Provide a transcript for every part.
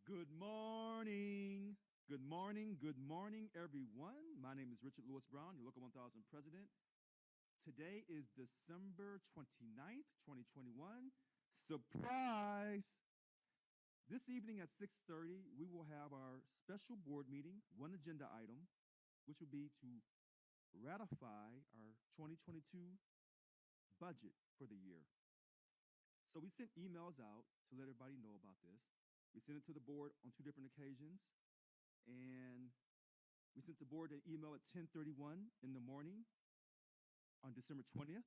Good morning. Good morning. Good morning, everyone. My name is Richard Lewis Brown, your Local 1000 president. Today is December 29th, 2021. Surprise! This evening at 6:30, we will have our special board meeting, one agenda item, which will be to ratify our 2022 budget for the year. So we sent emails out to let everybody know about this. We sent it to the board on two different occasions, and we sent the board an email at 10:31 in the morning on December 20th,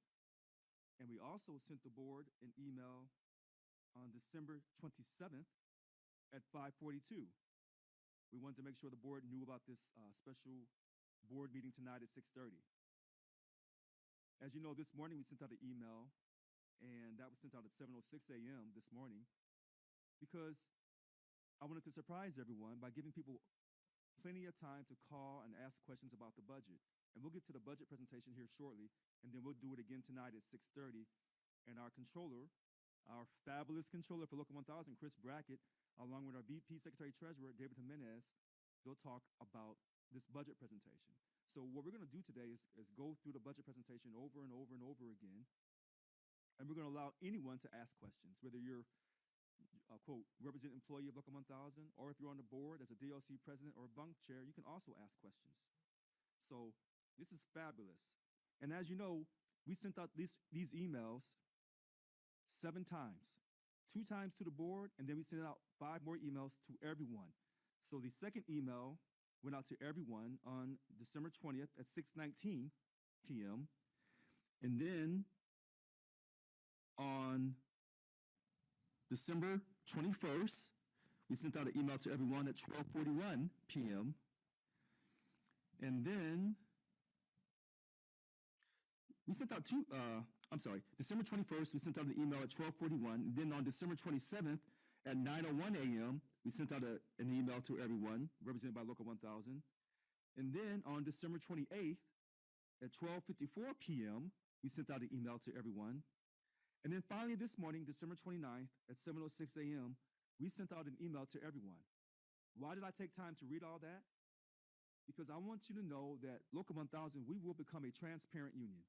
and we also sent the board an email on December 27th at 5:42. We wanted to make sure the board knew about this special board meeting tonight at 6:30. As you know, this morning we sent out an email, and that was sent out at 7:06 a.m. this morning because I wanted to surprise everyone by giving people plenty of time to call and ask questions about the budget. And we'll get to the budget presentation here shortly, and then we'll do it again tonight at 6:30. And our controller, our fabulous controller for Local 1000, Chris Brackett, along with our VP Secretary Treasurer, David Jimenez, they'll talk about this budget presentation. So what we're gonna do today is go through the budget presentation over and over and over again. And we're gonna allow anyone to ask questions, whether you're quote, representative employee of Local 1000, or if you're on the board as a DLC president or a bunk chair, you can also ask questions. So this is fabulous. And as you know, we sent out these emails 7 times, 2 times to the board, and then we sent out 5 more emails to everyone. So the second email went out to everyone on December 20th at 6:19 p.m. And then on December 21st, we sent out an email to everyone at 12:41 p.m. And then we sent out December 21st, we sent out an email at 12:41. And then on December 27th at 9:01 a.m., we sent out an email to everyone represented by Local 1000. And then on December 28th at 12:54 p.m., we sent out an email to everyone. And then finally this morning, December 29th at 7:06 a.m., we sent out an email to everyone. Why did I take time to read all that? Because I want you to know that Local 1000, we will become a transparent union.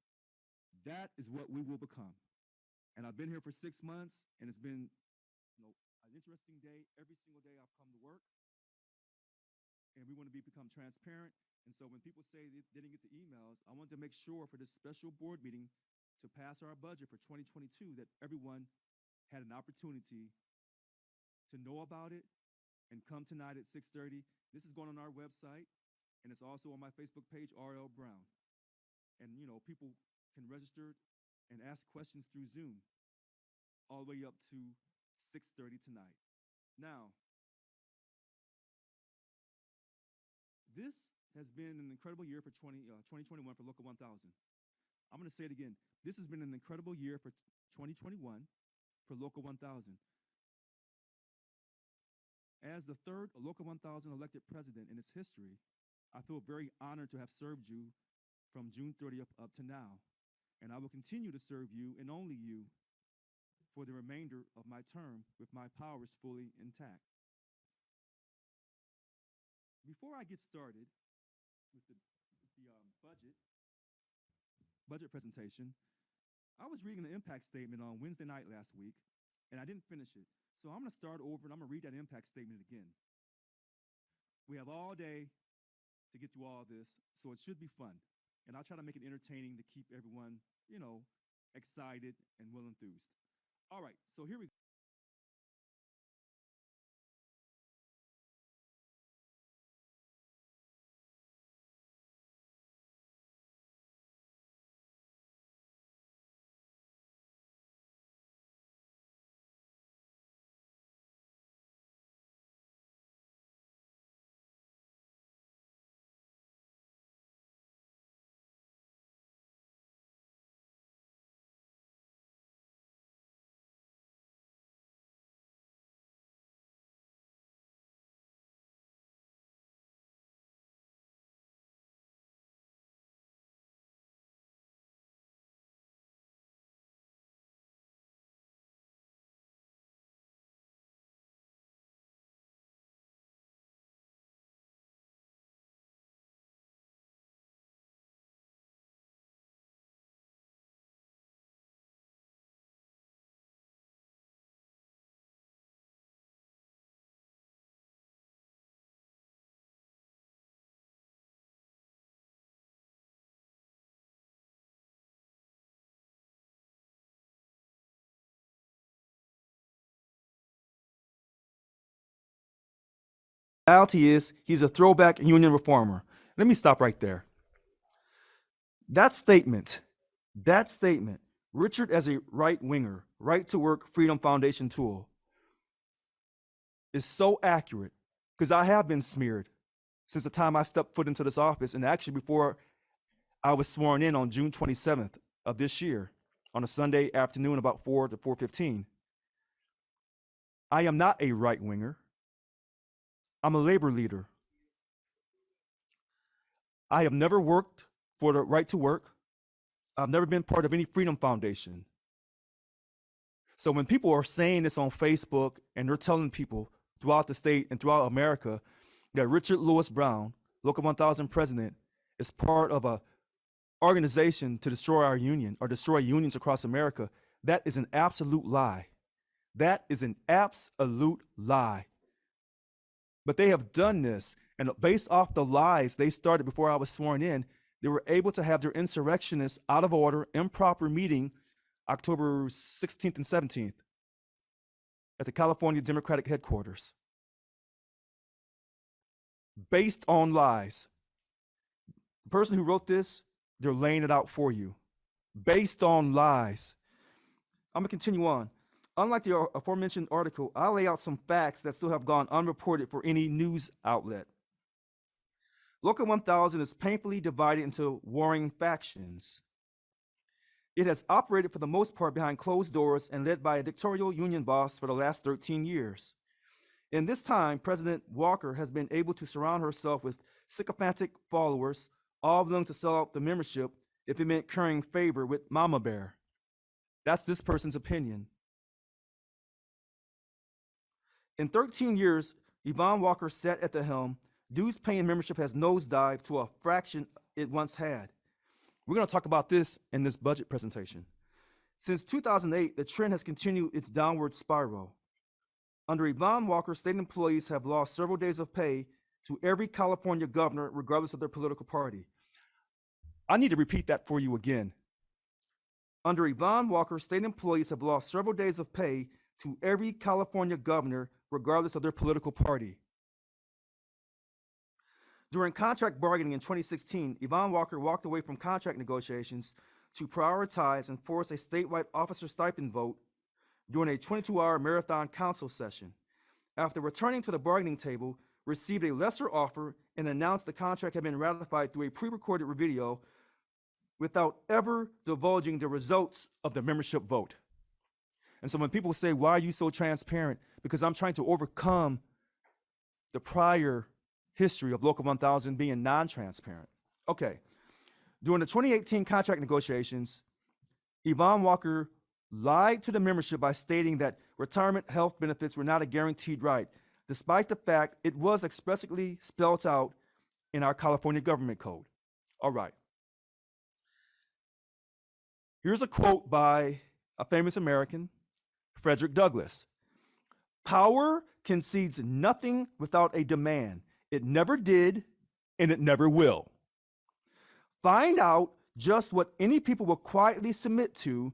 That is what we will become. And I've been here for 6 months, and it's been an interesting day. Every single day I've come to work, and we want to become transparent. And so when people say they didn't get the emails, I want to make sure for this special board meeting to pass our budget for 2022 that everyone had an opportunity to know about it and come tonight at 6:30. This is going on our website, and it's also on my Facebook page, RL Brown. And people can register and ask questions through Zoom all the way up to 6:30 tonight. Now, this has been an incredible year for 2021 for Local 1000. I'm going to say it again. This has been an incredible year for 2021 for Local 1000. As the 3rd Local 1000 elected president in its history, I feel very honored to have served you from June 30th up to now. And I will continue to serve you and only you for the remainder of my term with my powers fully intact. Before I get started with the budget presentation, I was reading the impact statement on Wednesday night last week, and I didn't finish it. So I'm going to start over, and I'm going to read that impact statement again. We have all day to get through all this, so it should be fun. And I'll try to make it entertaining to keep everyone, excited and well enthused. All right, so here we go. Reality is he's a throwback union reformer. Let me stop right there. That statement, that statement, Richard as a right winger, right to work Freedom Foundation tool, is so accurate because I have been smeared since the time I stepped foot into this office, and actually before I was sworn in on June 27th of this year on a Sunday afternoon about 4 to 4:15. I am not a right winger. I'm a labor leader. I have never worked for the right to work. I've never been part of any Freedom Foundation. So when people are saying this on Facebook and they're telling people throughout the state and throughout America that Richard Lewis Brown, Local 1000 president, is part of a organization to destroy our union or destroy unions across America, that is an absolute lie. That is an absolute lie. But they have done this, and based off the lies they started before I was sworn in, they were able to have their insurrectionists out of order, improper meeting October 16th and 17th at the California Democratic headquarters. Based on lies. The person who wrote this, they're laying it out for you. Based on lies. I'm gonna continue on. Unlike the aforementioned article, I lay out some facts that still have gone unreported for any news outlet. Local 1000 is painfully divided into warring factions. It has operated for the most part behind closed doors and led by a dictatorial union boss for the last 13 years. In this time, President Walker has been able to surround herself with sycophantic followers, all willing to sell out the membership if it meant currying favor with Mama Bear. That's this person's opinion. In 13 years, Yvonne Walker sat at the helm. Dues paying membership has nosedived to a fraction it once had. We're going to talk about this in this budget presentation. Since 2008, the trend has continued its downward spiral. Under Yvonne Walker, state employees have lost several days of pay to every California governor, regardless of their political party. I need to repeat that for you again. Under Yvonne Walker, state employees have lost several days of pay to every California governor, regardless of their political party. During contract bargaining in 2016, Yvonne Walker walked away from contract negotiations to prioritize and force a statewide officer stipend vote during a 22-hour marathon council session. After returning to the bargaining table, received a lesser offer and announced the contract had been ratified through a pre-recorded video without ever divulging the results of the membership vote. And so when people say, why are you so transparent? Because I'm trying to overcome the prior history of Local 1000 being non-transparent. Okay, during the 2018 contract negotiations, Yvonne Walker lied to the membership by stating that retirement health benefits were not a guaranteed right, despite the fact it was expressly spelled out in our California government code. All right. Here's a quote by a famous American, Frederick Douglass. Power concedes nothing without a demand. It never did, and it never will. Find out just what any people will quietly submit to,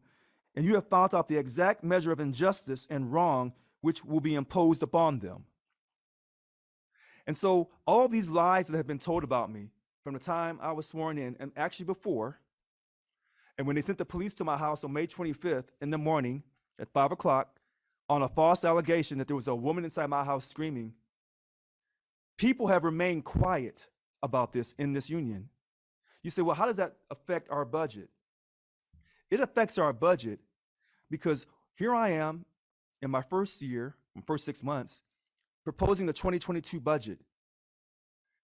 and you have found out the exact measure of injustice and wrong which will be imposed upon them. And so all these lies that have been told about me from the time I was sworn in, and actually before, and when they sent the police to my house on May 25th in the morning at 5 o'clock on a false allegation that there was a woman inside my house screaming, people have remained quiet about this in this union. You say, well, how does that affect our budget? It affects our budget because here I am in my first year, my first 6 months, proposing the 2022 budget.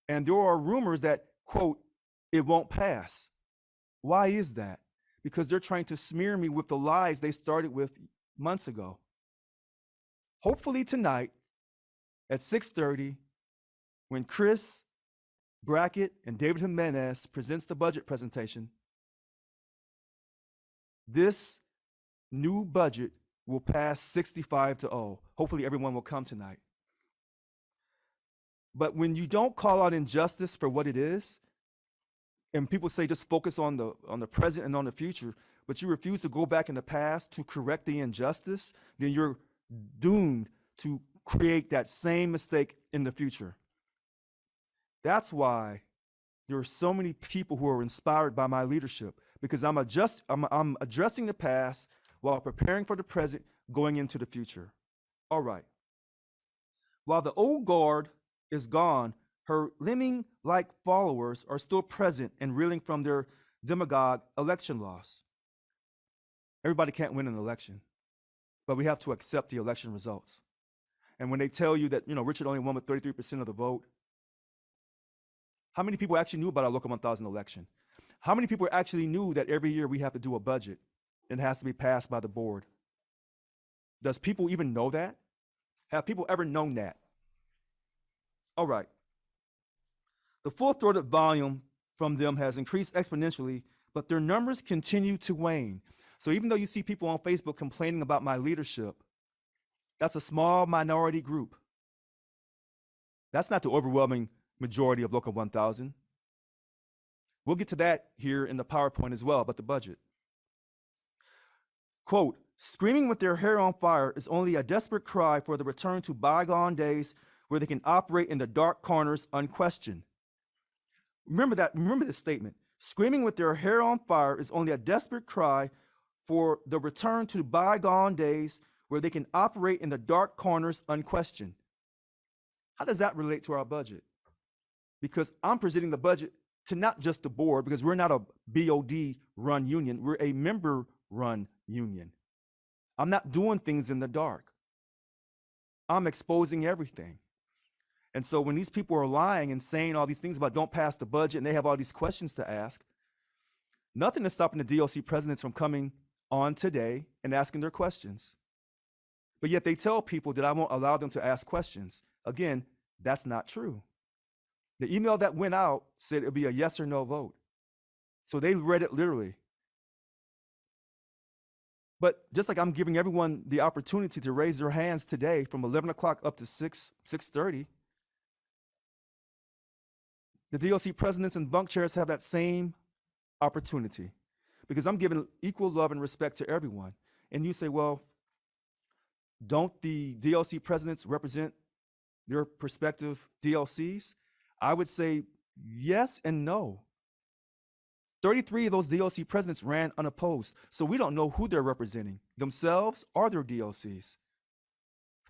And there are rumors that, quote, it won't pass. Why is that? Because they're trying to smear me with the lies they started with months ago. Hopefully tonight at 6:30, when Chris Brackett and David Jimenez presents the budget presentation, this new budget will pass 65-0. Hopefully everyone will come tonight. But when you don't call out injustice for what it is, and people say just focus on the present and on the future, but you refuse to go back in the past to correct the injustice, then you're doomed to create that same mistake in the future. That's why there are so many people who are inspired by my leadership because I'm addressing the past while preparing for the present, going into the future. All right. While the old guard is gone, her lemming like followers are still present and reeling from their demagogue election loss. Everybody can't win an election, but we have to accept the election results. And when they tell you that, Richard only won with 33% of the vote, how many people actually knew about our local 1000 election? How many people actually knew that every year we have to do a budget and it has to be passed by the board? Does people even know that? Have people ever known that? All right. The full-throated volume from them has increased exponentially, but their numbers continue to wane. So even though you see people on Facebook complaining about my leadership, that's a small minority group. That's not the overwhelming majority of Local 1000. We'll get to that here in the PowerPoint as well, about the budget. Quote, screaming with their hair on fire is only a desperate cry for the return to bygone days where they can operate in the dark corners unquestioned. Remember this statement. Screaming with their hair on fire is only a desperate cry for the return to bygone days where they can operate in the dark corners unquestioned. How does that relate to our budget? Because I'm presenting the budget to not just the board, because we're not a BOD run union, we're a member run union. I'm not doing things in the dark. I'm exposing everything. And so when these people are lying and saying all these things about don't pass the budget and they have all these questions to ask, nothing is stopping the DLC presidents from coming on today and asking their questions. But yet they tell people that I won't allow them to ask questions. Again, that's not true. The email that went out said it would be a yes or no vote. So they read it literally. But just like I'm giving everyone the opportunity to raise their hands today from 11 o'clock up to 6:30, the DLC presidents and bunk chairs have that same opportunity because I'm giving equal love and respect to everyone. And you say, well, don't the DLC presidents represent their prospective DLCs? I would say yes and no. 33 of those DLC presidents ran unopposed, so we don't know who they're representing, themselves or their DLCs.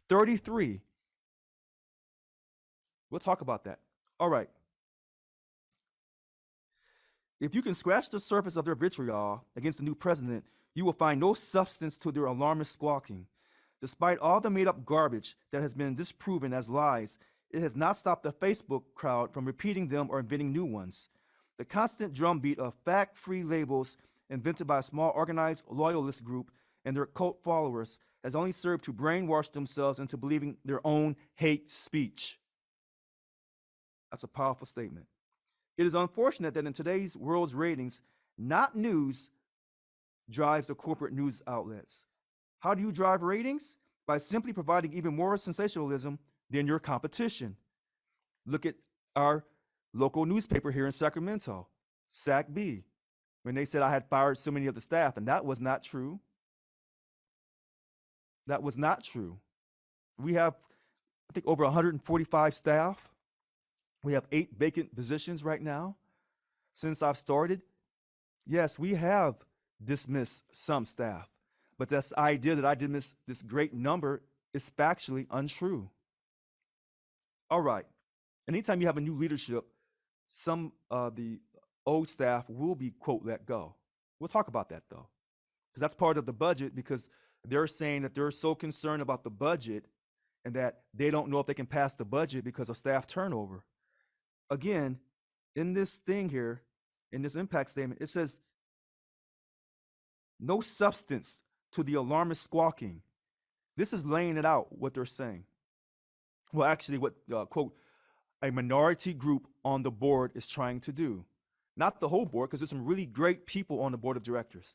33. We'll talk about that. All right. If you can scratch the surface of their vitriol against the new president, you will find no substance to their alarmist squawking. Despite all the made-up garbage that has been disproven as lies, it has not stopped the Facebook crowd from repeating them or inventing new ones. The constant drumbeat of fact-free labels invented by a small organized loyalist group and their cult followers has only served to brainwash themselves into believing their own hate speech. That's a powerful statement. It is unfortunate that in today's world's ratings, not news drives the corporate news outlets. How do you drive ratings? By simply providing even more sensationalism than your competition. Look at our local newspaper here in Sacramento, SAC-B, when they said I had fired so many of the staff, and that was not true. That was not true. We have, I think, over 145 staff. We have 8 vacant positions right now. Since I've started, yes, we have dismissed some staff, but this idea that I dismissed this great number is factually untrue. All right. Anytime you have a new leadership, some of the old staff will be, quote, let go. We'll talk about that, though, because that's part of the budget, because they're saying that they're so concerned about the budget and that they don't know if they can pass the budget because of staff turnover. Again, in this thing here, in this impact statement, it says no substance to the alarmist squawking. This is laying it out, what they're saying. Well, actually, what, quote, a minority group on the board is trying to do. Not the whole board, because there's some really great people on the board of directors,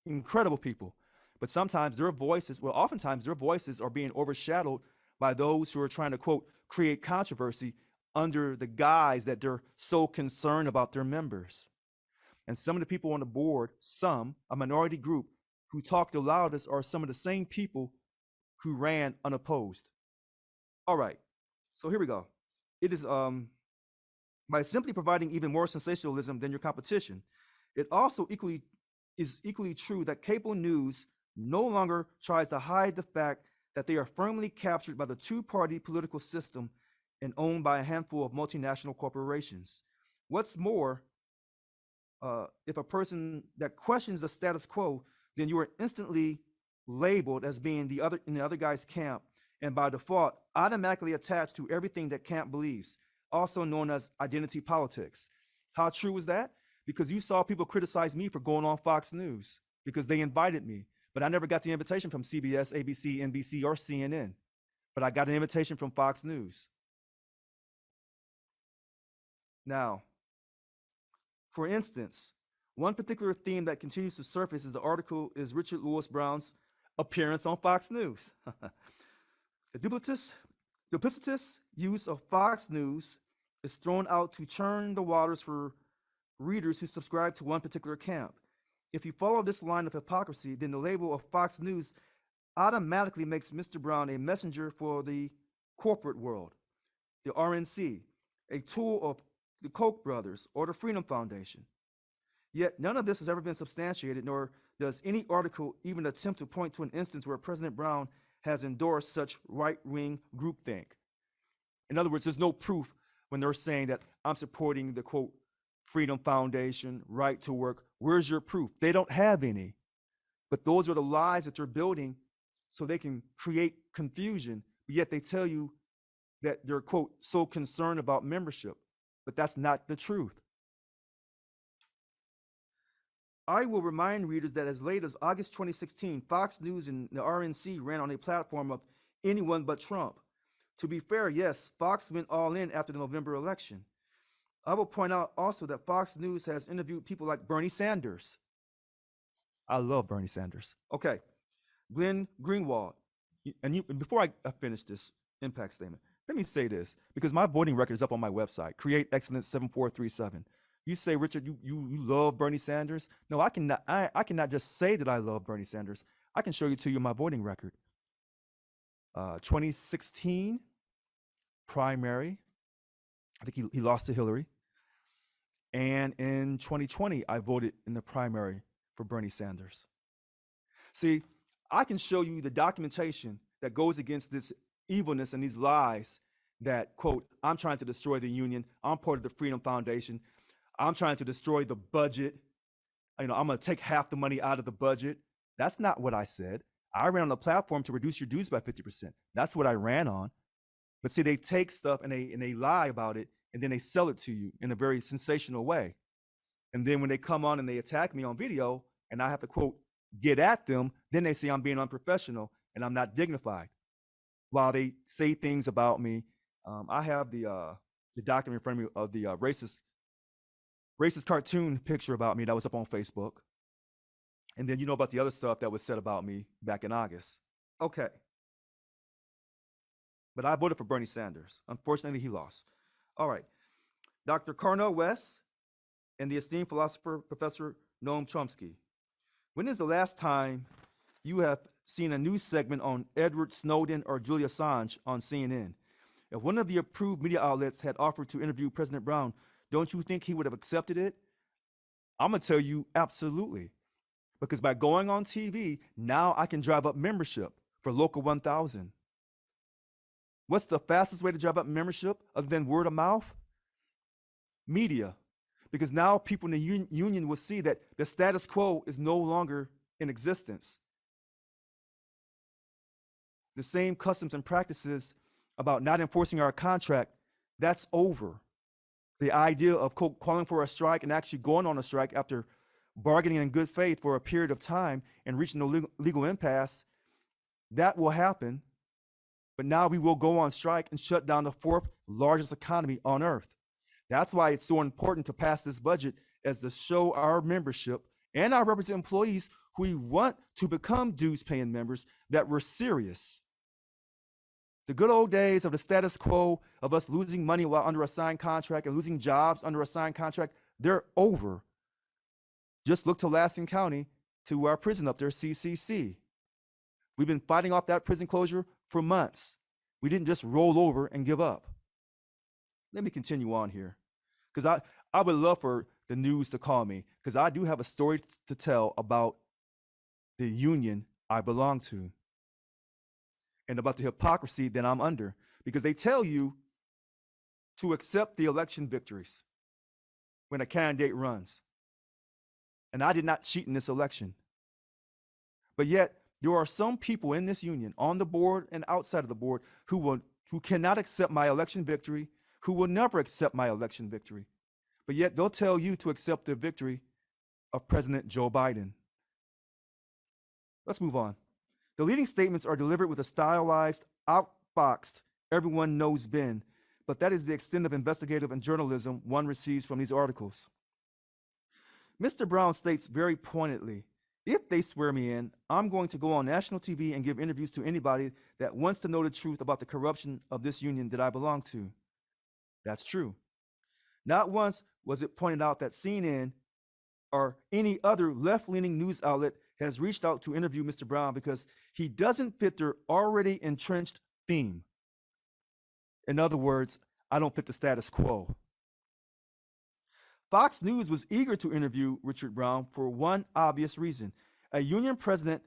incredible people. But sometimes their voices, well, oftentimes their voices are being overshadowed by those who are trying to, quote, create controversy under the guise that they're so concerned about their members. And some of the people on the board, a minority group, who talk the loudest are some of the same people who ran unopposed. All right, so here we go. It is by simply providing even more sensationalism than your competition. It also is equally true that cable news no longer tries to hide the fact that they are firmly captured by the two-party political system and owned by a handful of multinational corporations. What's more, if a person that questions the status quo, then you are instantly labeled as being the other in the other guy's camp, and by default, automatically attached to everything that camp believes, also known as identity politics. How true is that? Because you saw people criticize me for going on Fox News because they invited me, but I never got the invitation from CBS, ABC, NBC, or CNN. But I got an invitation from Fox News. Now, for instance, one particular theme that continues to surface is the article is Richard Lewis Brown's appearance on Fox News. The duplicitous use of Fox News is thrown out to churn the waters for readers who subscribe to one particular camp. If you follow this line of hypocrisy, then the label of Fox News automatically makes Mr. Brown a messenger for the corporate world, the RNC, a tool of the Koch brothers or the Freedom Foundation. Yet none of this has ever been substantiated, nor does any article even attempt to point to an instance where President Brown has endorsed such right-wing groupthink. In other words, there's no proof when they're saying that I'm supporting the quote Freedom Foundation, right to work. Where's your proof? They don't have any. But those are the lies that they're building so they can create confusion, but yet they tell you that they're quote so concerned about membership. But that's not the truth. I will remind readers that as late as August 2016, Fox News and the RNC ran on a platform of anyone but Trump. To be fair, yes, Fox went all in after the November election. I will point out also that Fox News has interviewed people like Bernie Sanders. I love Bernie Sanders. Okay, Glenn Greenwald. And before I finish this impact statement, let me say this, because my voting record is up on my website, Create Excellence 7437. You say, Richard, you love Bernie Sanders? No, I cannot just say that I love Bernie Sanders. I can show you to you my voting record. 2016 primary, I think he lost to Hillary. And in 2020, I voted in the primary for Bernie Sanders. See, I can show you the documentation that goes against this evilness and these lies that, quote, I'm trying to destroy the union. I'm part of the Freedom Foundation. I'm trying to destroy the budget. I'm going to take half the money out of the budget. That's not what I said. I ran on a platform to reduce your dues by 50%. That's what I ran on. But see, they take stuff and they lie about it, and then they sell it to you in a very sensational way. And then when they come on and they attack me on video, and I have to, quote, get at them, then they say I'm being unprofessional and I'm not dignified. While they say things about me, I have the document in front of me of the racist cartoon picture about me that was up on Facebook. And then you know about the other stuff that was said about me back in August. Okay. But I voted for Bernie Sanders. Unfortunately, he lost. All right. Dr. Cornel West and the esteemed philosopher, Professor Noam Chomsky. When is the last time you have seen a news segment on Edward Snowden or Julian Assange on CNN? If one of the approved media outlets had offered to interview President Brown, don't you think he would have accepted it? I'm going to tell you absolutely. Because by going on TV, now I can drive up membership for Local 1000. What's the fastest way to drive up membership other than word of mouth? Media. Because now people in the union will see that the status quo is no longer in existence. The same customs and practices about not enforcing our contract, that's over. The idea of calling for a strike and actually going on a strike after bargaining in good faith for a period of time and reaching a legal impasse, that will happen. But now we will go on strike and shut down the fourth largest economy on earth. That's why it's so important to pass this budget as to show our membership and our representative employees who we want to become dues-paying members that we're serious. The good old days of the status quo of us losing money while under a signed contract and losing jobs under a signed contract, they're over. Just look to Lansing County, to our prison up there, CCC. We've been fighting off that prison closure for months. We didn't just roll over and give up. Let me continue on here. because I would love for the news to call me, because I do have a story to tell about the union I belong to and about the hypocrisy that I'm under, because they tell you to accept the election victories when a candidate runs. And I did not cheat in this election. But yet, there are some people in this union, on the board and outside of the board, who cannot accept my election victory, who will never accept my election victory. But yet, they'll tell you to accept the victory of President Joe Biden. Let's move on. The leading statements are delivered with a stylized, outboxed, everyone knows Ben, but that is the extent of investigative and journalism one receives from these articles. Mr. Brown states very pointedly, if they swear me in, I'm going to go on national TV and give interviews to anybody that wants to know the truth about the corruption of this union that I belong to. That's true. Not once was it pointed out that CNN or any other left-leaning news outlet has reached out to interview Mr. Brown because he doesn't fit their already entrenched theme. In other words, I don't fit the status quo. Fox News was eager to interview Richard Brown for one obvious reason: a union president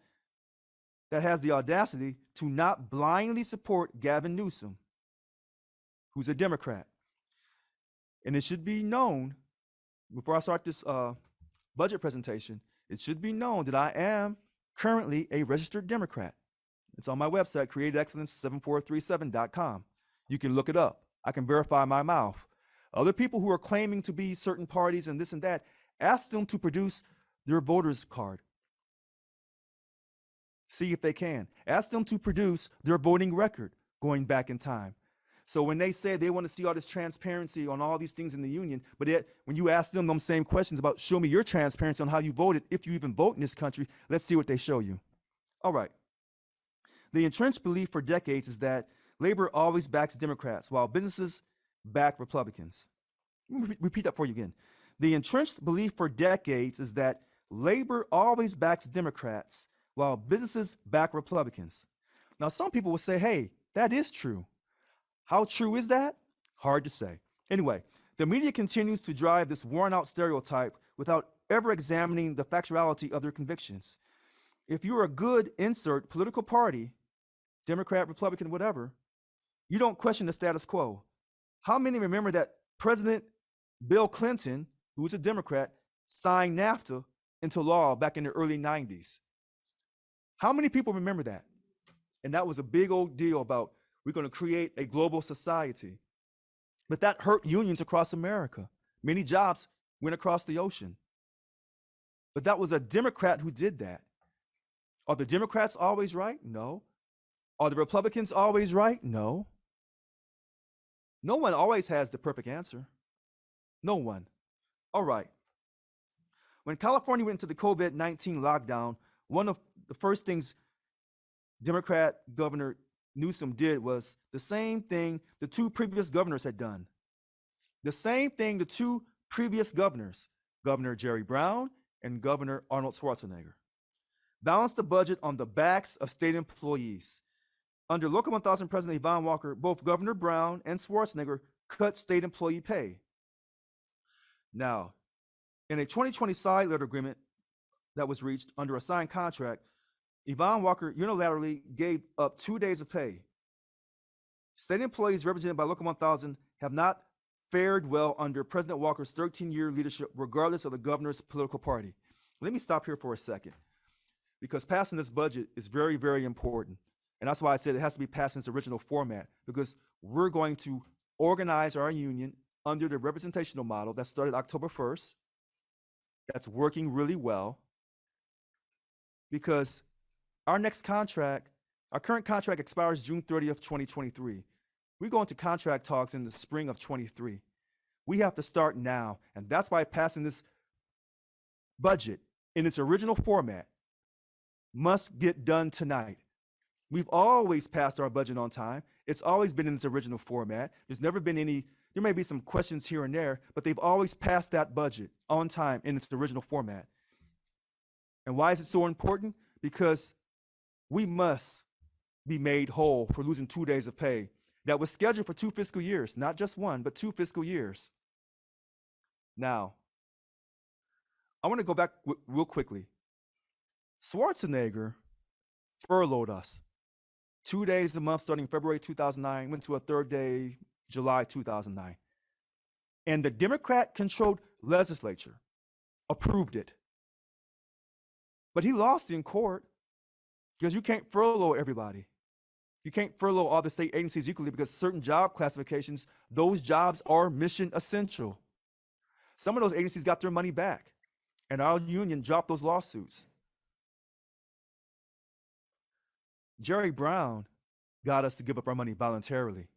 that has the audacity to not blindly support Gavin Newsom, who's a Democrat. And it should be known, before I start this budget presentation, it should be known that I am currently a registered Democrat. It's on my website, createdexcellence7437.com. You can look it up. I can verify my mouth. Other people who are claiming to be certain parties and this and that, ask them to produce their voter's card. See if they can. Ask them to produce their voting record going back in time. So when they say they want to see all this transparency on all these things in the union, but yet when you ask them same questions about show me your transparency on how you voted, if you even vote in this country, let's see what they show you. All right. The entrenched belief for decades is that labor always backs Democrats while businesses back Republicans. Let me repeat that for you again. The entrenched belief for decades is that labor always backs Democrats while businesses back Republicans. Now, some people will say, hey, that is true. How true is that? Hard to say. Anyway, the media continues to drive this worn-out stereotype without ever examining the factuality of their convictions. If you're a good insert political party, Democrat, Republican, whatever, you don't question the status quo. How many remember that President Bill Clinton, who was a Democrat, signed NAFTA into law back in the early 90s? How many people remember that? And that was a big old deal about we're going to create a global society. But that hurt unions across America. Many jobs went across the ocean. But that was a Democrat who did that. Are the Democrats always right? No. Are the Republicans always right? No. No one always has the perfect answer. No one. All right. When California went into the COVID-19 lockdown, one of the first things Democrat Governor Newsom did was the same thing the two previous governors had done. The same thing the two previous governors, Governor Jerry Brown and Governor Arnold Schwarzenegger, balanced the budget on the backs of state employees. Under Local 1000 President Yvonne Walker, both Governor Brown and Schwarzenegger cut state employee pay. Now, in a 2020 side letter agreement that was reached under a signed contract, Yvonne Walker unilaterally gave up 2 days of pay. State employees represented by Local 1000 have not fared well under President Walker's 13-year leadership, regardless of the governor's political party. Let me stop here for a second, because passing this budget is very, very important. And that's why I said it has to be passed in its original format, because we're going to organize our union under the representational model that started October 1st. That's working really well, because our next contract, our current contract expires June 30th, 2023. We go into contract talks in the spring of 23. We have to start now. And that's why passing this budget in its original format must get done tonight. We've always passed our budget on time. It's always been in its original format. There's never been any, there may be some questions here and there, but they've always passed that budget on time in its original format. And why is it so important? Because we must be made whole for losing 2 days of pay that was scheduled for 2 fiscal years, not just one, but 2 fiscal years. Now, I want to go back real quickly. Schwarzenegger furloughed us 2 days a month starting February 2009, went to a third day, July 2009. And the Democrat controlled legislature approved it. But he lost in court because you can't furlough everybody. You can't furlough all the state agencies equally because certain job classifications, those jobs are mission essential. Some of those agencies got their money back, and our union dropped those lawsuits. Jerry Brown got us to give up our money voluntarily.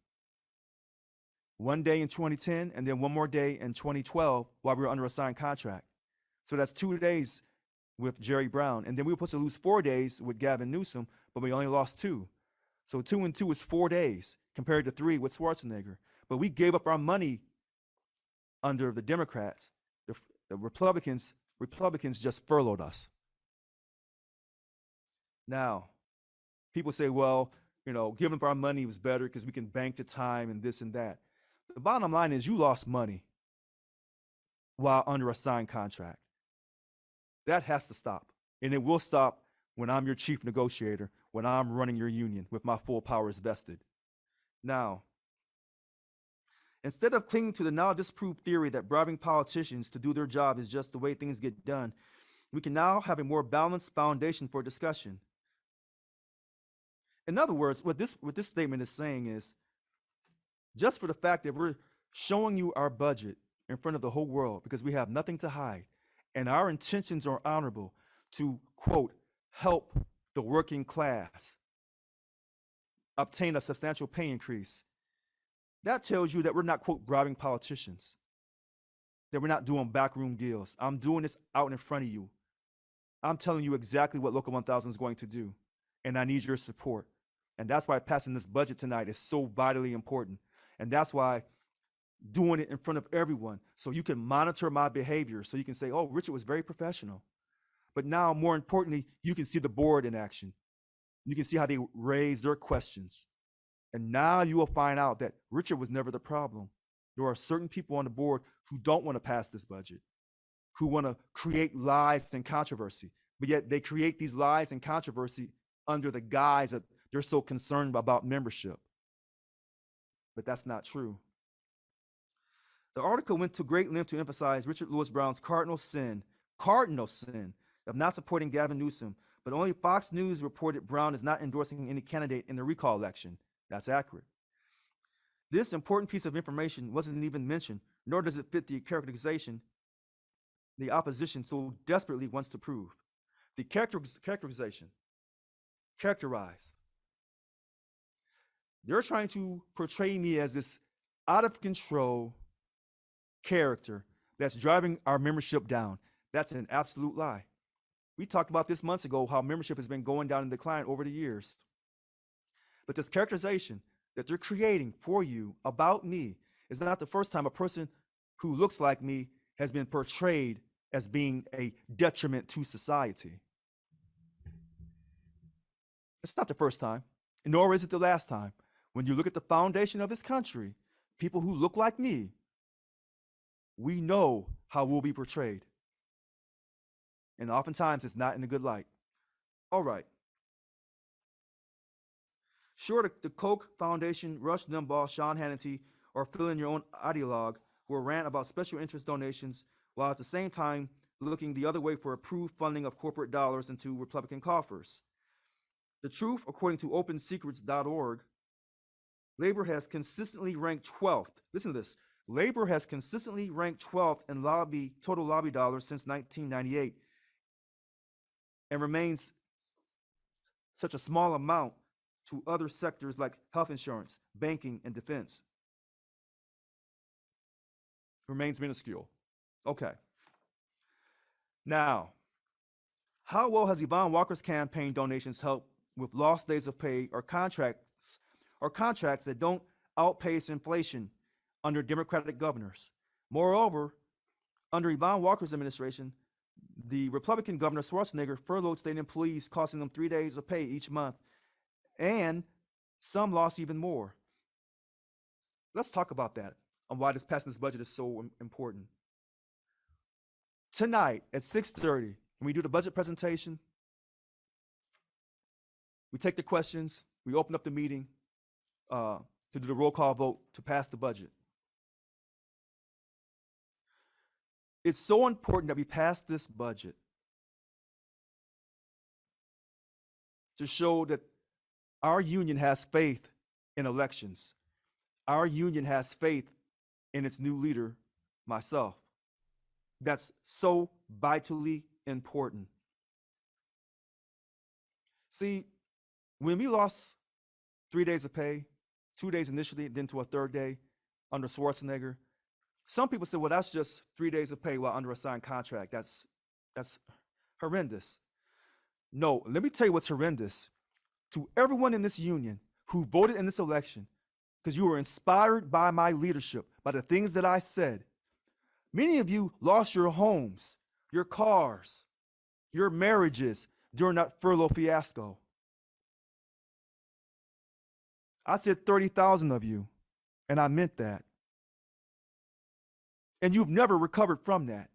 One day in 2010, and then one more day in 2012 while we were under a signed contract. So that's 2 days with Jerry Brown. And then we were supposed to lose 4 days with Gavin Newsom, but we only lost 2. So 2 and 2 is 4 days compared to 3 with Schwarzenegger. But we gave up our money under the Democrats. The Republicans just furloughed us. Now, people say, well, giving up our money was better because we can bank the time and this and that. The bottom line is you lost money while under a signed contract. That has to stop. And it will stop when I'm your chief negotiator, when I'm running your union with my full powers vested. Now, instead of clinging to the now disproved theory that bribing politicians to do their job is just the way things get done, we can now have a more balanced foundation for discussion. In other words, what this statement is saying is, just for the fact that we're showing you our budget in front of the whole world because we have nothing to hide, and our intentions are honorable to, quote, help the working class obtain a substantial pay increase, that tells you that we're not, quote, bribing politicians, that we're not doing backroom deals. I'm doing this out in front of you. I'm telling you exactly what Local 1000 is going to do, and I need your support. And that's why passing this budget tonight is so vitally important. And that's why doing it in front of everyone so you can monitor my behavior, so you can say, oh, Richard was very professional. But now, more importantly, you can see the board in action. You can see how they raise their questions. And now you will find out that Richard was never the problem. There are certain people on the board who don't want to pass this budget, who want to create lies and controversy, but yet they create these lies and controversy under the guise that they're so concerned about membership. But that's not true. The article went to great length to emphasize Richard Lewis Brown's cardinal sin of not supporting Gavin Newsom, but only Fox News reported Brown is not endorsing any candidate in the recall election. That's accurate. This important piece of information wasn't even mentioned, nor does it fit the characterization the opposition so desperately wants to prove. The characterization. Characterize. They're trying to portray me as this out of control character that's driving our membership down. That's an absolute lie. We talked about this months ago, how membership has been going down in decline over the years. But this characterization that they're creating for you about me is not the first time a person who looks like me has been portrayed as being a detriment to society. It's not the first time, nor is it the last time. When you look at the foundation of this country, people who look like me, we know how we'll be portrayed. And oftentimes it's not in a good light. All right. Sure, the Koch Foundation, Rush Limbaugh, Sean Hannity, or fill in your own ideologue will rant about special interest donations while at the same time looking the other way for approved funding of corporate dollars into Republican coffers. The truth, according to OpenSecrets.org, Labor has consistently ranked 12th. Listen to this. Labor has consistently ranked 12th in total lobby dollars since 1998 and remains such a small amount to other sectors like health insurance, banking, and defense. Remains minuscule. Okay. Now, how well has Yvonne Walker's campaign donations helped with lost days of pay or contracts that don't outpace inflation under Democratic governors? Moreover, under Yvonne Walker's administration, the Republican governor Schwarzenegger furloughed state employees, costing them 3 days of pay each month, and some lost even more. Let's talk about that and why passing this budget is so important. tonight at 6:30, when we do the budget presentation, we take the questions, we open up the meeting to do the roll call vote to pass the budget. It's so important that we pass this budget to show that our union has faith in elections. Our union has faith in its new leader, myself. That's so vitally important. See, when we lost 3 days of pay, 2 days initially, then to a third day under Schwarzenegger, some people said, well, that's just 3 days of pay while under a signed contract. That's horrendous. No, let me tell you what's horrendous. To everyone in this union who voted in this election, because you were inspired by my leadership, by the things that I said, many of you lost your homes, your cars, your marriages during that furlough fiasco. I said 30,000 of you, and I meant that. And you've never recovered from that.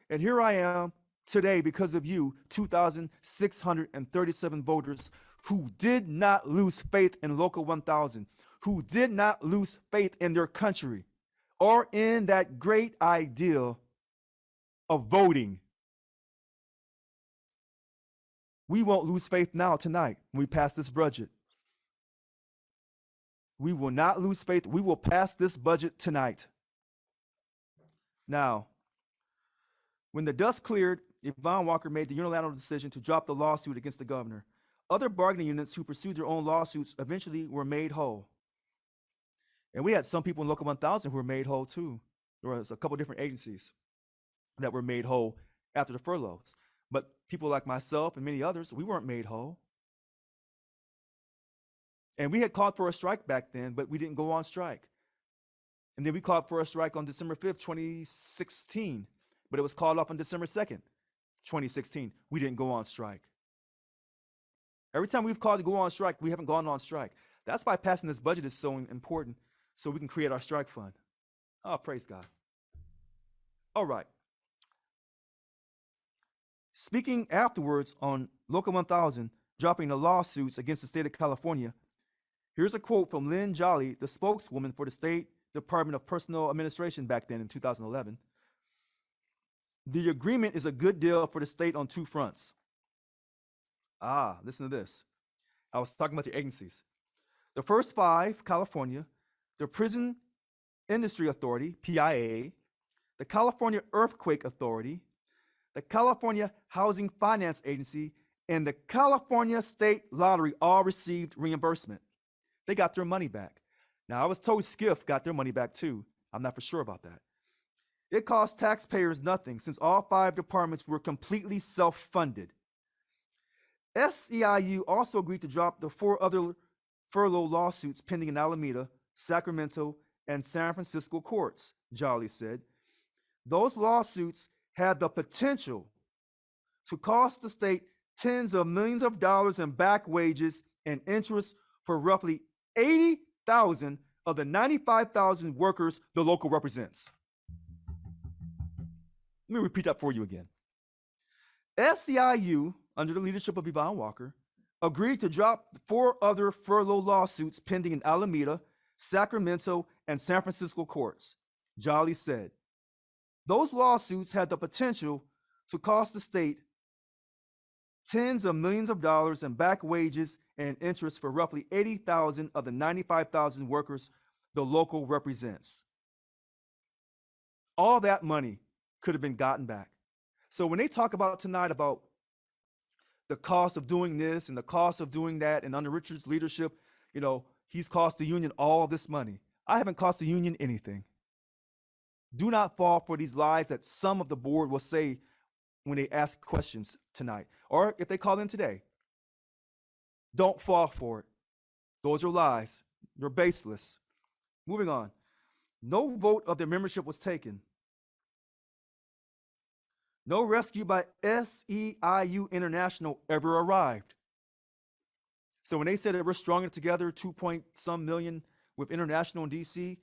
And here I am today because of you, 2,637 voters who did not lose faith in Local 1000, who did not lose faith in their country or in that great ideal of voting. We won't lose faith now tonight when we pass this budget. We will not lose faith. We will pass this budget tonight. Now, when the dust cleared, Yvonne Walker made the unilateral decision to drop the lawsuit against the governor. Other bargaining units who pursued their own lawsuits eventually were made whole. And we had some people in Local 1000 who were made whole too. There was a couple different agencies that were made whole after the furloughs. But people like myself and many others, we weren't made whole. And we had called for a strike back then, but we didn't go on strike. And then we called for a strike on December 5th, 2016, but it was called off on December 2nd, 2016. We didn't go on strike. Every time we've called to go on strike, we haven't gone on strike. That's why passing this budget is so important, so we can create our strike fund. Oh, praise God. All right. Speaking afterwards on Local 1000, dropping the lawsuits against the state of California, here's a quote from Lynn Jolly, the spokeswoman for the State Department of Personnel Administration back then in 2011. The agreement is a good deal for the state on two fronts. Listen to this. I was talking about the agencies. The first five, California, the Prison Industry Authority, PIA, the California Earthquake Authority, the California Housing Finance Agency, and the California State Lottery all received reimbursement. They got their money back. Now, I was told SCIF got their money back too. I'm not for sure about that. It cost taxpayers nothing since all five departments were completely self-funded. SEIU also agreed to drop the 4 other furlough lawsuits pending in Alameda, Sacramento, and San Francisco courts, Jolly said. Those lawsuits had the potential to cost the state tens of millions of dollars in back wages and interest for roughly 80,000 of the 95,000 workers the local represents. Let me repeat that for you again. SEIU, under the leadership of Yvonne Walker, agreed to drop 4 other furlough lawsuits pending in Alameda, Sacramento, and San Francisco courts, Jolly said. Those lawsuits had the potential to cost the state tens of millions of dollars in back wages and interest for roughly 80,000 of the 95,000 workers the local represents. All that money could have been gotten back. So when they talk about tonight about the cost of doing this and the cost of doing that, and under Richard's leadership, he's cost the union all this money. I haven't cost the union anything. Do not fall for these lies that some of the board will say when they ask questions tonight, or if they call in today. Don't fall for it. Those are lies. They're baseless. Moving on. No vote of their membership was taken. No rescue by SEIU International ever arrived. So when they said that we're stronger together, 2-point-some million with International in DC,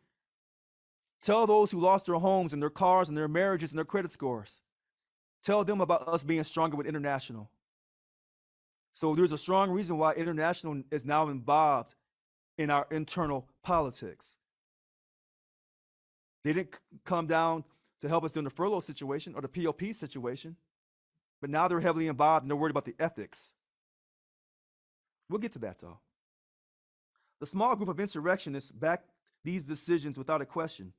tell those who lost their homes and their cars and their marriages and their credit scores, Tell them about us being stronger with International. So there's a strong reason why International is now involved in our internal politics. They didn't come down to help us during the furlough situation or the POP situation, but now they're heavily involved and they're worried about the ethics. We'll get to that though. The small group of insurrectionists back these decisions without a question.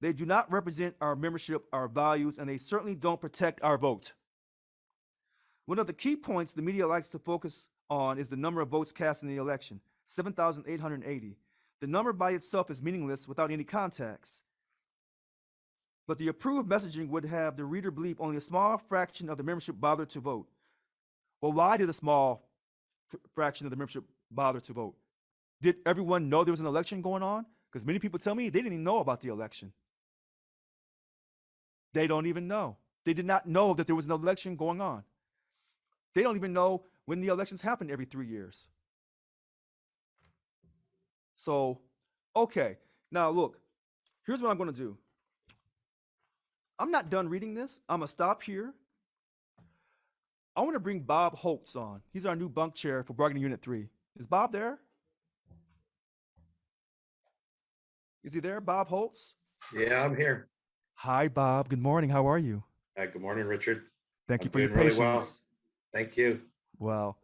They do not represent our membership, our values, and they certainly don't protect our vote. One of the key points the media likes to focus on is the number of votes cast in the election, 7,880. The number by itself is meaningless without any context. But the approved messaging would have the reader believe only a small fraction of the membership bothered to vote. Well, why did a small fraction of the membership bother to vote? Did everyone know there was an election going on? Because many people tell me they didn't even know about the election. They don't even know. They did not know that there was an election going on. They don't even know when the elections happen every 3 years. So, okay. Now look, here's what I'm going to do. I'm not done reading this. I'm going to stop here. I want to bring Bob Holtz on. He's our new bunk chair for Bargaining Unit 3. Is Bob there? Is he there, Bob Holtz? Yeah, I'm here. Hi, Bob. Good morning. How are you? Good morning, Richard. Thank you I'm for your doing really patience. well. Thank you. Well,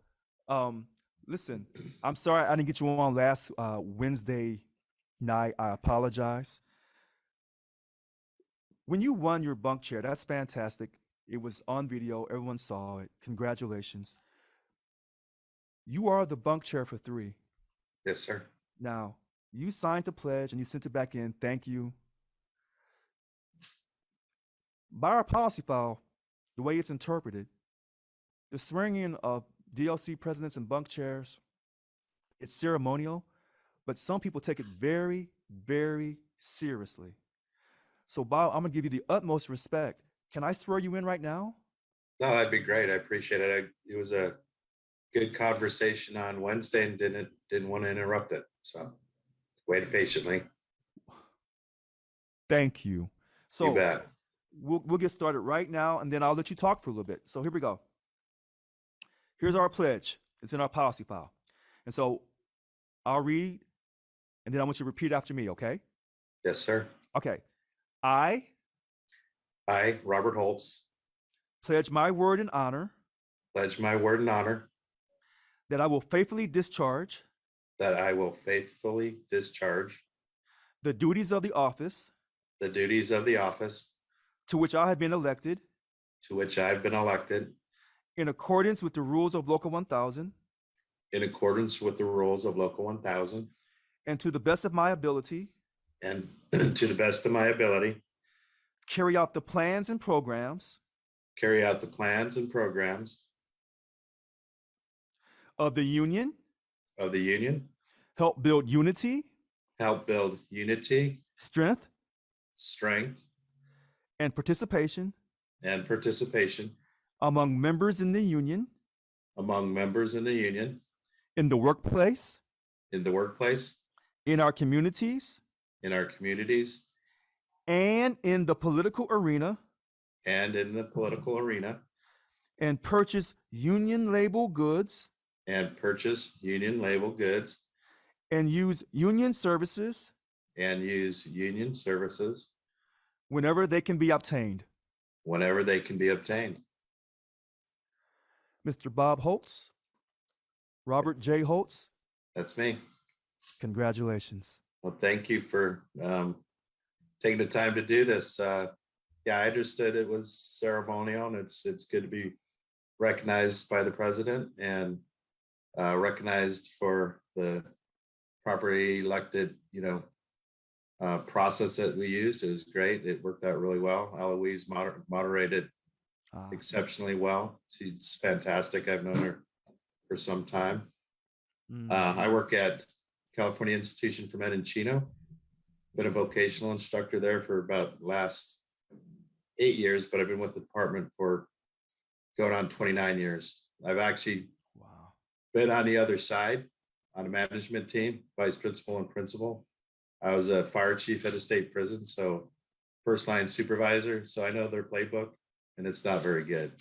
listen, I'm sorry I didn't get you on last Wednesday night. I apologize. When you won your bunk chair, that's fantastic. It was on video. Everyone saw it. Congratulations. You are the bunk chair for 3. Yes, sir. Now, you signed the pledge and you sent it back in. Thank you. By our policy file, the way it's interpreted, the swearing in of DLC presidents and bunk chairs, it's ceremonial, but some people take it very, very seriously. So, Bob, I'm going to give you the utmost respect. Can I swear you in right now? No, that'd be great. I appreciate it. It was a good conversation on Wednesday and didn't want to interrupt it. So waited patiently. Thank you. You So bet. we'll get started right now, and then I'll let you talk for a little bit. So here we go. Here's our pledge. It's in our policy file. And so I'll read, and then I want you to repeat after me, okay? Yes, sir. Okay. I I, Robert Holtz, pledge my word and honor pledge my word and honor that I will faithfully discharge that I will faithfully discharge the duties of the office the duties of the office to which I have been elected to which I've been elected in accordance with the rules of Local 1000 in accordance with the rules of Local 1000 and to the best of my ability, and to the best of my ability, carry out the plans and programs carry out the plans and programs of the union, of the union, help build unity, help build unity, strength, strength, and participation and participation among members in the union, among members in the union, in the workplace, in the workplace, in our communities, in our communities, and in the political arena, and in the political arena, and purchase union label goods and purchase union label goods and use union services and use union services whenever they can be obtained. whenever they can be obtained. Mr. Bob Holtz, Robert J. Holtz, That's me. congratulations. Well, thank you for taking the time to do this. Yeah, I understood it was ceremonial, and it's good to be recognized by the president and recognized for the properly elected, process that we used. It was great. It worked out really well. Eloise moderated exceptionally well. She's fantastic. I've known her for some time. I work at California Institution for Men in Chino. Been a vocational instructor there for about the last 8 years, but I've been with the department for going on 29 years. I've actually been on the other side on a management team, vice principal and principal. I was a fire chief at a state prison, so first line supervisor. So I know their playbook. and it's not very good.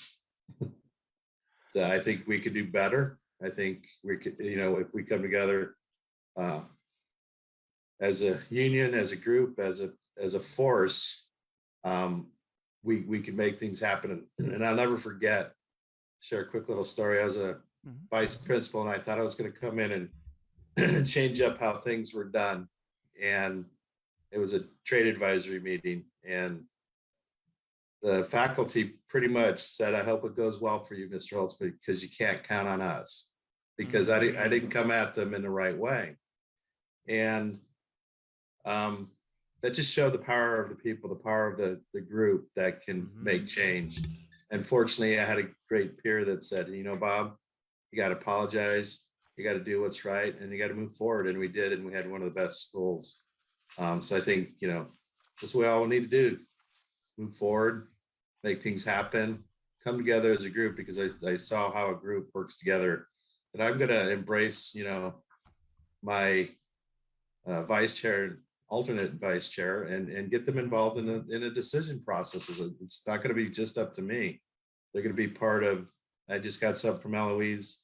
So I think we could do better. I think we could, if we come together as a union, as a group, as a force, we can make things happen. And I'll never forget, share a quick little story. I was a vice principal, and I thought I was going to come in and change up how things were done. And it was a trade advisory meeting, and the faculty pretty much said, "I hope it goes well for you, Mr. Holtz, because you can't count on us," because I didn't come at them in the right way. And that just showed the power of the people, the power of the group that can make change. And fortunately, I had a great peer that said, "Bob, you got to apologize. You got to do what's right, and you got to move forward." And we did, and we had one of the best schools. So I think, that's what we all need to do: move forward, make things happen, come together as a group, because I saw how a group works together. And I'm going to embrace, my vice chair, alternate vice chair, and get them involved in a decision process. It's not going to be just up to me. They're going to be part of. I just got something from Eloise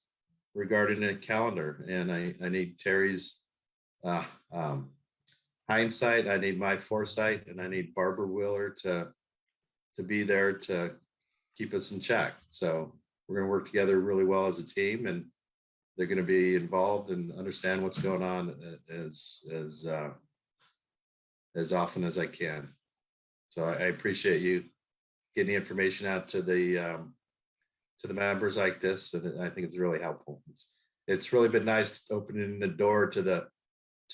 regarding a calendar, and I need Terry's hindsight. I need my foresight, and I need Barbara Wheeler to be there to keep us in check. So we're going to work together really well as a team, and they're going to be involved and understand what's going on as often as I can. So I appreciate you getting the information out to the members like this, and I think it's really helpful. It's really been nice opening the door to the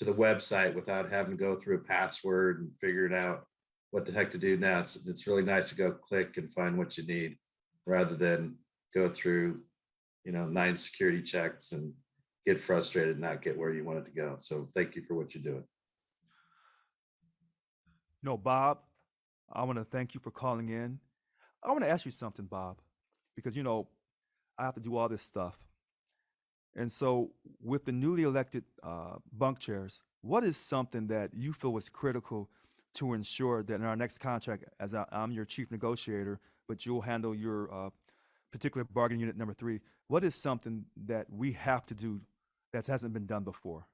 website without having to go through a password and figuring out what the heck to do now. It's really nice to go click and find what you need, rather than go through 9 security checks and get frustrated and not get where you wanted to go. So thank you for what you're doing. Bob, I want to thank you for calling in. I want to ask you something, Bob, because I have to do all this stuff. And so with the newly elected bunk chairs, what is something that you feel was critical to ensure that in our next contract, as I'm your chief negotiator, but you'll handle your particular bargaining unit number 3, what is something that we have to do that hasn't been done before?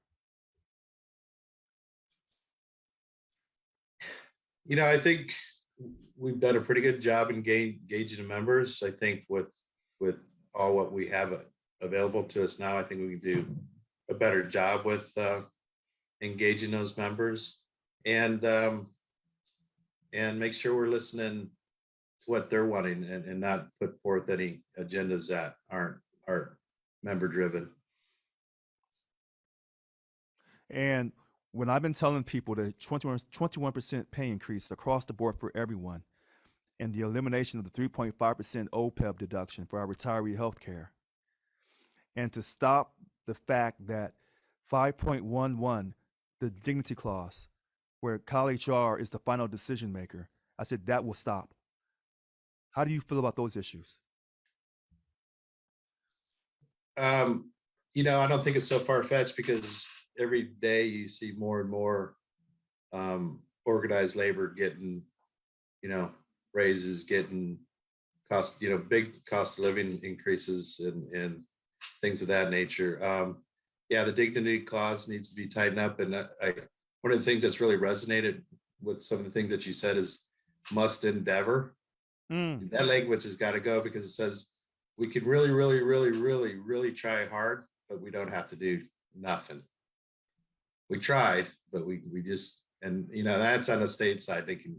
I think we've done a pretty good job engaging the members. I think with all what we have available to us now, I think we can do a better job with engaging those members, and make sure we're listening to what they're wanting, and not put forth any agendas that aren't member driven. And when I've been telling people the 21% pay increase across the board for everyone, and the elimination of the 3.5% OPEB deduction for our retiree health care, and to stop the fact that 5.11, the dignity clause, where CalHR is the final decision maker, I said that will stop. How do you feel about those issues? I don't think it's so far-fetched, because every day you see more and more organized labor getting, raises, getting cost, big cost of living increases, and things of that nature. The dignity clause needs to be tightened up. And one of the things that's really resonated with some of the things that you said is must endeavor. That language has got to go, because it says we could really, really, really, really, really try hard, but we don't have to do nothing. We tried, but we just, and that's on the state side thinking.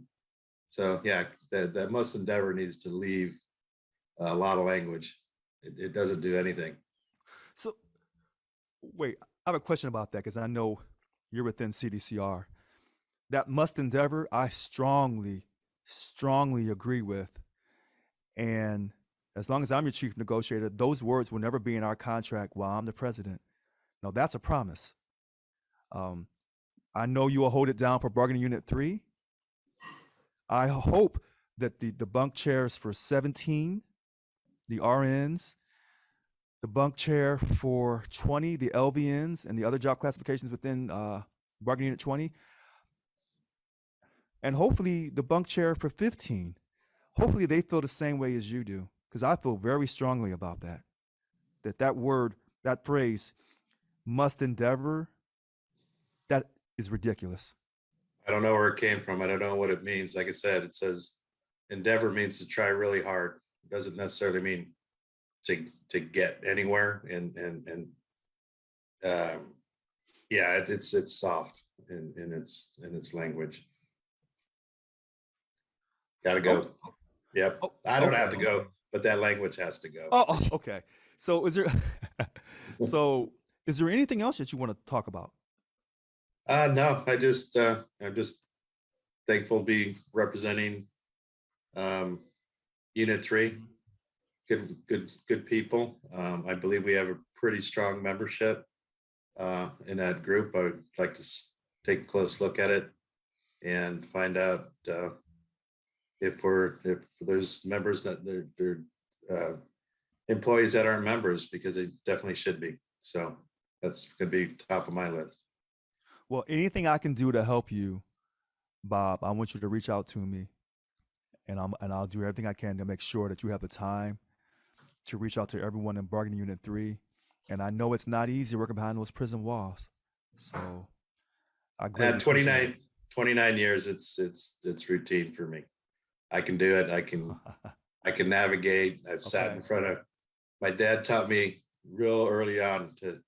So that must endeavor needs to leave a lot of language. It doesn't do anything. So wait, I have a question about that, because I know you're within CDCR. That must endeavor, I strongly agree with. And as long as I'm your chief negotiator, those words will never be in our contract while I'm the president. Now, that's a promise. I know you will hold it down for bargaining unit 3. I hope that the bunk chairs for 17, the RNs, the bunk chair for 20, the LVNs, and the other job classifications within bargaining unit 20, and hopefully the bunk chair for 15. hopefully they feel the same way as you do, because I feel very strongly about that. That word, that phrase, must endeavor, that is ridiculous. I don't know where it came from. I don't know what it means. Like I said, it says endeavor means to try really hard. It doesn't necessarily mean to get anywhere. And yeah, it's soft in its language. Gotta go. Oh, Yep. oh, I don't okay. have to go, but that language has to go. Oh, okay. So is there so is there anything else that you want to talk about? No, I'm just thankful to be representing Unit 3. Good people. I believe we have a pretty strong membership in that group. I would like to take a close look at it and find out if there's members that they're employees that aren't members, because they definitely should be. So that's going to be top of my list. Well, anything I can do to help you, Bob, I want you to reach out to me, and I'll do everything I can to make sure that you have the time to reach out to everyone in bargaining unit 3. And I know it's not easy working behind those prison walls. So I greatly At appreciate 29 years, it's routine for me. I can do it. I can navigate. I've sat Okay. in front of, my dad taught me real early on to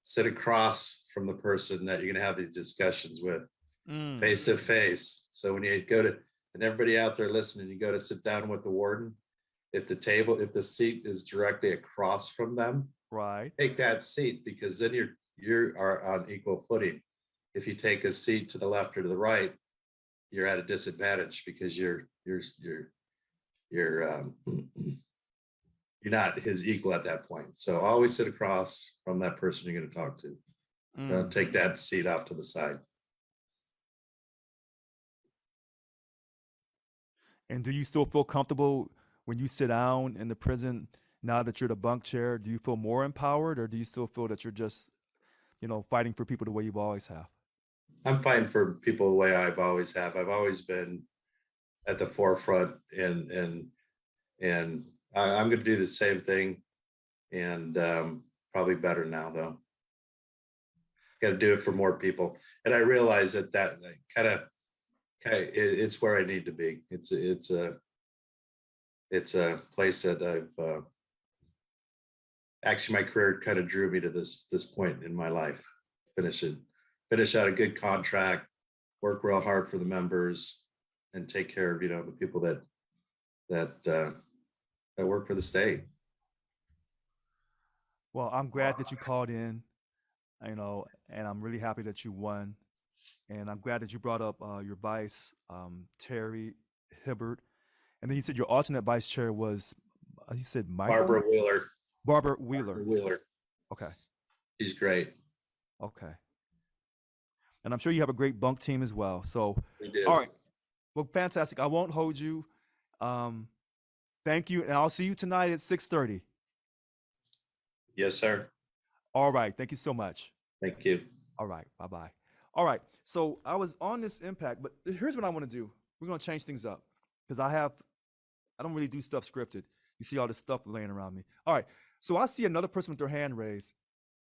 sit across from the person that you're going to have these discussions with face to face. So when you go to, and everybody out there listening, you go to sit down with the warden, if the seat is directly across from them, Right. take that seat, because then you are on equal footing. If you take a seat to the left or to the right, you're at a disadvantage, because you're not his equal at that point. So always sit across from that person you're going to talk to. Don't take that seat off to the side. And do you still feel comfortable when you sit down in the prison now that you're the bunk chair? Do you feel more empowered, or do you still feel that you're just, fighting for people the way you've always have? I'm fighting for people the way I've always have. I've always been at the forefront, and I'm going to do the same thing, and probably better now though. Got to do it for more people, and I realize that kind of it's where I need to be. It's a place that I've actually, my career kind of drew me to this point in my life. Finish out a good contract, work real hard for the members, and take care of the people that work for the state. Well, I'm glad that you called in, and I'm really happy that you won. And I'm glad that you brought up your vice, Terry Hibbert. And then you said your alternate vice chair was, you said Michael? Barbara Wheeler. Barbara Wheeler. Barbara Wheeler. Okay. She's great. Okay. And I'm sure you have a great bunk team as well. So, We do. all right. Well, fantastic. I won't hold you. Thank you. And I'll see you tonight at 6:30. Yes, sir. All right. Thank you so much. Thank you. All right. Bye-bye. All right. So I was on this impact, but here's what I want to do. We're going to change things up, because I don't really do stuff scripted. You see all this stuff laying around me. All right. So I see another person with their hand raised,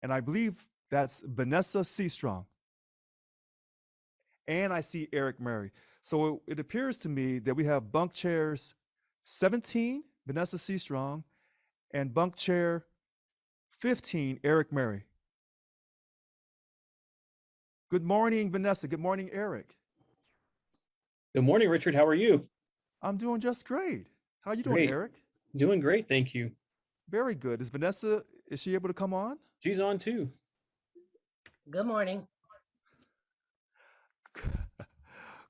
and I believe that's Vanessa Seastrong. And I see Eric Murray. So it appears to me that we have bunk chairs 17, Vanessa Seastrong, and bunk chair 15, Eric Murray. Good morning, Vanessa. Good morning, Eric. Good morning, Richard. How are you? I'm doing just great. How are you doing, Great. Eric? Doing great, thank you. Very good. Is she able to come on? She's on too. Good morning.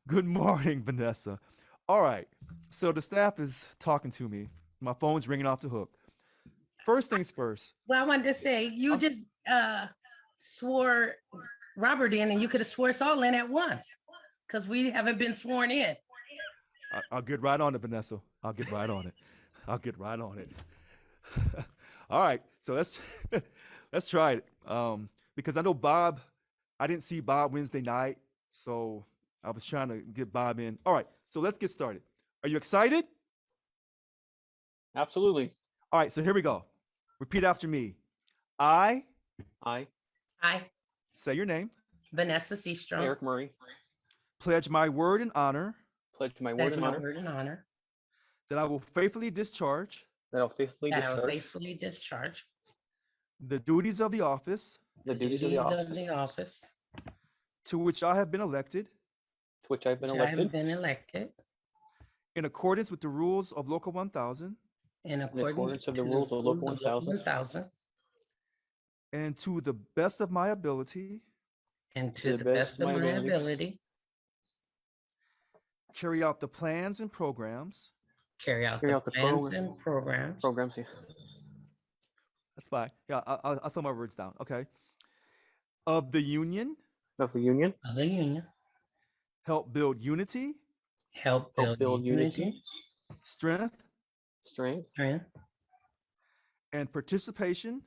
Good morning, Vanessa. All right. So the staff is talking to me. My phone's ringing off the hook. First things first. Well, I wanted to say you just swore Robert in, and you could have swore us all in at once, because we haven't been sworn in. I'll get right on it, Vanessa. I'll get right on it. I'll get right on it. All right. So let's try it. Because I know Bob, I didn't see Bob Wednesday night, so I was trying to get Bob in. All right. So let's get started. Are you excited? Absolutely. All right, so here we go. Repeat after me. I I, I, say your name. Vanessa C. Strong, Eric Murray, Pledge my word and honor pledge my word pledge and my honor word and honor that I will faithfully discharge that I'll faithfully that I will discharge faithfully discharge the duties of the office the duties of the office office to which I have been elected to which I've been which I have elected been elected in accordance with the rules of Local 1000 in accordance of the to rules of Local rules 1000 1000 and to the best of my ability and to the best of my ability, carry out the plans and programs. carry out Carry the out the plans and programs programs here That's fine. Yeah, I'll throw my words down. Okay. Of the union, of the union, of the union, help build unity, help help build build unity, strength, strength, strength, and participation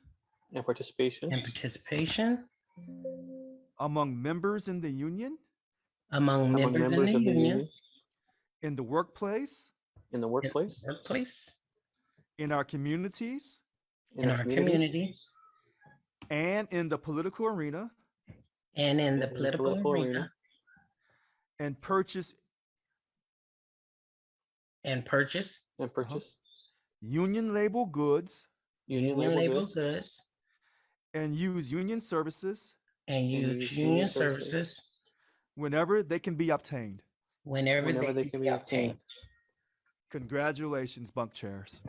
and participation and participation among members in the union, among among members in members the of the union, union in the workplace, in the in the workplace, workplace, in our communities, in our community, and in the political arena, and in the in the political political arena, arena, and purchase and purchase and purchase union label goods union union label label goods goods and use union services and use union services whenever they can be obtained. whenever whenever they can be obtained. Congratulations, bunk chairs.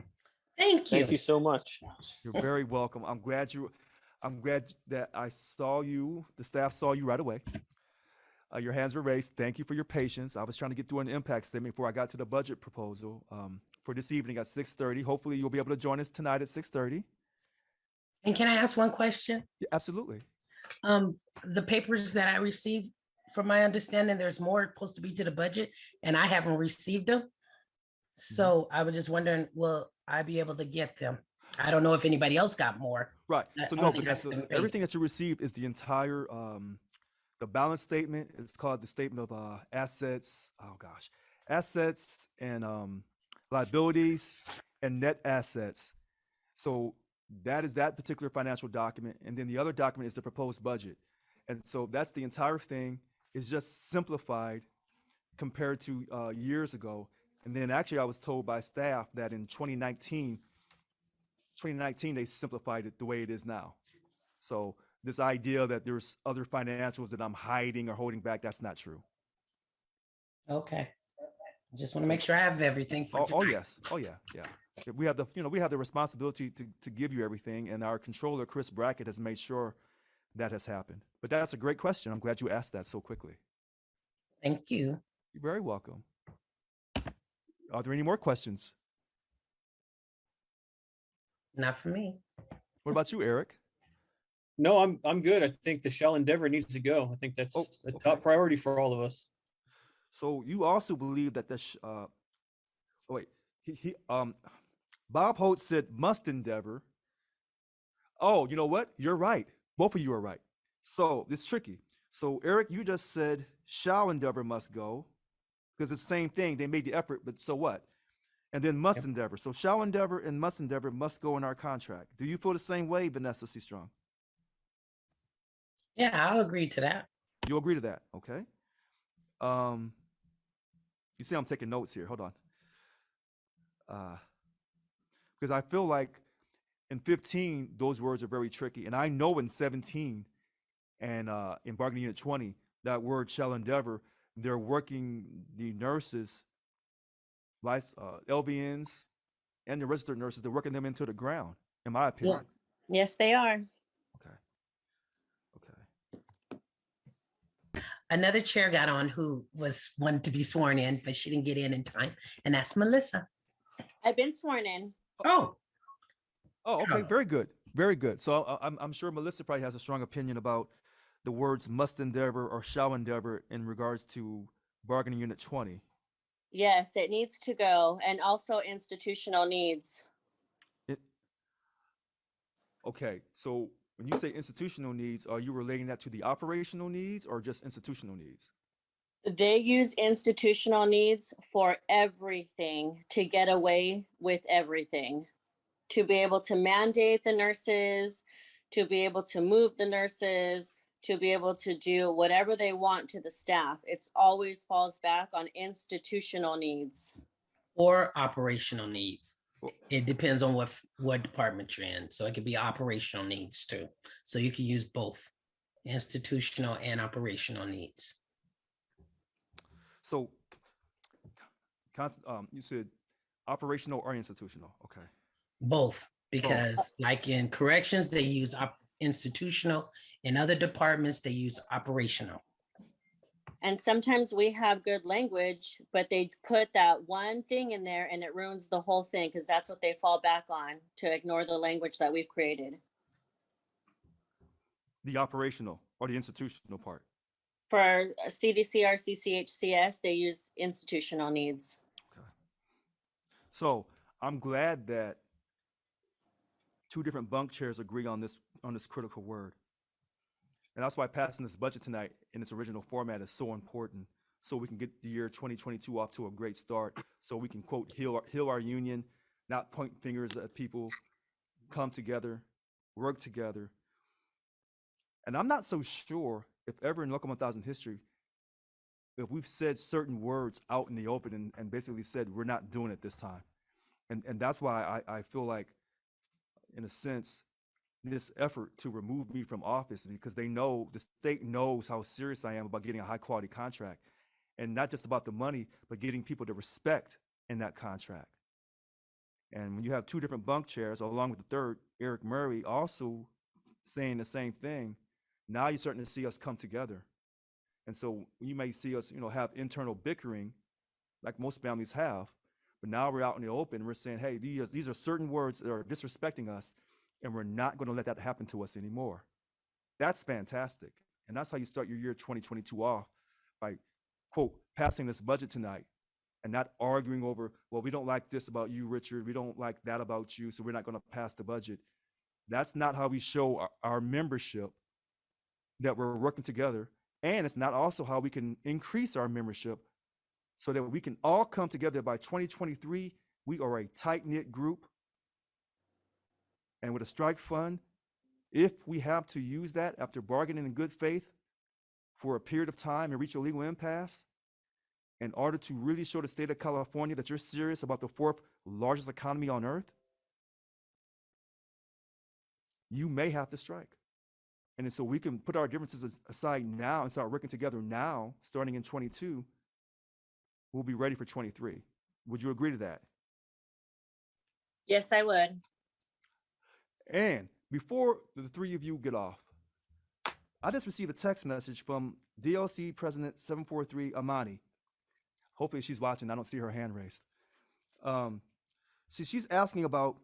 Thank you. Thank you so much. You're very welcome. I'm glad that I saw you, the staff saw you right away. Your hands were raised. Thank you for your patience. I was trying to get through an impact statement before I got to the budget proposal for this evening at 6:30. Hopefully you'll be able to join us tonight at 6:30. And can I ask one question? Yeah, absolutely. The papers that I received, from my understanding, there's more supposed to be to the budget, and I haven't received them. So I was just wondering, will I be able to get them? I don't know if anybody else got more. Right. I So no, only got Vanessa, them everything that you received is the entire the balance statement. It's called the statement of assets. Oh gosh, assets and liabilities and net assets. So that is that particular financial document, and then the other document is the proposed budget. And so that's the entire thing. Is just simplified compared to years ago. And then actually, I was told by staff that in 2019, they simplified it the way it is now. So this idea that there's other financials that I'm hiding or holding back, that's not true. Okay. Just want to make sure I have everything for Oh tonight. yes. Oh yeah. Yeah. We have the responsibility to give you everything, and our controller, Chris Brackett, has made sure that has happened. But that's a great question. I'm glad you asked that so quickly. Thank you. You're very welcome. Are there any more questions? Not for me. What about you, Eric? No, I'm good. I think the Shell Endeavor needs to go. I think that's Oh, a okay. top priority for all of us. So you also believe that oh wait, Bob Holt said must endeavor. Oh, you know what? You're right. Both of you are right. So it's tricky. So Eric, you just said shall endeavor must go because it's the same thing. They made the effort, but so what? And then must endeavor. So shall endeavor and must endeavor must go in our contract. Do you feel the same way, Vanessa C. Strong? Yeah, I'll agree to that. You agree to that, okay? You see, I'm taking notes here. Hold on. Because I feel like in 15, those words are very tricky. And I know in 17 and in bargaining unit 20, that word shall endeavor, they're working the nurses, LVNs, and the registered nurses, they're working them into the ground, in my opinion. Yes, they are. Okay. Another chair got on who was wanted to be sworn in, but she didn't get in time. And that's Melissa. I've been sworn in. Oh, Oh, okay, Yeah. very good, very good. So I'm sure Melissa probably has a strong opinion about the words must endeavor or shall endeavor in regards to bargaining unit 20. Yes, it needs to go. And also institutional needs. Okay, so when you say institutional needs, are you relating that to the operational needs or just institutional needs? They use institutional needs for everything to get away with everything. To be able to mandate the nurses, to be able to move the nurses, to be able to do whatever they want to the staff. It's always falls back on institutional needs. Or operational needs. Well- It depends on what department you're in. So it could be operational needs too. So you can use both institutional and operational needs. So, you said operational or institutional. Okay. Both, because like in corrections, they use institutional. In other departments, they use operational. And sometimes we have good language, but they put that one thing in there and it ruins the whole thing because that's what they fall back on, to ignore the language that we've created. The operational or the institutional part. For CDCR, CCHCS, they use institutional needs. Okay. So I'm glad that two different bunk chairs agree on this critical word. And that's why passing this budget tonight in its original format is so important, so we can get the year 2022 off to a great start, so we can, quote, heal our union, not point fingers at people, come together, work together. And I'm not so sure if ever in Local 1000 history, if we've said certain words out in the open and basically said, we're not doing it this time. And that's why I feel like, in a sense, this effort to remove me from office, because they know, the state knows how serious I am about getting a high quality contract, and not just about the money, but getting people to respect in that contract. And when you have two different bunk chairs, along with the third, Eric Murray, also saying the same thing, now you're starting to see us come together. And so you may see us, have internal bickering like most families have, but now we're out in the open. We're saying, hey, these are certain words that are disrespecting us, and we're not going to let that happen to us anymore. That's fantastic. And that's how you start your year 2022 off, by, quote, passing this budget tonight and not arguing over, well, we don't like this about you, Richard. We don't like that about you, so we're not going to pass the budget. That's not how we show our membership that we're working together. And it's not also how we can increase our membership so that we can all come together by 2023. We are a tight-knit group. And with a strike fund, if we have to use that after bargaining in good faith for a period of time and reach a legal impasse, in order to really show the state of California that you're serious about the fourth largest economy on earth, you may have to strike. And so we can put our differences aside now and start working together now, starting in 22. We'll be ready for 23. Would you agree to that? Yes, I would. And before the three of you get off, I just received a text message from DLC President 743 Amani. Hopefully she's watching. I don't see her hand raised. She's asking about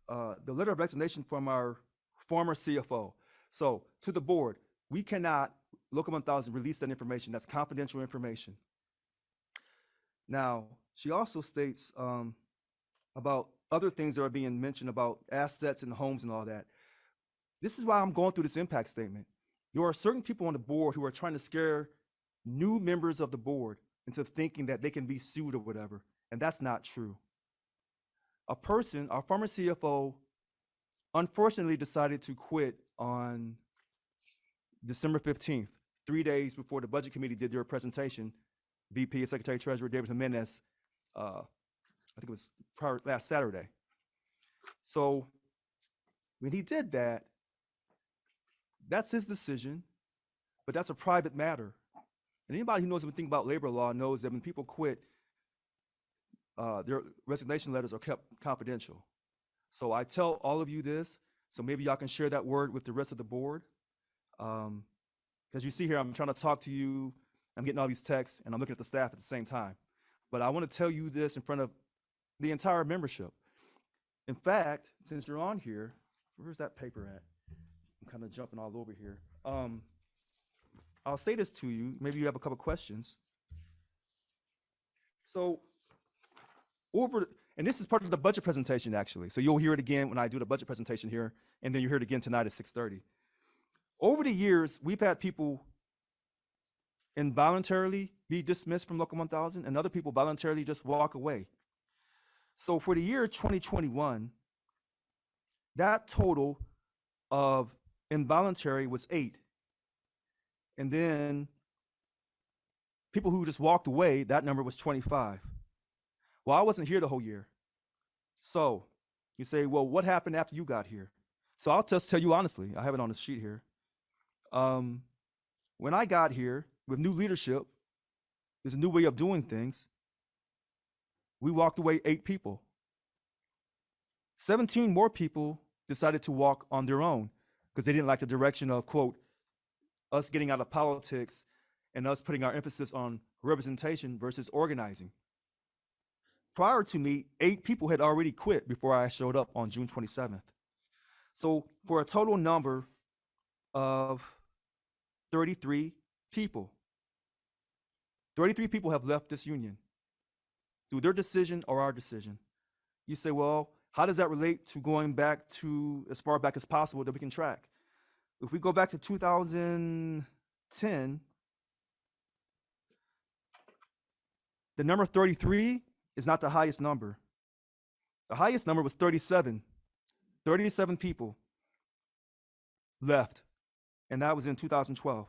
the letter of resignation from our former CFO. So to the board, we cannot, Local 1000, release that information. That's confidential information. Now, she also states about other things that are being mentioned about assets and homes and all that. This is why I'm going through this impact statement. There are certain people on the board who are trying to scare new members of the board into thinking that they can be sued or whatever, and that's not true. A person, our former CFO, unfortunately decided to quit on December 15th, 3 days before the budget committee did their presentation. VP and Secretary Treasurer David Jimenez, I think it was last Saturday. So when he did that, that's his decision, but that's a private matter. And anybody who knows anything about labor law knows that when people quit, their resignation letters are kept confidential. So I tell all of you this, so maybe y'all can share that word with the rest of the board. Because you see here, I'm trying to talk to you, I'm getting all these texts, and I'm looking at the staff at the same time. But I want to tell you this in front of the entire membership. In fact, since you're on here, where's that paper at? I'm kind of jumping all over here. I'll say this to you. Maybe you have a couple questions. So and this is part of the budget presentation, actually. So you'll hear it again when I do the budget presentation here, and then you hear it again tonight at 6:30. Over the years, we've had people involuntarily be dismissed from Local 1000, and other people voluntarily just walk away. So for the year 2021, that total of involuntary was 8. And then people who just walked away, that number was 25. Well, I wasn't here the whole year. So you say, well, what happened after you got here? So I'll just tell you honestly, I have it on the sheet here. When I got here with new leadership, there's a new way of doing things. We walked away 8 people. 17 more people decided to walk on their own because they didn't like the direction of, quote, us getting out of politics and us putting our emphasis on representation versus organizing. Prior to me, 8 people had already quit before I showed up on June 27th. So for a total number of 33 people, 33 people have left this union through their decision or our decision. You say, well, how does that relate to going back to as far back as possible that we can track? If we go back to 2010, the number 33 is not the highest number. The highest number was 37. 37 people left, and that was in 2012.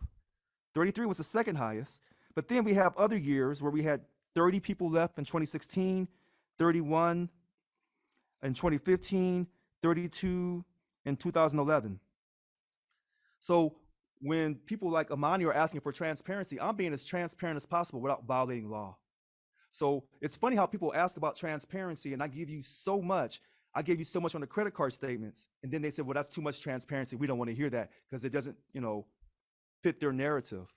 33 was the second highest, but then we have other years where we had 30 people left in 2016, 31 in 2015, 32 in 2011. So when people like Amani are asking for transparency, I'm being as transparent as possible without violating law. So it's funny how people ask about transparency, and I give you so much. I gave you so much on the credit card statements, and then they said, well, that's too much transparency. We don't want to hear that because it doesn't, fit their narrative.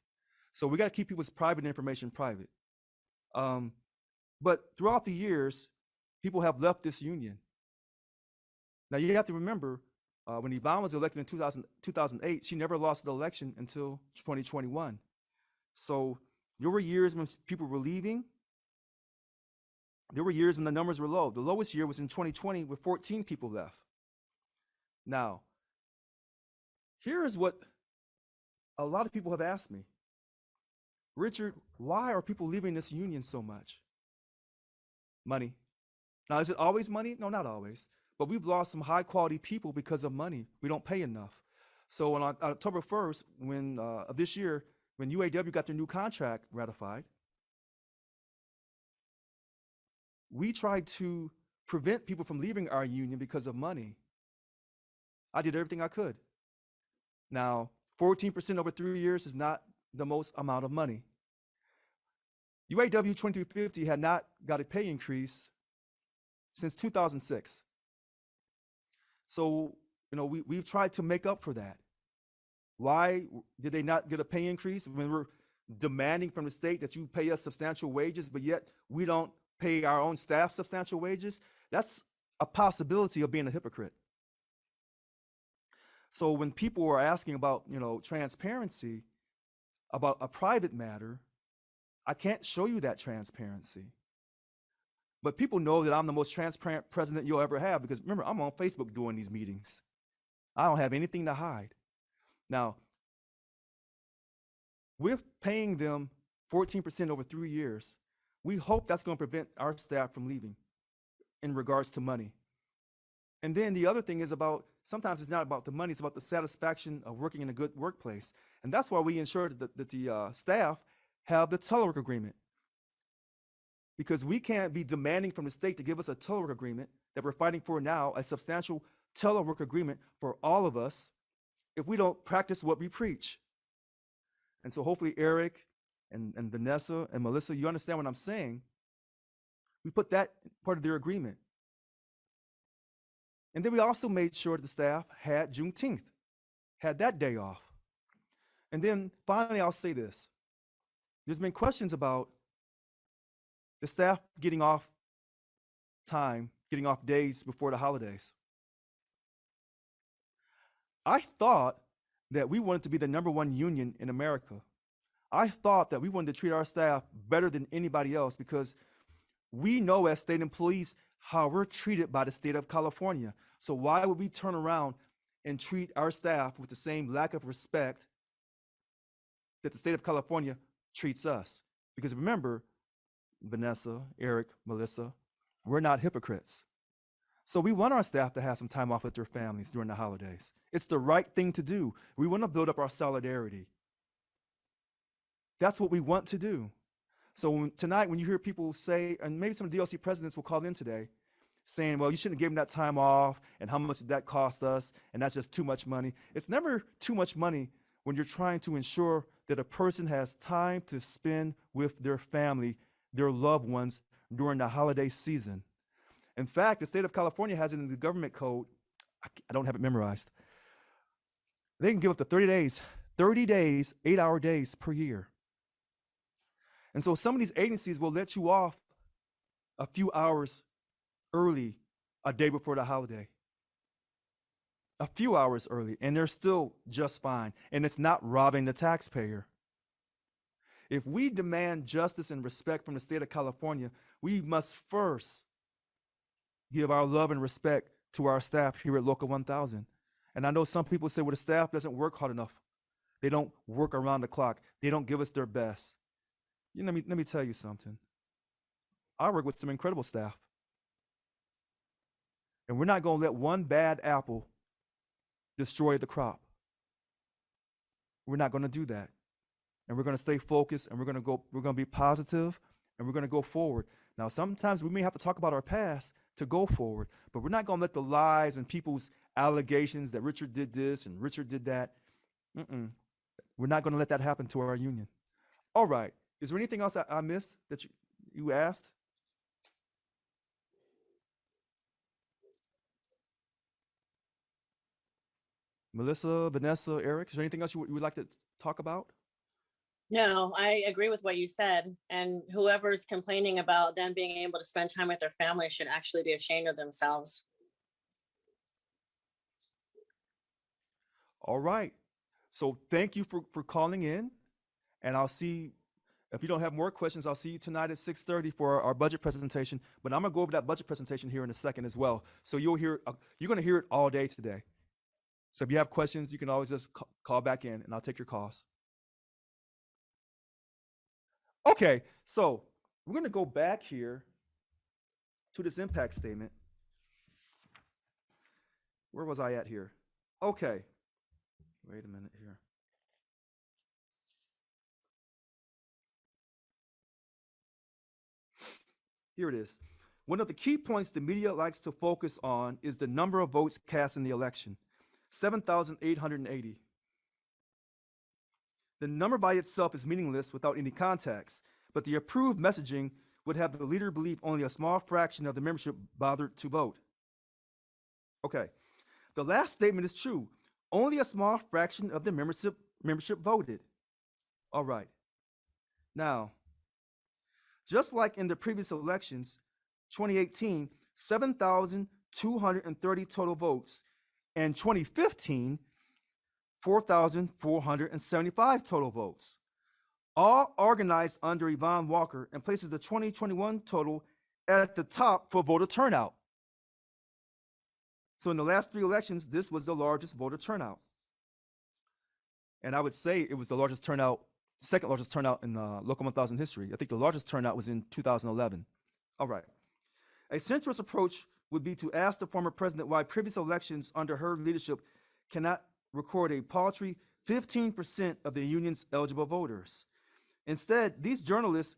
So we got to keep people's private information private. But throughout the years, people have left this union. Now you have to remember, when Yvonne was elected in 2008, she never lost the election until 2021. So there were years when people were leaving. There were years when the numbers were low. The lowest year was in 2020 with 14 people left. Now, here is what a lot of people have asked me. Richard, why are people leaving this union so much? Money. Now, is it always money? No, not always. But we've lost some high quality people because of money. We don't pay enough. So on October 1st, of this year, when UAW got their new contract ratified, we tried to prevent people from leaving our union because of money. I did everything I could. Now, 14% over 3 years is not the most amount of money. UAW 2350 had not got a pay increase since 2006. So, we've tried to make up for that. Why did they not get a pay increase when we're demanding from the state that you pay us substantial wages, but yet we don't pay our own staff substantial wages? That's a possibility of being a hypocrite. So when people are asking about, transparency about a private matter, I can't show you that transparency. But people know that I'm the most transparent president you'll ever have because remember, I'm on Facebook doing these meetings. I don't have anything to hide. Now, with paying them 14% over 3 years, we hope that's going to prevent our staff from leaving in regards to money. And then the other thing is sometimes it's not about the money, it's about the satisfaction of working in a good workplace. And that's why we ensure that the staff have the telework agreement. Because we can't be demanding from the state to give us a telework agreement that we're fighting for now, a substantial telework agreement for all of us, if we don't practice what we preach. And so hopefully Eric and Vanessa and Melissa, you understand what I'm saying. We put that part of their agreement. And then we also made sure the staff had Juneteenth, had that day off. And then finally, I'll say this. There's been questions about the staff getting off time, getting off days before the holidays. I thought that we wanted to be the #1 union in America. I thought that we wanted to treat our staff better than anybody else because we know as state employees how we're treated by the state of California. So why would we turn around and treat our staff with the same lack of respect that the state of California treats us. Because remember, Vanessa, Eric, Melissa, we're not hypocrites. So we want our staff to have some time off with their families during the holidays. It's the right thing to do. We want to build up our solidarity. That's what we want to do. So tonight, when you hear people say, and maybe some DLC presidents will call in today, saying, well, you shouldn't have given that time off, and how much did that cost us, and that's just too much money. It's never too much money when you're trying to ensure that a person has time to spend with their family, their loved ones, during the holiday season. In fact, the state of California has it in the government code. I don't have it memorized. They can give up to 30 days, 8-hour days per year. And so some of these agencies will let you off a few hours early, a day before the holiday. A few hours early, and they're still just fine. And it's not robbing the taxpayer. If we demand justice and respect from the state of California, we must first give our love and respect to our staff here at Local 1000. And I know some people say, well, the staff doesn't work hard enough. They don't work around the clock. They don't give us their best. Let me tell you something. I work with some incredible staff. And we're not going to let one bad apple destroy the crop. We're not going to do that. And we're going to stay focused, and we're going to be positive, and we're going to go forward. Now, sometimes we may have to talk about our past to go forward, but we're not going to let the lies and people's allegations that Richard did this and Richard did that. We're not going to let that happen to our union. All right. Is there anything else I missed that you asked? Melissa, Vanessa, Eric, is there anything else you would like to talk about? No, I agree with what you said. And whoever's complaining about them being able to spend time with their family should actually be ashamed of themselves. All right. So thank you for calling in. And I'll see, if you don't have more questions, I'll see you tonight at 6:30 for our budget presentation. But I'm going to go over that budget presentation here in a second as well. So you're going to hear it all day today. So if you have questions, you can always just call back in, and I'll take your calls. Okay, so we're going to go back here to this impact statement. Where was I at here? Okay. Wait a minute here. Here it is. One of the key points the media likes to focus on is the number of votes cast in the election, 7,880. The number by itself is meaningless without any context, but the approved messaging would have the leader believe only a small fraction of the membership bothered to vote. Okay, the last statement is true. Only a small fraction of the membership voted. All right. Now, just like in the previous elections, 2018, 7,230 total votes, and 2015, 4,475 total votes, all organized under Yvonne Walker, and places the 2021 total at the top for voter turnout. So in the last 3 elections, this was the largest voter turnout. And I would say it was the largest turnout, second largest turnout in Local 1000 history. I think the largest turnout was in 2011. All right. A centrist approach would be to ask the former president why previous elections under her leadership cannot record a paltry 15% of the union's eligible voters. Instead, these journalists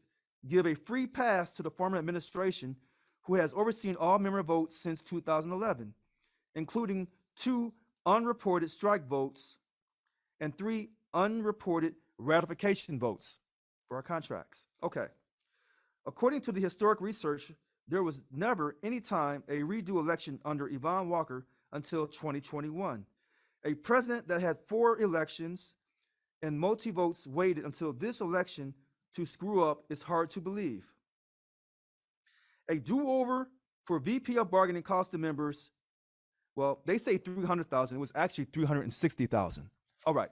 give a free pass to the former administration, who has overseen all member votes since 2011, including 2 unreported strike votes and 3 unreported ratification votes for our contracts. Okay. According to the historic research, there was never any time a redo election under Yvonne Walker until 2021. A president that had 4 elections and multi-votes waited until this election to screw up is hard to believe. A do-over for VP of bargaining cost the members, well, they say 300,000. It was actually 360,000. All right.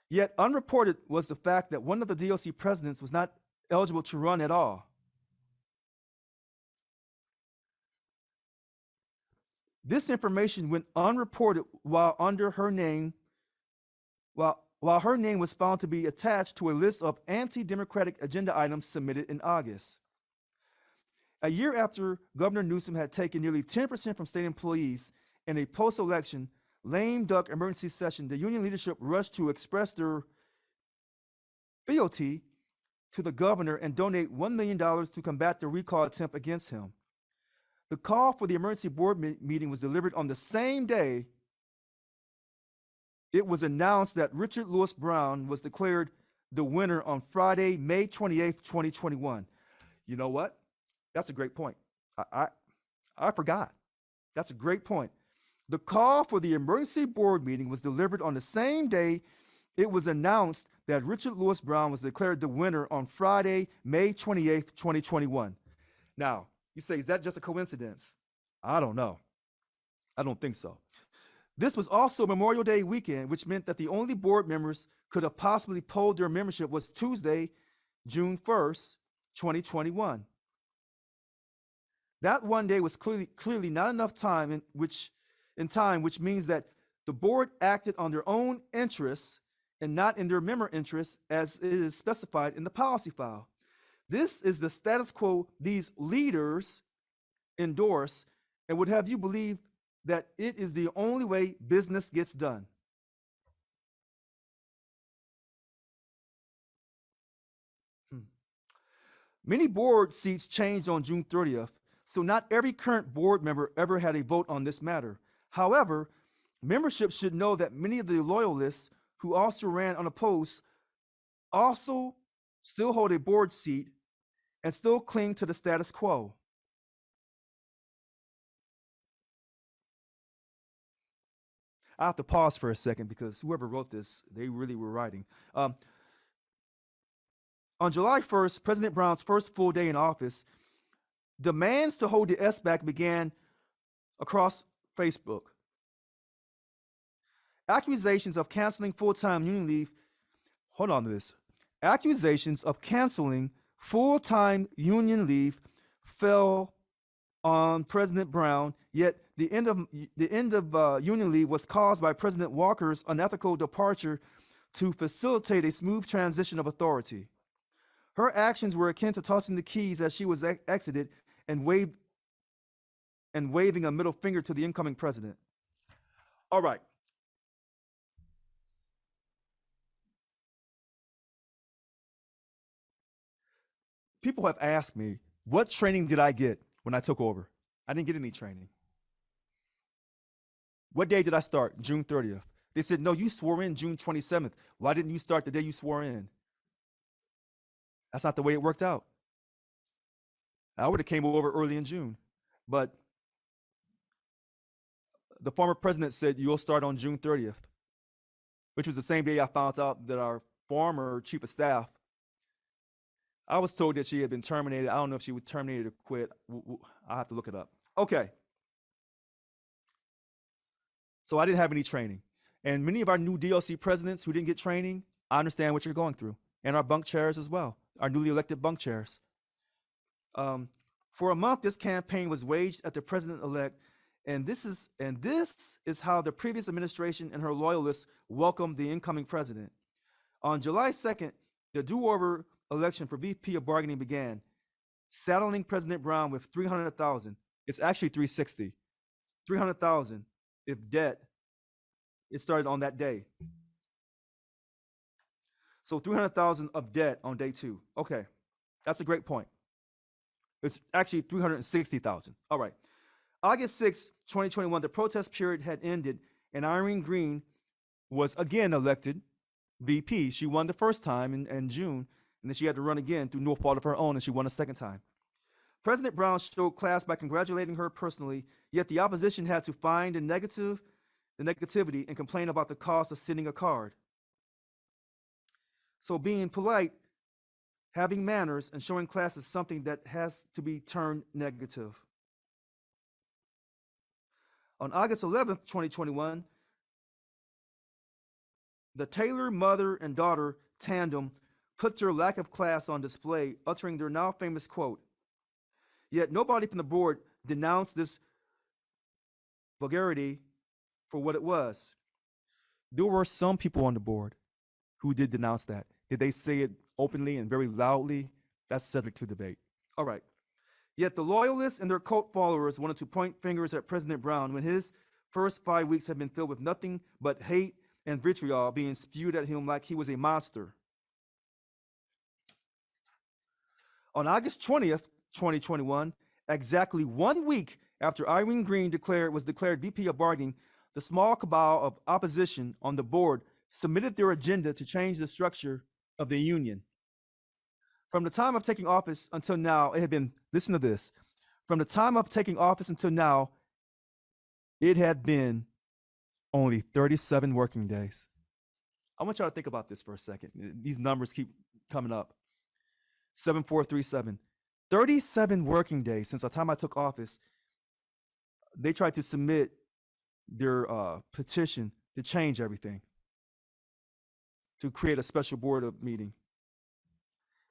Yet unreported was the fact that one of the DOC presidents was not eligible to run at all. This information went unreported while under her name, while while her name was found to be attached to a list of anti-democratic agenda items submitted in August. A year after Governor Newsom had taken nearly 10% from state employees in a post-election lame duck emergency session, the union leadership rushed to express their fealty to the governor and donate $1 million to combat the recall attempt against him. The call for the emergency board meeting was delivered on the same day it was announced that Richard Lewis Brown was declared the winner on Friday, May 28th, 2021. You know what? That's a great point. I forgot. That's a great point. The call for the emergency board meeting was delivered on the same day it was announced that Richard Lewis Brown was declared the winner on Friday, May 28th, 2021. Now, you say, is that just a coincidence? I don't know. I don't think so. This was also Memorial Day weekend, which meant that the only board members could have possibly polled their membership was Tuesday, June 1st, 2021. That one day was clearly not enough time, which means that the board acted on their own interests and not in their member interests as it is specified in the policy file. This is the status quo these leaders endorse and would have you believe that it is the only way business gets done. Many board seats changed on June 30th, so not every current board member ever had a vote on this matter. However, membership should know that many of the loyalists who also ran unopposed also still hold a board seat and still cling to the status quo. I have to pause for a second because whoever wrote this, they really were writing. On July 1st, President Brown's first full day in office, demands to hold the SBAC began across Facebook. Accusations of canceling full-time union leave, hold on to this. Accusations of canceling full-time union leave fell on President Brown, yet the end of union leave was caused by President Walker's unethical departure to facilitate a smooth transition of authority. Her actions were akin to tossing the keys as she was exited and waving a middle finger to the incoming president. All right. People have asked me, what training did I get when I took over? I didn't get any training. What day did I start? June 30th. They said, no, you swore in June 27th. Why didn't you start the day you swore in? That's not the way it worked out. I would have came over early in June, but the former president said you'll start on June 30th, which was the same day I found out that our former chief of staff, I was told that she had been terminated. I don't know if she was terminated or quit. I'll have to look it up. Okay. So I didn't have any training. And many of our new DLC presidents who didn't get training, I understand what you're going through. And our bunk chairs as well, our newly elected bunk chairs. For a month, this campaign was waged at the president-elect, and this is how the previous administration and her loyalists welcomed the incoming president. On July 2nd, the do-over election for VP of bargaining began, saddling President Brown with $300,000. It's actually $360,000. $300,000 if debt. It started on that day. So $300,000 of debt on day 2. Okay, that's a great point. It's actually $360,000. All right. August 6, 2021, the protest period had ended, and Irene Green was again elected VP. She won the first time in June, and then she had to run again through no fault of her own, and she won a second time. President Brown showed class by congratulating her personally, yet the opposition had to find the negativity and complain about the cost of sending a card. So being polite, having manners, and showing class is something that has to be turned negative. On August 11th, 2021, the Taylor mother and daughter tandem put their lack of class on display, uttering their now famous quote. Yet nobody from the board denounced this vulgarity for what it was. There were some people on the board who did denounce that. Did they say it openly and very loudly? That's subject to debate. All right. Yet the loyalists and their cult followers wanted to point fingers at President Brown when his first 5 weeks had been filled with nothing but hate and vitriol being spewed at him like he was a monster. On August 20th, 2021, exactly 1 week after Irene Green was declared VP of Bargaining, the small cabal of opposition on the board submitted their agenda to change the structure of the union. From the time of taking office until now, it had been, listen to this, from the time of taking office until now, it had been only 37 working days. I want y'all to think about this for a second. These numbers keep coming up. 7437. 37 working days since the time I took office, they tried to submit their petition to change everything, to create a special board of meeting.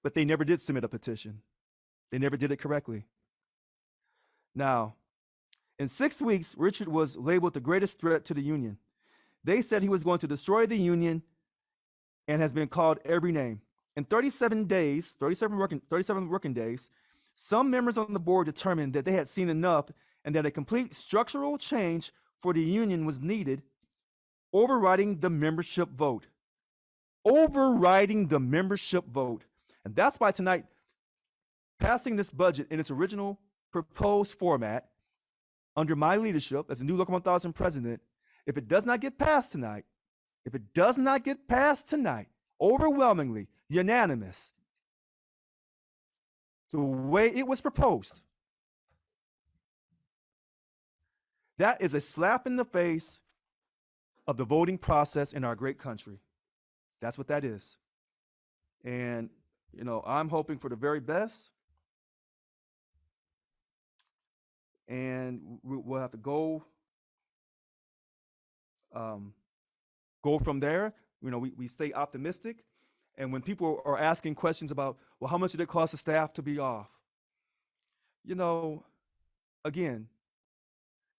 But they never did submit a petition. They never did it correctly. Now, in 6 weeks, Richard was labeled the greatest threat to the union. They said he was going to destroy the union and has been called every name. In 37 working days, some members on the board determined that they had seen enough and that a complete structural change for the union was needed, overriding the membership vote. Overriding the membership vote. And that's why tonight, passing this budget in its original proposed format under my leadership as a new Local 1000 president, if it does not get passed tonight, overwhelmingly, unanimous, the way it was proposed, that is a slap in the face of the voting process in our great country. That's what that is. And, I'm hoping for the very best. And we'll have to go from there. We stay optimistic. And when people are asking questions about, well, how much did it cost the staff to be off? Again,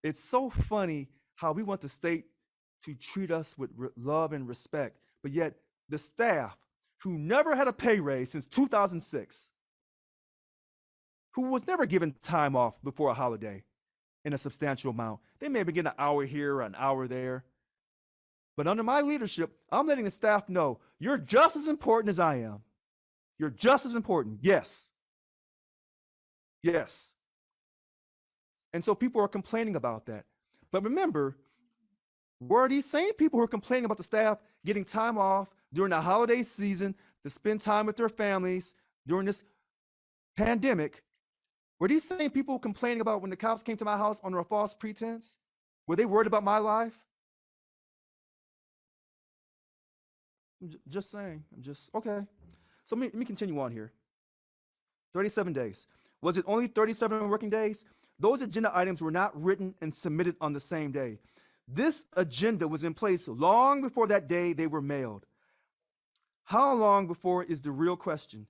it's so funny how we want the state to treat us with love and respect, but yet the staff who never had a pay raise since 2006, who was never given time off before a holiday in a substantial amount. They may be getting an hour here or an hour there. But under my leadership, I'm letting the staff know, you're just as important as I am. You're just as important. Yes. Yes. And so people are complaining about that. But remember, were these same people who are complaining about the staff getting time off during the holiday season to spend time with their families during this pandemic, were these same people complaining about when the cops came to my house under a false pretense? Were they worried about my life? I'm just saying. Okay. So let me continue on here. 37 days. Was it only 37 working days? Those agenda items were not written and submitted on the same day. This agenda was in place long before that day they were mailed. How long before is the real question.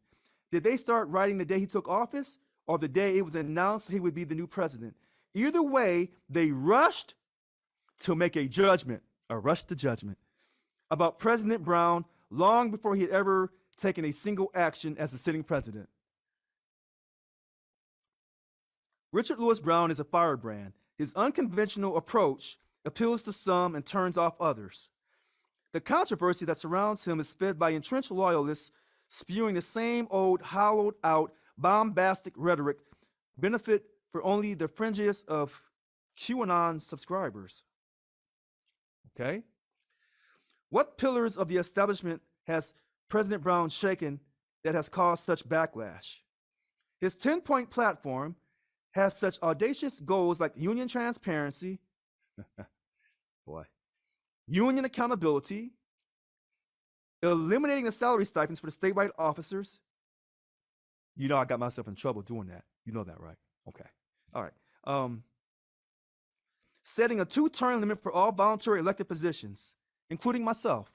Did they start writing the day he took office or the day it was announced he would be the new president? Either way, they rushed to make a judgment about President Brown long before he had ever taken a single action as the sitting president. Richard Lewis Brown is a firebrand. His unconventional approach appeals to some and turns off others. The controversy that surrounds him is fed by entrenched loyalists spewing the same old hollowed-out, bombastic rhetoric, benefit for only the fringiest of QAnon subscribers. Okay? What pillars of the establishment has President Brown shaken that has caused such backlash? His 10-point platform has such audacious goals like union transparency, union accountability, eliminating the salary stipends for the statewide officers. I got myself in trouble doing that. You know that, right? Okay. All right. Setting a 2-term limit for all voluntary elected positions, including myself.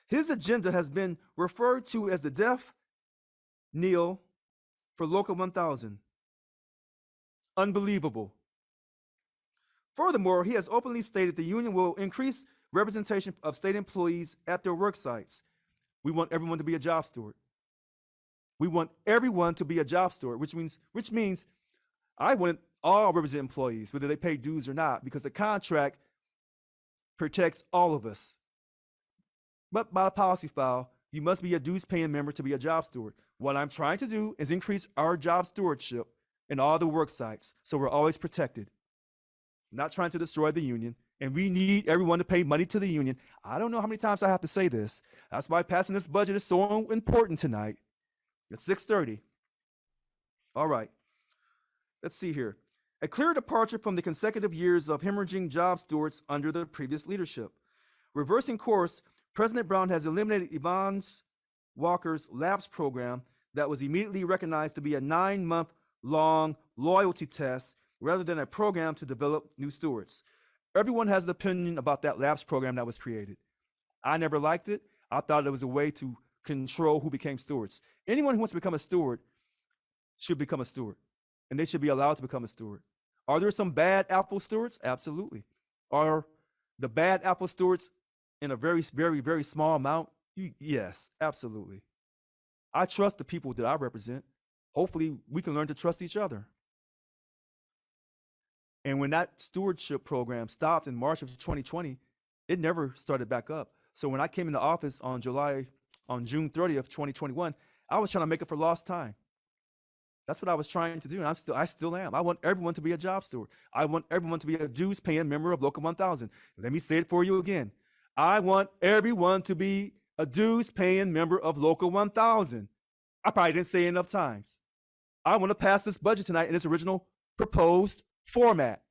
His agenda has been referred to as the death knell for Local 1000. Unbelievable. Furthermore, he has openly stated the union will increase representation of state employees at their work sites. We want everyone to be a job steward. We want everyone to be a job steward, which means I want all represented employees, whether they pay dues or not, because the contract protects all of us. But by policy file, you must be a dues paying member to be a job steward. What I'm trying to do is increase our job stewardship in all the work sites, so we're always protected. I'm not trying to destroy the union, and we need everyone to pay money to the union. I don't know how many times I have to say this. That's why passing this budget is so important tonight. It's 6:30. All right. Let's see here. A clear departure from the consecutive years of hemorrhaging job stewards under the previous leadership. Reversing course, President Brown has eliminated Yvonne Walker's LAPS program that was immediately recognized to be a 9-month-long loyalty test rather than a program to develop new stewards. Everyone has an opinion about that LAPS program that was created. I never liked it. I thought it was a way to control who became stewards. Anyone who wants to become a steward should become a steward, and they should be allowed to become a steward. Are there some bad apple stewards? Absolutely. Are the bad apple stewards in a very, very, very small amount? Yes, absolutely. I trust the people that I represent. Hopefully, we can learn to trust each other. And when that stewardship program stopped in March of 2020, it never started back up. So when I came into office on June 30th, 2021, I was trying to make up for lost time. That's what I was trying to do, and I still am. I want everyone to be a job steward. I want everyone to be a dues-paying member of Local 1000. Let me say it for you again. I want everyone to be a dues-paying member of Local 1000. I probably didn't say it enough times. I want to pass this budget tonight in its original proposed format.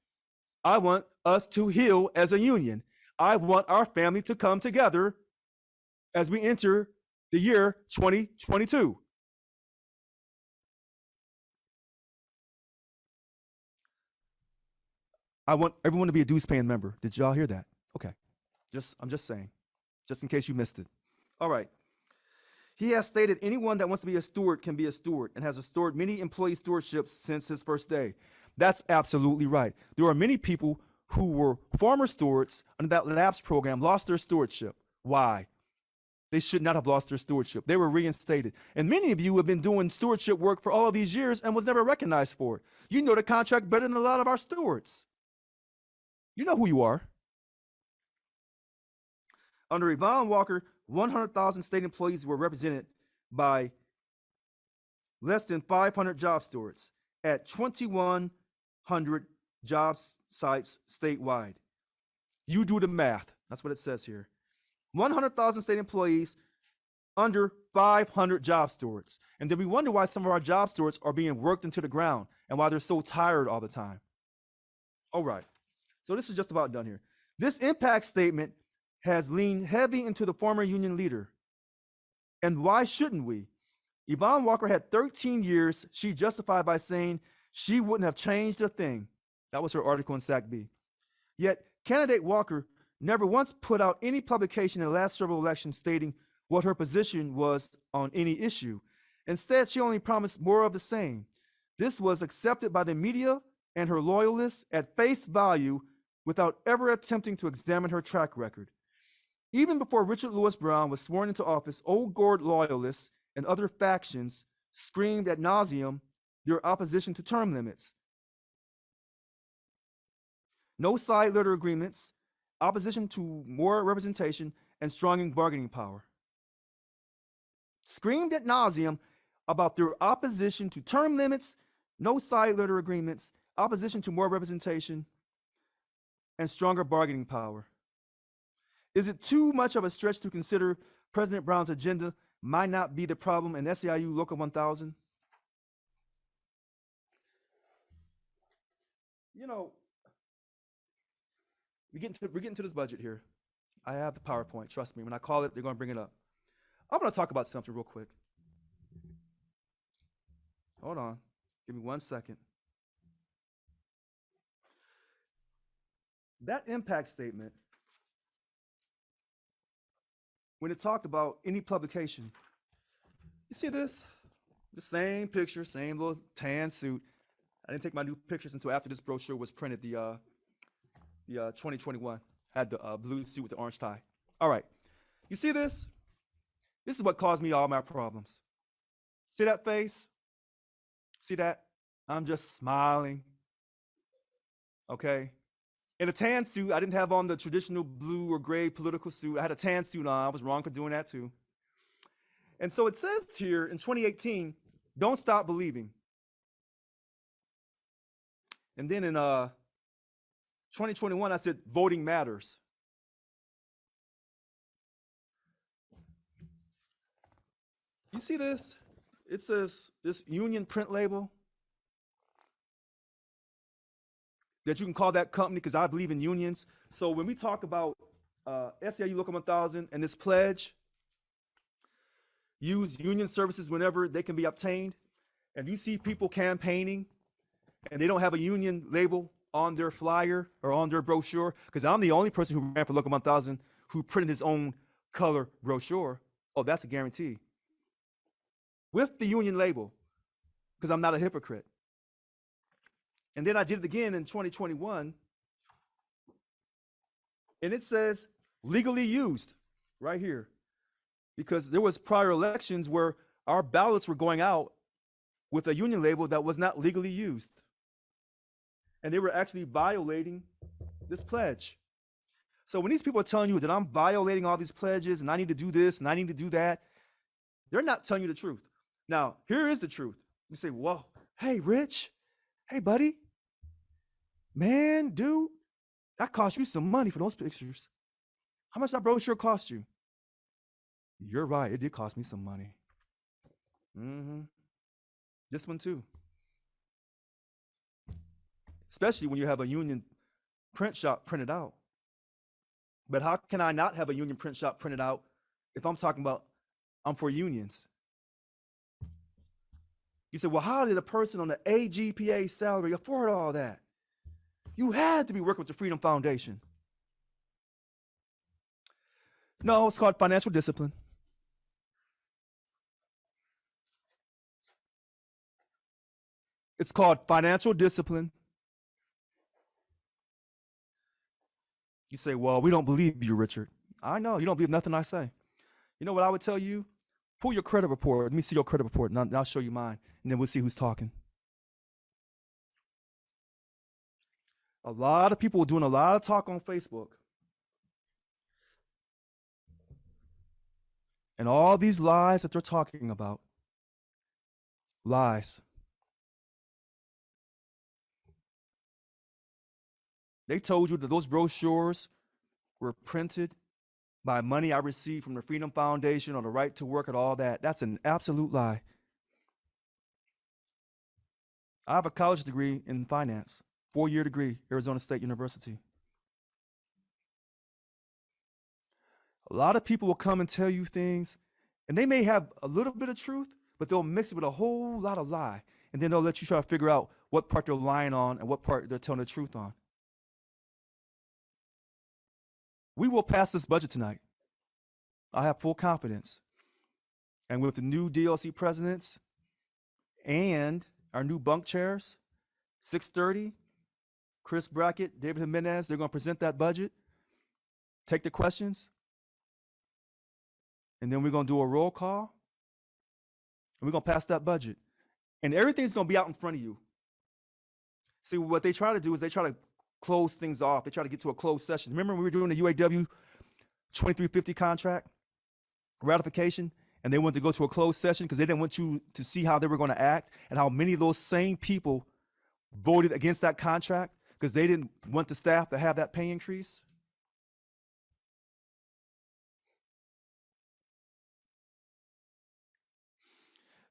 I want us to heal as a union. I want our family to come together as we enter the year 2022. I want everyone to be a dues-paying member. Did y'all hear that? Okay. I'm just saying, just in case you missed it. All right. He has stated anyone that wants to be a steward can be a steward and has restored many employee stewardships since his first day. That's absolutely right. There are many people who were former stewards under that LAPS program lost their stewardship. Why? They should not have lost their stewardship. They were reinstated. And many of you have been doing stewardship work for all of these years and was never recognized for it. You know the contract better than a lot of our stewards. You know who you are. Under Yvonne Walker, 100,000 state employees were represented by less than 500 job stewards at 2,100 job sites statewide. You do the math. That's what it says here. 100,000 state employees, under 500 job stewards. And then we wonder why some of our job stewards are being worked into the ground and why they're so tired all the time. All right. So this is just about done here. This impact statement has leaned heavy into the former union leader. And why shouldn't we? Yvonne Walker had 13 years. She justified by saying she wouldn't have changed a thing. That was her article in SAC-B. Yet candidate Walker never once put out any publication in the last several elections stating what her position was on any issue. Instead, she only promised more of the same. This was accepted by the media and her loyalists at face value without ever attempting to examine her track record. Even before Richard Lewis Brown was sworn into office, Old Guard loyalists and other factions screamed ad nauseum their opposition to term limits. No side letter agreements, opposition to more representation, and strong bargaining power. Screamed ad nauseum about their opposition to term limits, no side letter agreements, opposition to more representation, and stronger bargaining power. Is it too much of a stretch to consider President Brown's agenda might not be the problem in SEIU Local 1000? You know, we're getting to this budget here. I have the PowerPoint. Trust me, when I call it, they're going to bring it up. I'm going to talk about something real quick. Hold on. Give me 1 second. That impact statement, when it talked about any publication, you see this? The same picture, same little tan suit. I didn't take my new pictures until after this brochure was printed, the 2021. had the blue suit with the orange tie. All right. You see this? This is what caused me all my problems. See that face? See that? I'm just smiling. Okay. In a tan suit, I didn't have on the traditional blue or gray political suit. I had a tan suit on. I was wrong for doing that too. And so it says here in 2018, don't stop believing. And then in 2021, I said voting matters. You see this? It says this union print label that you can call that company because I believe in unions. So when we talk about SEIU Local 1000 and this pledge, use union services whenever they can be obtained, and you see people campaigning and they don't have a union label on their flyer or on their brochure, because I'm the only person who ran for Local 1000 who printed his own color brochure. Oh, that's a guarantee. With the union label, because I'm not a hypocrite. And then I did it again in 2021, and it says legally used right here, because there was prior elections where our ballots were going out with a union label that was not legally used. And they were actually violating this pledge. So when these people are telling you that I'm violating all these pledges and I need to do this and I need to do that, they're not telling you the truth. Now, here is the truth. You say, whoa, hey, Rich, hey, buddy, man, dude, that cost you some money for those pictures. How much that brochure cost you? You're right, it did cost me some money. This one too. Especially when you have a union print shop printed out. But how can I not have a union print shop printed out if I'm talking about I'm for unions? You say, well, how did a person on the AGPA salary afford all that? You had to be working with the Freedom Foundation. No, it's called financial discipline. It's called financial discipline. You say, well, we don't believe you, Richard. I know, you don't believe nothing I say. You know what I would tell you? Pull your credit report. Let me see your credit report, and I'll show you mine, and then we'll see who's talking. A lot of people are doing a lot of talk on Facebook. And all these lies that they're talking about, lies. They told you that those brochures were printed by money I received from the Freedom Foundation or the Right to Work and all that. That's an absolute lie. I have a college degree in finance, 4-year degree, Arizona State University. A lot of people will come and tell you things, and they may have a little bit of truth, but they'll mix it with a whole lot of lie. And then they'll let you try to figure out what part they're lying on and what part they're telling the truth on. We will pass this budget tonight. I have full confidence. And with the new DLC presidents and our new bunk chairs, 6:30, Chris Brackett, David Jimenez, they're going to present that budget, take the questions, and then we're going to do a roll call, and we're going to pass that budget. And everything's going to be out in front of you. See, what they try to do is they try to close things off. They try to get to a closed session. Remember when we were doing the UAW 2350 contract ratification, and they wanted to go to a closed session because they didn't want you to see how they were going to act and how many of those same people voted against that contract because they didn't want the staff to have that pay increase?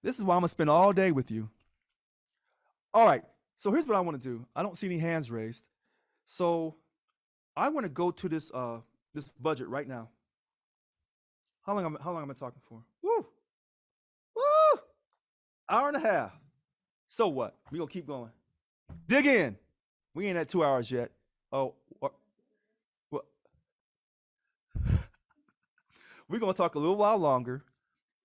This is why I'm going to spend all day with you. All right, so here's what I want to do. I don't see any hands raised. So I want to go to this this budget right now. How long am I talking for? Woo! Woo! Hour and a half. So what? We're going to keep going. Dig in. We ain't at 2 hours yet. Oh, what? We're going to talk a little while longer,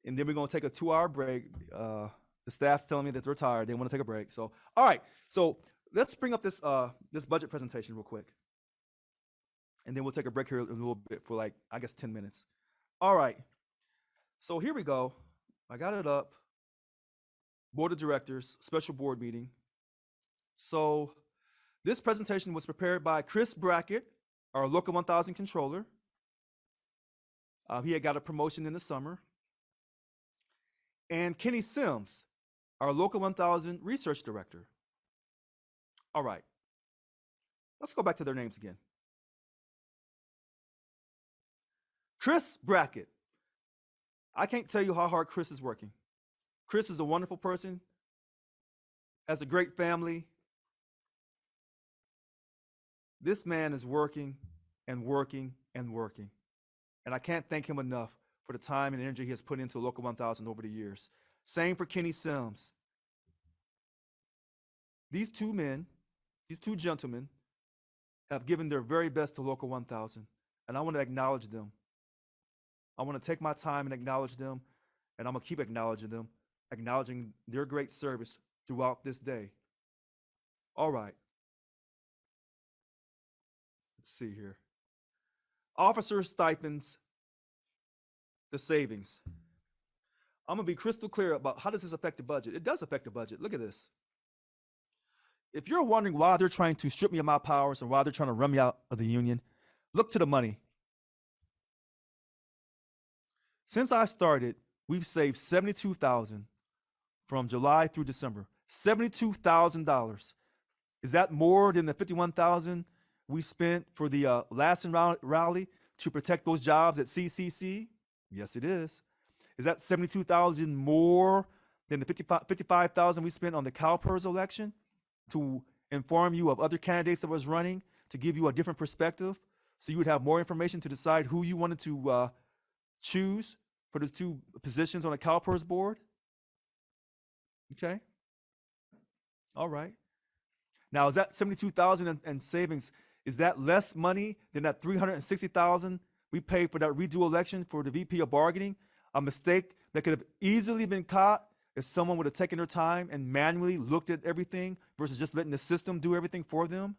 and then we're going to take a 2-hour break. The staff's telling me that they're tired. They want to take a break. So, all right. So let's bring up this this budget presentation real quick. And then we'll take a break here in a little bit for like, I guess, 10 minutes. All right. So here we go. I got it up. Board of Directors, special board meeting. So this presentation was prepared by Chris Brackett, our Local 1000 controller. He had got a promotion in the summer. And Kenny Sims, our Local 1000 research director. All right. Let's go back to their names again. Chris Brackett. I can't tell you how hard Chris is working. Chris is a wonderful person, has a great family. This man is working and working and working. And I can't thank him enough for the time and energy he has put into Local 1000 over the years. Same for Kenny Sims. These two men, these two gentlemen, have given their very best to Local 1000, and I want to acknowledge them. I want to take my time and acknowledge them, and I'm going to keep acknowledging them, acknowledging their great service throughout this day. All right. Let's see here. Officer stipends, the savings. I'm going to be crystal clear about how does this affect the budget. It does affect the budget. Look at this. If you're wondering why they're trying to strip me of my powers and why they're trying to run me out of the union, look to the money. Since I started, we've saved $72,000 from July through December. $72,000. Is that more than the $51,000 we spent for the last rally to protect those jobs at CCC? Yes, it is. Is that $72,000 more than the $55,000 we spent on the CalPERS election to inform you of other candidates that was running, to give you a different perspective, so you would have more information to decide who you wanted to choose for those two positions on the CalPERS board? Okay. All right. Now, is that $72,000 in savings? Is that less money than that $360,000 we paid for that redo election for the VP of bargaining? A mistake that could have easily been caught if someone would have taken their time and manually looked at everything versus just letting the system do everything for them?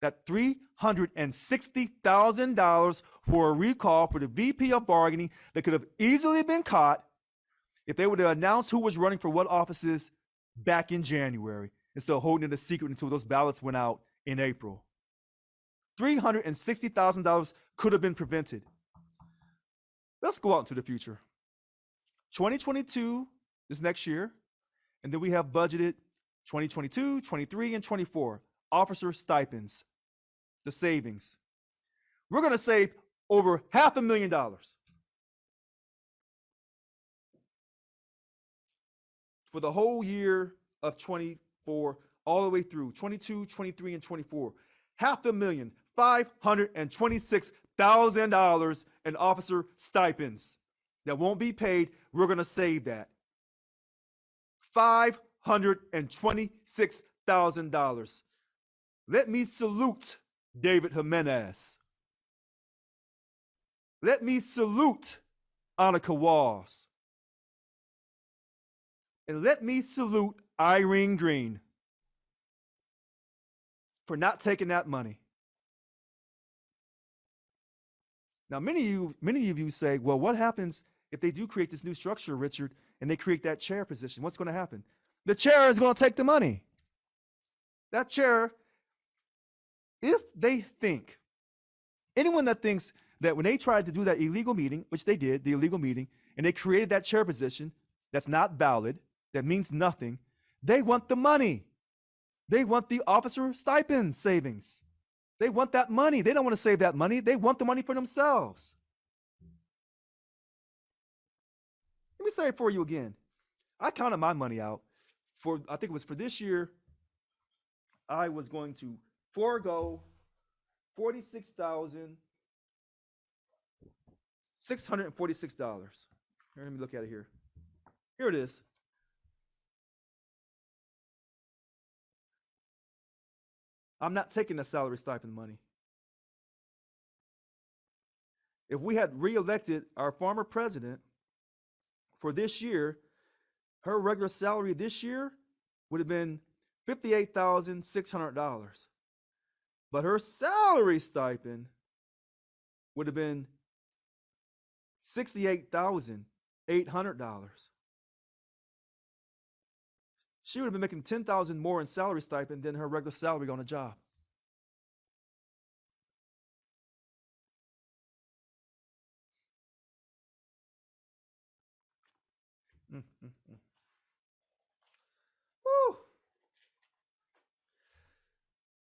That $360,000 for a recall for the VP of bargaining that could have easily been caught if they would have announced who was running for what offices back in January instead of holding it a secret until those ballots went out in April. $360,000 could have been prevented. Let's go out into the future. 2022 is next year, and then we have budgeted 2022, 23, and 24 officer stipends, the savings. We're going to save over $500,000 for the whole year of 24, all the way through 22, 23, and 24. $526,000 in officer stipends that won't be paid. We're going to save that. $526,000. Let me salute David Jimenez. Let me salute Annika Walls. And let me salute Irene Green for not taking that money. Now, many of you say, well, what happens if they do create this new structure, Richard, and they create that chair position? What's going to happen? The chair is going to take the money. That chair, if they think, anyone that thinks that when they tried to do that illegal meeting, which they did, the illegal meeting, and they created that chair position that's not valid, that means nothing, they want the money. They want the officer stipend savings. They want that money. They don't want to save that money. They want the money for themselves. Let me say it for you again. I counted my money out for, I think it was for this year, I was going to forego $46,646. Here, let me look at it here. Here it is. I'm not taking the salary stipend money. If we had reelected our former president for this year, her regular salary this year would have been $58,600. But her salary stipend would have been $68,800. She would have been making $10,000 more in salary stipend than her regular salary on a job. Woo.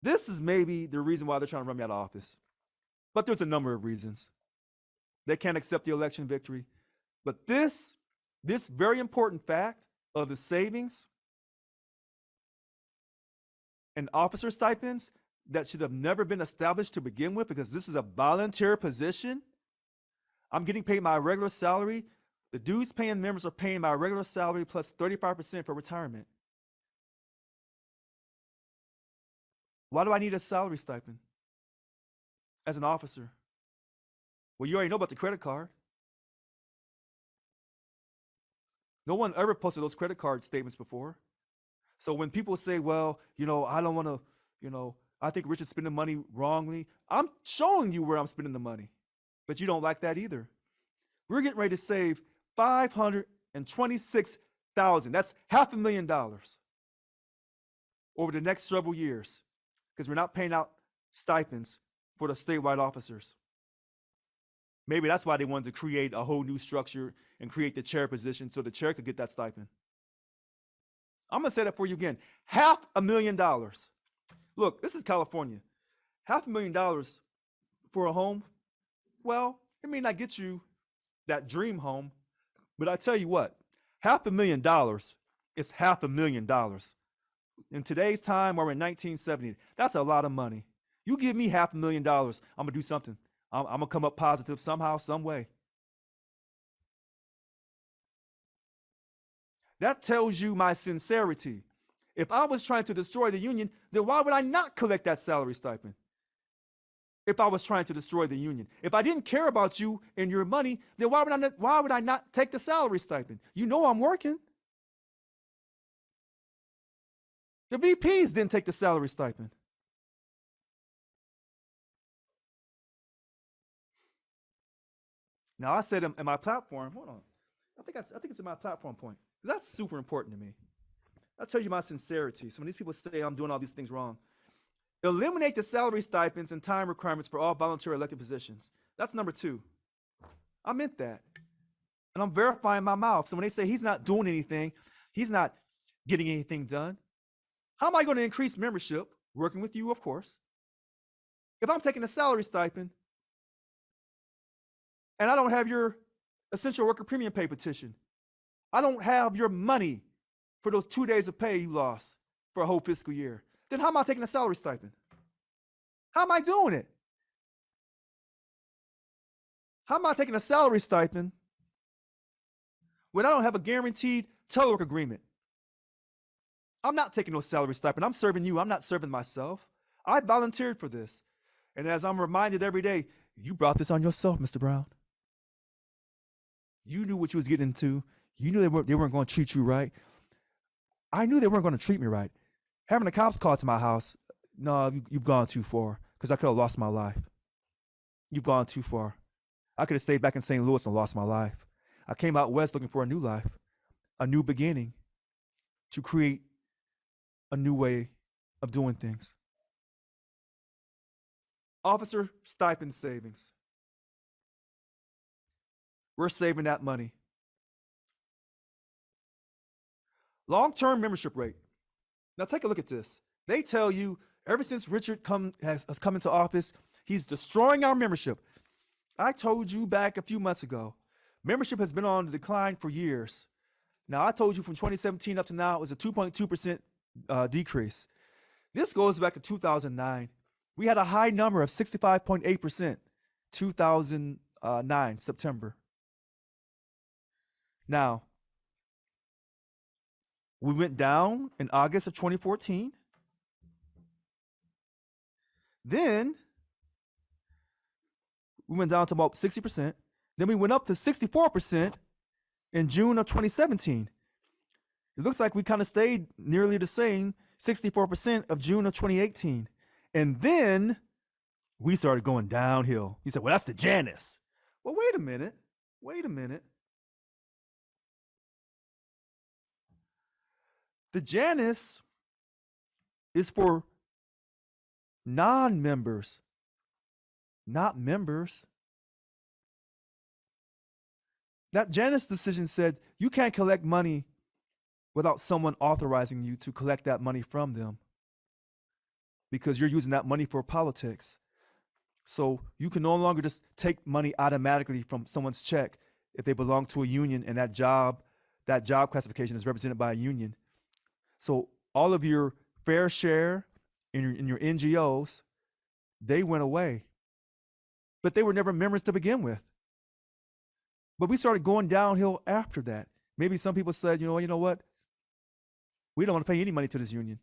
This is maybe the reason why they're trying to run me out of office. But there's a number of reasons. They can't accept the election victory. But this very important fact of the savings and officer stipends that should have never been established to begin with, because this is a volunteer position. I'm getting paid my regular salary. The dues paying members are paying my regular salary plus 35% for retirement. Why do I need a salary stipend as an officer? Well, you already know about the credit card. No one ever posted those credit card statements before. So when people say, well, I don't want to, I think Richard's spending money wrongly, I'm showing you where I'm spending the money. But you don't like that either. We're getting ready to save $526,000. That's $500,000 over the next several years, because we're not paying out stipends for the statewide officers. Maybe that's why they wanted to create a whole new structure and create the chair position so the chair could get that stipend. I'm going to say that for you again. $500,000. Look, this is California. $500,000 for a home. Well, it may not get you that dream home, but I tell you what, $500,000 is $500,000. In today's time, we're in 1970. That's a lot of money. You give me $500,000, I'm gonna do something. I'm gonna come up positive somehow, some way. That tells you my sincerity. If I was trying to destroy the union, then why would I not collect that salary stipend? If I was trying to destroy the union, if I didn't care about you and your money, then why would I not take the salary stipend? You know I'm working. The VPs didn't take the salary stipend. Now I said in my platform, hold on. I think it's in my platform point. That's super important to me. I'll tell you my sincerity. So when these people say I'm doing all these things wrong, eliminate the salary stipends and time requirements for all volunteer elected positions. That's number 2. I meant that. And I'm verifying my mouth. So when they say he's not doing anything, he's not getting anything done, how am I going to increase membership? Working with you, of course. If I'm taking a salary stipend and I don't have your essential worker premium pay petition, I don't have your money for those 2 days of pay you lost for a whole fiscal year, then how am I taking a salary stipend? How am I doing it? How am I taking a salary stipend when I don't have a guaranteed telework agreement? I'm not taking no salary stipend. I'm serving you. I'm not serving myself. I volunteered for this. And as I'm reminded every day, you brought this on yourself, Mr. Brown. You knew what you was getting into. You knew they weren't going to treat you right. I knew they weren't going to treat me right. Having the cops called to my house, no, you've gone too far, because I could have lost my life. You've gone too far. I could have stayed back in St. Louis and lost my life. I came out west looking for a new life, a new beginning, to create a new way of doing things. Officer stipend savings. We're saving that money. Long-term membership rate. Now take a look at this. They tell you ever since Richard has come into office, he's destroying our membership. I told you back a few months ago, membership has been on the decline for years. Now I told you from 2017 up to now, it was a 2.2% decrease. This goes back to 2009. We had a high number of 65.8%, 2009, September. Now, we went down in August of 2014. Then we went down to about 60%. Then we went up to 64% in June of 2017. It looks like we kind of stayed nearly the same, 64% of June of 2018. And then we started going downhill. You said, well, that's the Janus. Well, wait a minute. Wait a minute. The Janus is for non-members, not members. That Janus decision said you can't collect money without someone authorizing you to collect that money from them, because you're using that money for politics. So you can no longer just take money automatically from someone's check if they belong to a union and that job classification is represented by a union. So all of your fair share in your NGOs, they went away. But they were never members to begin with. But we started going downhill after that. Maybe some people said, you know what? We don't want to pay any money to this union.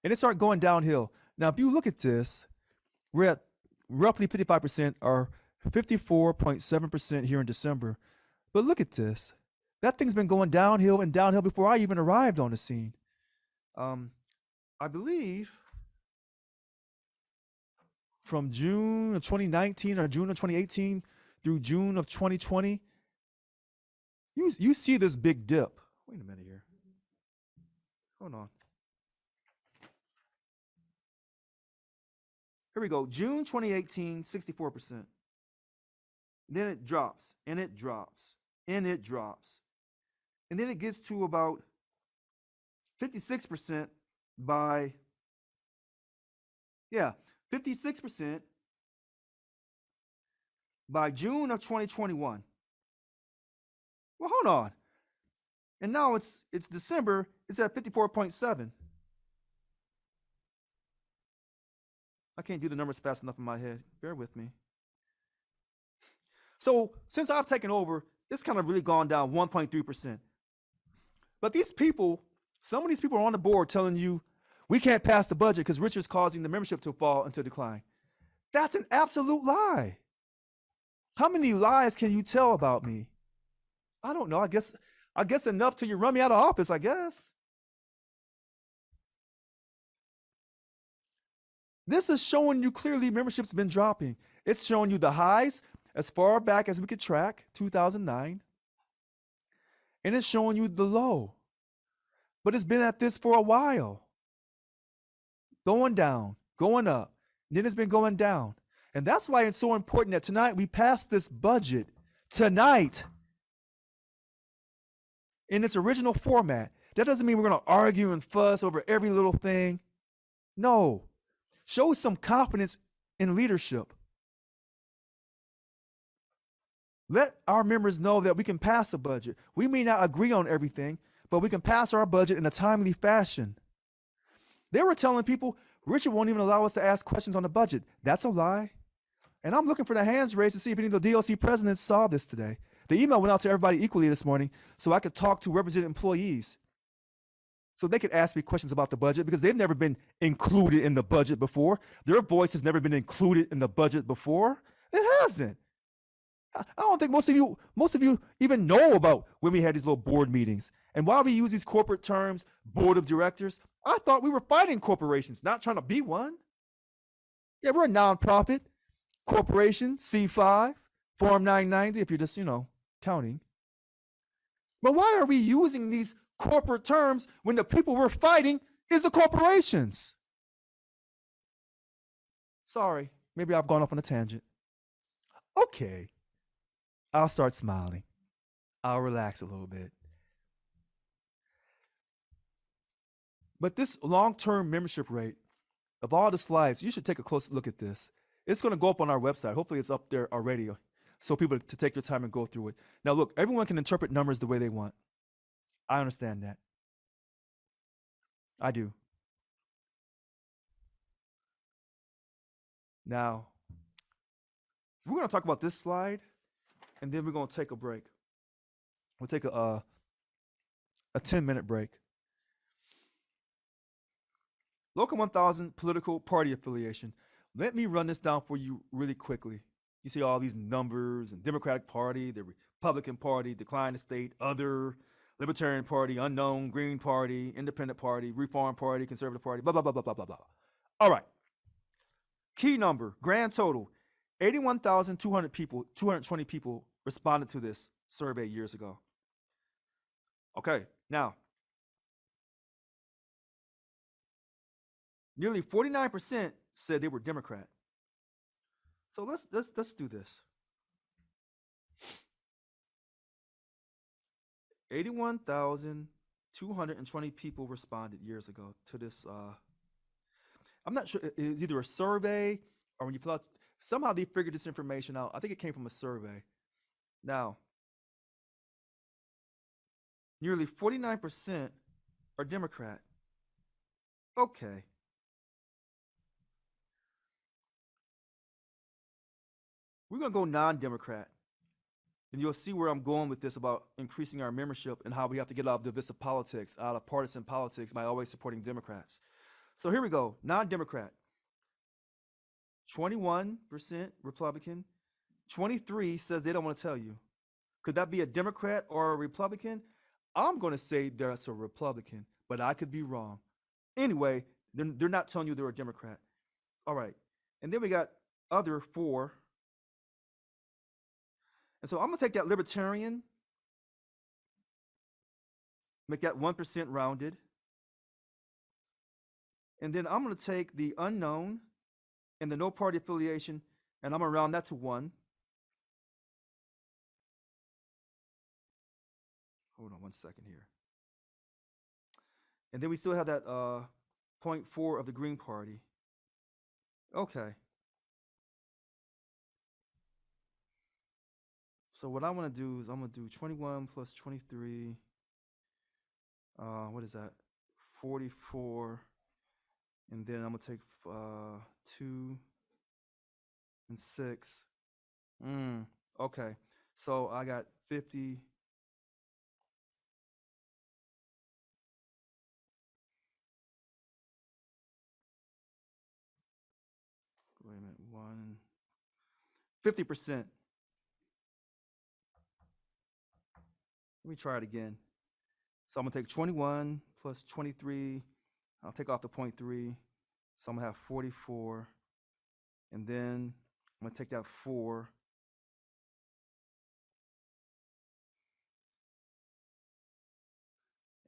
And it started going downhill. Now, if you look at this, we're at roughly 55% or 54.7% here in December. But look at this. That thing's been going downhill and downhill before I even arrived on the scene. I believe from June of 2019 or June of 2018 through June of 2020, you see this big dip. Wait a minute here. Hold on. Here we go. June 2018, 64%. Then it drops, and it drops, and it drops. And then it gets to about 56% by, 56% by June of 2021. Well, hold on. And now it's December, it's at 54.7. I can't do the numbers fast enough in my head. Bear with me. So since I've taken over, it's kind of really gone down 1.3%. But these people, some of these people are on the board telling you, we can't pass the budget because Richard's causing the membership to fall into decline. That's an absolute lie. How many lies can you tell about me? I don't know. I guess enough till you run me out of office, I guess. This is showing you clearly membership's been dropping. It's showing you the highs as far back as we could track, 2009. And it's showing you the low. But it's been at this for a while. Going down, going up. Then it's been going down. And that's why it's so important that tonight we pass this budget tonight in its original format. That doesn't mean we're going to argue and fuss over every little thing. No. Show some confidence in leadership. Let our members know that we can pass a budget. We may not agree on everything, but we can pass our budget in a timely fashion. They were telling people, Richard won't even allow us to ask questions on the budget. That's a lie. And I'm looking for the hands raised to see if any of the DLC presidents saw this today. The email went out to everybody equally this morning so I could talk to represented employees so they could ask me questions about the budget because they've never been included in the budget before. Their voice has never been included in the budget before. It hasn't. I don't think most of you even know about when we had these little board meetings. And why we use these corporate terms, board of directors, I thought we were fighting corporations, not trying to be one. Yeah, we're a nonprofit corporation, C5, Form 990, if you're just, counting. But why are we using these corporate terms when the people we're fighting is the corporations? Sorry, maybe I've gone off on a tangent. Okay, I'll start smiling. I'll relax a little bit. But this long-term membership rate, of all the slides, you should take a close look at this. It's going to go up on our website. Hopefully it's up there already so people to take their time and go through it. Now, look, everyone can interpret numbers the way they want. I understand that. I do. Now, we're going to talk about this slide, and then we're going to take a break. We'll take a 10-minute break. Local 1000 political party affiliation. Let me run this down for you really quickly. You see all these numbers and Democratic Party, the Republican Party, decline the state, other. Libertarian Party, Unknown, Green Party, Independent Party, Reform Party, Conservative Party, blah, blah, blah, blah, blah, blah, blah. All right. Key number, grand total, 81,200 people, 220 people responded to this survey years ago. Okay, now, nearly 49% said they were Democrat. So let's do this. 81,220 people responded years ago to this. I'm not sure, it's either a survey or when you fill out, somehow they figured this information out. I think it came from a survey. Now, nearly 49% are Democrat. Okay. We're going to go non-Democrat. And you'll see where I'm going with this about increasing our membership and how we have to get out of divisive politics, out of partisan politics by always supporting Democrats. So here we go, non-Democrat. 21% Republican. 23 says they don't want to tell you. Could that be a Democrat or a Republican? I'm going to say that's a Republican, but I could be wrong. Anyway, they're not telling you they're a Democrat. All right. And then we got other 4. And so I'm going to take that Libertarian, make that 1% rounded. And then I'm going to take the Unknown and the no party affiliation, and I'm going to round that to 1. Hold on 1 second here. And then we still have that 0.4 of the Green Party. Okay. So what I want to do is I'm going to do 21 plus 23. What is that? 44. And then I'm going to take 2 and 6. Okay. So I got 50. Wait a minute. 50%. Let me try it again. So I'm going to take 21 plus 23. I'll take off the 0.3. So I'm going to have 44. And then I'm going to take that 4.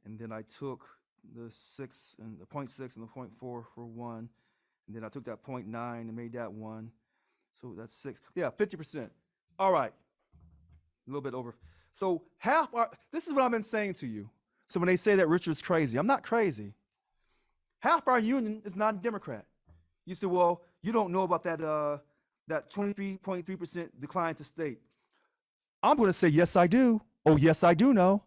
And then I took the 6 and the 0.6 and the 0.4 for 1. And then I took that 0.9 and made that 1. So that's 6. Yeah, 50%. All right. A little bit over. So this is what I've been saying to you. So when they say that Richard's crazy, I'm not crazy. Half our union is not a Democrat. You say, well, you don't know about that 23.3% decline to state. I'm going to say, yes, I do. Oh, yes, I do know.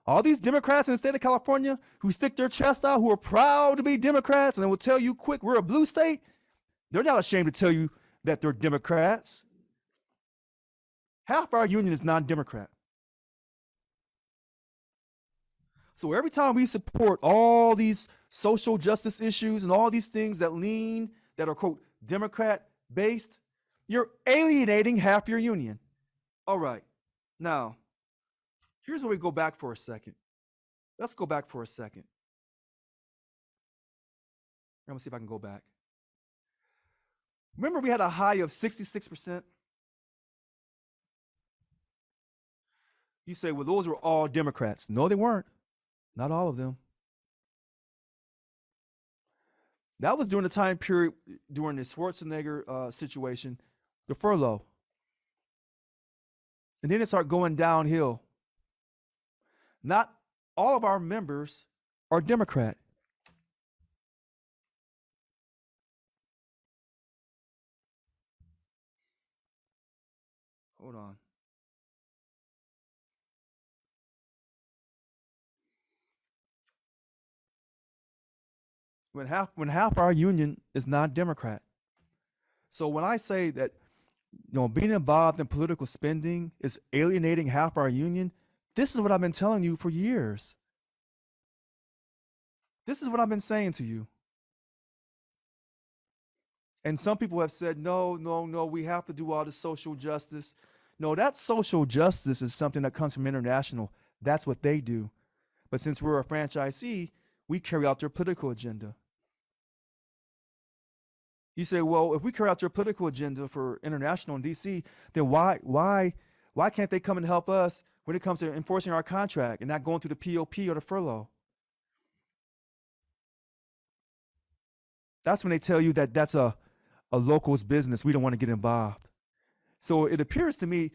All these Democrats in the state of California who stick their chest out, who are proud to be Democrats, and they will tell you quick, we're a blue state. They're not ashamed to tell you that they're Democrats. Half our union is non-Democrat. So every time we support all these social justice issues and all these things that are, quote, Democrat-based, you're alienating half your union. All right. Now, here's where we go back for a second. Let's go back for a second. Let me see if I can go back. Remember we had a high of 66%? You say, well, those were all Democrats. No, they weren't. Not all of them. That was during the time period, during the Schwarzenegger situation, the furlough. And then it started going downhill. Not all of our members are Democrat. Hold on. When half our union is non-Democrat. So when I say that, being involved in political spending is alienating half our union, this is what I've been telling you for years. This is what I've been saying to you. And some people have said, no, we have to do all the social justice. No, that social justice is something that comes from international. That's what they do. But since we're a franchisee, we carry out their political agenda. You say, well, if we carry out their political agenda for international in DC, then why can't they come and help us when it comes to enforcing our contract and not going through the POP or the furlough? That's when they tell you that that's a local's business. We don't want to get involved. So it appears to me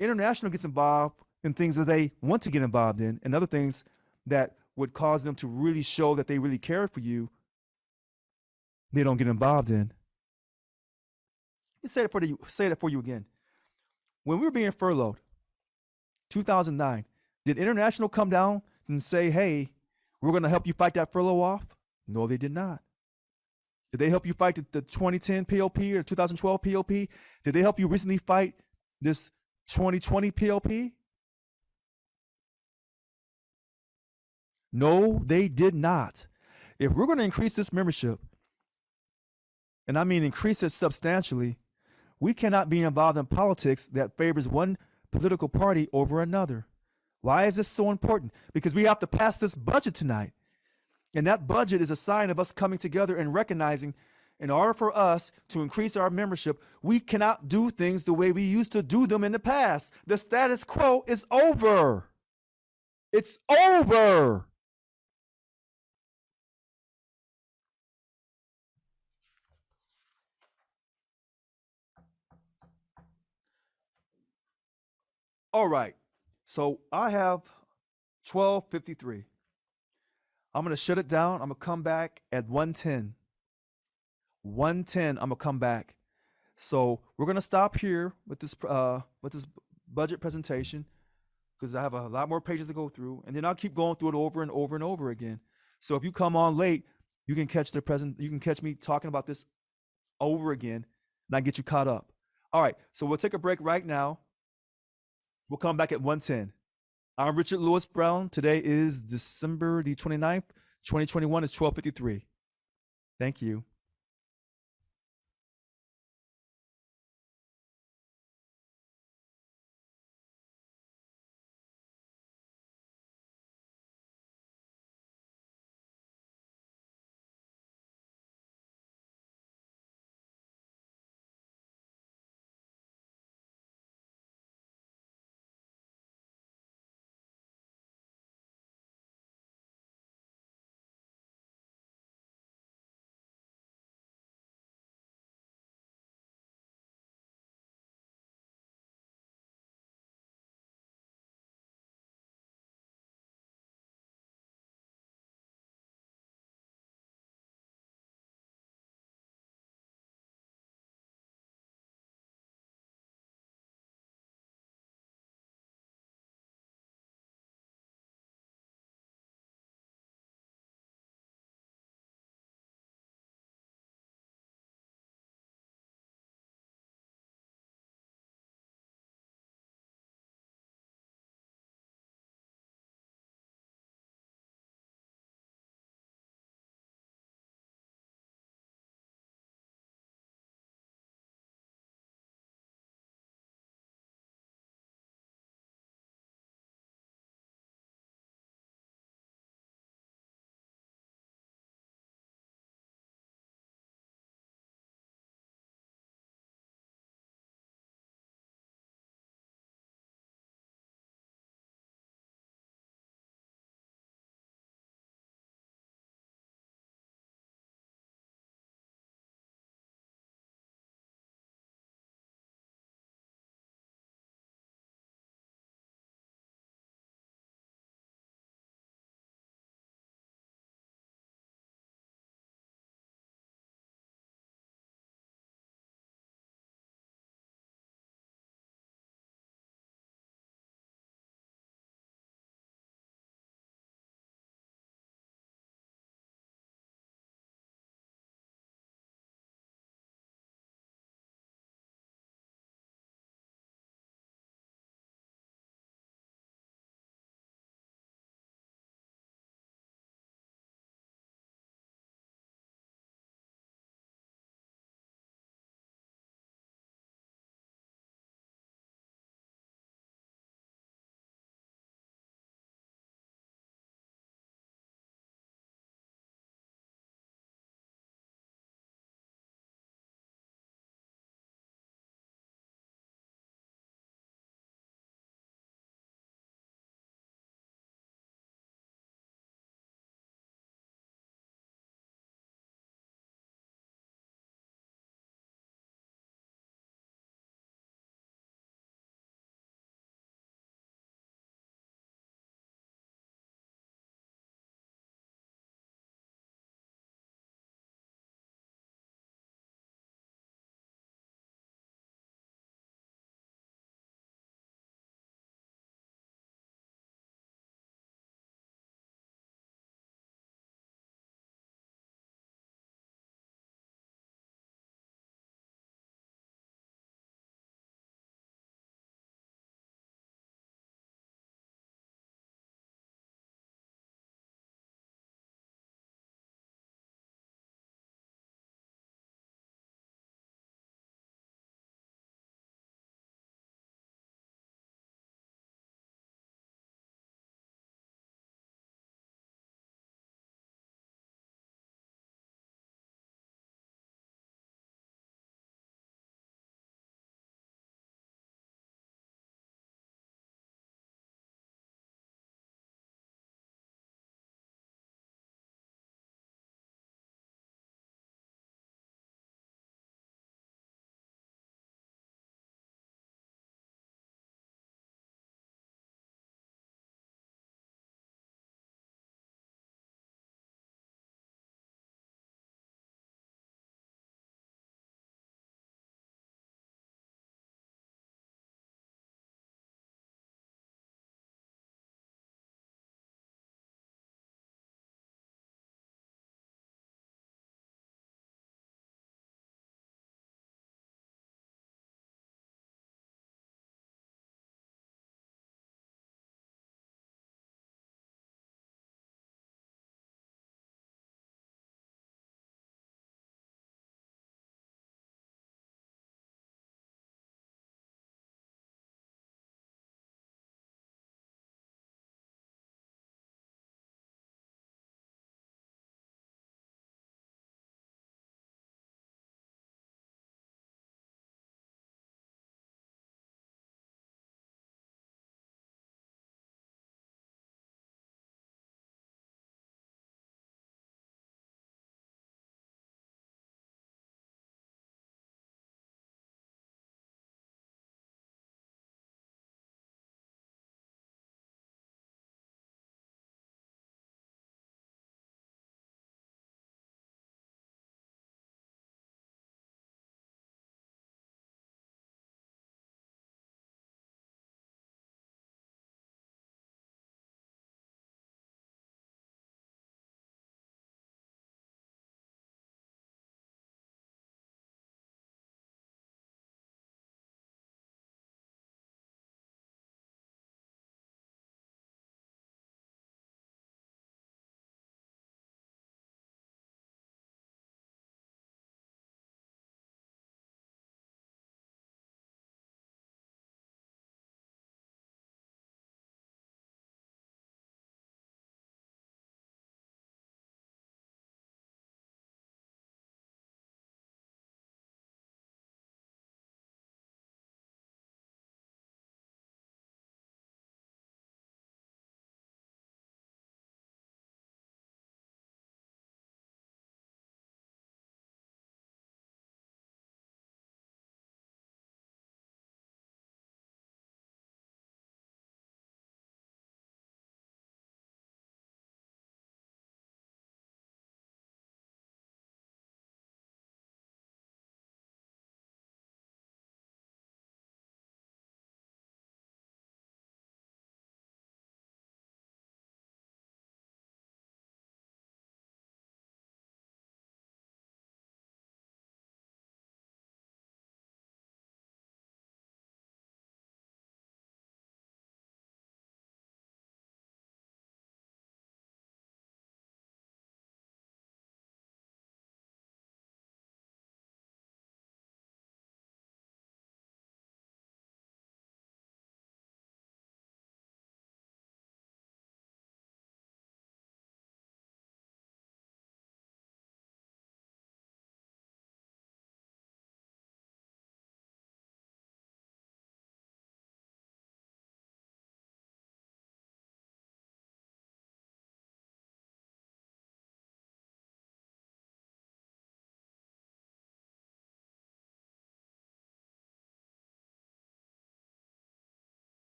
international gets involved in things that they want to get involved in, and other things that would cause them to really show that they really care for you, they don't get involved in. Let me say that for you again. When we were being furloughed, 2009, did international come down and say, hey, we're going to help you fight that furlough off? No, they did not. Did they help you fight the 2010 POP or 2012 POP? Did they help you recently fight this 2020 POP? No, they did not. If we're going to increase this membership, and I mean increase it substantially, we cannot be involved in politics that favors one political party over another. Why is this so important? Because we have to pass this budget tonight. And that budget is a sign of us coming together and recognizing, in order for us to increase our membership, we cannot do things the way we used to do them in the past. The status quo is over. It's over. All right. So I have 12:53. I'm going to shut it down. I'm going to come back at 1:10. 1:10, I'm going to come back. So we're going to stop here with this budget presentation because I have a lot more pages to go through, and then I'll keep going through it over and over and over again. So if you come on late, you can catch me talking about this over again, and I get you caught up. All right. So we'll take a break right now. We'll come back at 1:10. I'm Richard Lewis Brown. Today is December the 29th, 2021. It's 12:53. Thank you.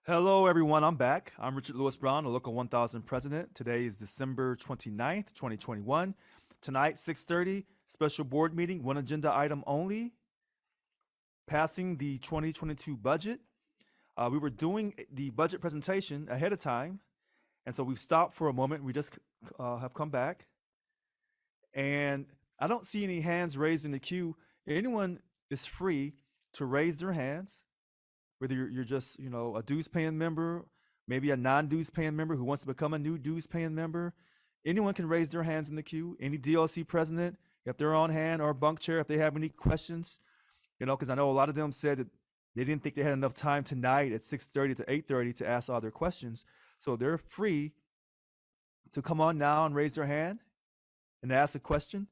Hello, everyone. I'm back. I'm Richard Lewis Brown, the Local 1000 president. Today is December 29th, 2021. Tonight, 6:30, special board meeting, one agenda item only, passing the 2022 budget. We were doing the budget presentation ahead of time, and so we've stopped for a moment. We just have come back, and I don't see any hands raised in the queue. Anyone is free to raise their hands, whether you're just, a dues paying member, maybe a non-dues paying member who wants to become a new dues paying member. Anyone can raise their hands in the queue. Any DLC president, if they're on hand, or bunk chair, if they have any questions, because I know a lot of them said that they didn't think they had enough time tonight at 6:30 to 8:30 to ask all their questions. So they're free to come on now and raise their hand and ask a question.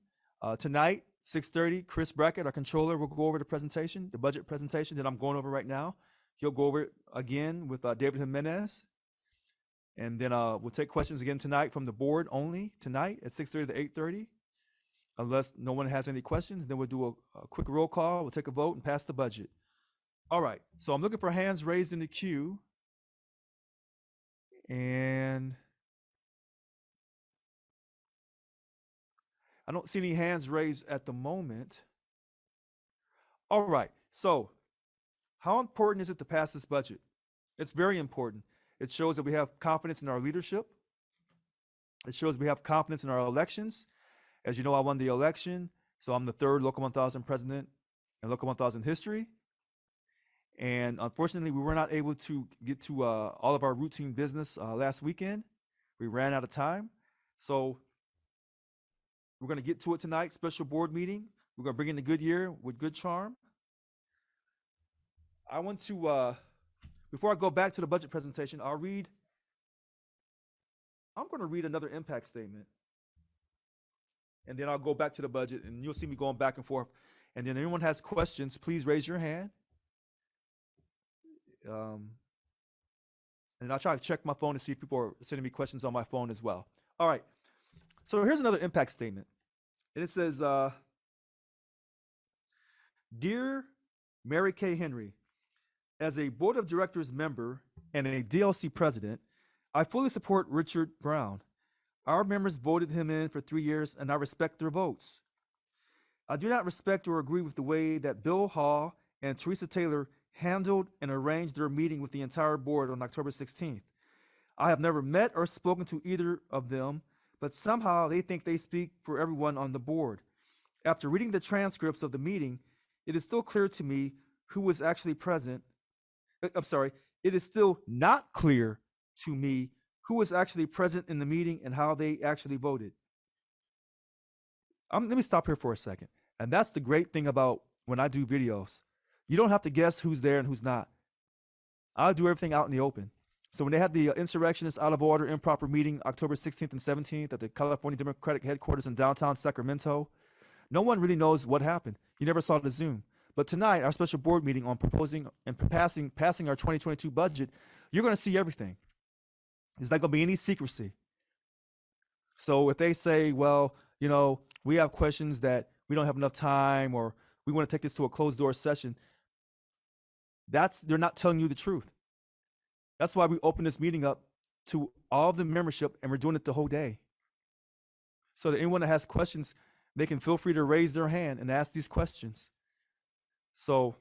Tonight, 6:30, Chris Brackett, our controller, will go over the presentation, the budget presentation that I'm going over right now. He'll go over it again with David Jimenez. And then we'll take questions again tonight from the board only tonight at 6:30 to 8:30. Unless no one has any questions, then we'll do a quick roll call. We'll take a vote and pass the budget. All right, so I'm looking for hands raised in the queue. And I don't see any hands raised at the moment. All right, so how important is it to pass this budget? It's very important. It shows that we have confidence in our leadership. It shows we have confidence in our elections. As you know, I won the election, so I'm the third Local 1000 president in Local 1000 history. And unfortunately, we were not able to get to all of our routine business last weekend. We ran out of time. So we're going to get to it tonight, special board meeting. We're going to bring in the good year with good charm. I want to, before I go back to the budget presentation, I'm going to read another impact statement. And then I'll go back to the budget, and you'll see me going back and forth. And then anyone has questions, please raise your hand. And I'll try to check my phone to see if people are sending me questions on my phone as well. All right. So here's another impact statement. And it says, Dear Mary Kay Henry, as a board of directors member and a DLC president, I fully support Richard Brown. Our members voted him in for 3 years, and I respect their votes. I do not respect or agree with the way that Bill Hall and Teresa Taylor handled and arranged their meeting with the entire board on October 16th. I have never met or spoken to either of them, but somehow they think they speak for everyone on the board. After reading the transcripts of the meeting, it is still clear to me who was actually present. It is still not clear to me who was actually present in the meeting and how they actually voted. Let me stop here for a second. And that's the great thing about when I do videos. You don't have to guess who's there and who's not. I'll do everything out in the open. So when they had the insurrectionist out of order improper meeting October 16th and 17th at the California Democratic headquarters in downtown Sacramento, no one really knows what happened. You never saw the Zoom. But tonight, our special board meeting on proposing and passing our 2022 budget, you're going to see everything. There's not going to be any secrecy. So if they say, well, we have questions that we don't have enough time, or we want to take this to a closed door session, they're not telling you the truth. That's why we open this meeting up to all of the membership, and we're doing it the whole day. So that anyone that has questions, they can feel free to raise their hand and ask these questions. So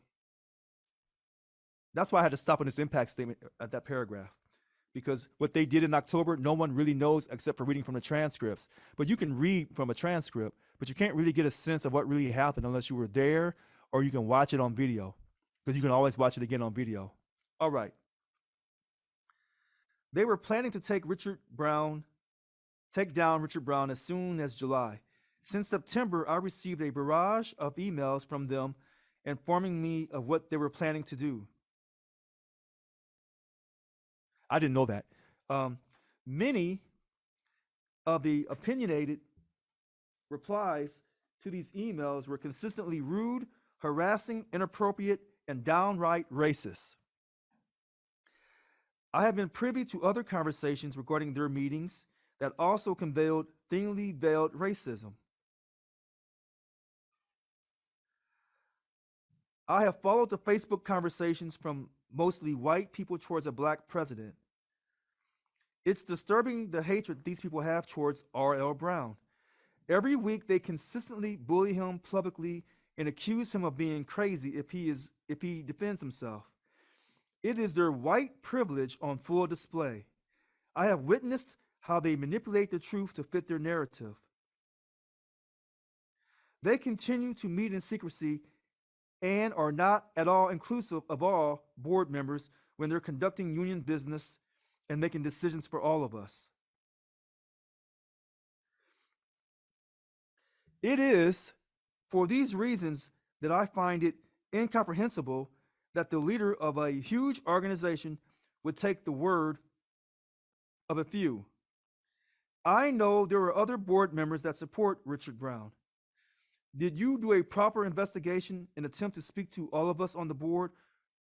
that's why I had to stop on this impact statement at that paragraph. Because what they did in October, no one really knows except for reading from the transcripts. But you can read from a transcript, but you can't really get a sense of what really happened unless you were there, or you can watch it on video, because you can always watch it again on video. All right. They were planning to take down Richard Brown as soon as July. Since September, I received a barrage of emails from them informing me of what they were planning to do. I didn't know that. Many of the opinionated replies to these emails were consistently rude, harassing, inappropriate, and downright racist. I have been privy to other conversations regarding their meetings that also conveyed thinly veiled racism. I have followed the Facebook conversations from mostly white people towards a black president. It's disturbing the hatred these people have towards R.L. Brown. Every week they consistently bully him publicly and accuse him of being crazy if he defends himself. It is their white privilege on full display. I have witnessed how they manipulate the truth to fit their narrative. They continue to meet in secrecy and are not at all inclusive of all board members when they're conducting union business and making decisions for all of us. It is for these reasons that I find it incomprehensible that the leader of a huge organization would take the word of a few. I know there are other board members that support Richard Brown. Did you do a proper investigation and attempt to speak to all of us on the board,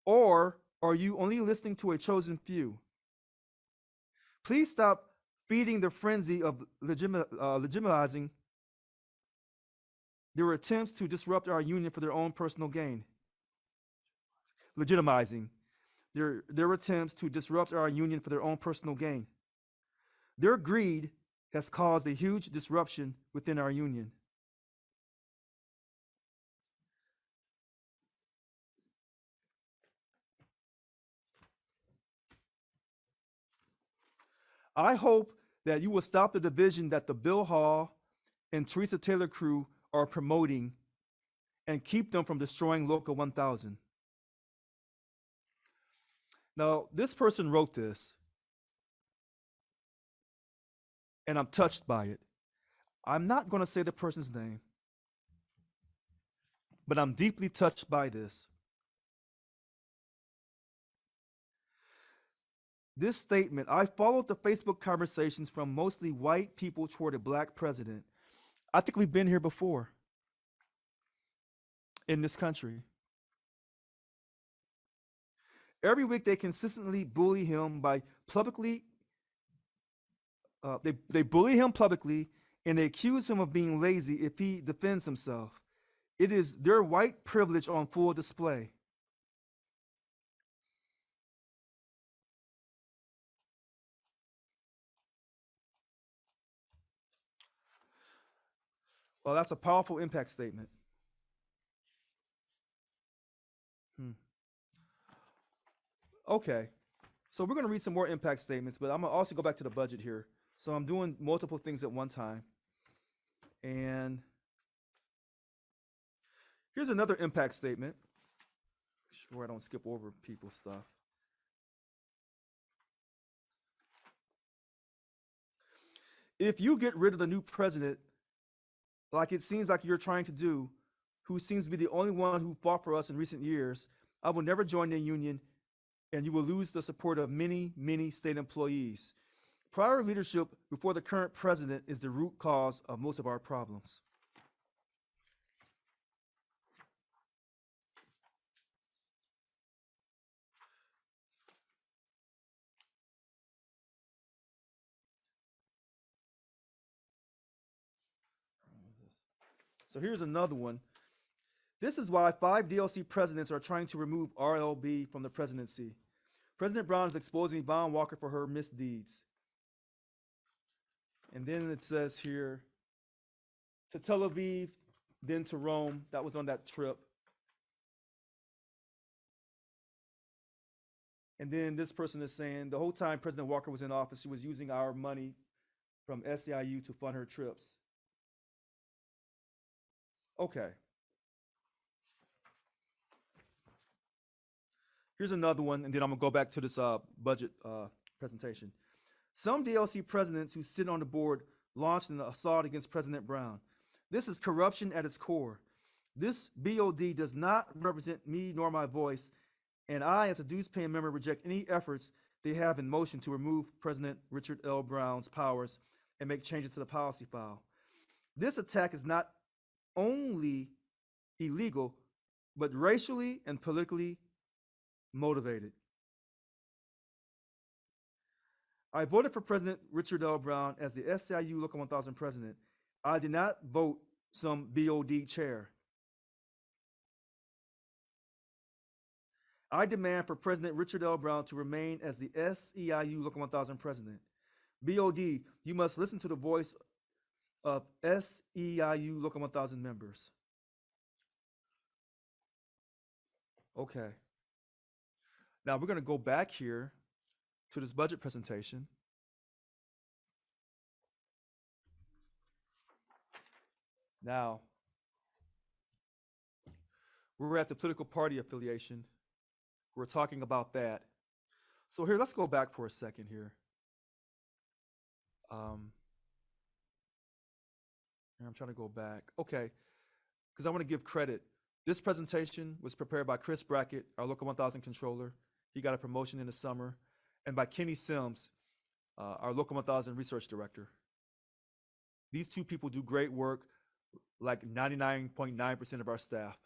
or are you only listening to a chosen few? Please stop feeding the frenzy of legitimizing their attempts to disrupt our union for their own personal gain. Legitimizing their attempts to disrupt our union for their own personal gain. Their greed has caused a huge disruption within our union. I hope that you will stop the division that the Bill Hall and Teresa Taylor crew are promoting and keep them from destroying Local 1000. Now, this person wrote this, and I'm touched by it. I'm not going to say the person's name, but I'm deeply touched by this. This statement, I followed the Facebook conversations from mostly white people toward a black president. I think we've been here before in this country. Every week they consistently bully him by publicly, they bully him publicly and they accuse him of being lazy if he defends himself. It is their white privilege on full display. Well, that's a powerful impact statement. Okay, so we're going to read some more impact statements, but I'm going to also go back to the budget here. So I'm doing multiple things at one time. And here's another impact statement. Sure, I don't skip over people's stuff. If you get rid of the new president, like it seems like you're trying to do, who seems to be the only one who fought for us in recent years, I will never join the union, and you will lose the support of many, many state employees. Prior leadership before the current president is the root cause of most of our problems. So here's another one. This is why 5 DLC presidents are trying to remove RLB from the presidency. President Brown is exposing Yvonne Walker for her misdeeds. And then it says here, to Tel Aviv, then to Rome. That was on that trip. And then this person is saying, the whole time President Walker was in office, she was using our money from SEIU to fund her trips. Okay. Here's another one, and then I'm gonna go back to this budget presentation. Some DLC presidents who sit on the board launched an assault against President Brown. This is corruption at its core. This BOD does not represent me nor my voice, and I, as a dues-paying member, reject any efforts they have in motion to remove President Richard L. Brown's powers and make changes to the policy file. This attack is not only illegal, but racially and politically motivated. I voted for President Richard L. Brown as the SEIU Local 1000 president. I did not vote some BOD chair. I demand for President Richard L. Brown to remain as the SEIU Local 1000 president. BOD, you must listen to the voice of SEIU Local 1000 members. Okay. Now we're going to go back here to this budget presentation. Now, we're at the political party affiliation. We're talking about that. So here, let's go back for a second here. I'm trying to go back. Okay, because I want to give credit. This presentation was prepared by Chris Brackett, our Local 1000 controller. He got a promotion in the summer. And by Kenny Sims, our Local 1000 research director. These two people do great work, like 99.9% of our staff.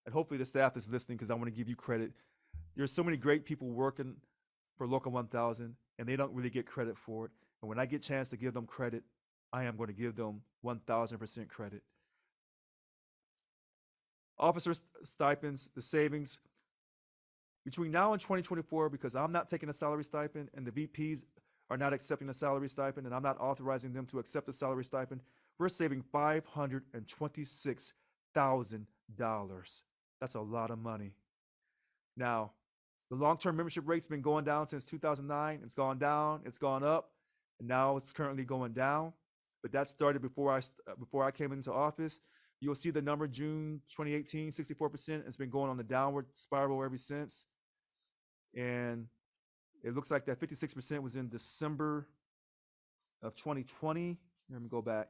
And hopefully the staff is listening because I want to give you credit. There's so many great people working for Local 1000, and they don't really get credit for it. And when I get a chance to give them credit, I am going to give them 1,000% credit. Officer stipends, the savings. Between now and 2024, because I'm not taking a salary stipend and the VPs are not accepting a salary stipend and I'm not authorizing them to accept a salary stipend, we're saving $526,000. That's a lot of money. Now, the long-term membership rate's been going down since 2009. It's gone down, it's gone up, and now it's currently going down. But that started before I came into office. You'll see the number June 2018, 64%. It's been going on the downward spiral ever since. And it looks like that 56% was in December of 2020. Let me go back.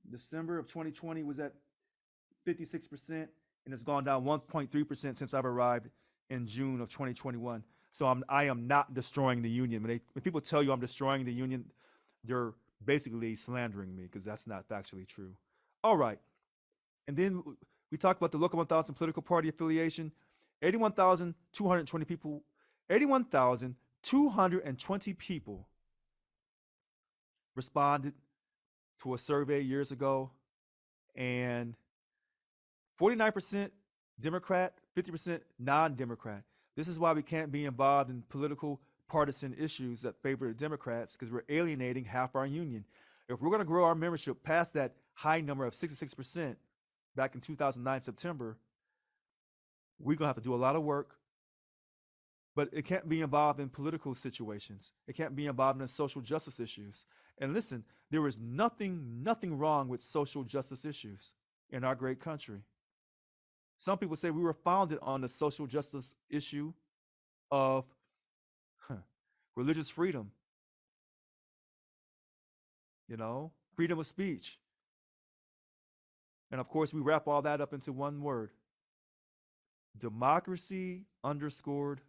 December of 2020 was at 56%, and it's gone down 1.3% since I've arrived in June of 2021. So I am not destroying the union. When people tell you I'm destroying the union, they're basically slandering me because that's not factually true. All right. And then we talked about the Local 1000 political party affiliation. 81,220 people, 81,220 people responded to a survey years ago, and 49% Democrat, 50% non-Democrat. This is why we can't be involved in political partisan issues that favor the Democrats, because we're alienating half our union. If we're going to grow our membership past that high number of 66% back in 2009 September, we're going to have to do a lot of work, but it can't be involved in political situations. It can't be involved in social justice issues. And listen, there is nothing wrong with social justice issues in our great country. Some people say we were founded on the social justice issue of religious freedom, freedom of speech. And of course, we wrap all that up into one word: democracy underscored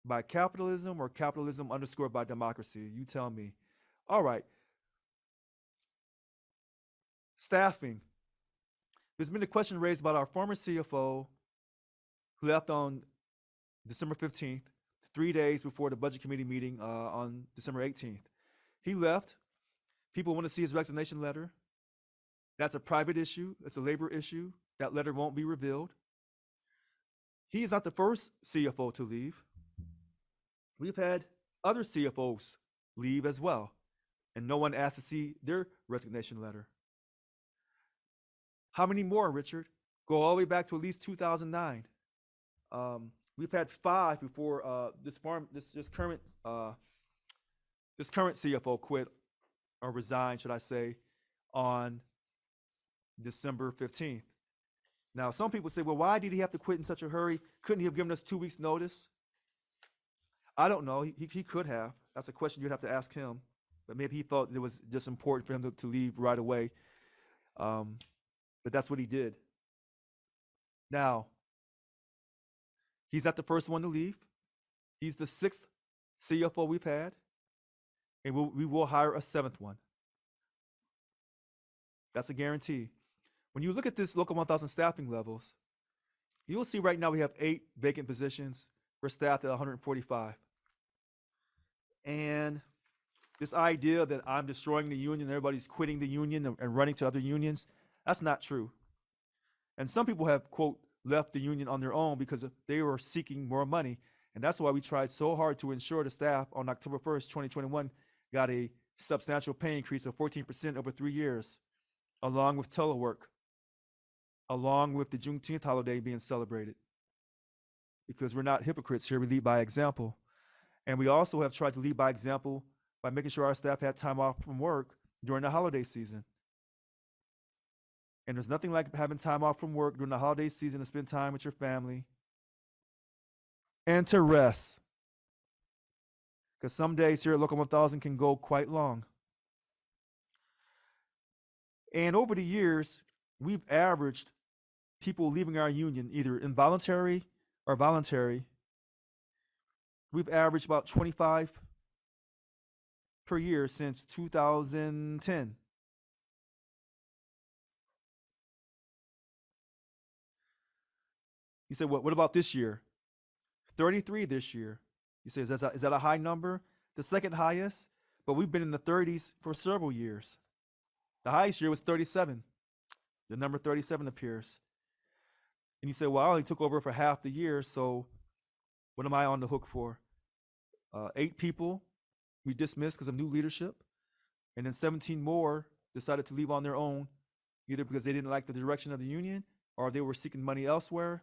by capitalism, or capitalism underscored by democracy. You tell me. All right. Staffing. There's been a question raised about our former CFO who left on December 15th, 3 days before the budget committee meeting on December 18th. He left. People want to see his resignation letter. That's a private issue. It's a labor issue. That letter won't be revealed. He is not the first CFO to leave. We've had other CFOs leave as well, and no one asked to see their resignation letter. How many more, Richard? Go all the way back to at least 2009. We've had 5 before this current CFO quit, or resigned, should I say, on December 15th. Now, some people say, well, why did he have to quit in such a hurry? Couldn't he have given us 2 weeks' notice? I don't know. He could have. That's a question you'd have to ask him. But maybe he thought it was just important for him to leave right away. But that's what he did. Now, he's not the first one to leave. He's the 6th CFO we've had. And we will hire a 7th one. That's a guarantee. When you look at this Local 1000 staffing levels, you'll see right now we have 8 vacant positions. We're staffed at 145. And this idea that I'm destroying the union, everybody's quitting the union and running to other unions, that's not true. And some people have, quote, left the union on their own because they were seeking more money. And that's why we tried so hard to ensure the staff on October 1st, 2021, got a substantial pay increase of 14% over 3 years, along with telework, along with the Juneteenth holiday being celebrated. Because we're not hypocrites here, we lead by example. And we also have tried to lead by example by making sure our staff had time off from work during the holiday season. And there's nothing like having time off from work during the holiday season to spend time with your family and to rest. Because some days here at Local 1000 can go quite long. And over the years, we've averaged people leaving our union, either involuntary or voluntary. We've averaged about 25 per year since 2010. You said, what about this year? 33 this year. You say, is that a high number? The second highest, but we've been in the 30s for several years. The highest year was 37. The number 37 appears. And you say, well, I only took over for half the year, so what am I on the hook for? 8 people we dismissed because of new leadership, and then 17 more decided to leave on their own, either because they didn't like the direction of the union or they were seeking money elsewhere.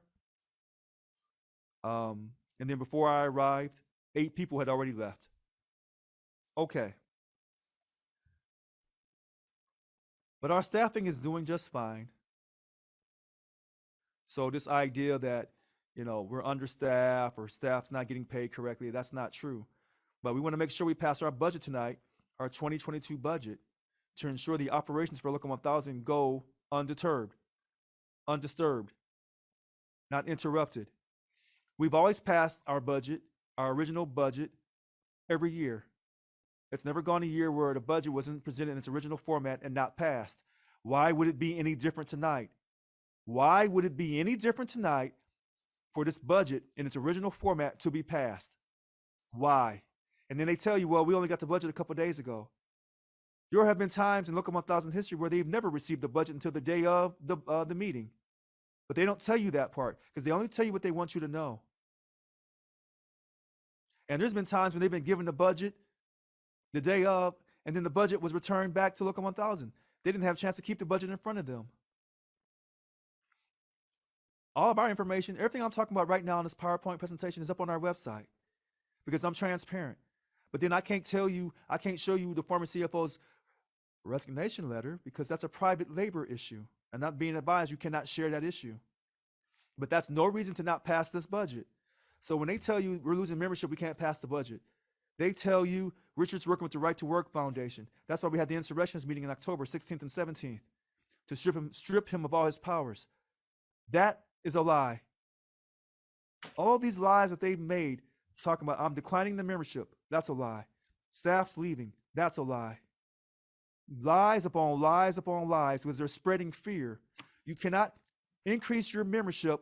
And then before I arrived, 8 people had already left. Okay. But our staffing is doing just fine. So this idea that, we're understaffed or staff's not getting paid correctly, that's not true. But we want to make sure we pass our budget tonight, our 2022 budget, to ensure the operations for Local 1000 go undisturbed, not interrupted. We've always passed our budget, our original budget, every year. It's never gone a year where the budget wasn't presented in its original format and not passed. Why would it be any different tonight? Why would it be any different tonight for this budget in its original format to be passed? Why? And then they tell you, well, we only got the budget a couple days ago. There have been times in Local 1000 history where they've never received the budget until the day of the meeting. But they don't tell you that part because they only tell you what they want you to know. And there's been times when they've been given the budget the day of, and then the budget was returned back to Local 1000. They didn't have a chance to keep the budget in front of them. All of our information, everything I'm talking about right now in this PowerPoint presentation is up on our website because I'm transparent. But then I can't show you the former CFO's resignation letter because that's a private labor issue. And not being advised, you cannot share that issue. But that's no reason to not pass this budget. So when they tell you we're losing membership, we can't pass the budget. They tell you Richard's working with the Right to Work Foundation. That's why we had the insurrections meeting in October 16th and 17th to strip him of all his powers. That is a lie. All these lies that they've made, talking about I'm declining the membership, that's a lie. Staff's leaving, that's a lie. Lies upon lies upon lies because they're spreading fear. You cannot increase your membership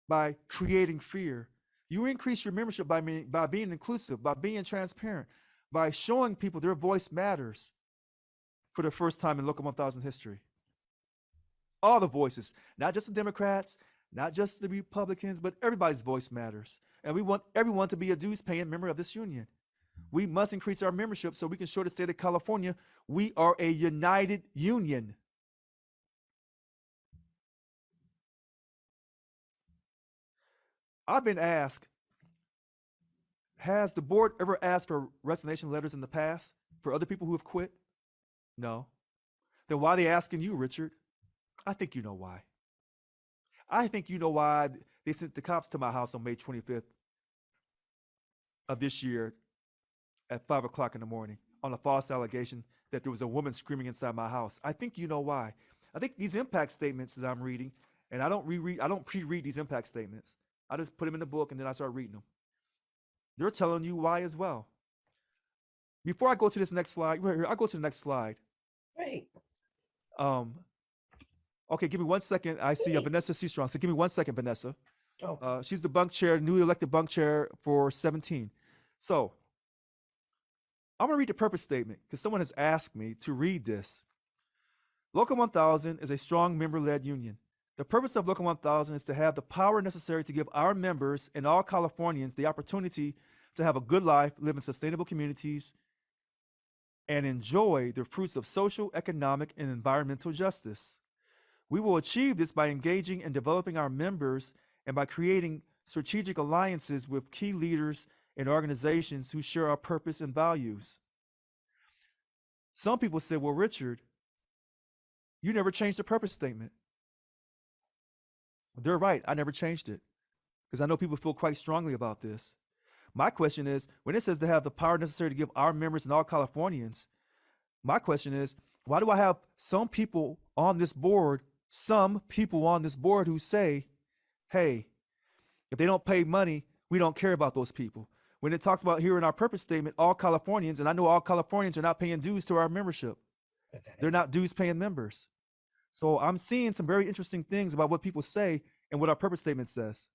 by creating fear. You increase your membership by being inclusive, by being transparent, by showing people their voice matters for the first time in Local 1000 history. All the voices, not just the Democrats, not just the Republicans, but everybody's voice matters. And we want everyone to be a dues-paying member of this union. We must increase our membership so we can show the state of California we are a united union. I've been asked, has the board ever asked for resignation letters in the past for other people who have quit? No. Then why are they asking you, Richard? I think you know why. I think you know why they sent the cops to my house on May 25th of this year at 5 o'clock in the morning on a false allegation that there was a woman screaming inside my house. I think you know why. I think these impact statements that I'm reading, and I don't pre-read these impact statements. I just put them in the book and then I start reading them. They're telling you why as well. Before I go to this next slide, right here, I'll go to the next slide. Great. Okay, give me 1 second. I see Vanessa C. Strong. So give me 1 second, Vanessa. Oh. She's the bunk chair, newly elected bunk chair for 17. So I'm going to read the purpose statement because someone has asked me to read this. Local 1000 is a strong member-led union. The purpose of Local 1000 is to have the power necessary to give our members and all Californians the opportunity to have a good life, live in sustainable communities, and enjoy the fruits of social, economic, and environmental justice. We will achieve this by engaging and developing our members and by creating strategic alliances with key leaders and organizations who share our purpose and values. Some people say, well, Richard, you never changed the purpose statement. They're right. I never changed it because I know people feel quite strongly about this. My question is, when it says to have the power necessary to give our members and all Californians, my question is, why do I have some people on this board who say, hey, if they don't pay money, we don't care about those people. When it talks about here in our purpose statement, all Californians, and I know all Californians are not paying dues to our membership. They're not dues paying members. So I'm seeing some very interesting things about what people say and what our purpose statement says.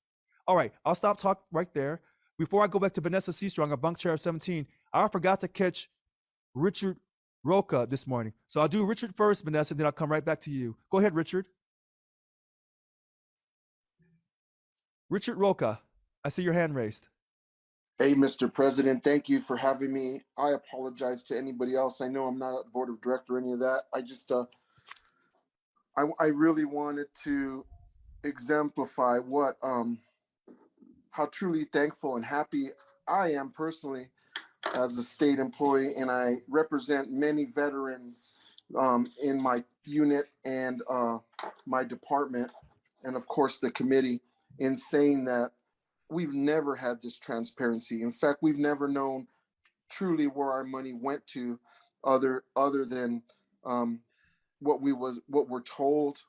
All right, I'll stop talk right there. Before I go back to Vanessa Seastrong, our bunk chair of 17, I forgot to catch Richard Roca this morning. So I'll do Richard first, Vanessa, and then I'll come right back to you. Go ahead, Richard. Richard Roca, I see your hand raised. Hey, Mr. President, thank you for having me. I apologize to anybody else. I know I'm not a board of director or any of that. I just, I really wanted to exemplify what, how truly thankful and happy I am personally as a state employee, and I represent many veterans in my unit and my department, and of course the committee, in saying that we've never had this transparency. In fact, we've never known truly where our money went to, other than what we're told,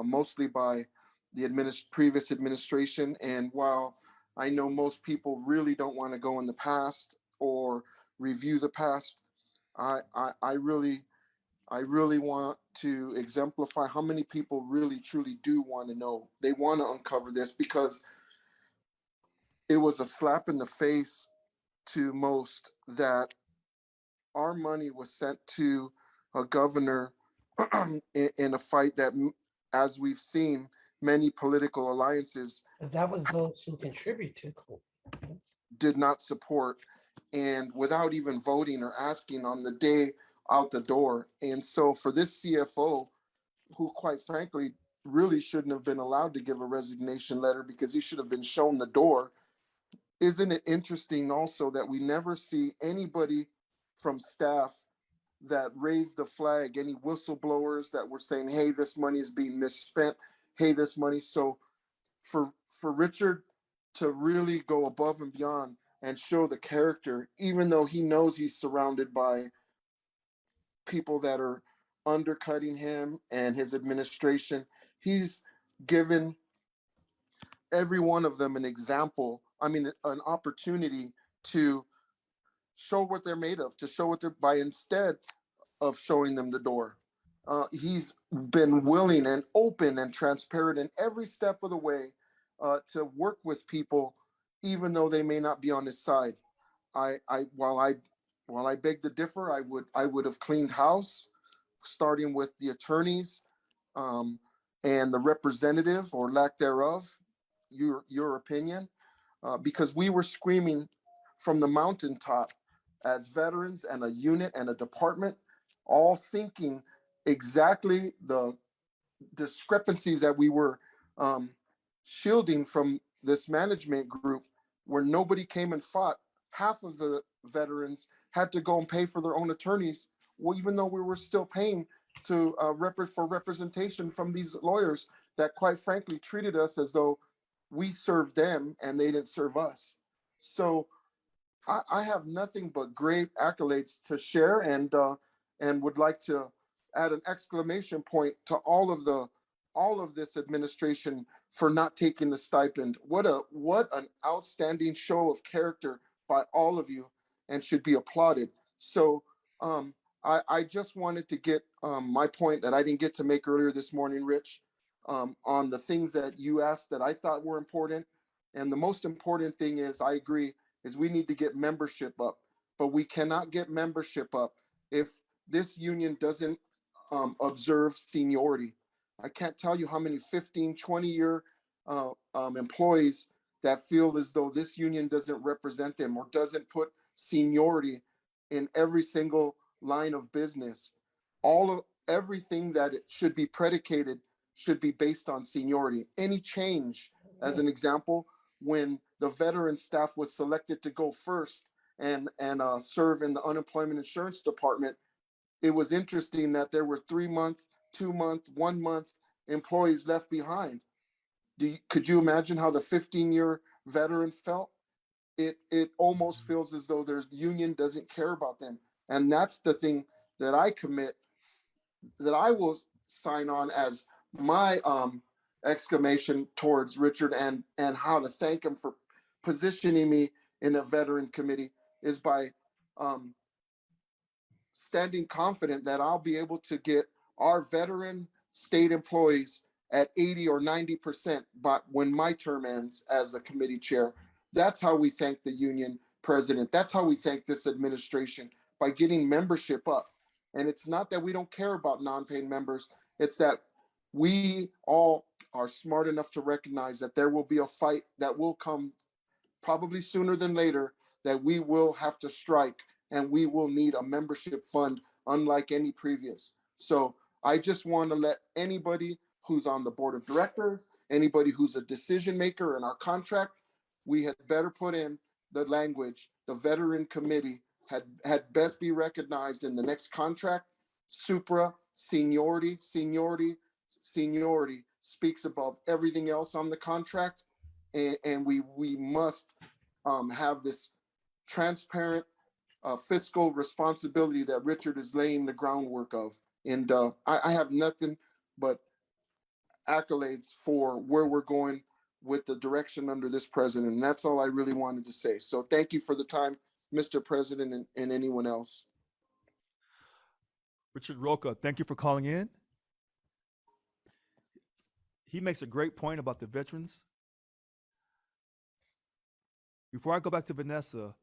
mostly by the previous administration. And while I know most people really don't want to go in the past or review the past, I really want to exemplify how many people really truly do want to know. They want to uncover this because it was a slap in the face to most that our money was sent to a governor in a fight that, as we've seen, many political alliances That was those who contribute to. did not support, and without even voting or asking on the day out the door. And so for this CFO, who quite frankly really shouldn't have been allowed to give a resignation letter because he should have been shown the door, isn't it interesting also that we never see anybody from staff that raised the flag, any whistleblowers that were saying, hey, this money is being misspent, hey, this money. So for Richard to really go above and beyond and show the character, even though he knows he's surrounded by people that are undercutting him and his administration, he's given every one of them an example, an opportunity to show what they're made of, to show what they're by, instead of showing them the door. He's been willing and open and transparent in every step of the way to work with people, even though they may not be on his side. While I beg to differ, I would have cleaned house, starting with the attorneys and the representative or lack thereof, your opinion, because we were screaming from the mountaintop as veterans and a unit and a department, all sinking exactly the discrepancies that we were shielding from this management group, where nobody came and fought. Half of the veterans had to go and pay for their own attorneys, well, even though we were still paying to for representation from these lawyers that quite frankly treated us as though we served them and they didn't serve us. So I have nothing but great accolades to share, and would like to add an exclamation point to all of this administration for not taking the stipend. What an outstanding show of character by all of you, and should be applauded. So I just wanted to get my point that I didn't get to make earlier this morning, Rich, on the things that you asked that I thought were important. And the most important thing is, I agree, is we need to get membership up. but we cannot get membership up if this union doesn't observe seniority. I can't tell you how many 15, 20-year employees that feel as though this union doesn't represent them or doesn't put seniority in every single line of business. Everything that it should be predicated should be based on seniority. Any change, as an example, when the veteran staff was selected to go first and serve in the unemployment insurance department, it was interesting that there were 3-month, 2-month, 1-month employees left behind. Could you imagine how the 15-year veteran felt? It almost feels as though the union doesn't care about them. And that's the thing that I will sign on as my exclamation towards Richard and how to thank him for positioning me in a veteran committee is by standing confident that I'll be able to get our veteran state employees at 80 or 90% but when my term ends as a committee chair. That's how we thank the union president. That's how we thank this administration, by getting membership up. And it's not that we don't care about non-paid members. It's that we all are smart enough to recognize that there will be a fight that will come probably sooner than later, that we will have to strike, and we will need a membership fund unlike any previous. So I just want to let anybody who's on the board of directors, anybody who's a decision maker in our contract, we had better put in the language, the veteran committee had best be recognized in the next contract. Supra, seniority speaks above everything else on the contract. And we must have this transparent fiscal responsibility that Richard is laying the groundwork of. And I have nothing but accolades for where we're going with the direction under this president. And that's all I really wanted to say. So thank you for the time, Mr. President, and anyone else. Richard Roca, thank you for calling in. He makes a great point about the veterans. Before I go back to Vanessa,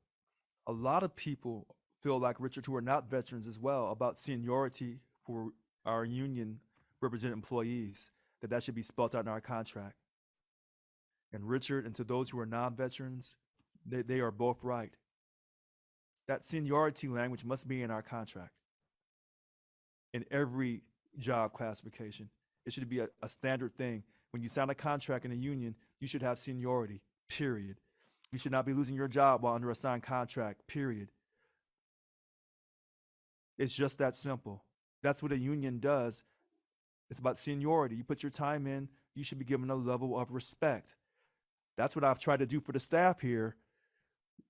a lot of people feel like Richard, who are not veterans as well, about seniority for our union represented employees, that should be spelled out in our contract. And Richard, and to those who are non-veterans, they are both right. That seniority language must be in our contract. In every job classification, it should be a standard thing. When you sign a contract in a union, you should have seniority, period. You should not be losing your job while under a signed contract, period. It's just that simple. That's what a union does. It's about seniority. You put your time in, you should be given a level of respect. That's what I've tried to do for the staff here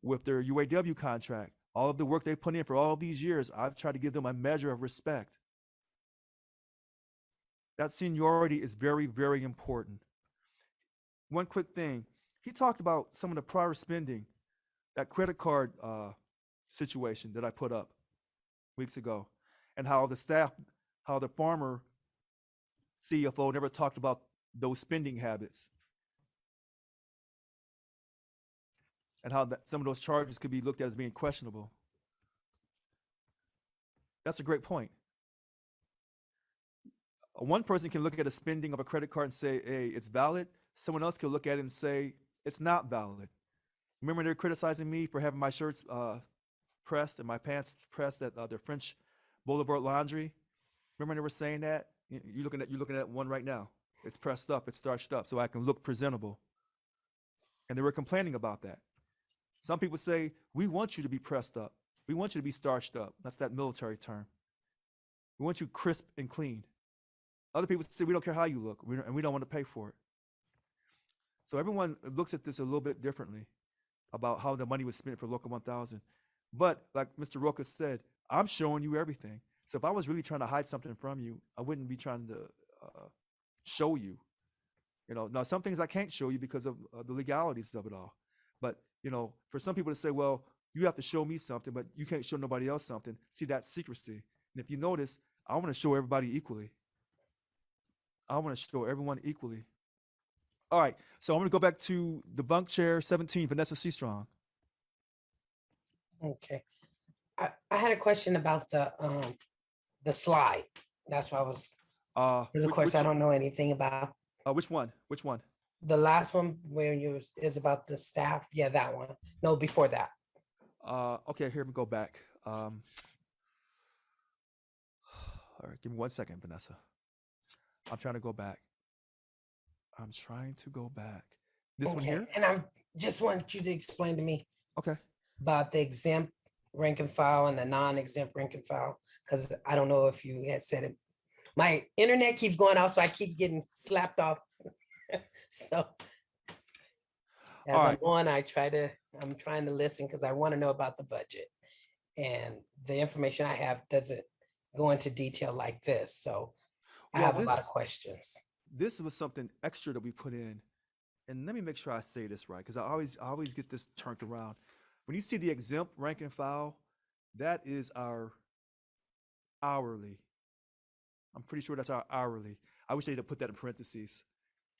with their UAW contract. All of the work they've put in for all of these years, I've tried to give them a measure of respect. That seniority is very, very important. One quick thing. He talked about some of the prior spending, that credit card situation that I put up weeks ago, and how the former CFO never talked about those spending habits, and how some of those charges could be looked at as being questionable. That's a great point. One person can look at a spending of a credit card and say, hey, it's valid. Someone else can look at it and say, it's not valid. Remember, they're criticizing me for having my shirts pressed and my pants pressed at the French Boulevard Laundry. Remember they were saying that? You're looking at one right now. It's pressed up, it's starched up, so I can look presentable. And they were complaining about that. Some people say, we want you to be pressed up. We want you to be starched up. That's that military term. We want you crisp and clean. Other people say, we don't care how you look, and we don't want to pay for it. So everyone looks at this a little bit differently about how the money was spent for Local 1000. But like Mr. Roca said, I'm showing you everything. So if I was really trying to hide something from you, I wouldn't be trying to show you. Now some things I can't show you because of the legalities of it all. But, for some people to say, well, you have to show me something, but you can't show nobody else something. See, that's secrecy. And if you notice, I want to show everybody equally. I want to show everyone equally. All right, so I'm going to go back to the bunk chair 17, Vanessa C. Strong. Okay. I had a question about the slide. That's why I was, because of course I don't know anything about Which one? Which one? the last one where you is about the staff. Yeah, that one. No, before that. Okay, here we go back. All right, give me 1 second, Vanessa. I'm trying to go back. This one Okay, here? and I just want you to explain to me Okay. about the exempt rank and file and the non-exempt rank and file, because I don't know if you had said it. My internet keeps going out, so I keep getting slapped off. So as All I'm right. on, I'm trying to listen because I want to know about the budget. And the information I have doesn't go into detail like this. So I Well, have a lot of questions. this was something extra that we put in. And let me make sure I say this right, because I always get this turned around. When you see the exempt rank and file, that is our hourly. I'm pretty sure that's our hourly. I wish they'd have put that in parentheses.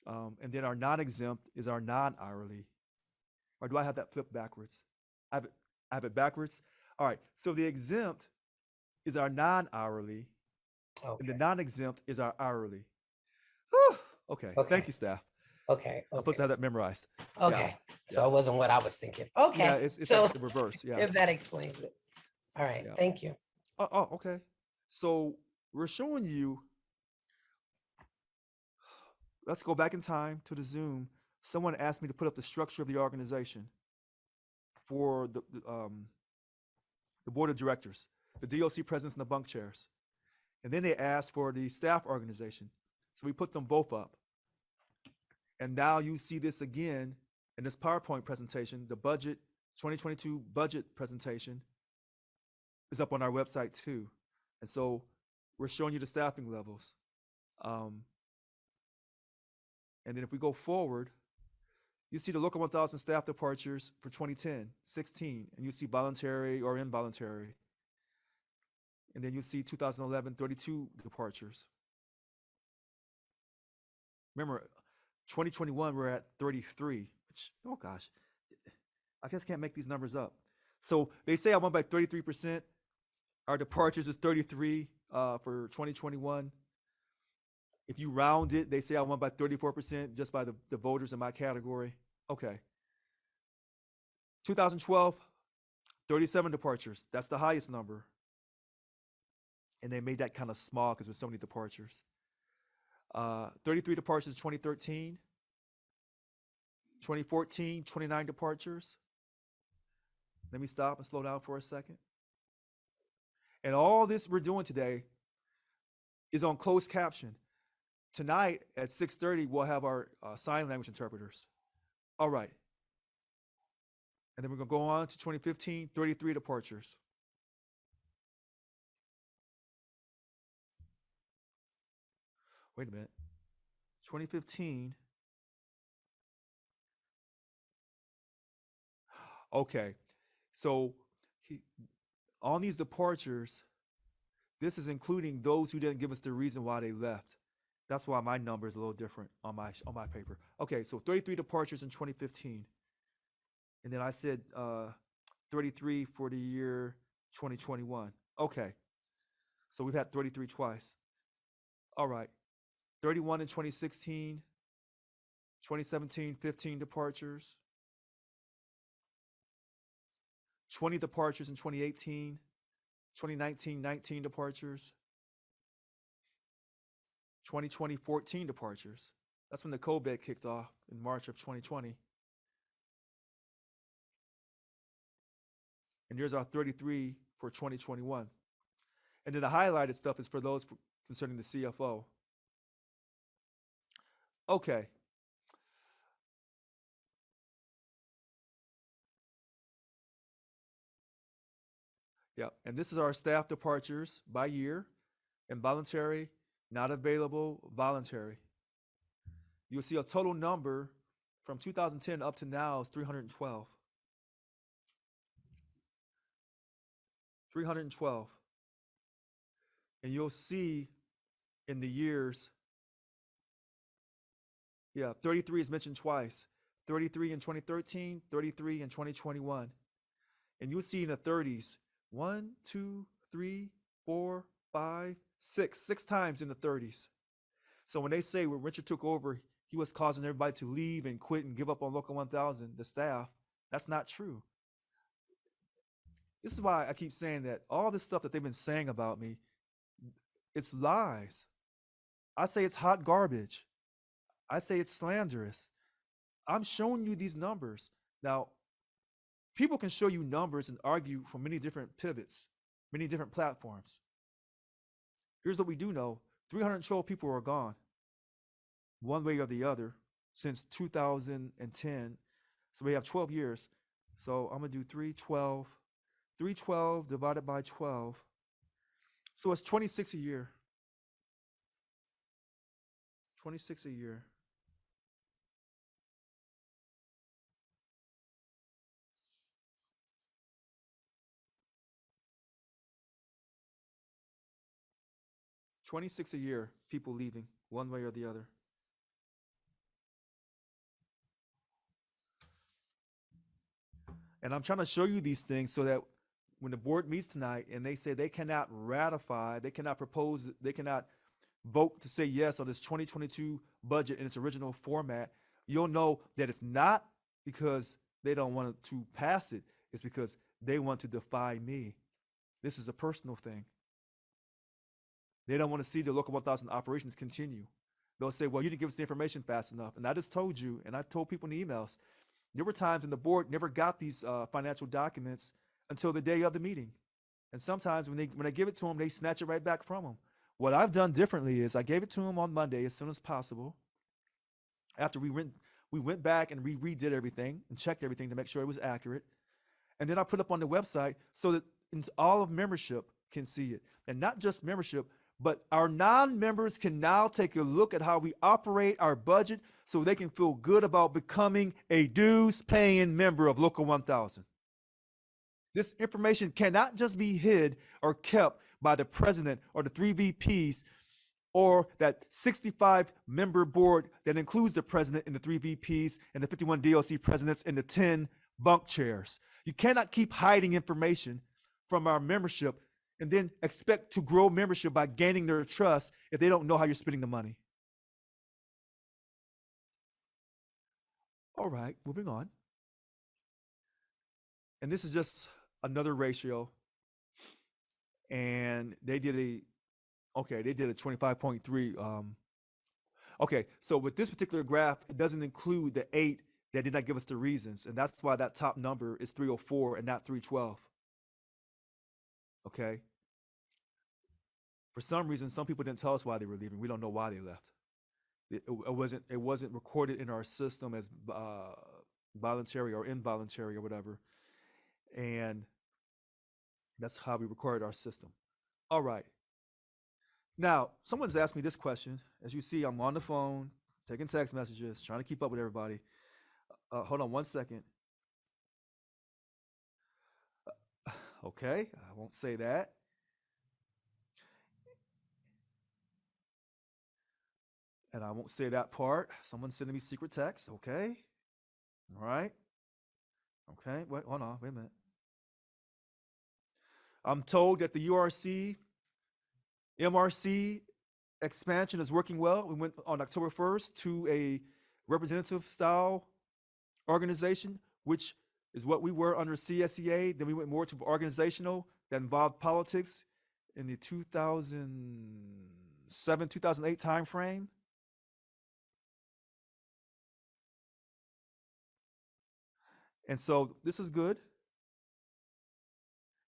And then our non-exempt is our non-hourly. Or do I have that flipped backwards? I have it backwards. All right. So the exempt is our non-hourly, and the Okay, non-exempt is our hourly. Whew. Okay. Okay. Thank you, staff. okay, I'm supposed to have that memorized. okay. So yeah. it wasn't what I was thinking. Yeah, Okay, it's so actually the reverse. Yeah. if that explains it. All right, Yeah. thank you. Oh, okay. So we're showing you. Let's go back in time to the Zoom. Someone asked me to put up the structure of the organization for the board of directors, the DOC presidents, and the bunk chairs. And then they asked for the staff organization. So we put them both up. And now you see this again in this PowerPoint presentation. The budget, 2022 budget presentation is up on our website too. And so we're showing you the staffing levels. And then if we go forward, you see the local 1000 staff departures for 2010, 16, and you see voluntary or involuntary. And then you see 2011, 32 departures. Remember, 2021, we're at 33, which, oh gosh, I just can't make these numbers up. So they say I went by 33%. Our departures is 33 for 2021. If you round it, they say I won by 34% just by the voters in my category. Okay. 2012, 37 departures. That's the highest number. And they made that kind of small because there's so many departures. 33 departures 2013. 2014, 29 departures. Let me stop and slow down for a second. And all this we're doing today is on closed caption. Tonight at 6:30, we'll have our sign language interpreters. All right. And then we're going to go on to 2015, 33 departures. Wait a minute. 2015. Okay. So on these departures, this is including those who didn't give us the reason why they left. That's why my number is a little different on my paper. Okay, so 33 departures in 2015. And then I said 33 for the year 2021. Okay. So we've had 33 twice. All right. 31 in 2016, 2017, 15 departures. 20 departures in 2018, 2019, 19 departures. 2020, 14 departures. That's when the COVID kicked off in March of 2020. And here's our 33 for 2021. And then the highlighted stuff is for those concerning the CFO. Okay. Yeah, and this is our staff departures by year, involuntary, not available, voluntary. You'll see a total number from 2010 up to now is 312. 312. And you'll see in the years, 33 is mentioned twice. 33 in 2013, 33 in 2021. And you'll see in the 30s, 1, 2, 3, 4, 5, 6. 6 times in the 30s. So when they say when Richard took over, he was causing everybody to leave and quit and give up on Local 1000, the staff, that's not true. This is why I keep saying that all this stuff that they've been saying about me, it's lies. I say it's hot garbage. I say it's slanderous. I'm showing you these numbers. Now, people can show you numbers and argue from many different pivots, many different platforms. Here's what we do know. 312 people are gone, one way or the other, since 2010. So we have 12 years. So I'm going to do 312. 312 divided by 12. So it's 26 a year. 26 a year. $26 a year, people leaving one way or the other. And I'm trying to show you these things so that when the board meets tonight and they say they cannot ratify, they cannot propose, they cannot vote to say yes on this 2022 budget in its original format, you'll know that it's not because they don't want to pass it. It's because they want to defy me. This is a personal thing. They don't want to see the Local 1000 operations continue. They'll say, well, you didn't give us the information fast enough. And I just told you, and I told people in the emails, there were times when the board never got these financial documents until the day of the meeting. And sometimes when I give it to them, they snatch it right back from them. What I've done differently is I gave it to them on Monday as soon as possible. After we went back and redid everything and checked everything to make sure it was accurate. And then I put up on the website so that all of membership can see it. And not just membership, but our non-members can now take a look at how we operate our budget so they can feel good about becoming a dues-paying member of Local 1000. This information cannot just be hid or kept by the president or the 3 VPs or that 65-member board that includes the president and the 3 VPs and the 51 DLC presidents and the 10 bunk chairs. You cannot keep hiding information from our membership and then expect to grow membership by gaining their trust if they don't know how you're spending the money. All right, moving on. And this is just another ratio. And they did a 25.3. Okay, so with this particular graph, it doesn't include the 8 that did not give us the reasons. And that's why that top number is 304 and not 312. Okay. For some reason, some people didn't tell us why they were leaving. We don't know why they left. It wasn't recorded in our system as voluntary or involuntary or whatever. And that's how we recorded our system. All right. Now, someone's asked me this question. As you see, I'm on the phone, taking text messages, trying to keep up with everybody. Hold on one second. Okay, I won't say that. And I won't say that part. Someone's sending me secret text. Okay. All right. Okay. Wait, hold on. Wait a minute. I'm told that the MRC expansion is working well. We went on October 1st to a representative style organization, which is what we were under CSEA. Then we went more to organizational that involved politics in the 2007, 2008 timeframe. And so this is good.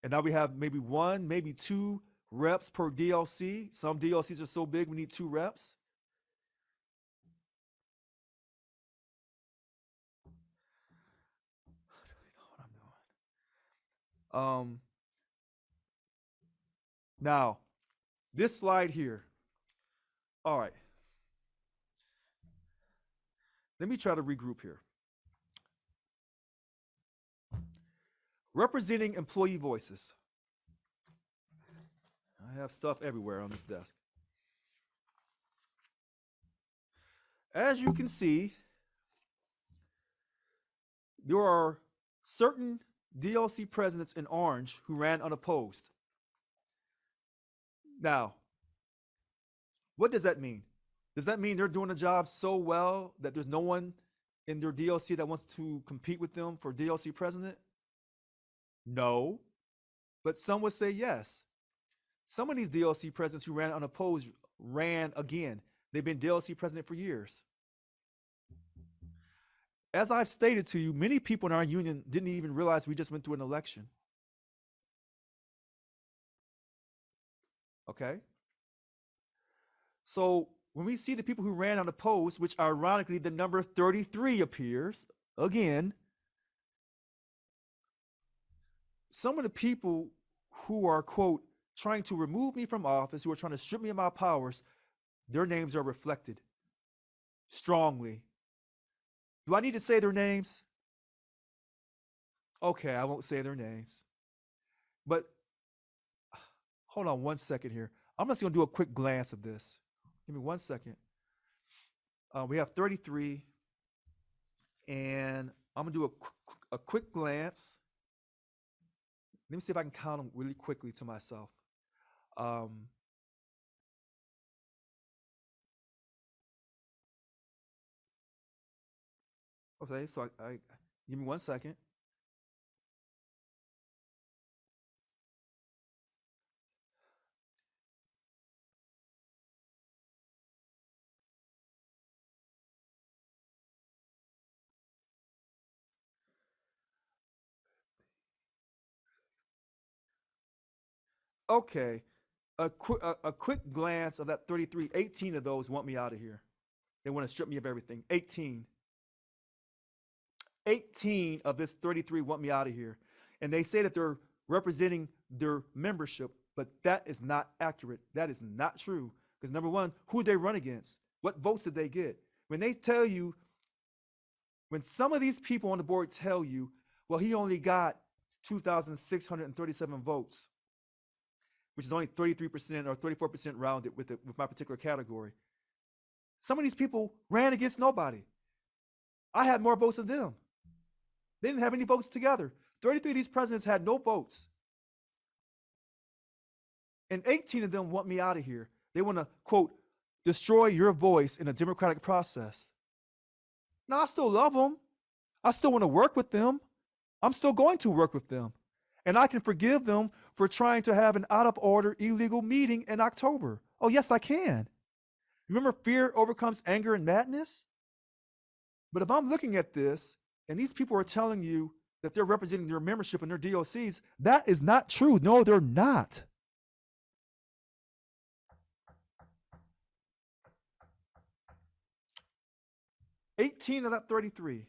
And now we have maybe 1, maybe 2 reps per DLC. Some DLCs are so big, we need 2 reps. I don't really know what I'm doing. Now, this slide here. All right. Let me try to regroup here. Representing employee voices. I have stuff everywhere on this desk. As you can see, there are certain DLC presidents in orange who ran unopposed. Now, what does that mean? Does that mean they're doing the job so well that there's no one in their DLC that wants to compete with them for DLC president? No, but some would say yes. Some of these DLC presidents who ran unopposed ran again. They've been DLC president for years. As I've stated to you, many people in our union didn't even realize we just went through an election. Okay? So when we see the people who ran unopposed, which ironically the number 33 appears again, some of the people who are, quote, trying to remove me from office, who are trying to strip me of my powers, their names are reflected strongly. Do I need to say their names? Okay, I won't say their names. But hold on one second here. I'm just going to do a quick glance of this. Give me 1 second. We have 33, and I'm going to do a quick glance. Let me see if I can count them really quickly to myself. Okay, so I give me 1 second. Okay, a quick glance of that 33. 18 of those want me out of here. They want to strip me of everything. 18 of this 33 want me out of here. And they say that they're representing their membership, but that is not accurate. That is not true. Because number one, who did they run against? What votes did they get? When they tell you, when some of these people on the board tell you, well, he only got 2,637 votes, which is only 33% or 34% rounded with my particular category. Some of these people ran against nobody. I had more votes than them. They didn't have any votes together. 33 of these presidents had no votes. And 18 of them want me out of here. They want to, quote, destroy your voice in a democratic process. Now, I still love them. I still want to work with them. I'm still going to work with them. And I can forgive them for trying to have an out of order illegal meeting in October. Oh, yes, I can. Remember, fear overcomes anger and madness? But if I'm looking at this and these people are telling you that they're representing their membership and their DOCs, that is not true. No, they're not. $18 of that 33.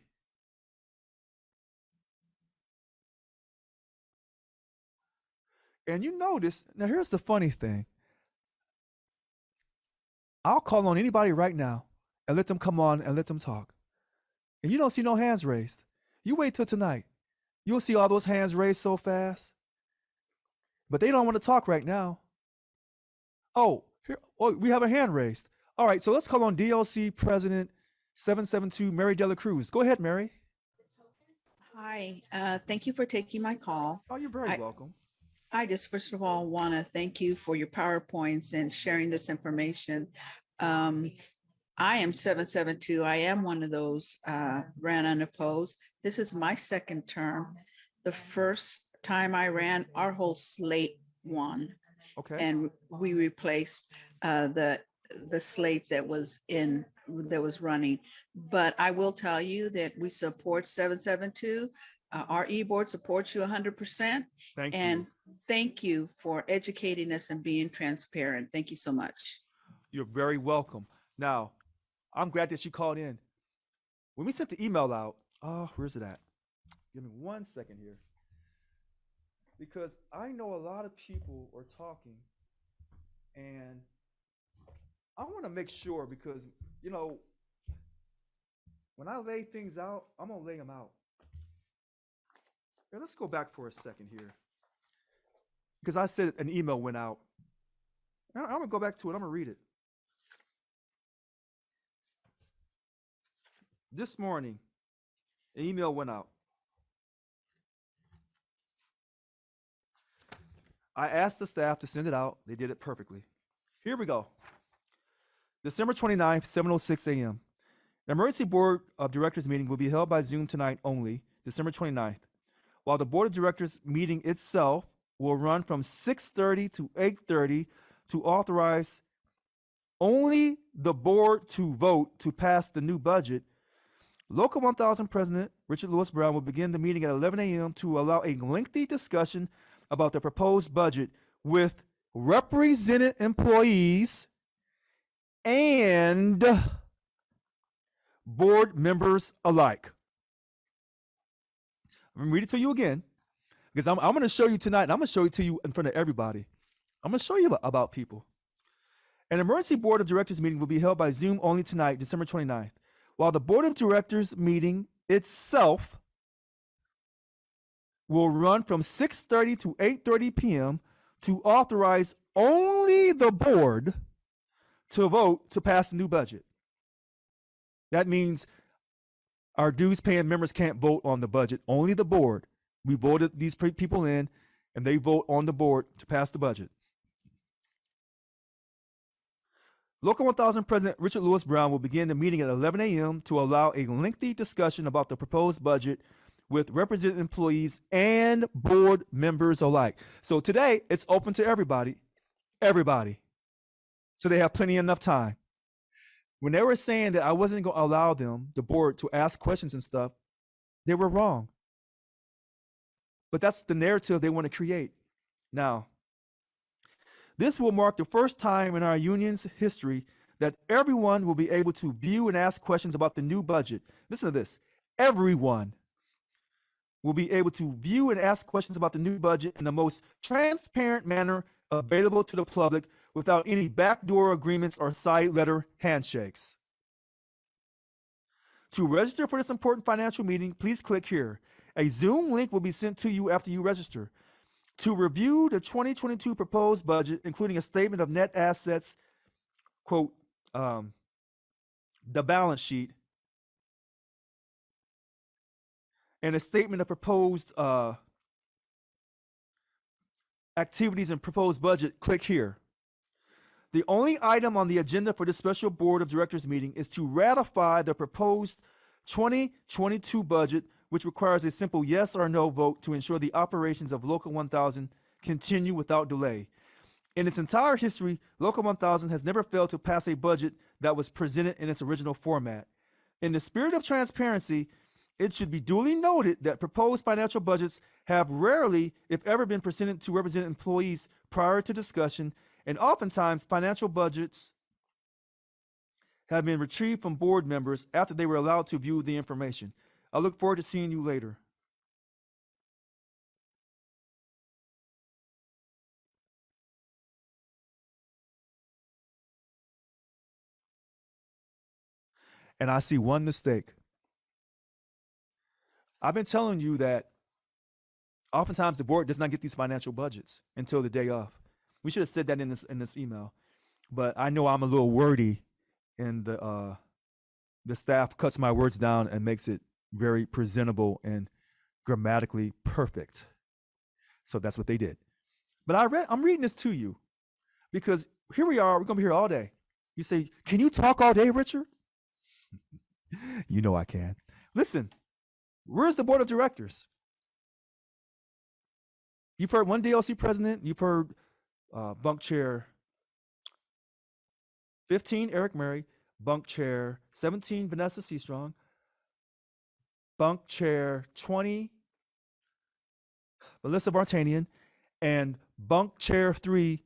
And you notice, now here's the funny thing. I'll call on anybody right now and let them come on and let them talk. And you don't see no hands raised. You wait till tonight. You'll see all those hands raised so fast. But they don't want to talk right now. Oh, we have a hand raised. All right, so let's call on DLC President 772, Mary Dela Cruz. Go ahead, Mary. Hi, thank you for taking my call. Oh, you're very welcome. I just first of all want to thank you for your PowerPoints and sharing this information. I am 772. I am one of those ran unopposed. This is my second term. The first time I ran, our whole slate won. Okay. And we replaced the slate that was running. But I will tell you that we support 772. Our e-board supports you 100%. Thank and you. Thank you for educating us and being transparent. Thank you so much. You're very welcome. Now, I'm glad that you called in. When we sent the email out, where's it at? Give me 1 second here. Because I know a lot of people are talking, and I want to make sure, because, you know, when I lay things out, I'm going to lay them out. Here, let's go back for a second here. Because I said an email went out. I'm going to go back to it. I'm going to read it. This morning, an email went out. I asked the staff to send it out. They did it perfectly. Here we go. December 29th, 7:06 a.m. The emergency board of directors meeting will be held by Zoom tonight only, December 29th, while the board of directors meeting itself will run from 6:30 to 8:30 to authorize only the board to vote to pass the new budget. Local 1000 President Richard Lewis Brown will begin the meeting at 11 a.m. to allow a lengthy discussion about the proposed budget with represented employees and board members alike. I'm gonna read it to you again because I'm going to show you tonight, and I'm going to show it to you in front of everybody. I'm going to show you about people. An emergency board of directors meeting will be held by Zoom only tonight, December 29th, while the board of directors meeting itself will run from 6:30 to 8:30 p.m. to authorize only the board to vote to pass the new budget. That means our dues paying members can't vote on the budget, only the board. We voted these people in, and they vote on the board to pass the budget. Local 1000 President Richard Lewis Brown will begin the meeting at 11 a.m. to allow a lengthy discussion about the proposed budget with represented employees and board members alike. So today, it's open to everybody. So they have plenty enough time. When they were saying that I wasn't going to allow them, the board, to ask questions and stuff, they were wrong. But that's the narrative they want to create. Now, this will mark the first time in our union's history that everyone will be able to view and ask questions about the new budget. Listen to this. Everyone will be able to view and ask questions about the new budget in the most transparent manner available to the public without any backdoor agreements or side letter handshakes. To register for this important financial meeting, please click here. A Zoom link will be sent to you after you register. To review the 2022 proposed budget, including a statement of net assets, quote, the balance sheet, and a statement of proposed activities and proposed budget, click here. The only item on the agenda for this special board of directors meeting is to ratify the proposed 2022 budget, which requires a simple yes or no vote to ensure the operations of Local 1000 continue without delay. In its entire history, Local 1000 has never failed to pass a budget that was presented in its original format. In the spirit of transparency, it should be duly noted that proposed financial budgets have rarely, if ever, been presented to represent employees prior to discussion, and oftentimes financial budgets have been retrieved from board members after they were allowed to view the information. I look forward to seeing you later. And I see one mistake. I've been telling you that oftentimes the board does not get these financial budgets until the day of. We should have said that in this email, but I know I'm a little wordy, and the staff cuts my words down and makes it very presentable and grammatically perfect. So that's what they did. But I'm reading this to you because here we are. We're gonna be here all day. You say, "Can you talk all day, Richard?" You know I can. Listen, where's the board of directors? You've heard one DLC president. You've heard bunk chair 15, Eric Murray. Bunk chair 17, Vanessa Seastrong. Bunk chair 20, Melissa Vartanian. And bunk chair 3,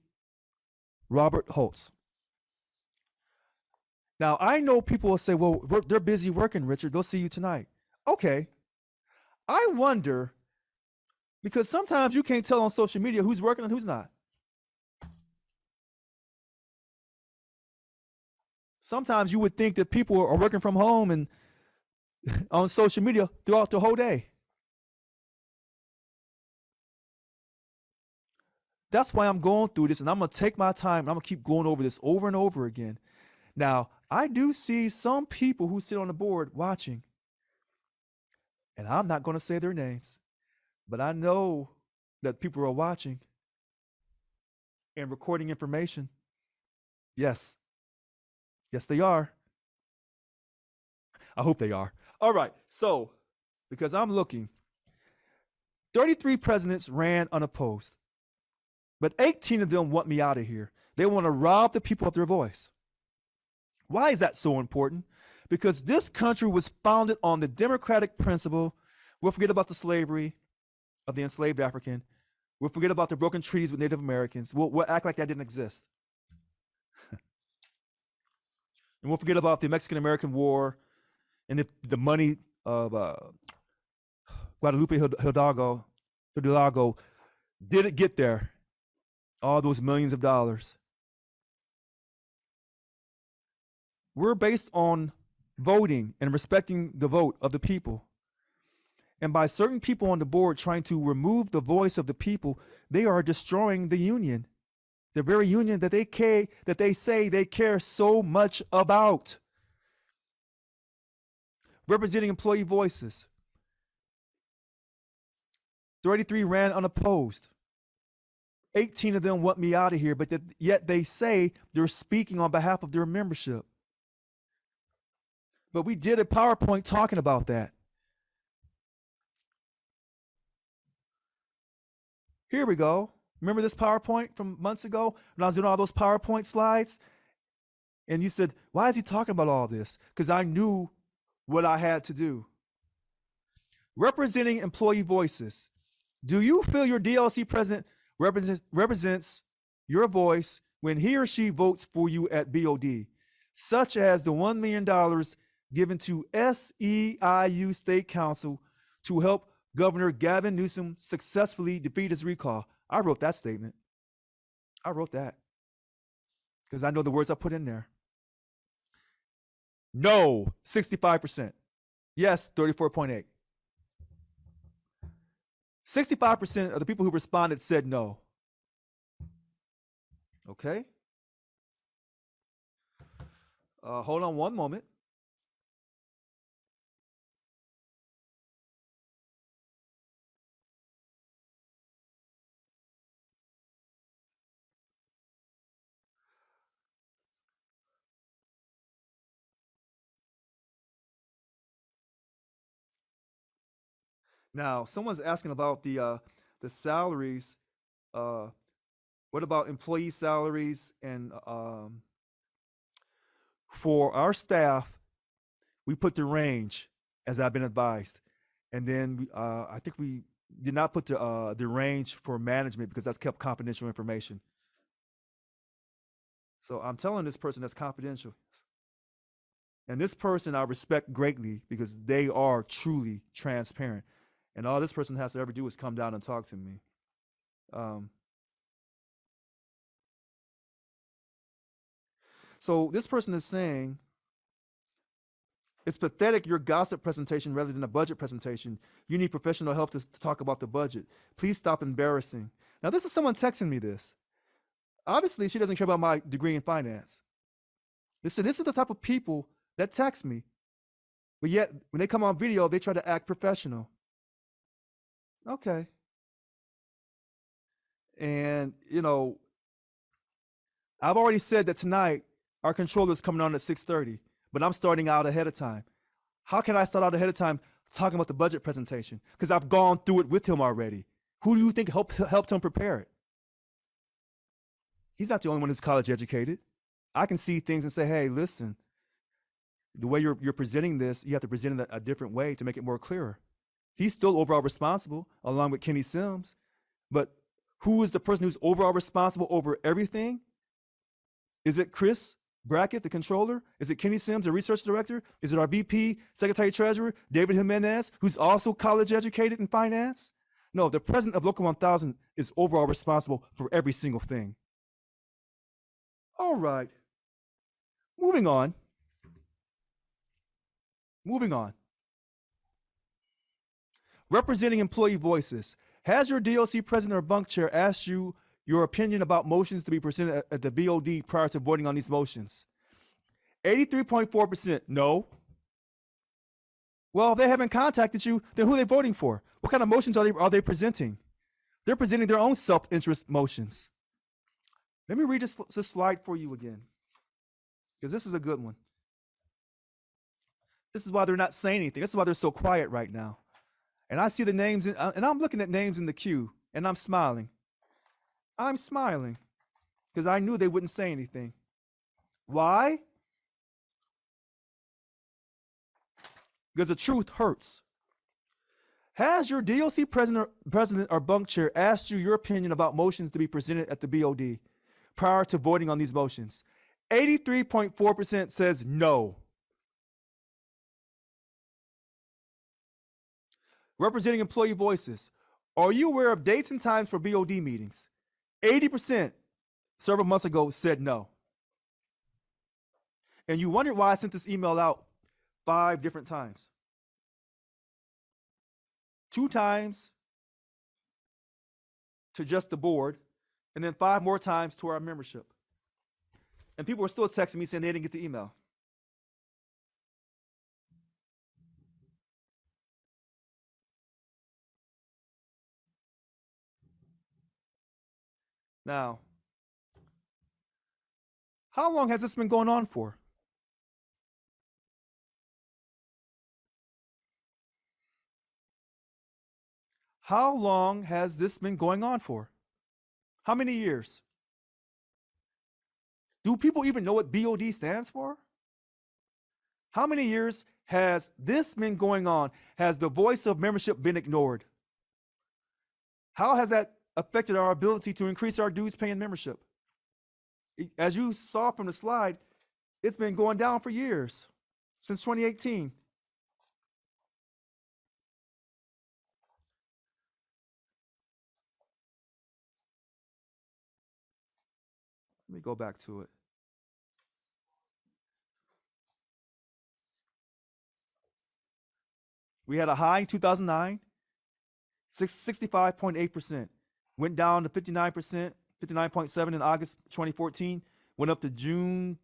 Robert Holtz. Now, I know people will say, well, they're busy working, Richard. They'll see you tonight. Okay. I wonder, because sometimes you can't tell on social media who's working and who's not. Sometimes you would think that people are working from home and on social media throughout the whole day. That's why I'm going through this, and I'm going to take my time, and I'm going to keep going over this over and over again. Now, I do see some people who sit on the board watching, and I'm not going to say their names, but I know that people are watching, and recording information. Yes. Yes, they are. I hope they are. All right. So, because I'm looking, 33 presidents ran unopposed, but 18 of them want me out of here. They want to rob the people of their voice. Why is that so important? Because this country was founded on the democratic principle. We'll forget about the slavery of the enslaved African. We'll forget about the broken treaties with Native Americans. We'll act like that didn't exist. And we'll forget about the Mexican-American War and the money of Guadalupe Hidalgo didn't get there. All those millions of dollars. We're based on voting and respecting the vote of the people. And by certain people on the board trying to remove the voice of the people, they are destroying the union. The very union that they say they care so much about. Representing employee voices. 33 ran unopposed. 18 of them want me out of here, but yet they say they're speaking on behalf of their membership. But we did a PowerPoint talking about that. Here we go. Remember this PowerPoint from months ago when I was doing all those PowerPoint slides? And you said, why is he talking about all this? Because I knew what I had to do. Representing employee voices. Do you feel your DLC president represents your voice when he or she votes for you at BOD, such as the $1 million given to SEIU State Council to help Governor Gavin Newsom successfully defeat his recall? I wrote that statement. I wrote that because I know the words I put in there. No, 65%. Yes, 34.8. 65% of the people who responded said no. Okay. Hold on one moment. Now, someone's asking about the salaries. What about employee salaries? And for our staff, we put the range as I've been advised, and then I think we did not put the range for management because that's kept confidential information. So I'm telling this person that's confidential. And this person I respect greatly because they are truly transparent. And all this person has to ever do is come down and talk to me. So this person is saying, it's pathetic your gossip presentation rather than a budget presentation. You need professional help to talk about the budget. Please stop embarrassing. Now, this is someone texting me this. Obviously, she doesn't care about my degree in finance. Listen, this is the type of people that text me. But yet, when they come on video, they try to act professional. Okay. And, you know, I've already said that tonight our controller is coming on at 6:30, but I'm starting out ahead of time. How can I start out ahead of time talking about the budget presentation? Because I've gone through it with him already. Who do you think helped him prepare it? He's not the only one who's college educated. I can see things and say, hey, listen, the way you're presenting this, you have to present it a different way to make it more clearer. He's still overall responsible along with Kenny Sims, but who is the person who's overall responsible over everything? Is it Chris Brackett, the controller? Is it Kenny Sims, the research director? Is it our VP, secretary treasurer, David Jimenez, who's also college educated in finance? No, the president of Local 1000 is overall responsible for every single thing. All right. Moving on. Representing employee voices. Has your DLC president or bunk chair asked you your opinion about motions to be presented at the BOD prior to voting on these motions? 83.4% no. Well, if they haven't contacted you, then who are they voting for? What kind of motions are they presenting? They're presenting their own self-interest motions. Let me read this slide for you again, because this is a good one. This is why they're not saying anything. This is why they're so quiet right now. And I see the names, and I'm looking at names in the queue, and I'm smiling. I'm smiling because I knew they wouldn't say anything. Why? Because the truth hurts. Has your DOC president or bunk chair asked you your opinion about motions to be presented at the BOD prior to voting on these motions? 83.4% says no. Representing employee voices, are you aware of dates and times for BOD meetings? 80% several months ago said no. And you wondered why I sent this email out 5 different times. 2 times to just the board, and then 5 more times to our membership. And people were still texting me saying they didn't get the email. Now, how long has this been going on for? How long has this been going on for? How many years? Do people even know what BOD stands for? How many years has this been going on? Has the voice of membership been ignored? How has that affected our ability to increase our dues paying membership? As you saw from the slide, it's been going down for years, since 2018. Let me go back to it. We had a high in 2009, 65.8%. Went down to 59%, 59.7 in August 2014. Went up to June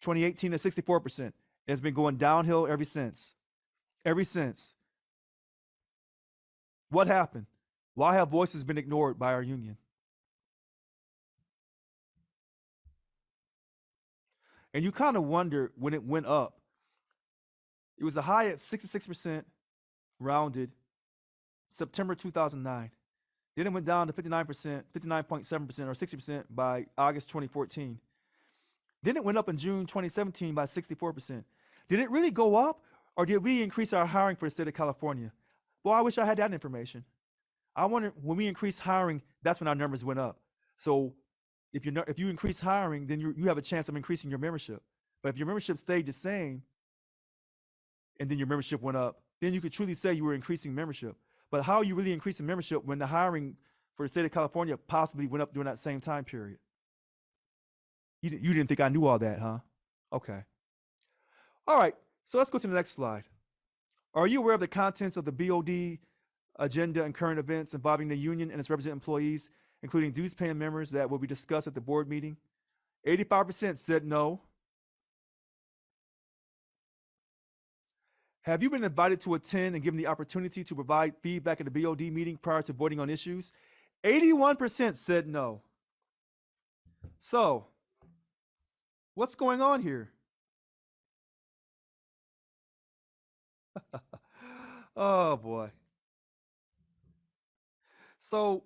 2018 at 64%. It's been going downhill ever since. Ever since. What happened? Why have voices been ignored by our union? And you kind of wonder when it went up. It was a high at 66%, rounded, September 2009. Then it went down to 59%, 59.7%, or 60% by August 2014. Then it went up in June 2017 by 64%. Did it really go up, or did we increase our hiring for the state of California? Well, I wish I had that information. I wonder, when we increased hiring, that's when our numbers went up. So if you increase hiring, then you have a chance of increasing your membership. But if your membership stayed the same, and then your membership went up, then you could truly say you were increasing membership. But how are you really increasing membership when the hiring for the state of California possibly went up during that same time period? You didn't think I knew all that, huh? Okay. All right, so let's go to the next slide. Are you aware of the contents of the BOD agenda and current events involving the union and its represented employees, including dues paying members that will be discussed at the board meeting? 85% said no. Have you been invited to attend and given the opportunity to provide feedback at the BOD meeting prior to voting on issues? 81% said no. So, what's going on here? Oh boy. So,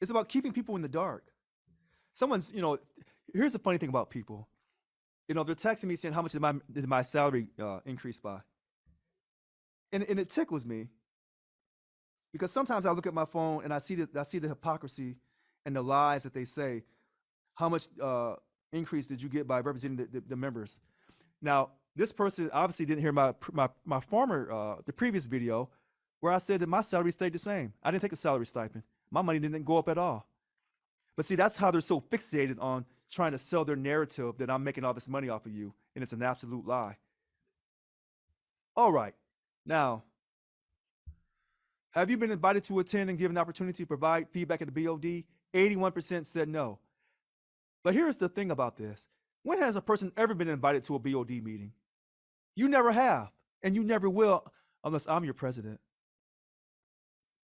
it's about keeping people in the dark. Here's the funny thing about people. They're texting me saying, how much did my salary increase by? And it tickles me because sometimes I look at my phone and I see the hypocrisy and the lies that they say. How much increase did you get by representing the members? Now, this person obviously didn't hear my the previous video where I said that my salary stayed the same. I didn't take a salary stipend. My money didn't go up at all. But see, that's how they're so fixated on trying to sell their narrative that I'm making all this money off of you, and it's an absolute lie. All right. Now, have you been invited to attend and given the opportunity to provide feedback at the BOD? 81% said no. But here's the thing about this. When has a person ever been invited to a BOD meeting? You never have, and you never will unless I'm your president.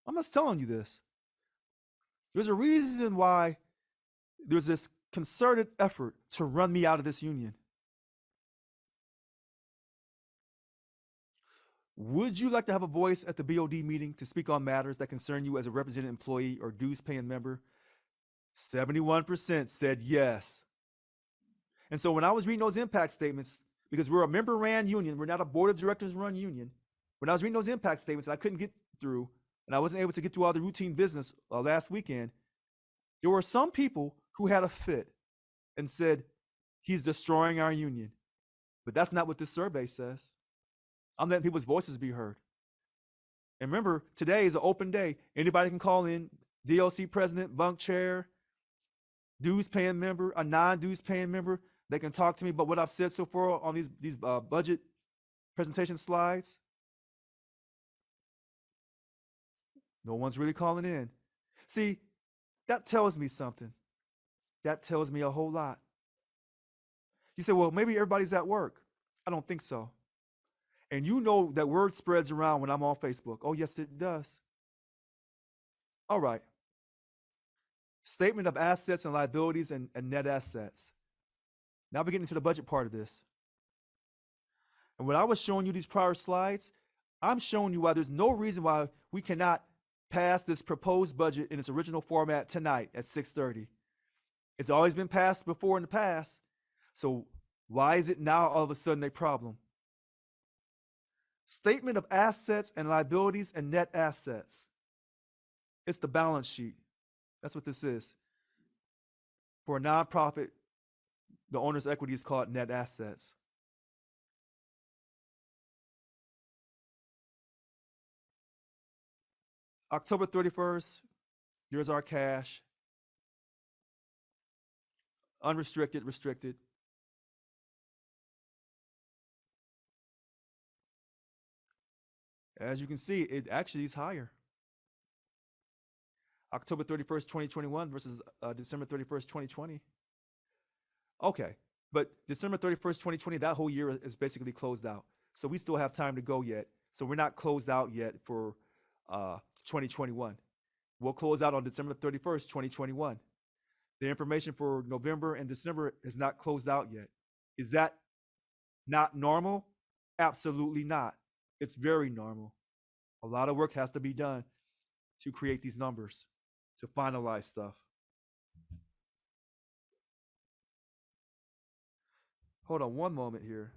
I'm just telling you this. There's a reason why there's this concerted effort to run me out of this union. Would you like to have a voice at the BOD meeting to speak on matters that concern you as a represented employee or dues paying member? 71% said yes. And so when I was reading those impact statements, because we're a member ran union, we're not a board of directors run union. When I was reading those impact statements and I couldn't get through, and I wasn't able to get through all the routine business last weekend, there were some people who had a fit and said, he's destroying our union. But that's not what this survey says. I'm letting people's voices be heard. And remember, today is an open day. Anybody can call in, DLC president, bunk chair, dues paying member, a non-dues paying member. They can talk to me about what I've said so far on these budget presentation slides. No one's really calling in. See, that tells me something. That tells me a whole lot. You say, well, maybe everybody's at work. I don't think so. And you know that word spreads around when I'm on Facebook. Oh, yes, it does. All right. Statement of assets and liabilities and net assets. Now we're getting into the budget part of this. And when I was showing you these prior slides, I'm showing you why there's no reason why we cannot pass this proposed budget in its original format tonight at 6:30. It's always been passed before in the past. So why is it now all of a sudden a problem? Statement of assets and liabilities and net assets. It's the balance sheet. That's what this is. For a nonprofit, the owner's equity is called net assets. October 31st, here's our cash. Unrestricted, restricted. As you can see, it actually is higher. October 31st, 2021 versus December 31st, 2020. Okay, but December 31st, 2020, that whole year is basically closed out. So we still have time to go yet. So we're not closed out yet for 2021. We'll close out on December 31st, 2021. The information for November and December is not closed out yet. Is that not normal? Absolutely not. It's very normal. A lot of work has to be done to create these numbers, to finalize stuff. Hold on one moment here.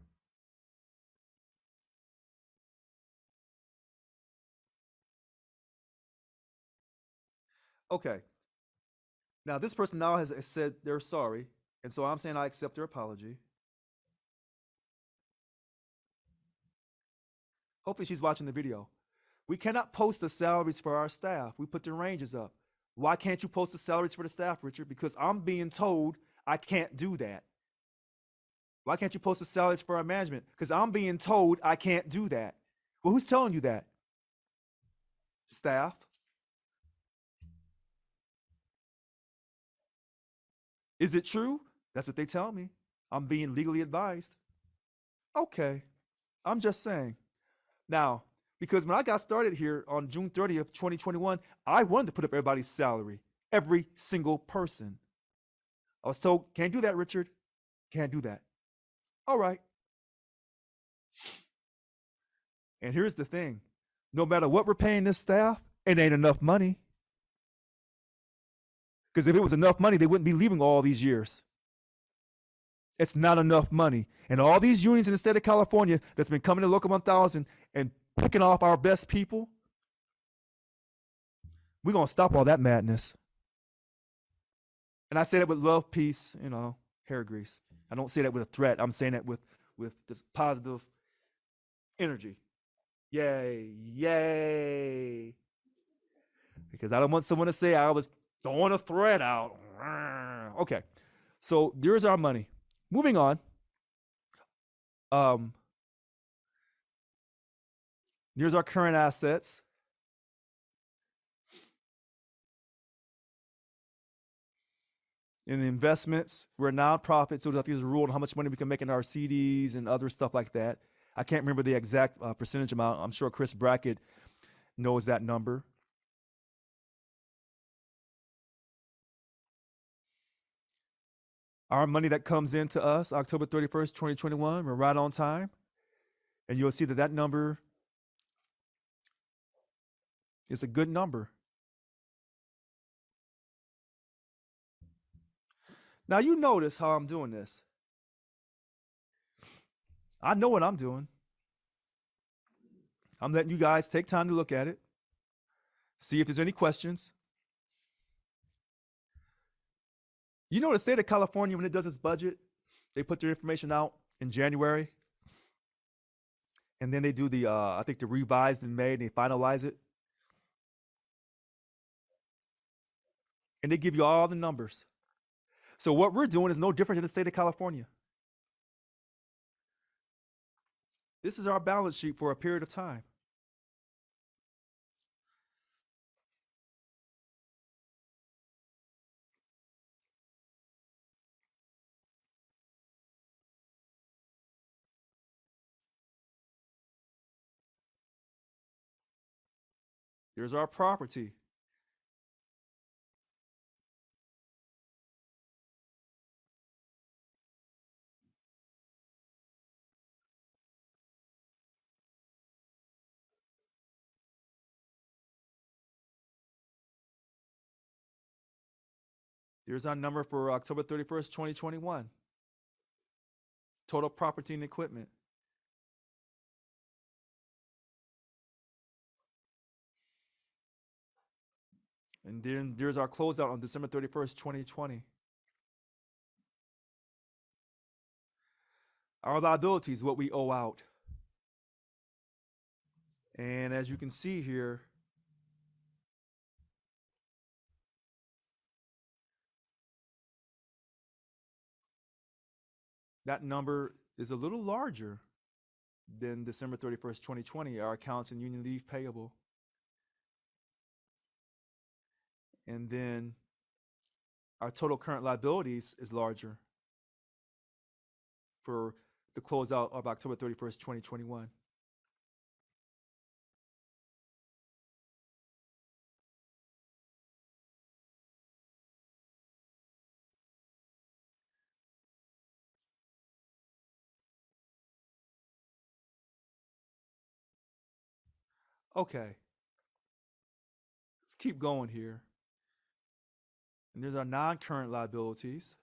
Okay. Now this person now has said they're sorry, and so I'm saying I accept their apology. Hopefully she's watching the video. We cannot post the salaries for our staff. We put the ranges up. Why can't you post the salaries for the staff, Richard? Because I'm being told I can't do that. Why can't you post the salaries for our management? Because I'm being told I can't do that. Well, who's telling you that? Staff? Is it true? That's what they tell me. I'm being legally advised. Okay, I'm just saying. Now, because when I got started here on June 30th, 2021, I wanted to put up everybody's salary, every single person. I was told, can't do that, Richard. Can't do that. All right. And here's the thing. No matter what we're paying this staff, it ain't enough money. Because if it was enough money, they wouldn't be leaving all these years. It's not enough money. And all these unions in the state of California that's been coming to Local 1000 and picking off our best people, we're going to stop all that madness. And I say that with love, peace, hair grease. I don't say that with a threat. I'm saying that with this positive energy. Yay, yay. Because I don't want someone to say I was throwing a threat out. Okay, so there's our money. Moving on. Here's our current assets. In the investments, we're a nonprofit, so there's a rule on how much money we can make in our CDs and other stuff like that. I can't remember the exact percentage amount. I'm sure Chris Brackett knows that number. Our money that comes into us October 31st, 2021, we're right on time. And you'll see that that number is a good number. Now, you notice how I'm doing this. I know what I'm doing. I'm letting you guys take time to look at it, see if there's any questions. You know, the state of California, when it does its budget, they put their information out in January. And then they do the, I think, the revised in May, and they finalize it. And they give you all the numbers. So what we're doing is no different than the state of California. This is our balance sheet for a period of time. Here's our property. Here's our number for October 31st, 2021. Total property and equipment. And then there's our closeout on December 31st, 2020. Our liabilities, what we owe out. And as you can see here, that number is a little larger than December 31st, 2020, our accounts and union leave payable. And then our total current liabilities is larger for the closeout of October 31st, 2021. Okay. Let's keep going here. And there's our non-current liabilities.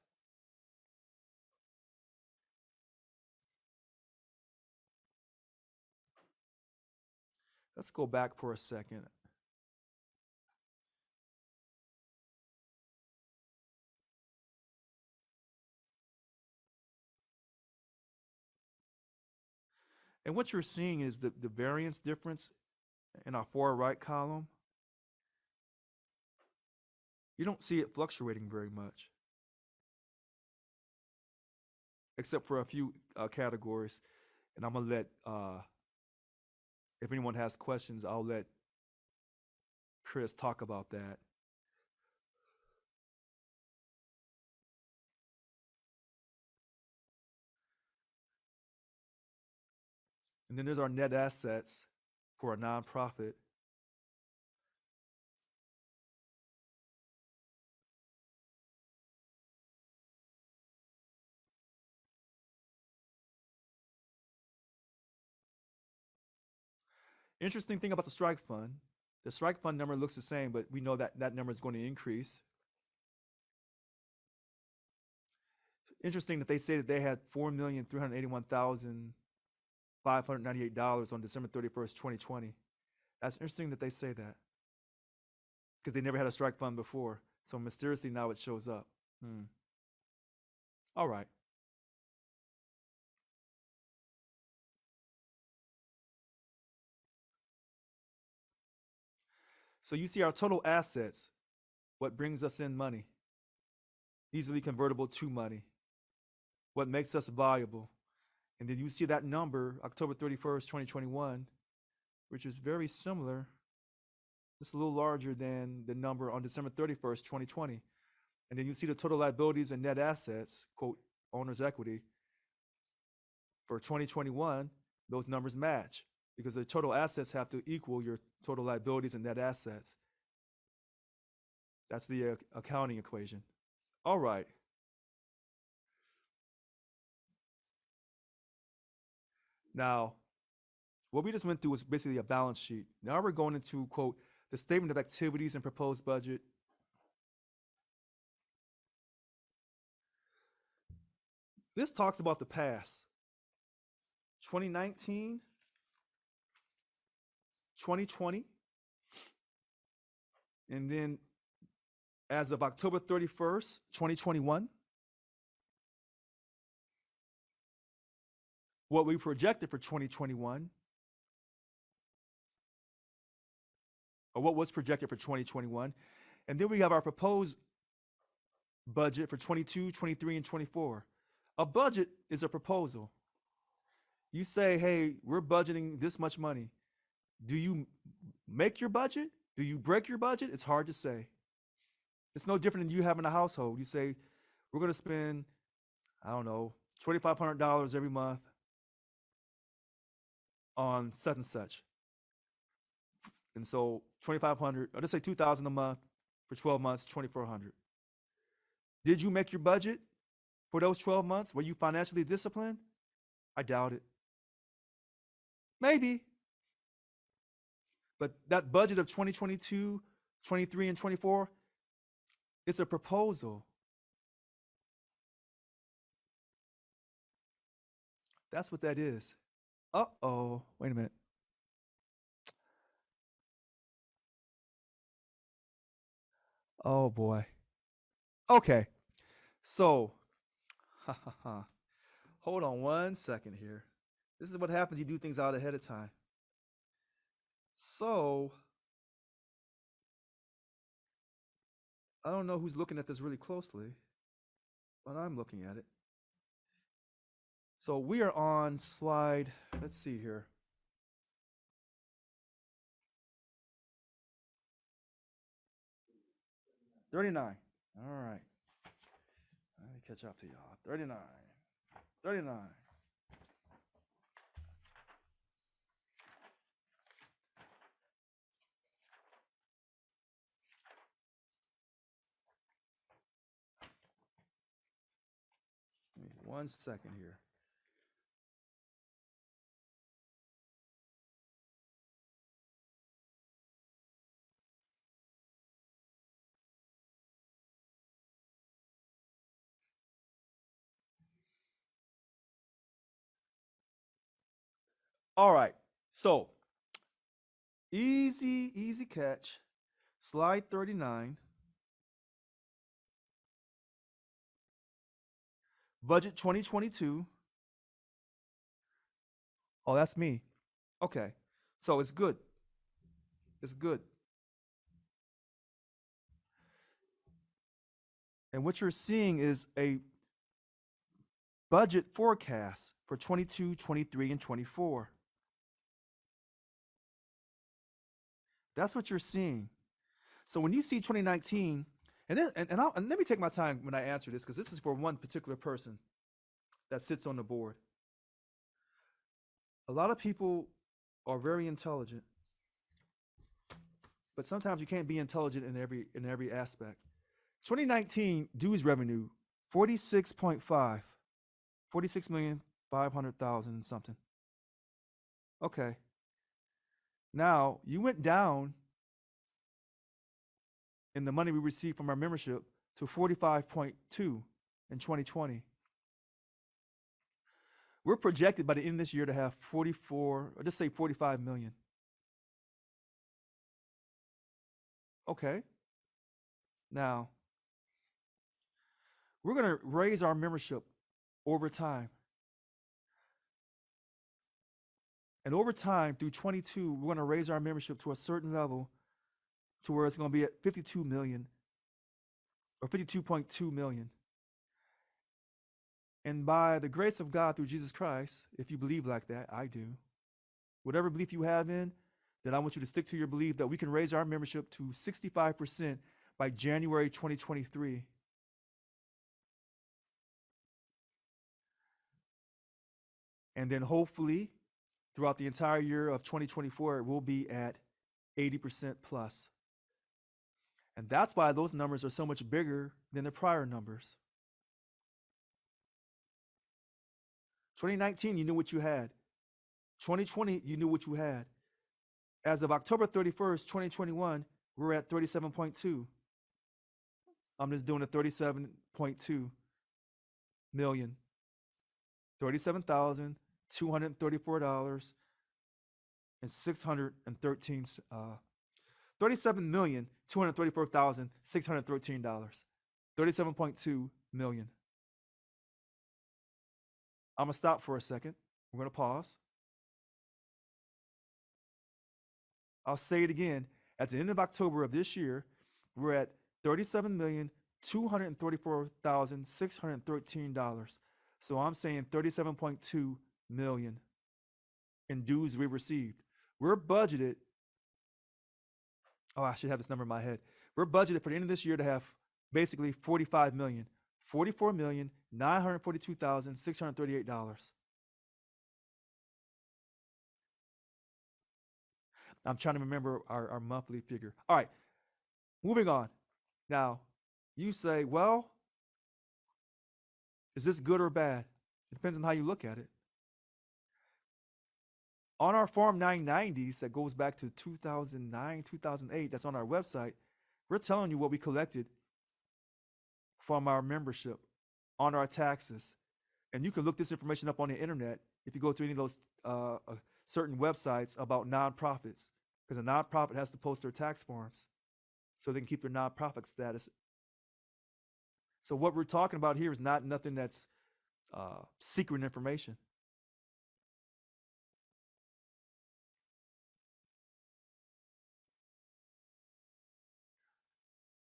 Let's go back for a second. And what you're seeing is the variance difference in our far right column. You don't see it fluctuating very much, except for a few categories. And I'm gonna let, if anyone has questions, I'll let Chris talk about that. And then there's our net assets for a nonprofit. Interesting thing about the strike fund, the strike fund number looks the same, but we know that that number is going to increase. Interesting that they say that they had $4,381,598 on December 31st, 2020. That's interesting that they say that, because they never had a strike fund before. So mysteriously now it shows up. All right. So you see our total assets, what brings us in money, easily convertible to money, what makes us valuable. And then you see that number, October 31st, 2021, which is very similar. It's a little larger than the number on December 31st, 2020. And then you see the total liabilities and net assets, quote, owner's equity. For 2021, those numbers match because the total assets have to equal your total liabilities and net assets. That's the accounting equation. All right. Now, what we just went through was basically a balance sheet. Now we're going into, quote, the statement of activities and proposed budget. This talks about the past. 2019, 2020, and then as of October 31st, 2021, what we projected for 2021, or what was projected for 2021, and then we have our proposed budget for 22, 23, and 24. A budget is a proposal. You say, hey, we're budgeting this much money. Do you make your budget? Do you break your budget? It's hard to say. It's no different than you having a household. You say, we're going to spend, I don't know, $2,500 every month on such and such. And so 2,500, or let's say 2,000 a month for 12 months, 2,400. Did you make your budget for those 12 months? Were you financially disciplined? I doubt it. Maybe. But that budget of 2022, 23, and 24, it's a proposal. That's what that is. Uh-oh, wait a minute. Oh boy. Okay, so, hold on one second here. This is what happens, you do things out ahead of time. So, I don't know who's looking at this really closely, but I'm looking at it. So we are on slide, let's see here. $39. All right. Let me catch up to y'all. 39. 39. Give me 1 second here. All right, so easy catch. Slide 39. Budget 2022. Oh, that's me. Okay, so it's good. It's good. And what you're seeing is a budget forecast for 22, 23, and 24. That's what you're seeing. So when you see 2019, and let me take my time when I answer this, because this is for one particular person that sits on the board. A lot of people are very intelligent, but sometimes you can't be intelligent in every aspect. 2019 dues revenue, 46,500,000 something. Okay. Now, you went down in the money we received from our membership to 45.2 in 2020. We're projected by the end of this year to have 44, or just say 45 million. Okay. Now, we're going to raise our membership over time. And over time, through 22, we're going to raise our membership to a certain level to where it's going to be at 52 million or 52.2 million. And by the grace of God through Jesus Christ, if you believe like that, I do, whatever belief you have in, then I want you to stick to your belief that we can raise our membership to 65% by January 2023. And then hopefully, throughout the entire year of 2024, it will be at 80% plus. And that's why those numbers are so much bigger than the prior numbers. 2019, you knew what you had. 2020, you knew what you had. As of October 31st, 2021, we're at 37.2. I'm just doing a 37.2 million. $37,234 and 613 $37,234,613. 37.2 million. I'm gonna stop for a second. We're gonna pause. I'll say it again. At the end of October of this year, we're at $37,234,613. So I'm saying 37.2 million in dues we received. We're budgeted. Oh, I should have this number in my head. We're budgeted for the end of this year to have basically 45 million, $44,942,638. I'm trying to remember our monthly figure. All right, moving on. Now, you say, well, is this good or bad? It depends on how you look at it. On our Form 990s that goes back to 2009, 2008, that's on our website, we're telling you what we collected from our membership on our taxes. And you can look this information up on the internet if you go to any of those certain websites about nonprofits, because a nonprofit has to post their tax forms so they can keep their nonprofit status. So what we're talking about here is not nothing that's secret information.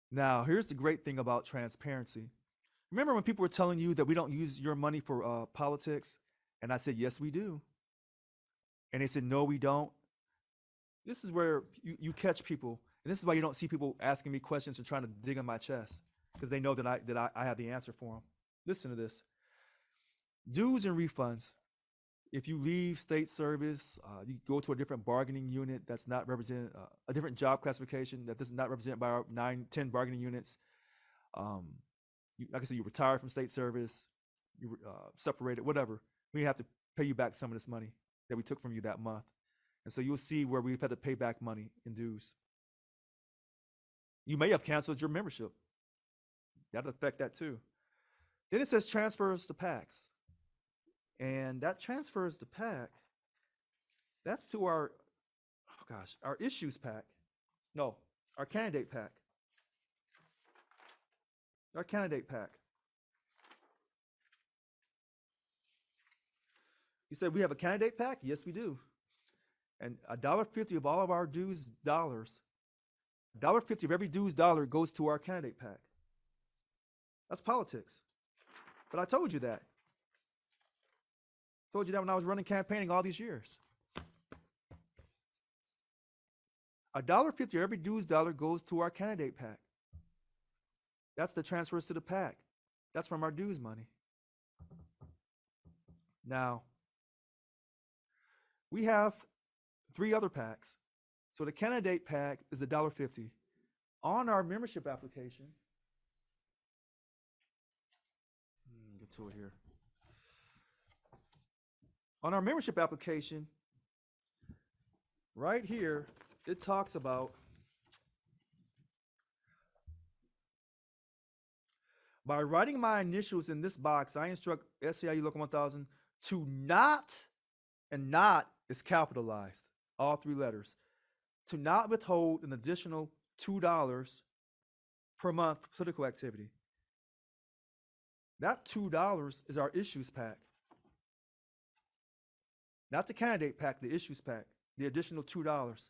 Now, here's the great thing about transparency. Remember when people were telling you that we don't use your money for politics? And I said, yes, we do. And they said, no, we don't. This is where you catch people. And this is why you don't see people asking me questions and trying to dig on my chest, because they know that I have the answer for them. Listen to this. Dues and refunds. If you leave state service, you go to a different bargaining unit that's not represented, a different job classification that is not represented by our 9-10 bargaining units. Like I said, you retired from state service, you separated, whatever. We have to pay you back some of this money that we took from you that month. And so you'll see where we've had to pay back money in dues. You may have canceled your membership. That'll affect that too. Then it says transfers to PACs. And that transfers to PAC, that's to our issues PAC. No, our candidate PAC. Our candidate PAC. You said we have a candidate PAC? Yes, we do. And $1.50 of all of our dues dollars, $1.50 of every dues dollar goes to our candidate PAC. That's politics. But I told you that. Told you that when I was running campaigning all these years. $1.50 of every dues dollar goes to our candidate PAC. That's the transfers to the PAC. That's from our dues money. Now, we have 3 other PACs. So the candidate PAC is $1.50. On our membership application, get to it here. On our membership application, right here, it talks about by writing my initials in this box, I instruct SEIU Local 1000 to not, and not is capitalized, all 3 letters, to not withhold an additional $2 per month for political activity. That $2 is our issues PAC. Not the candidate PAC, the issues PAC, the additional $2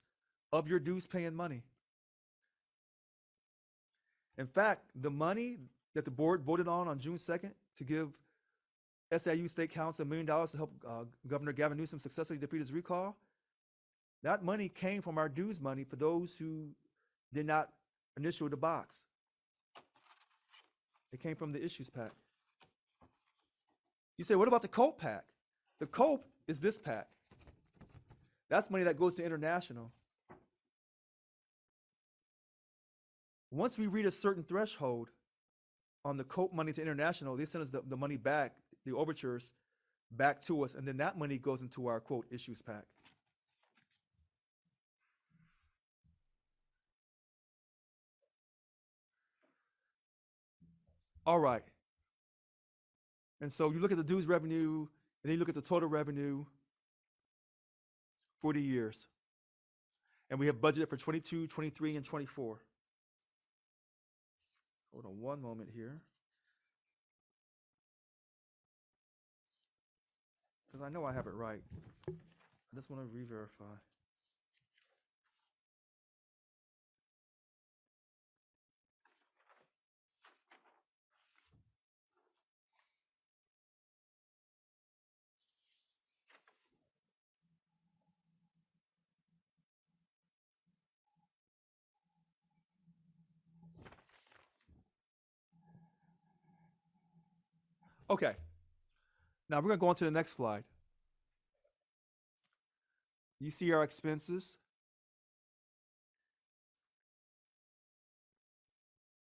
of your dues paying money. In fact, the money that the board voted on June 2nd to give SIU State Council $1 million to help Governor Gavin Newsom successfully defeat his recall, that money came from our dues money for those who did not initial the box. It came from the issues PAC. You say, what about the COPE PAC? The COPE is this PAC. That's money that goes to international. Once we reach a certain threshold on the COPE money to international, they send us the money back, the overtures, back to us, and then that money goes into our quote issues pack. All right. And so you look at the dues revenue, and then you look at the total revenue for the years. And we have budgeted for 22, 23, and 24. Hold on one moment here. Because I know I have it right. I just want to re-verify. Okay. Now we're going to go on to the next slide. You see our expenses.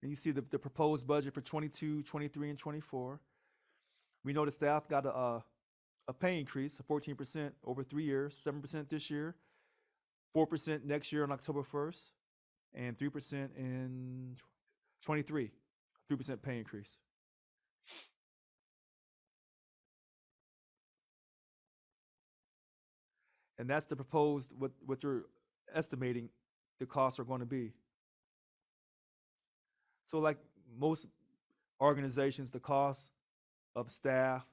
And you see the proposed budget for 22, 23, and 24. We know the staff got a pay increase of 14% over 3 years, 7% this year, 4% next year on October 1st, and 3% in 23, 3% pay increase. And that's the proposed, what you're estimating the costs are going to be. So like most organizations, the cost of staff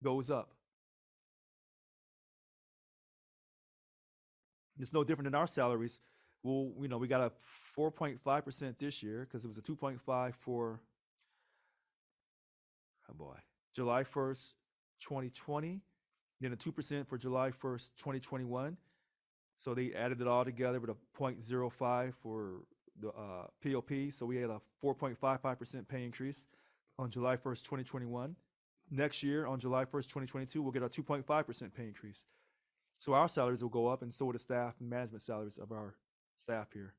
goes up. It's no different than our salaries. Well, we got a 4.5% this year because it was a 2.5 for, July 1st, 2020, then a 2% for July 1st, 2021. So they added it all together with a 0.05 for the POP. So we had a 4.55% pay increase on July 1st, 2021. Next year, on July 1st, 2022, we'll get a 2.5% pay increase. So our salaries will go up, and so will the staff and management salaries of our staff here.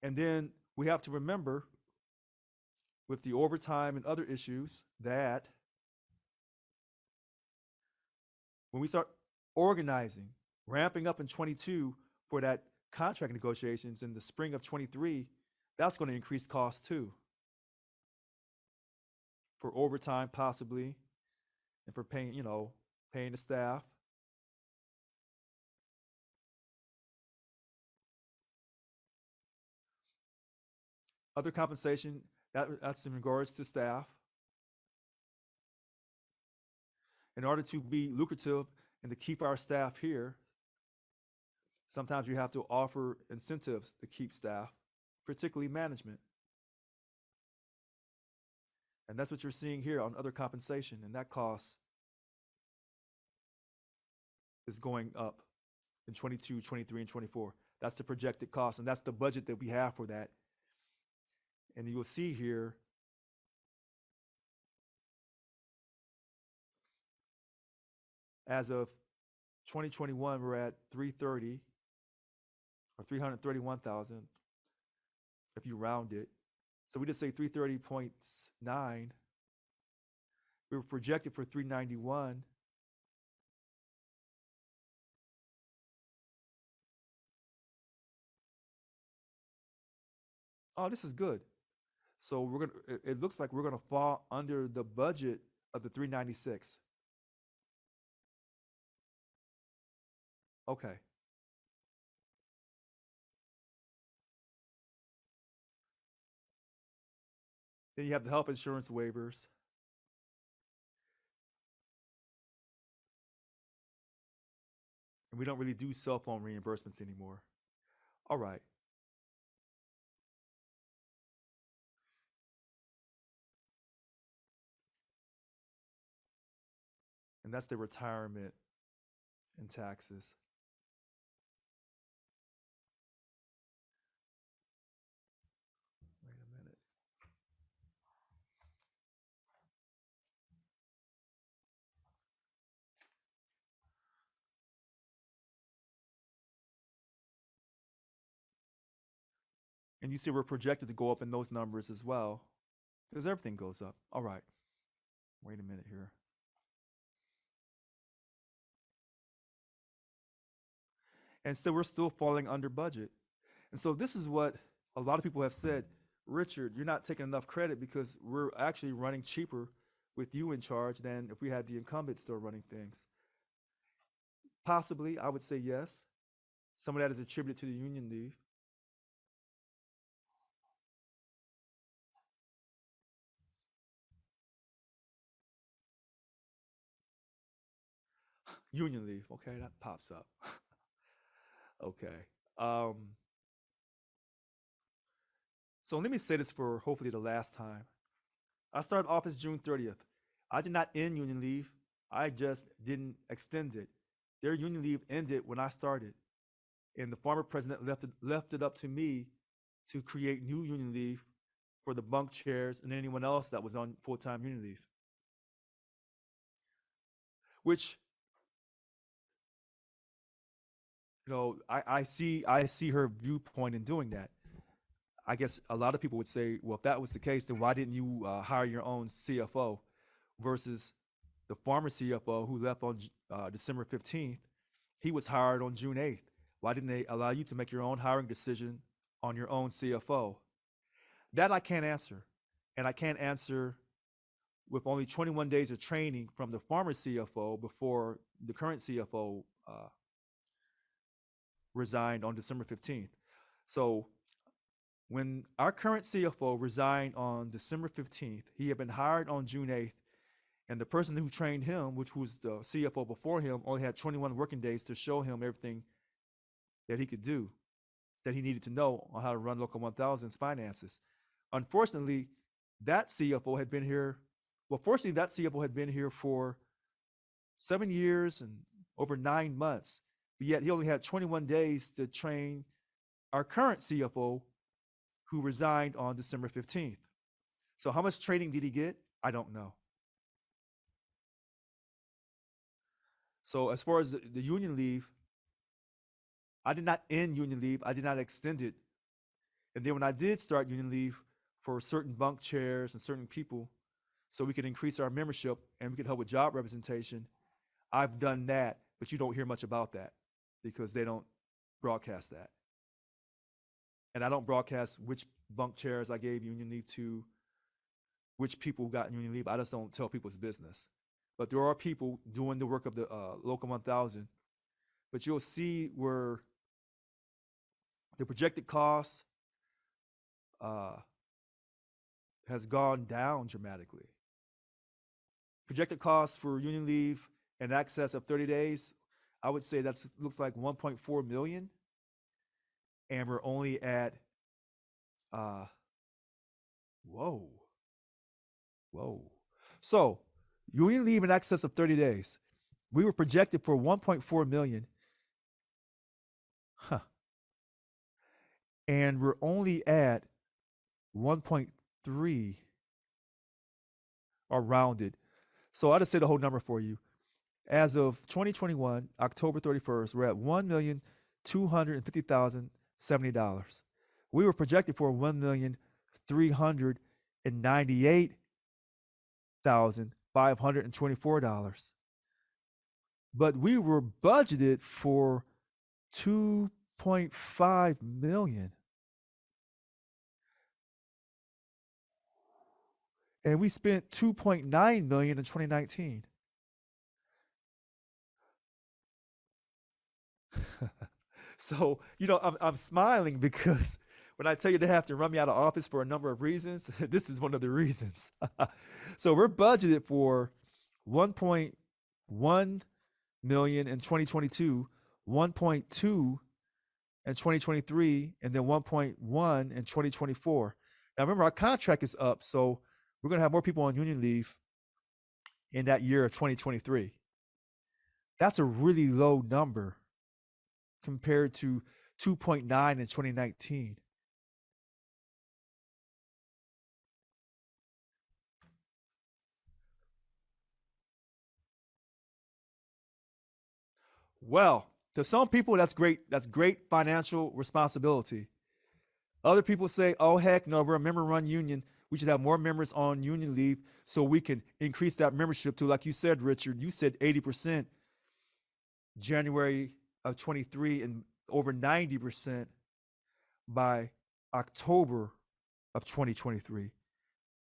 And then we have to remember with the overtime and other issues that when we start organizing, ramping up in 22 for that contract negotiations in the spring of 23, that's going to increase costs too. For overtime possibly, and for paying, paying the staff. Other compensation, that's in regards to staff. In order to be lucrative and to keep our staff here, sometimes you have to offer incentives to keep staff, particularly management. And that's what you're seeing here on other compensation, and that cost is going up in 22, 23, and 24. That's the projected cost, and that's the budget that we have for that. And you'll see here, as of 2021, we're at 330 or 331,000 if you round it. So we just say 330.9. We were projected for 391. Oh, this is good. So it looks like we're gonna fall under the budget of the 396. Okay. Then you have the health insurance waivers. And we don't really do cell phone reimbursements anymore. All right. And that's the retirement and taxes. Wait a minute. And you see we're projected to go up in those numbers as well. because everything goes up. All right. Wait a minute here. And so we're still falling under budget. And so this is what a lot of people have said, Richard, you're not taking enough credit because we're actually running cheaper with you in charge than if we had the incumbent still running things. Possibly, I would say yes. Some of that is attributed to the union leave. Union leave, okay, that pops up. Okay. So let me say this for hopefully the last time. I started office June 30th. I did not end union leave. I just didn't extend it. Their union leave ended when I started. And the former president left it up to me to create new union leave for the bunk chairs and anyone else that was on full-time union leave. Which, you know, I see her viewpoint in doing that. I guess a lot of people would say, well, if that was the case, then why didn't you hire your own CFO versus the former CFO who left on December 15th? He was hired on June 8th. Why didn't they allow you to make your own hiring decision on your own CFO? That I can't answer. And I can't answer with only 21 days of training from the former CFO before the current CFO resigned on December 15th. So when our current CFO resigned on December 15th, he had been hired on June 8th, and the person who trained him, which was the CFO before him, only had 21 working days to show him everything that he could do, that he needed to know on how to run Local 1000's finances. Unfortunately, that CFO had been here, fortunately, that CFO had been here for 7 years and over 9 months, but yet he only had 21 days to train our current CFO, who resigned on December 15th. So how much training did he get? I don't know. So as far as the union leave, I did not end union leave. I did not extend it. And then when I did start union leave for certain bunk chairs and certain people, so we could increase our membership and we could help with job representation, I've done that, but you don't hear much about that because they don't broadcast that. And I don't broadcast which bunk chairs I gave union leave to, which people got union leave. I just don't tell people's business. But there are people doing the work of the Local 1000. But you'll see where the projected cost has gone down dramatically. Projected cost for union leave in excess of 30 days, I would say that looks like 1.4 million. And we're only at, whoa. So union leave in excess of 30 days. We were projected for 1.4 million. And we're only at 1.3 around it. So I'll just say the whole number for you. As of 2021, October 31st, we're at $1,250,070. We were projected for $1,398,524. But we were budgeted for $2.5 million. And we spent $2.9 million in 2019. So, you know, I'm smiling because when I tell you they have to run me out of office for a number of reasons, this is one of the reasons. So we're budgeted for 1.1 million in 2022, 1.2 in 2023, and then 1.1 in 2024. Now remember, our contract is up, so we're going to have more people on union leave in that year of 2023. That's a really low number compared to 2.9 in 2019. Well, to some people, that's great. That's great financial responsibility. Other people say, oh, heck no, we're a member-run union. we should have more members on union leave so we can increase that membership to, like you said, Richard, you said 80% January of 23 and over 90% by October of 2023.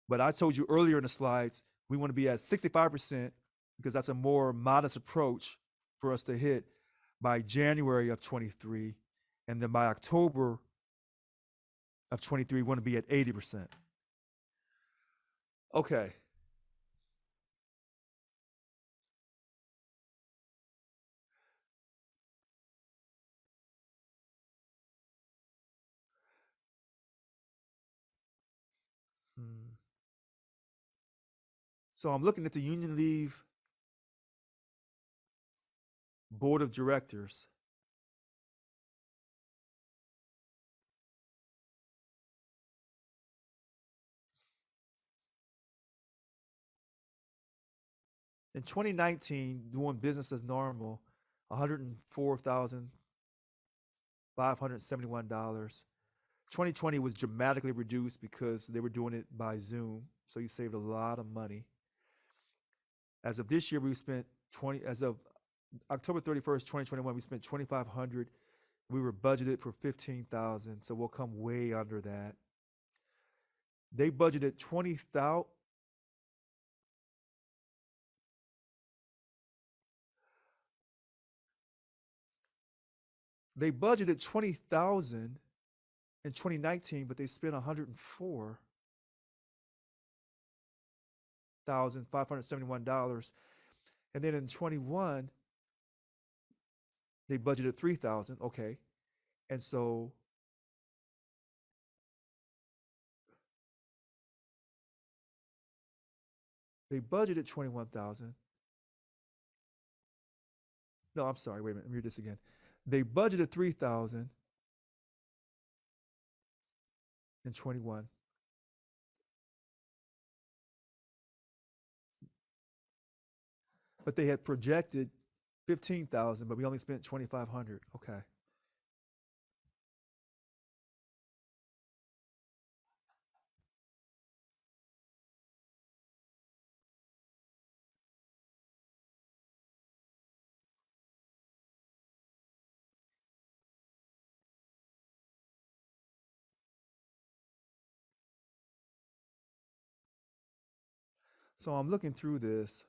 But I told you earlier in the slides, we want to be at 65% because that's a more modest approach for us to hit by January of 23. And then by October of 23, we want to be at 80%. Okay. So I'm looking at the union leave board of directors. In 2019, doing business as normal, $104,571. 2020 was dramatically reduced because they were doing it by Zoom, so you saved a lot of money. As of this year, we spent as of October 31st, 2021, we spent $2,500. We were budgeted for $15,000, so we'll come way under that. They budgeted $20,000. They budgeted $20,000 in 2019, but they spent $104,571. And then in 21, they budgeted $3,000. Okay. And so they budgeted $21,000. No, I'm sorry. Wait a minute. Let me read this again. They budgeted $3,000 in 21. But they had projected $15,000, but we only spent $2,500. Okay. So I'm looking through this.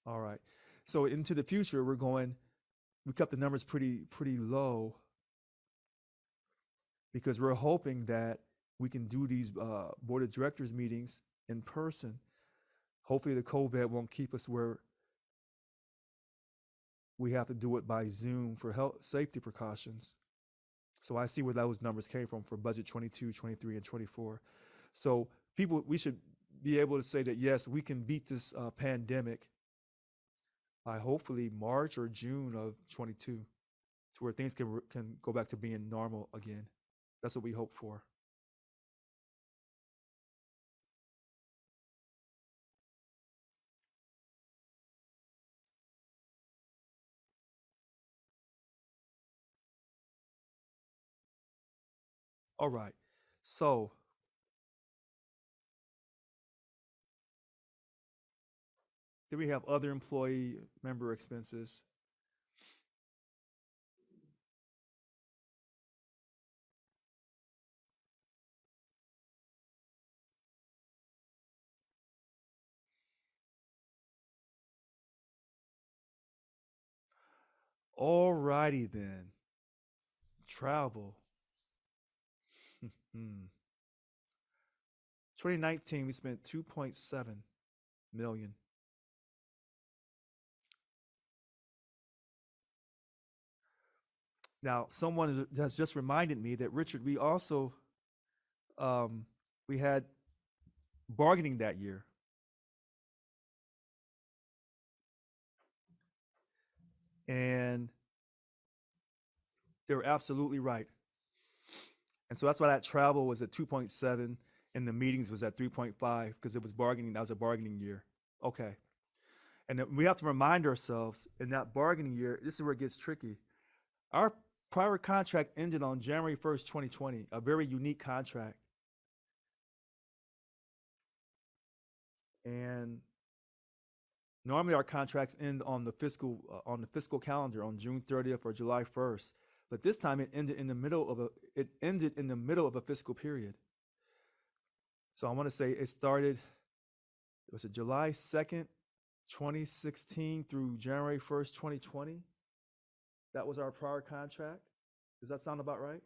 All right. So into the future, we kept the numbers pretty low because we're hoping that we can do these board of directors meetings in person. Hopefully the COVID won't keep us where we have to do it by Zoom for health safety precautions. So I see where those numbers came from for budget 22, 23, and 24. So we should be able to say that, yes, we can beat this pandemic by hopefully March or June of 22 to where things can go back to being normal again. That's what we hope for. All right. So then we have other employee member expenses. All righty then. Travel. 2019, we spent $2.7 million. Now, someone has just reminded me that, Richard, we also we had bargaining that year. And they were absolutely right. And so that's why that travel was at 2.7 and the meetings was at 3.5 because it was bargaining. That was a bargaining year. Okay. And then we have to remind ourselves in that bargaining year, this is where it gets tricky. Our prior contract ended on January 1st, 2020, a very unique contract. And normally our contracts end on the fiscal calendar on June 30th or July 1st. But this time it ended in the middle of a fiscal period. So I want to say it started, was it July 2nd, 2016 through January 1st, 2020? That was our prior contract. Does that sound about right?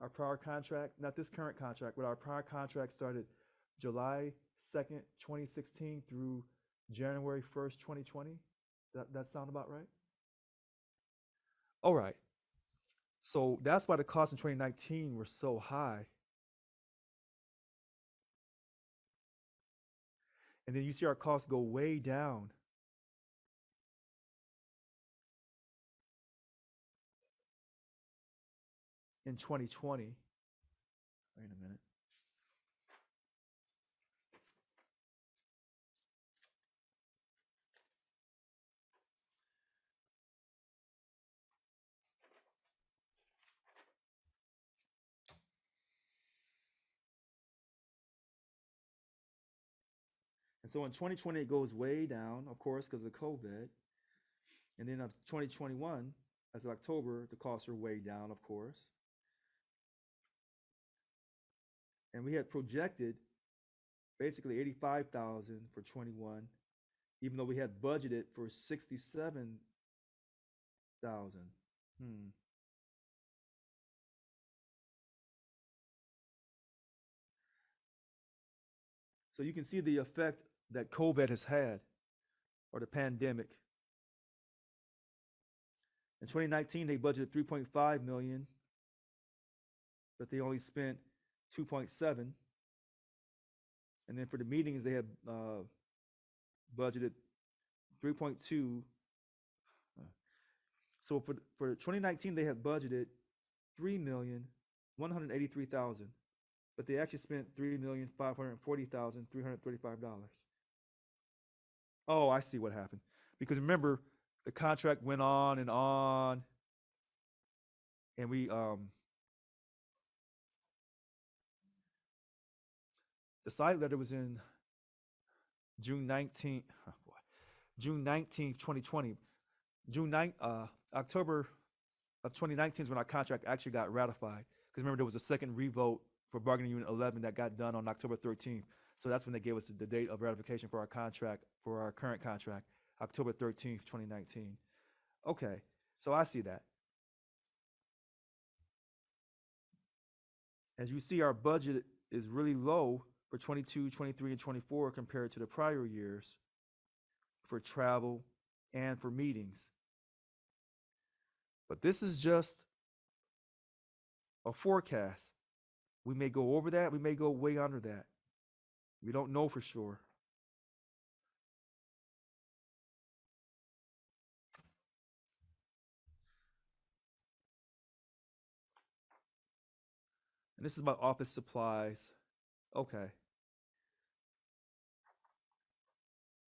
Our prior contract, not this current contract, but our prior contract started July 2nd, 2016 through January 1st, 2020. That sound about right? All right. So that's why the costs in 2019 were so high. And then you see our costs go way down. In 2020. Wait a minute. And so in 2020, it goes way down, of course, because of COVID. And then of 2021, as of October, the costs are way down, of course. And we had projected basically 85,000 for 21, even though we had budgeted for 67,000. So you can see the effect that COVID has had, or the pandemic. In 2019, they budgeted 3.5 million, but they only spent 2.7. And then for the meetings, they had budgeted 3.2. So for 2019, they had budgeted 3,183,000, but they actually spent $3,540,335. Oh, I see what happened. Because remember, the contract went on, and we the side letter was in June 19th, June 19th, 2020. October of 2019 is when our contract actually got ratified. Because remember, there was a second revote for bargaining unit 11 that got done on October 13th. So that's when they gave us the date of ratification for our contract, for our current contract, October 13th, 2019. Okay, so I see that. As you see, our budget is really low for 22, 23, and 24 compared to the prior years for travel and for meetings. But this is just a forecast. We may go over that, we may go way under that. We don't know for sure. And this is about office supplies. Okay.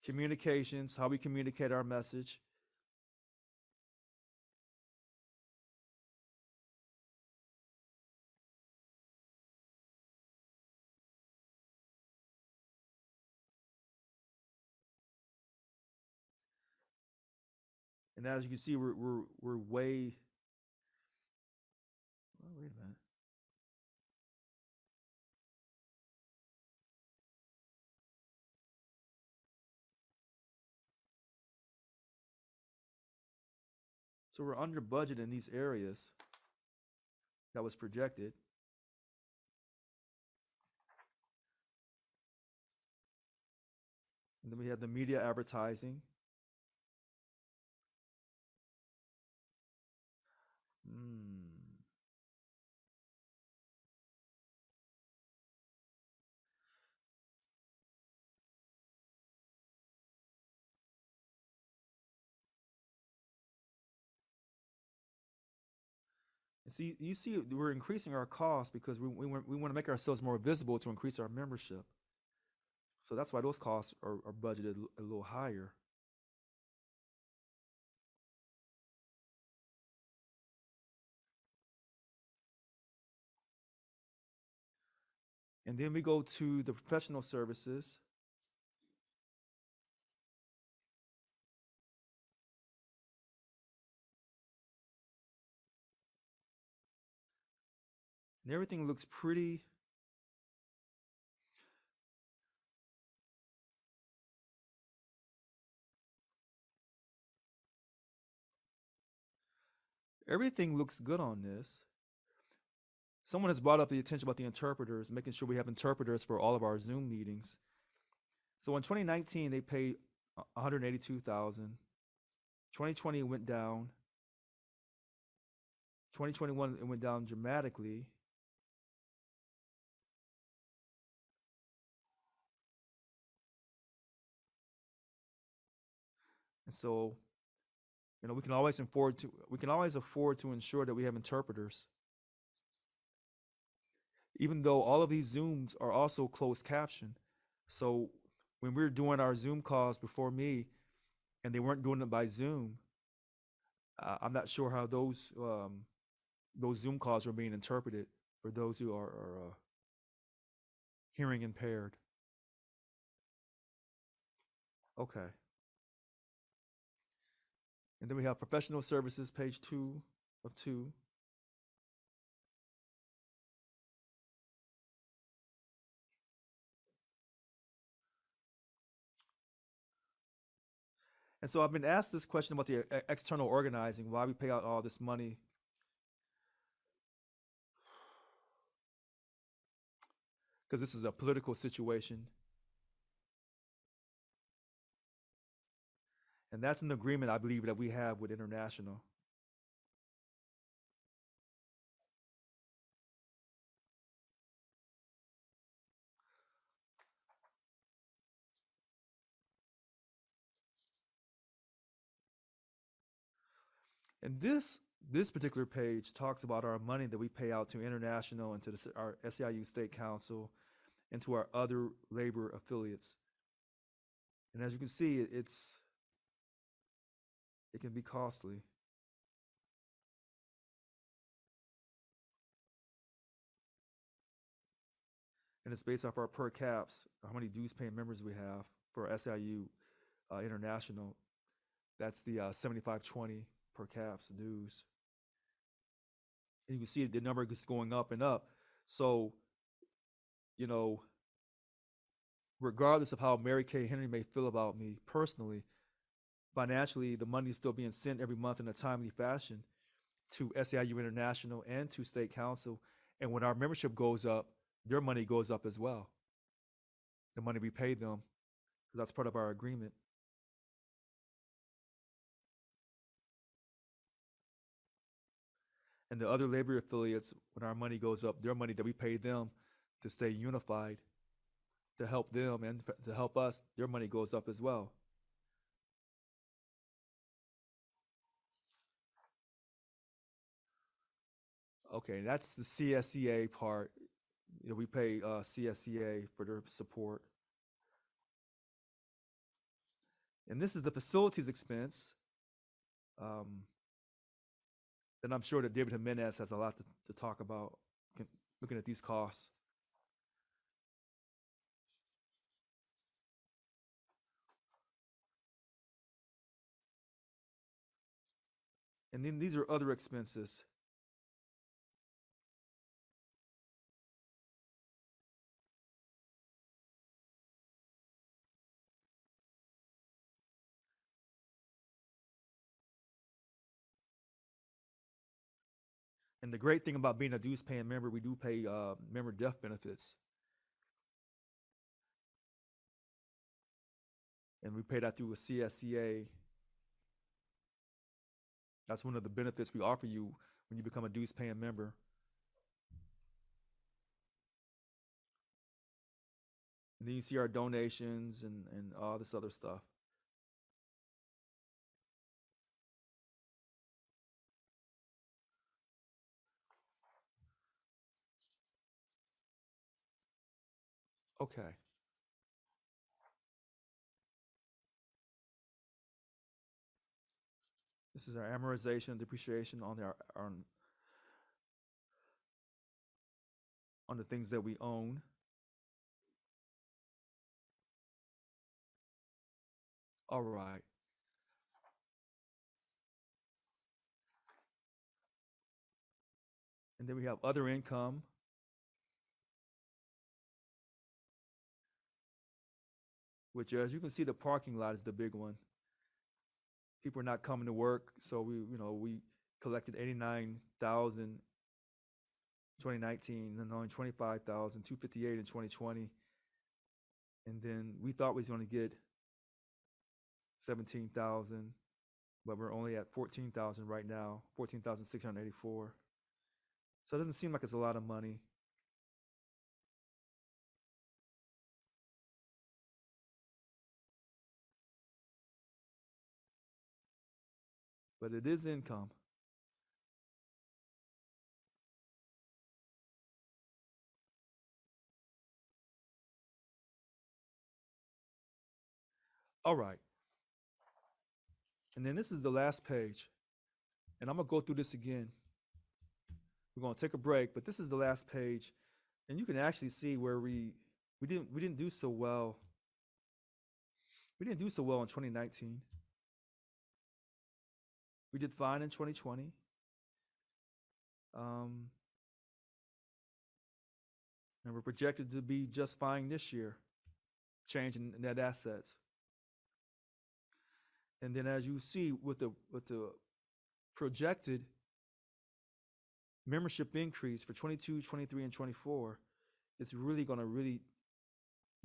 Communications, how we communicate our message. And as you can see, we're way. Oh, wait a minute. So we're under budget in these areas that was projected. And then we have the media advertising. And so you see, we're increasing our costs because we want to make ourselves more visible to increase our membership. So that's why those costs are budgeted a little higher. And then we go to the professional services. And everything looks pretty. Everything looks good on this. Someone has brought up the attention about the interpreters, making sure we have interpreters for all of our Zoom meetings. So in 2019, they paid 182,000. 2020 went down. 2021 it went down dramatically. And so, we can always afford to ensure that we have interpreters. Even though all of these Zooms are also closed caption. So when we were doing our Zoom calls before me and they weren't doing it by Zoom, I'm not sure how those Zoom calls are being interpreted for those who are hearing impaired. Okay. And then we have professional services, page 2 of 2. And so I've been asked this question about the external organizing, why we pay out all this money. Because this is a political situation. And that's an agreement, I believe, that we have with International. And this particular page talks about our money that we pay out to International and to our SEIU State Council and to our other labor affiliates. And as you can see, it can be costly. And it's based off our per caps, how many dues paying members we have for SEIU International. That's the 7520 per caps dues. And you can see the number is going up and up. So, regardless of how Mary Kay Henry may feel about me personally, financially, the money is still being sent every month in a timely fashion to SEIU International and to State Council. And when our membership goes up, their money goes up as well. The money we pay them, because that's part of our agreement. And the other labor affiliates, when our money goes up, their money that we pay them to stay unified, to help them and to help us, their money goes up as well. Okay, that's the CSEA part. We pay CSEA for their support. And this is the facilities expense. And I'm sure that David Jimenez has a lot to talk about looking at these costs. And then these are other expenses. And the great thing about being a dues paying member, we do pay member death benefits. And we pay that through a CSCA. That's one of the benefits we offer you when you become a dues paying member. And then you see our donations and all this other stuff. Okay. This is our amortization and depreciation on on the things that we own. All right. And then we have other income. Which, as you can see, the parking lot is the big one. People are not coming to work, so we collected 89,000 in 2019, and only 25,258 in 2020. And then we thought we was going to get 17,000, but we're only at 14,000 right now, 14,684. So it doesn't seem like it's a lot of money. But it is income. All right. And then this is the last page. And I'm going to go through this again. We're going to take a break, but this is the last page. And you can actually see where we didn't do so well. We didn't do so well in 2019. We did fine in 2020. And we're projected to be just fine this year, change in net assets. And then as you see with the projected membership increase for 22, 23, and 24, it's really going to really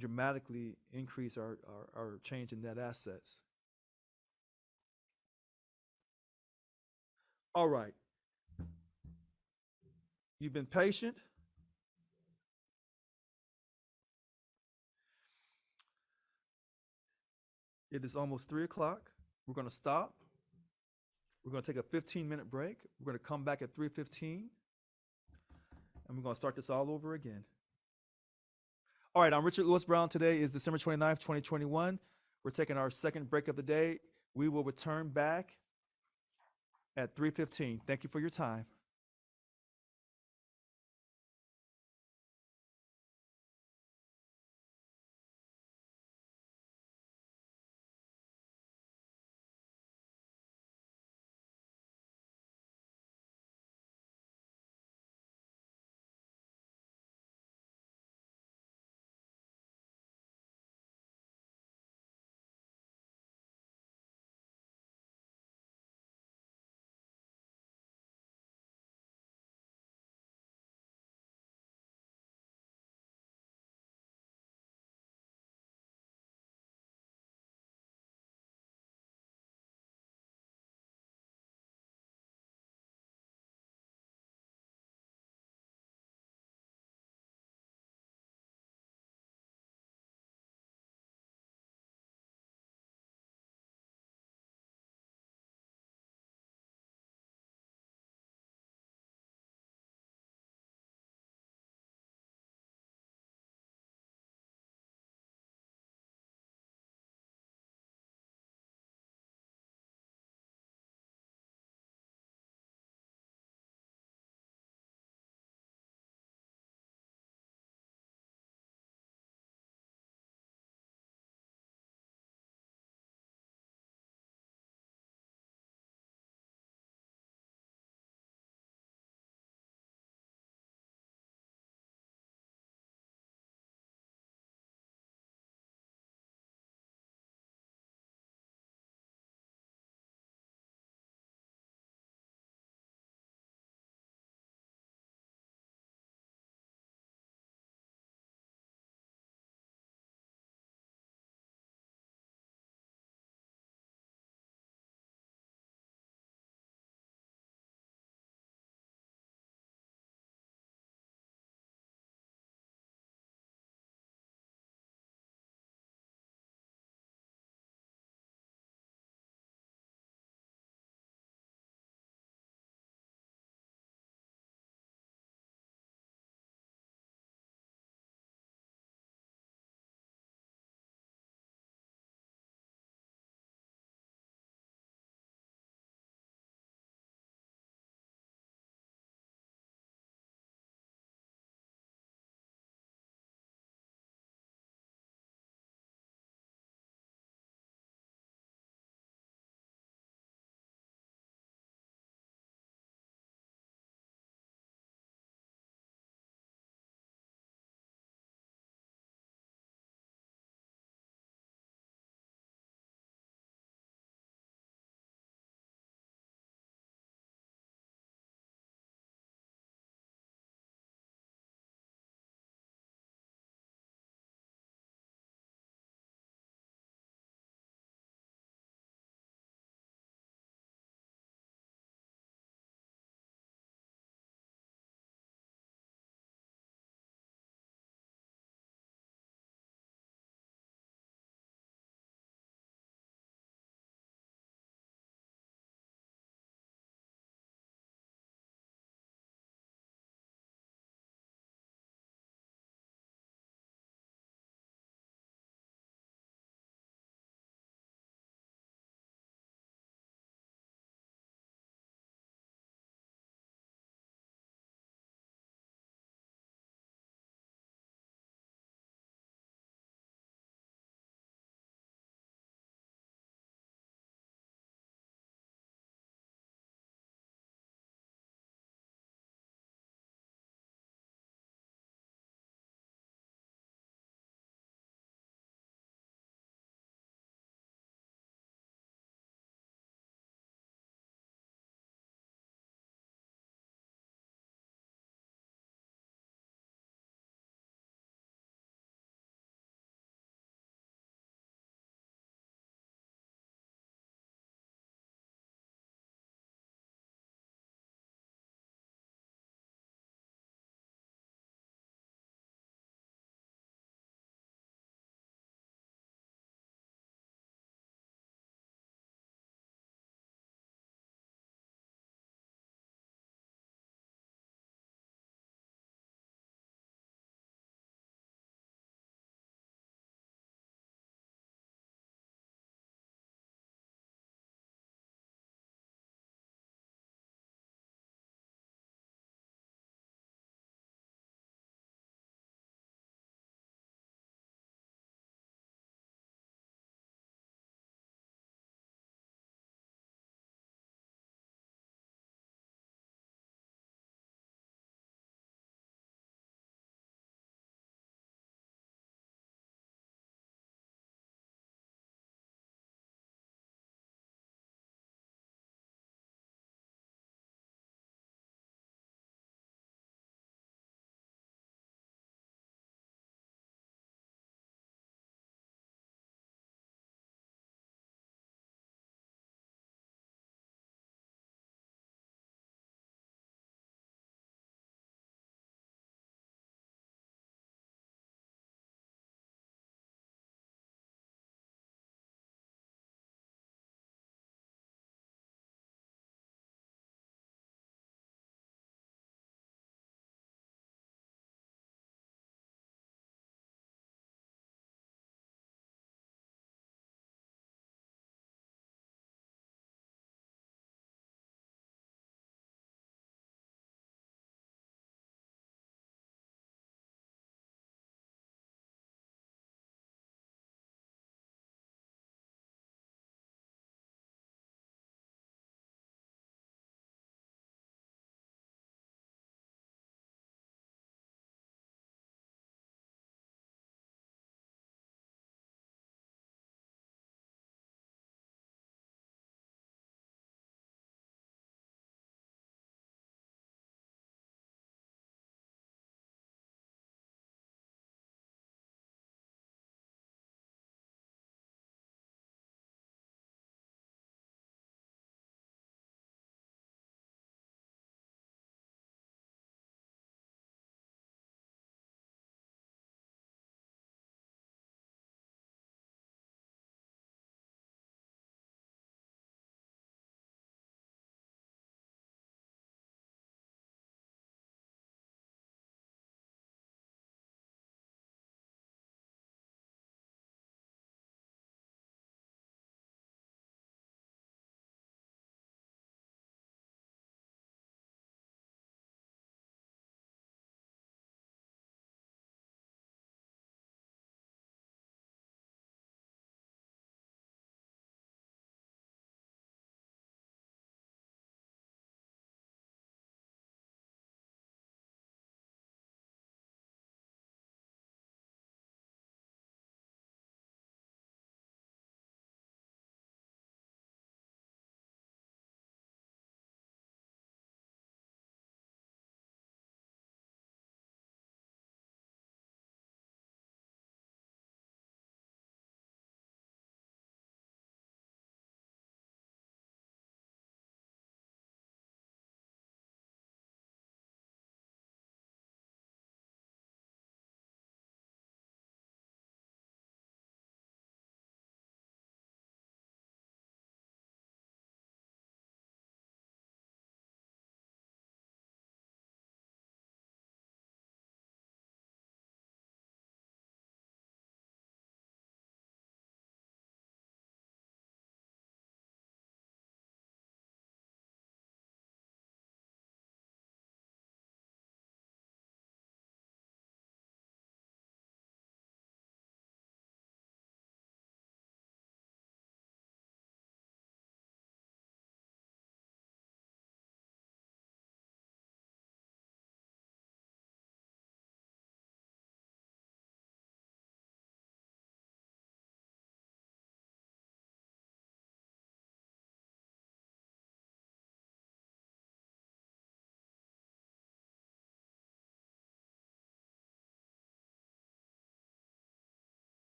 dramatically increase our change in net assets. All right. You've been patient. It is almost 3 o'clock. We're going to stop. We're going to take a 15-minute break. We're going to come back at 3:15, and we're going to start this all over again. All right, I'm Richard Lewis Brown. Today is December 29th, 2021. We're taking our second break of the day. We will return back at 3:15. Thank you for your time.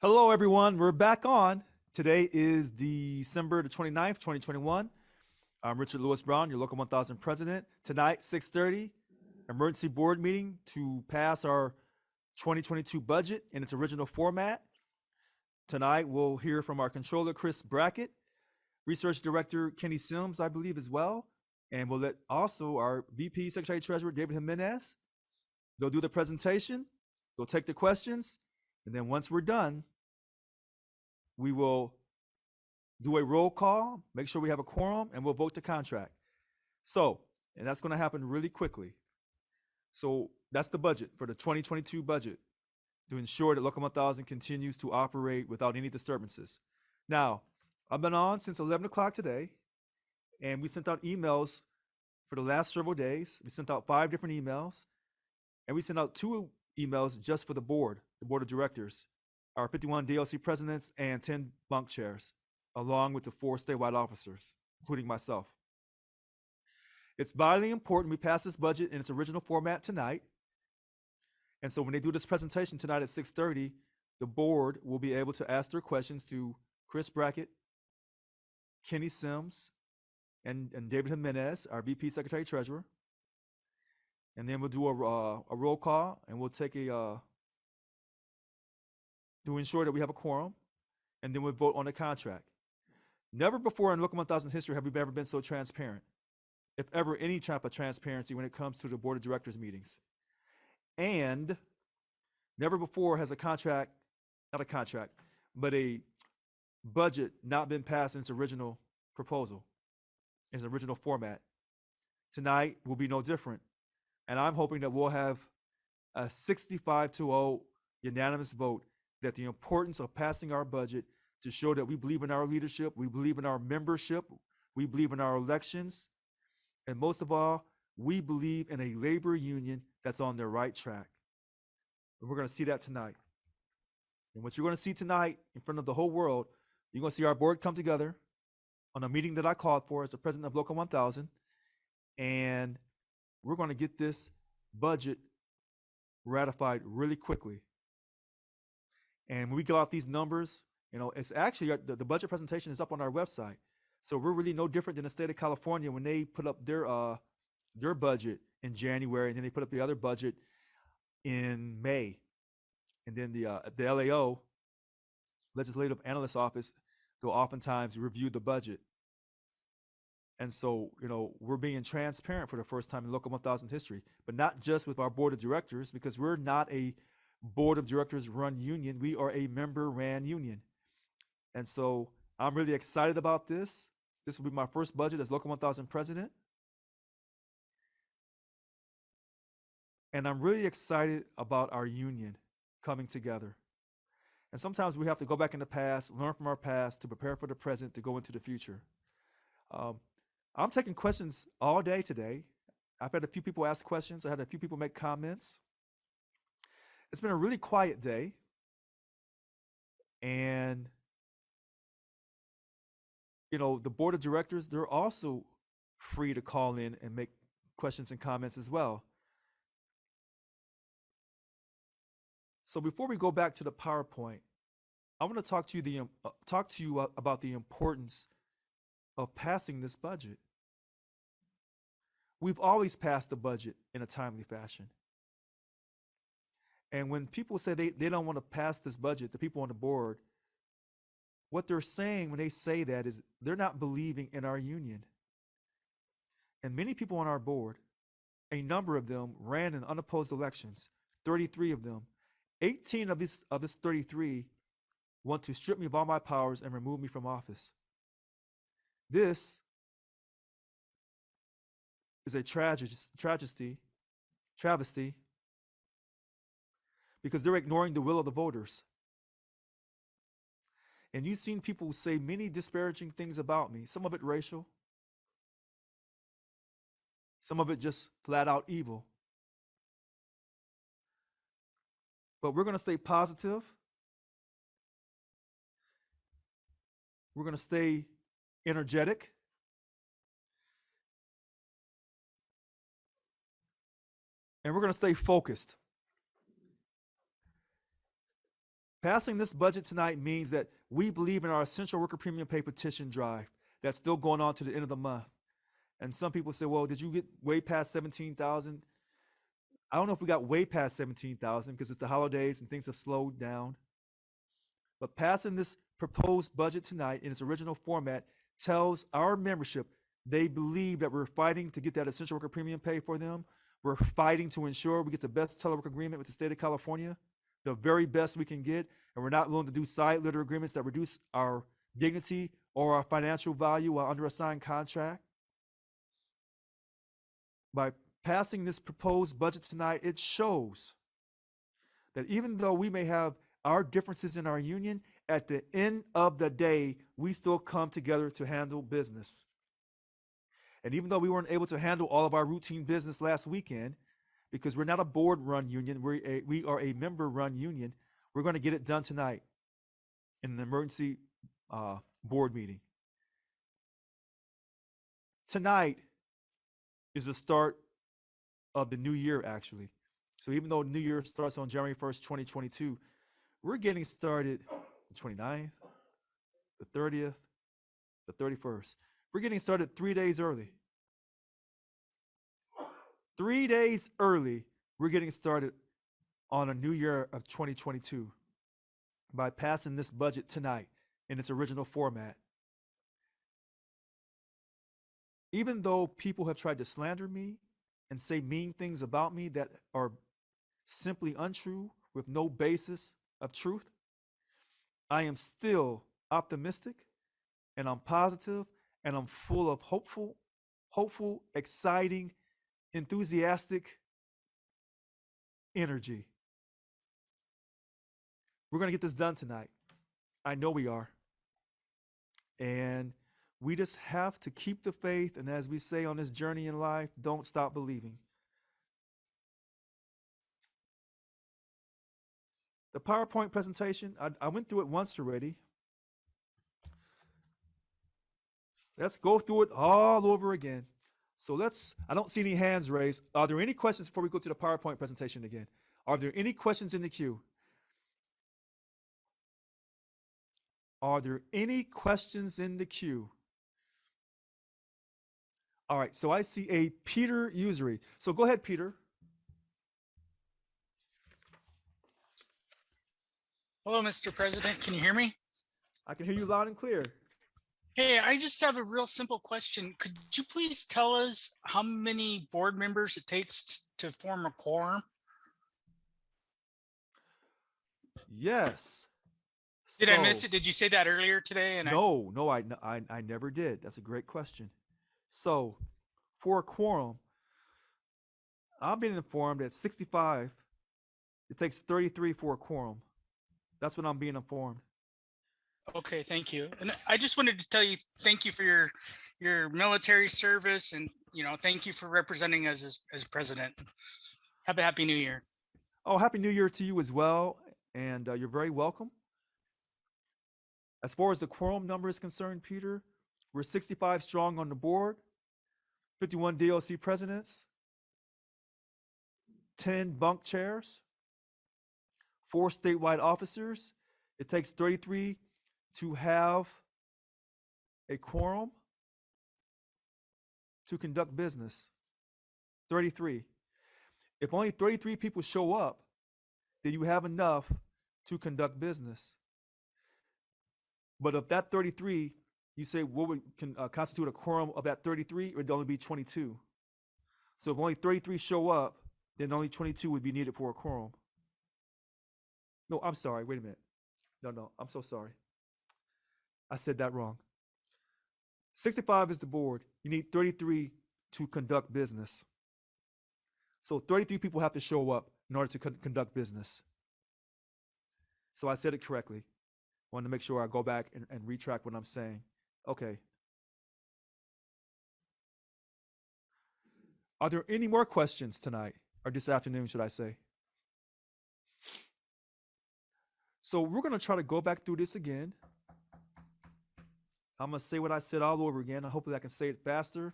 Hello, everyone. We're back on. Today is December the 29th, 2021. I'm Richard Lewis Brown, your Local 1000 president. Tonight, 6:30, emergency board meeting to pass our 2022 budget in its original format. Tonight, we'll hear from our controller, Chris Brackett, research director, Kenny Sims, I believe, as well. And we'll let also our VP Secretary Treasurer, David Jimenez. They'll do the presentation, they'll take the questions, and then once we're done, we will do a roll call, make sure we have a quorum, and we'll vote the contract. So, and that's going to happen really quickly. So that's the budget for the 2022 budget to ensure that Local 1000 continues to operate without any disturbances. Now, I've been on since 11 o'clock today, and we sent out emails for the last several days. We sent out 5 different emails, and we sent out 2 emails just for the board of directors, our 51 DLC presidents and 10 bunk chairs, along with the 4 statewide officers, including myself. It's vitally important we pass this budget in its original format tonight. And so when they do this presentation tonight at 6:30, the board will be able to ask their questions to Chris Brackett, Kenny Sims, and David Jimenez, our VP Secretary Treasurer. And then we'll do a roll call, and we'll take to ensure that we have a quorum, and then we'll vote on the contract. Never before in Local 1000 history have we ever been so transparent, if ever any type of transparency when it comes to the board of directors meetings. And never before has a budget not been passed in its original proposal, in its original format. Tonight will be no different. And I'm hoping that we'll have a 65-0 unanimous vote that the importance of passing our budget to show that we believe in our leadership, we believe in our membership, we believe in our elections, and most of all, we believe in a labor union that's on the right track. And we're going to see that tonight. And what you're going to see tonight in front of the whole world, you're going to see our board come together on a meeting that I called for as the president of Local 1000, and we're going to get this budget ratified really quickly. And when we go out these numbers, it's actually the budget presentation is up on our website. So we're really no different than the state of California when they put up their budget in January, and then they put up the other budget in May. And then the LAO, Legislative Analyst Office, they'll oftentimes review the budget. And so, we're being transparent for the first time in Local 1000 history, but not just with our board of directors, because we're not a board of directors run union. We are a member ran union. And so I'm really excited about this. This will be my first budget as Local 1000 president. And I'm really excited about our union coming together. And sometimes we have to go back in the past, learn from our past to prepare for the present to go into the future. I'm taking questions all day today. I've had a few people ask questions. I had a few people make comments. It's been a really quiet day. And, the board of directors, they're also free to call in and make questions and comments as well. So before we go back to the PowerPoint, I want to talk to you about the importance of passing this budget. We've always passed the budget in a timely fashion. And when people say they don't want to pass this budget, the people on the board, what they're saying when they say that is they're not believing in our union. And many people on our board, a number of them ran in unopposed elections, 33 of them. 18 of this 33 want to strip me of all my powers and remove me from office. This is a travesty, because they're ignoring the will of the voters. And you've seen people say many disparaging things about me, some of it racial, some of it just flat out evil. But we're going to stay positive. We're going to stay energetic. And we're going to stay focused. Passing this budget tonight means that we believe in our essential worker premium pay petition drive that's still going on to the end of the month. And some people say, well, did you get way past 17,000? I don't know if we got way past 17,000 because it's the holidays and things have slowed down. But passing this proposed budget tonight in its original format tells our membership they believe that we're fighting to get that essential worker premium pay for them. We're fighting to ensure we get the best telework agreement with the state of California, the very best we can get, and we're not willing to do side letter agreements that reduce our dignity or our financial value while under a signed contract. By passing this proposed budget tonight, it shows that even though we may have our differences in our union, at the end of the day, we still come together to handle business. And even though we weren't able to handle all of our routine business last weekend, because we're not a board-run union, we are a member-run union, we're going to get it done tonight in an emergency board meeting. Tonight is the start of the new year, actually. So even though New Year starts on January 1st, 2022, we're getting started the 29th, the 30th, the 31st. We're getting started 3 days early. 3 days early, we're getting started on a new year of 2022 by passing this budget tonight in its original format. Even though people have tried to slander me and say mean things about me that are simply untrue with no basis of truth, I am still optimistic and I'm positive and I'm full of hopeful, exciting, enthusiastic energy. We're going to get this done tonight. I know we are. And we just have to keep the faith. And as we say on this journey in life, don't stop believing. The PowerPoint presentation, I went through it once already. Let's go through it all over again. So I don't see any hands raised. Are there any questions before we go to the PowerPoint presentation again? Are there any questions in the queue? Are there any questions in the queue? All right, so I see a Peter Usury. So go ahead, Peter. Hello, Mr. President. Can you hear me? I can hear you loud and clear. Hey, I just have a real simple question. Could you please tell us how many board members it takes to form a quorum? Yes. Did I miss it? Did you say that earlier today? And No, I never did. That's a great question. So for a quorum, I've been informed that 65, it takes 33 for a quorum. That's what I'm being informed. Okay, thank you. And I just wanted to tell you, thank you for your military service, and thank you for representing us as president. Have a happy new year. Oh, happy new year to you as well. And you're very welcome. As far as the quorum number is concerned, Peter, we're 65 strong on the board, 51 DLC presidents, 10 bunk chairs, 4 statewide officers. It takes 33 to have a quorum to conduct business. 33. If only 33 people show up, then you have enough to conduct business. But of that 33, you say what would constitute a quorum of that 33? It would only be 22. So if only 33 show up, then only 22 would be needed for a quorum. No, I'm sorry. Wait a minute. No, I'm so sorry. I said that wrong. 65 is the board. You need 33 to conduct business. So 33 people have to show up in order to conduct business. So I said it correctly. I wanted to make sure I go back and retract what I'm saying. Okay. Are there any more questions tonight, or this afternoon, should I say? So we're going to try to go back through this again. I'm going to say what I said all over again. Hopefully I can say it faster,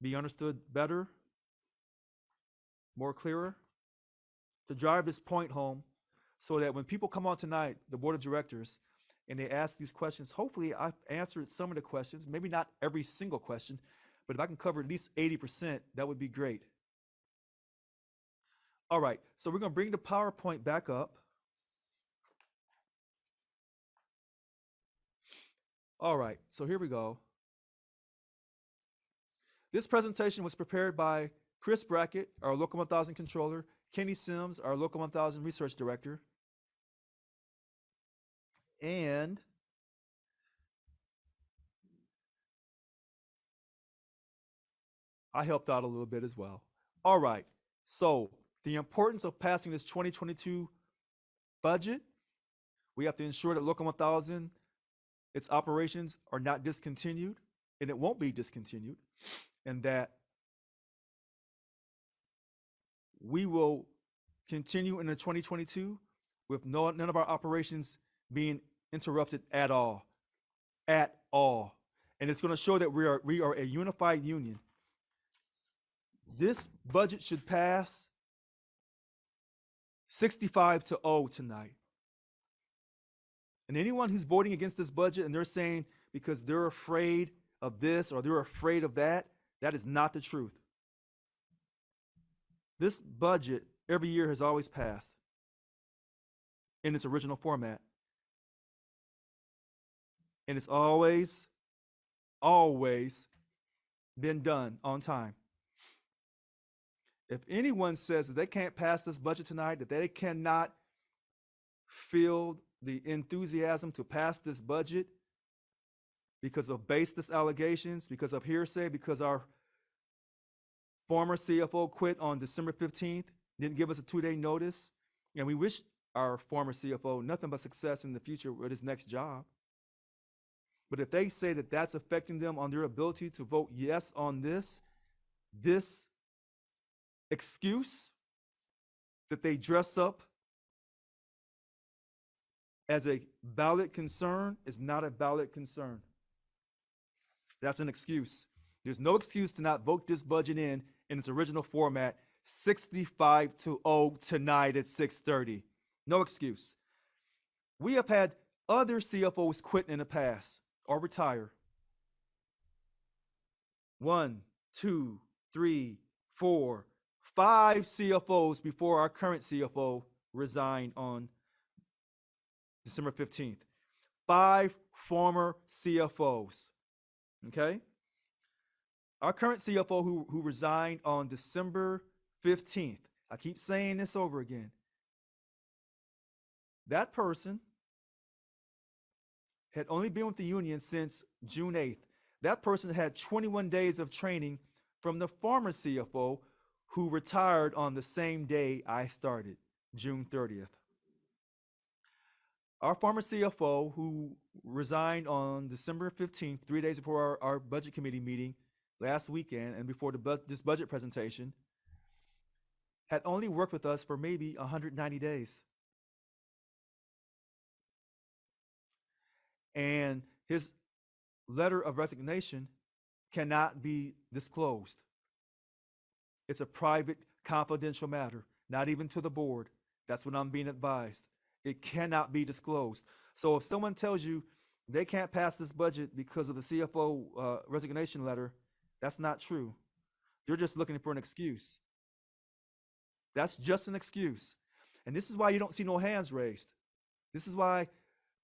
be understood better, more clearer. To drive this point home, so that when people come on tonight, the board of directors, and they ask these questions, hopefully I've answered some of the questions, maybe not every single question, but if I can cover at least 80%, that would be great. All right, so we're gonna bring the PowerPoint back up. All right, so here we go. This presentation was prepared by Chris Brackett, our Local 1000 controller, Kenny Sims, our Local 1000 research director, and I helped out a little bit as well. All right, so the importance of passing this 2022 budget, we have to ensure that Local 1000, its operations are not discontinued, and it won't be discontinued, and that we will continue into 2022 with none of our operations being interrupted at all. At all. And it's going to show that we are a unified union. This budget should pass 65-0 tonight. And anyone who's voting against this budget and they're saying because they're afraid of this or they're afraid of that, that is not the truth. This budget every year has always passed in its original format. And it's always been done on time. If anyone says that they can't pass this budget tonight, that they cannot feel the enthusiasm to pass this budget because of baseless allegations, because of hearsay, because our former CFO quit on December 15th, didn't give us a 2-day notice, and we wish our former CFO nothing but success in the future with his next job. But if they say that that's affecting them on their ability to vote yes on this excuse that they dress up as a valid concern is not a valid concern. That's an excuse. There's no excuse to not vote this budget in its original format, 65-0 tonight at 6:30. No excuse. We have had other CFOs quit in the past or retire. 1, 2, 3, 4, 5 CFOs before our current CFO resigned on December 15th. 5 former CFOs. Okay? Our current CFO who resigned on December 15th. I keep saying this over again. That person had only been with the union since June 8th. That person had 21 days of training from the former CFO who retired on the same day I started, June 30th. Our former CFO who resigned on December 15th, 3 days before our budget committee meeting last weekend and before this budget presentation, had only worked with us for maybe 190 days. And his letter of resignation cannot be disclosed. It's a private, confidential matter, not even to the board. That's what I'm being advised. It cannot be disclosed. So if someone tells you they can't pass this budget because of the CFO resignation letter, that's not true. They're just looking for an excuse. That's just an excuse. And this is why you don't see no hands raised. This is why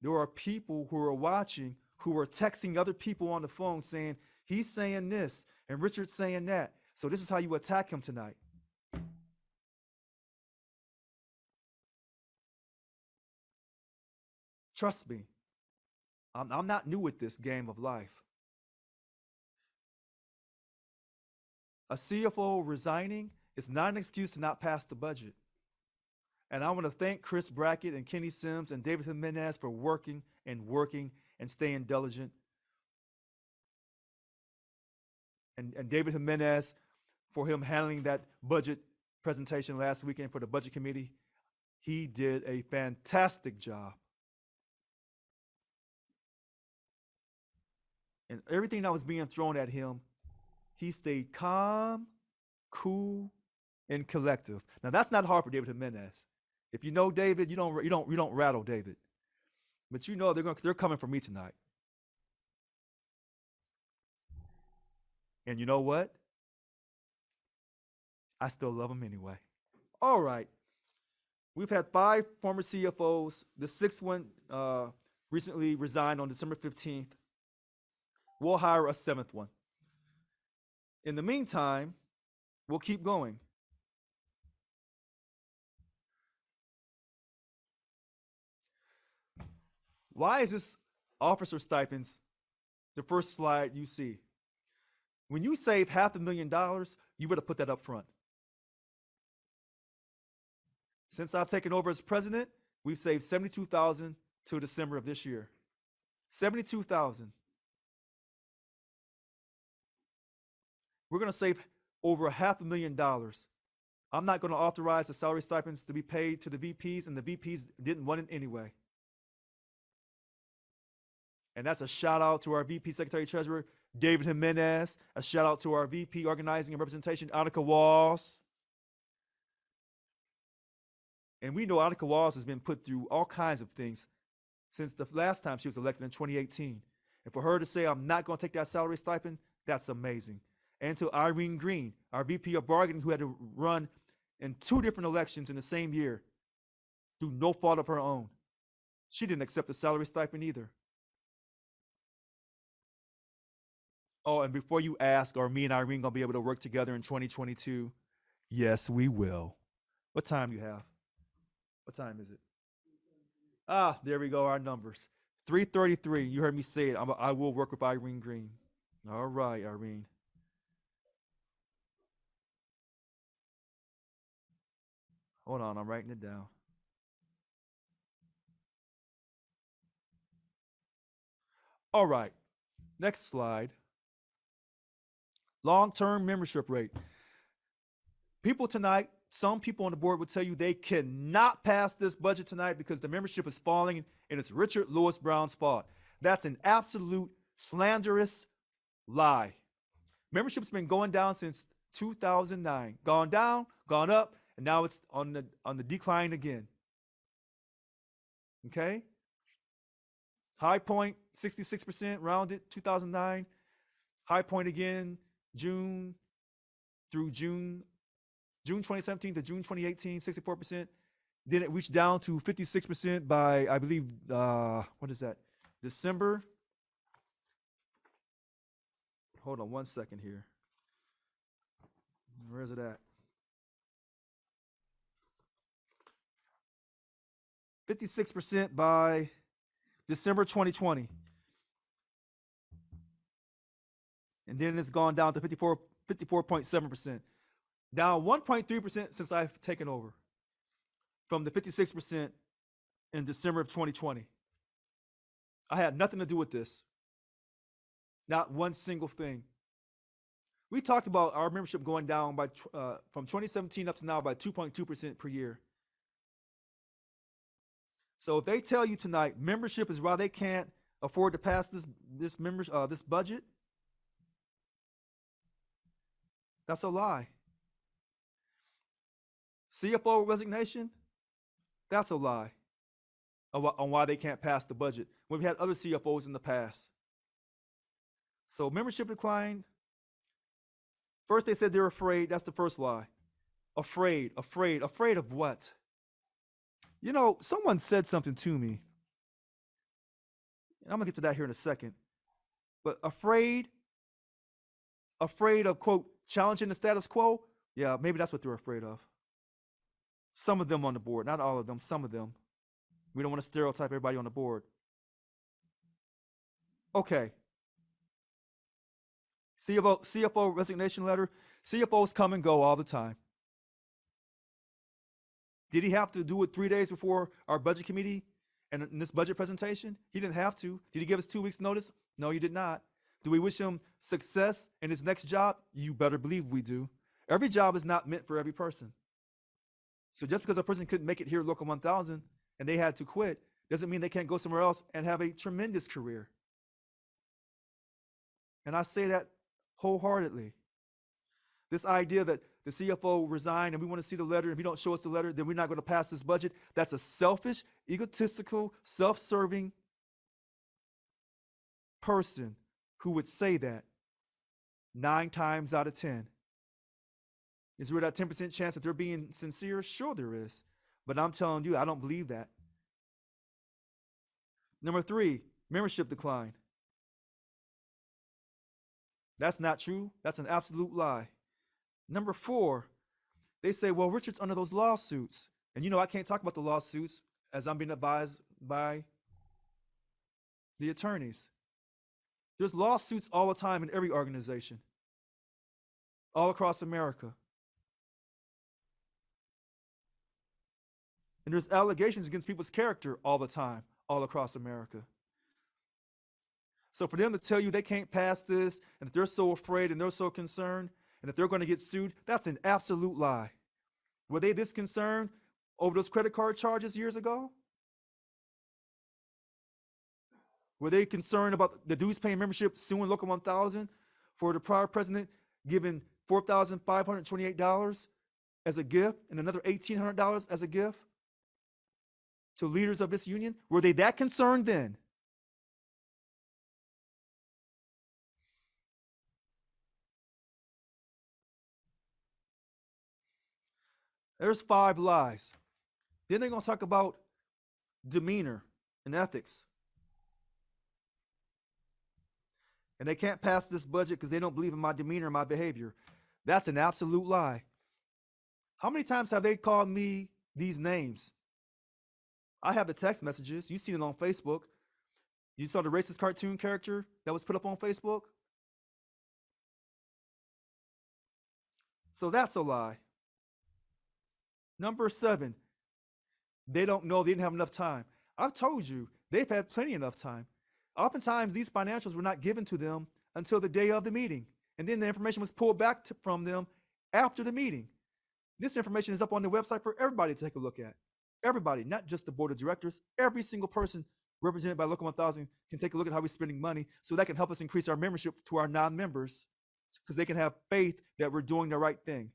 there are people who are watching who are texting other people on the phone saying, he's saying this and Richard's saying that. So this is how you attack him tonight. Trust me, I'm not new with this game of life. A CFO resigning is not an excuse to not pass the budget. And I want to thank Chris Brackett and Kenny Sims and David Jimenez for working and staying diligent. And David Jimenez for him handling that budget presentation last weekend for the budget committee. He did a fantastic job. And everything that was being thrown at him, he stayed calm, cool, and collective. Now, that's not hard for David Jimenez. If you know David, you don't rattle David. But you know they're coming for me tonight. And you know what? I still love them anyway. All right. We've had 5 former CFOs. The 6th one recently resigned on December 15th. We'll hire a 7th one. In the meantime, we'll keep going. Why is this officer stipends the first slide you see? When you save $500,000, you better put that up front. Since I've taken over as president, we've saved $72,000 till December of this year. $72,000. We're going to save over $500,000. I'm not going to authorize the salary stipends to be paid to the VPs, and the VPs didn't want it anyway. And that's a shout out to our VP Secretary Treasurer, David Jimenez. A shout out to our VP Organizing and Representation, Annika Walls. And we know Annika Walls has been put through all kinds of things since the last time she was elected in 2018. And for her to say, I'm not going to take that salary stipend, that's amazing. And to Irene Green, our VP of Bargaining, who had to run in 2 different elections in the same year through no fault of her own. She didn't accept the salary stipend either. Oh, and before you ask, are me and Irene going to be able to work together in 2022? Yes, we will. What time do you have? What time is it? Ah, there we go, our numbers. 3:33, you heard me say it. I will work with Irene Green. All right, Irene. Hold on, I'm writing it down. All right, next slide. Long-term membership rate. People tonight, some people on the board will tell you they cannot pass this budget tonight because the membership is falling and it's Richard Lewis Brown's fault. That's an absolute slanderous lie. Membership's been going down since 2009. Gone down, gone up, and now it's on the decline again. Okay? High point, 66%, rounded, 2009. High point again, June 2017 to June 2018, 64%. Then it reached down to 56% by, I believe, what is that? December. Hold on one second here. Where is it at? 56% by December 2020. And then it's gone down to 54.7%. Down 1.3% since I've taken over from the 56% in December of 2020. I had nothing to do with this. Not one single thing. We talked about our membership going down by from 2017 up to now by 2.2% per year. So if they tell you tonight membership is why they can't afford to pass this budget, that's a lie. CFO resignation, that's a lie on why they can't pass the budget. We've had other CFOs in the past. So membership decline. First they said they're afraid. That's the first lie. Afraid of what? You know, someone said something to me. I'm gonna get to that here in a second. But afraid of, quote, challenging the status quo. Yeah, maybe that's what they're afraid of. Some of them on the board, not all of them, some of them. We don't want to stereotype everybody on the board. Okay. CFO resignation letter. CFOs come and go all the time. Did he have to do it 3 days before our budget committee and in this budget presentation? He didn't have to. Did he give us 2 weeks notice? No, he did not. Do we wish him success in his next job? You better believe we do. Every job is not meant for every person. So just because a person couldn't make it here at Local 1000 and they had to quit, doesn't mean they can't go somewhere else and have a tremendous career. And I say that wholeheartedly. This idea that the CFO resigned and we want to see the letter. If you don't show us the letter, then we're not going to pass this budget. That's a selfish, egotistical, self-serving person who would say that 9 times out of 10. Is there that 10% chance that they're being sincere? Sure there is. But I'm telling you, I don't believe that. Number 3, membership decline. That's not true. That's an absolute lie. Number 4, they say, well, Richard's under those lawsuits. And you know, I can't talk about the lawsuits as I'm being advised by the attorneys. There's lawsuits all the time in every organization, all across America. And there's allegations against people's character all the time, all across America. So for them to tell you they can't pass this, and that they're so afraid and they're so concerned, and that they're going to get sued, that's an absolute lie. Were they this concerned over those credit card charges years ago? Were they concerned about the dues paying membership suing Local 1000 for the prior president giving $4,528 as a gift and another $1,800 as a gift to leaders of this union? Were they that concerned then? There's 5 lies. Then they're going to talk about demeanor and ethics. And they can't pass this budget because they don't believe in my demeanor and my behavior. That's an absolute lie. How many times have they called me these names? I have the text messages. You've seen it on Facebook. You saw the racist cartoon character that was put up on Facebook? So that's a lie. Number 7, they don't know, they didn't have enough time. I've told you, they've had plenty enough time. Oftentimes, these financials were not given to them until the day of the meeting. And then the information was pulled back from them after the meeting. This information is up on the website for everybody to take a look at. Everybody, not just the board of directors. Every single person represented by Local 1000 can take a look at how we're spending money so that can help us increase our membership to our non-members because they can have faith that we're doing the right thing.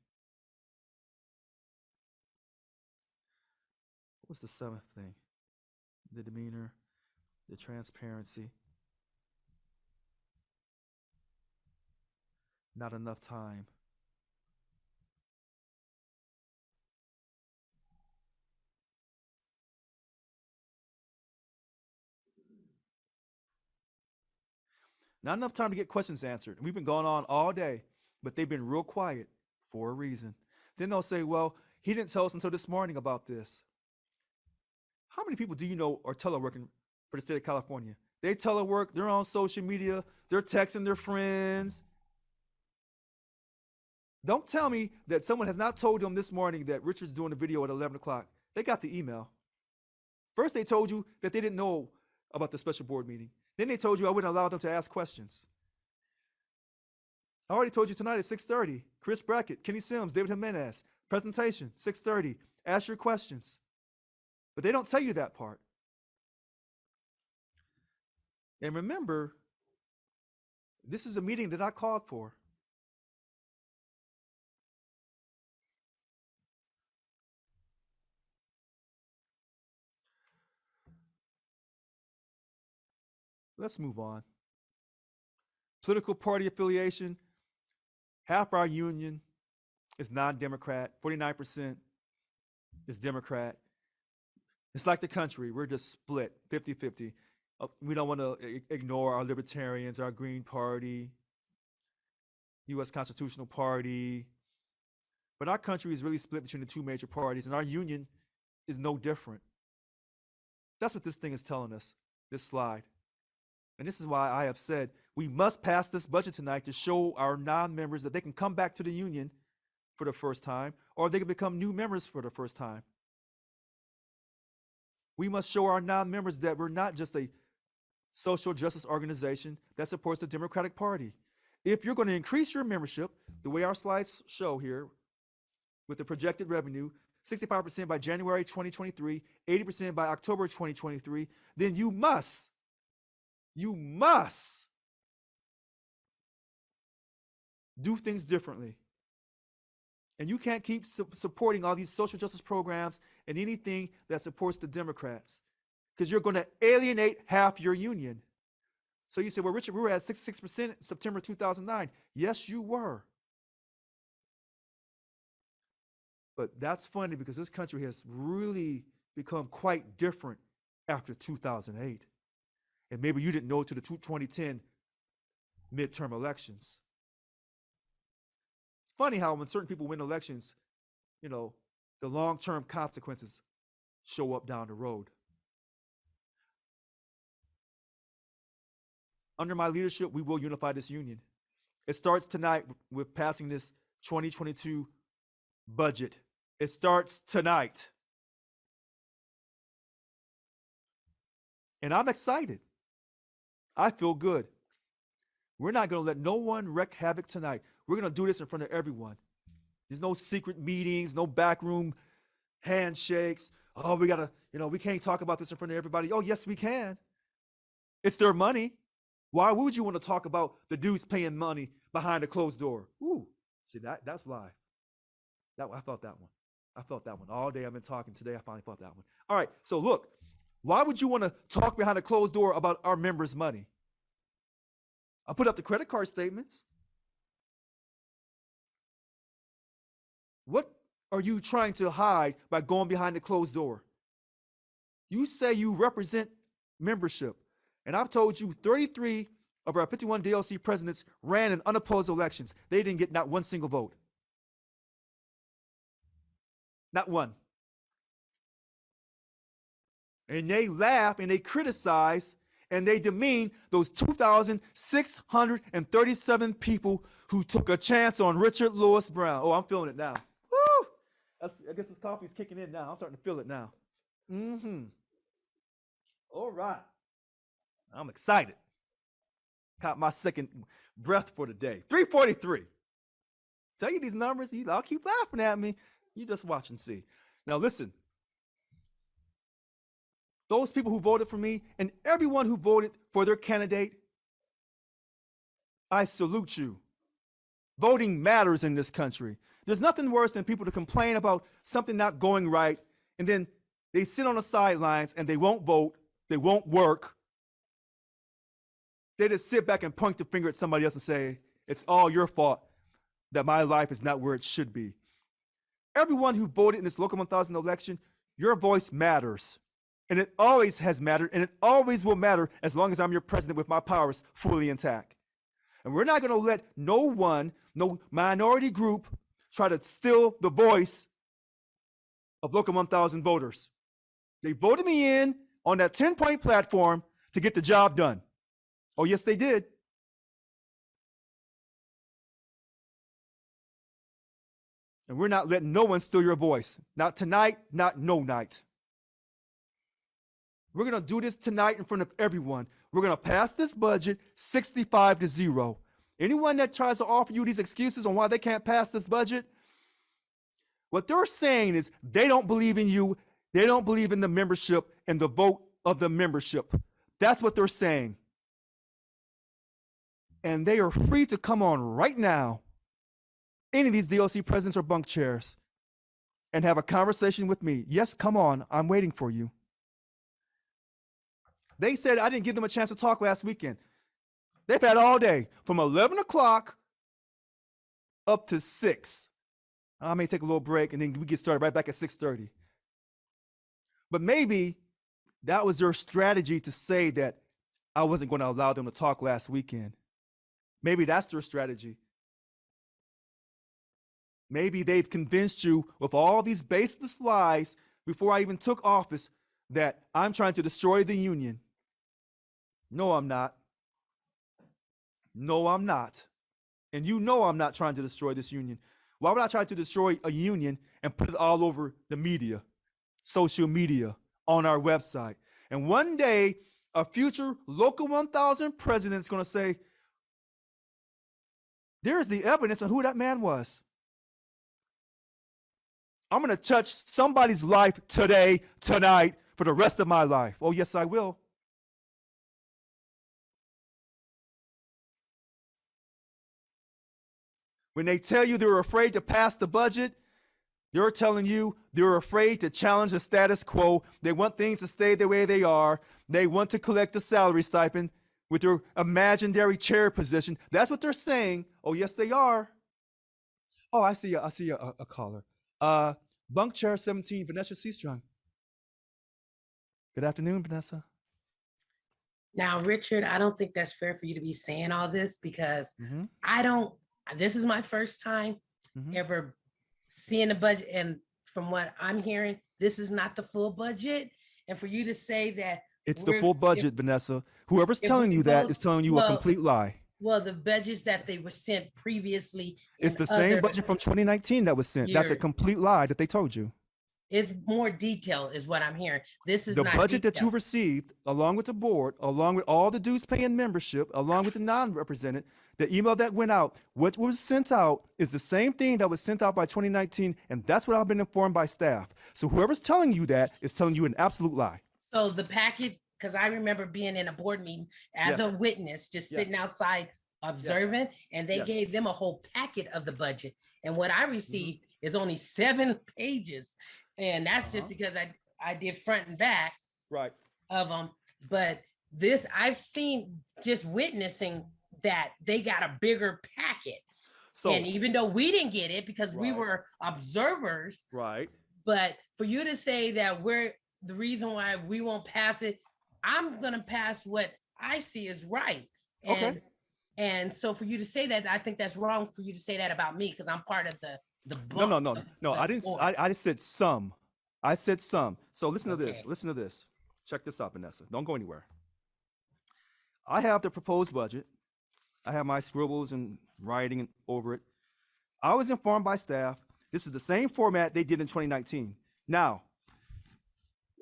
What's the 7th thing? The demeanor, the transparency, not enough time. Not enough time to get questions answered. We've been going on all day, but they've been real quiet for a reason. Then they'll say, well, he didn't tell us until this morning about this. How many people do you know are teleworking for the state of California? They telework, they're on social media, they're texting their friends. Don't tell me that someone has not told them this morning that Richard's doing a video at 11 o'clock. They got the email. First, they told you that they didn't know about the special board meeting. Then they told you I wouldn't allow them to ask questions. I already told you tonight at 6:30, Chris Brackett, Kenny Sims, David Jimenez, presentation, 6:30, ask your questions. But they don't tell you that part. And remember, this is a meeting that I called for. Let's move on. Political party affiliation. Half our union is non-Democrat. 49% is Democrat. It's like the country. We're just split 50-50. We don't want to ignore our libertarians, our Green Party, U.S. Constitutional Party. But our country is really split between the 2 major parties, and our union is no different. That's what this thing is telling us, this slide. And this is why I have said we must pass this budget tonight to show our non-members that they can come back to the union for the first time, or they can become new members for the first time. We must show our non-members that we're not just a social justice organization that supports the Democratic Party. If you're going to increase your membership, the way our slides show here, with the projected revenue, 65% by January 2023, 80% by October 2023, then you must do things differently And you can't keep supporting all these social justice programs and anything that supports the Democrats, because you're going to alienate half your union. So you say, well, Richard, we were at 66% in September 2009. Yes, you were. But that's funny because this country has really become quite different after 2008. And maybe you didn't know to the 2010 midterm elections. It's funny how when certain people win elections, you know, the long-term consequences show up down the road. Under my leadership, we will unify this union. It starts tonight with passing this 2022 budget. It starts tonight. And I'm excited. I feel good. We're not going to let no one wreak havoc tonight. We're going to do this in front of everyone. There's no secret meetings, no backroom handshakes. Oh, we got to, we can't talk about this in front of everybody. Oh, yes, we can. It's their money. Why would you want to talk about the dudes paying money behind a closed door? Ooh, see, that's live. I felt that one. I felt that one. All day I've been talking. Today I finally felt that one. All right, so look, why would you want to talk behind a closed door about our members' money? I'll put up the credit card statements. What are you trying to hide by going behind the closed door? You say you represent membership. And I've told you 33 of our 51 DLC presidents ran in unopposed elections. They didn't get not one single vote. Not one. And they laugh and they criticize and they demean those 2,637 people who took a chance on Richard Lewis Brown. Oh, I'm feeling it now. Woo! I guess this coffee's kicking in now. I'm starting to feel it now. All right. I'm excited. Caught my second breath for the day. 343. Tell you these numbers, y'all keep laughing at me. You just watch and see. Now listen. Those people who voted for me and everyone who voted for their candidate, I salute you. Voting matters in this country. There's nothing worse than people to complain about something not going right, and then they sit on the sidelines and they won't vote, they won't work. They just sit back and point the finger at somebody else and say, it's all your fault that my life is not where it should be. Everyone who voted in this local 1000 election, your voice matters. And it always has mattered, and it always will matter as long as I'm your president with my powers fully intact. And we're not going to let no one, no minority group, try to steal the voice of local 1000 voters. They voted me in on that 10-point platform to get the job done. Oh, yes, they did. And we're not letting no one steal your voice. Not tonight, not no night. We're going to do this tonight in front of everyone. We're going to pass this budget 65-0. Anyone that tries to offer you these excuses on why they can't pass this budget, what they're saying is they don't believe in you. They don't believe in the membership and the vote of the membership. That's what they're saying. And they are free to come on right now, any of these DLC presidents or bunk chairs, and have a conversation with me. Yes, come on. I'm waiting for you. They said I didn't give them a chance to talk last weekend. They've had all day from 11 o'clock up to 6. I may take a little break and then we get started right back at 6:30. But maybe that was their strategy to say that I wasn't going to allow them to talk last weekend. Maybe that's their strategy. Maybe they've convinced you with all these baseless lies before I even took office that I'm trying to destroy the union. No, I'm not. No, I'm not. And you know I'm not trying to destroy this union. Why would I try to destroy a union and put it all over the media, social media, on our website? And one day, a future local 1000 president is going to say, there's the evidence of who that man was. I'm going to touch somebody's life today, tonight, for the rest of my life. Oh, yes, I will. When they tell you they're afraid to pass the budget, they're telling you they're afraid to challenge the status quo. They want things to stay the way they are. They want to collect the salary stipend with their imaginary chair position. That's what they're saying. Oh, yes, they are. Oh, I see a caller. Bunk chair 17, Vanessa Seastrong. Good afternoon, Vanessa. Now, Richard, I don't think that's fair for you to be saying all this because Mhm. this is my first time Mhm. ever seeing the budget. And from what I'm hearing, this is not the full budget. And for you to say that It's the we're- full if- budget, Vanessa. Whoever's if telling we you that vote- is telling you a well, complete lie. Well, the budgets that they were sent previously. It's in the same other- budget from 2019 that was sent. That's a years. complete lie that they told you. It's more detail is what I'm hearing. This is The not budget that you detailed. received, along with the board, along with all the dues paying membership, along with the non-represented, the email that went out, what was sent out is the same thing that was sent out by 2019, and that's what I've been informed by staff. So whoever's telling you that is telling you an absolute lie. So the packet, because I remember being in a board meeting as a Yes. witness, just Yes. sitting outside observing, and they Yes. gave them a whole packet of the budget. And what I received is only 7 pages. And that's just Uh-huh. because I did front and back Right. of them. But this, I've seen just witnessing that they got a bigger packet. So, And even though we didn't get it because we Right. were observers, right. but for you to say that we're the reason why we won't pass it, I'm gonna pass what I see is right. Okay. And so for you to say that, I think that's wrong for you to say that about me because I'm part of the No, bump no. of I the didn't. board. I just said some. I said some. So listen to this. Okay. Listen to this. Check this out, Vanessa. Don't go anywhere. I have the proposed budget. I have my scribbles and writing over it. I was informed by staff. This is the same format they did in 2019. Now,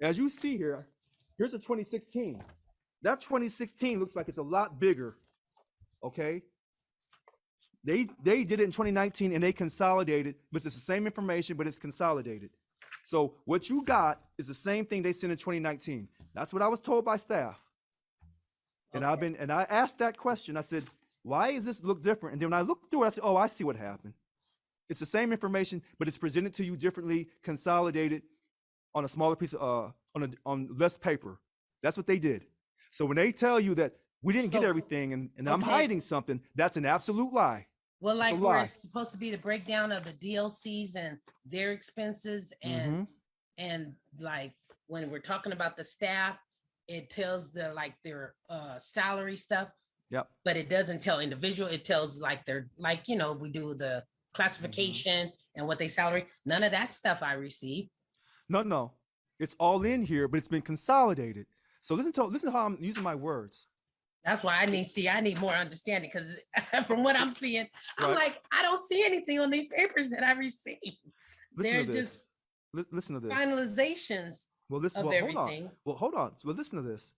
as you see here, here's a 2016. That 2016 looks like it's a lot bigger. Okay. They did it in 2019 and they consolidated, but it's the same information, but it's consolidated. So what you got is the same thing they sent in 2019. That's what I was told by staff. And I asked that question. I said, why does this look different? And then when I looked through it, I said, oh, I see what happened. It's the same information, but it's presented to you differently, consolidated on a smaller piece of, on less paper. That's what they did. So when they tell you that we didn't get So- everything and I'm okay. hiding something, that's an absolute lie. Well, It's a like where lie. it's supposed to be the breakdown of the DLCs and their expenses Mhm. and like when we're talking about the staff, it tells their salary stuff, Yep. but it doesn't tell individual. It tells like their we do the classification and what they salary. None of that stuff I received. No. It's all in here, but it's been consolidated. So listen to how I'm using my words. That's why I need more understanding because from what I'm seeing, I'm Right. like, I don't see anything on these papers that I received. Listen They're to this. just Listen to this. finalizations Well, listen. of Well, hold on. everything. Well, hold on. So listen to this.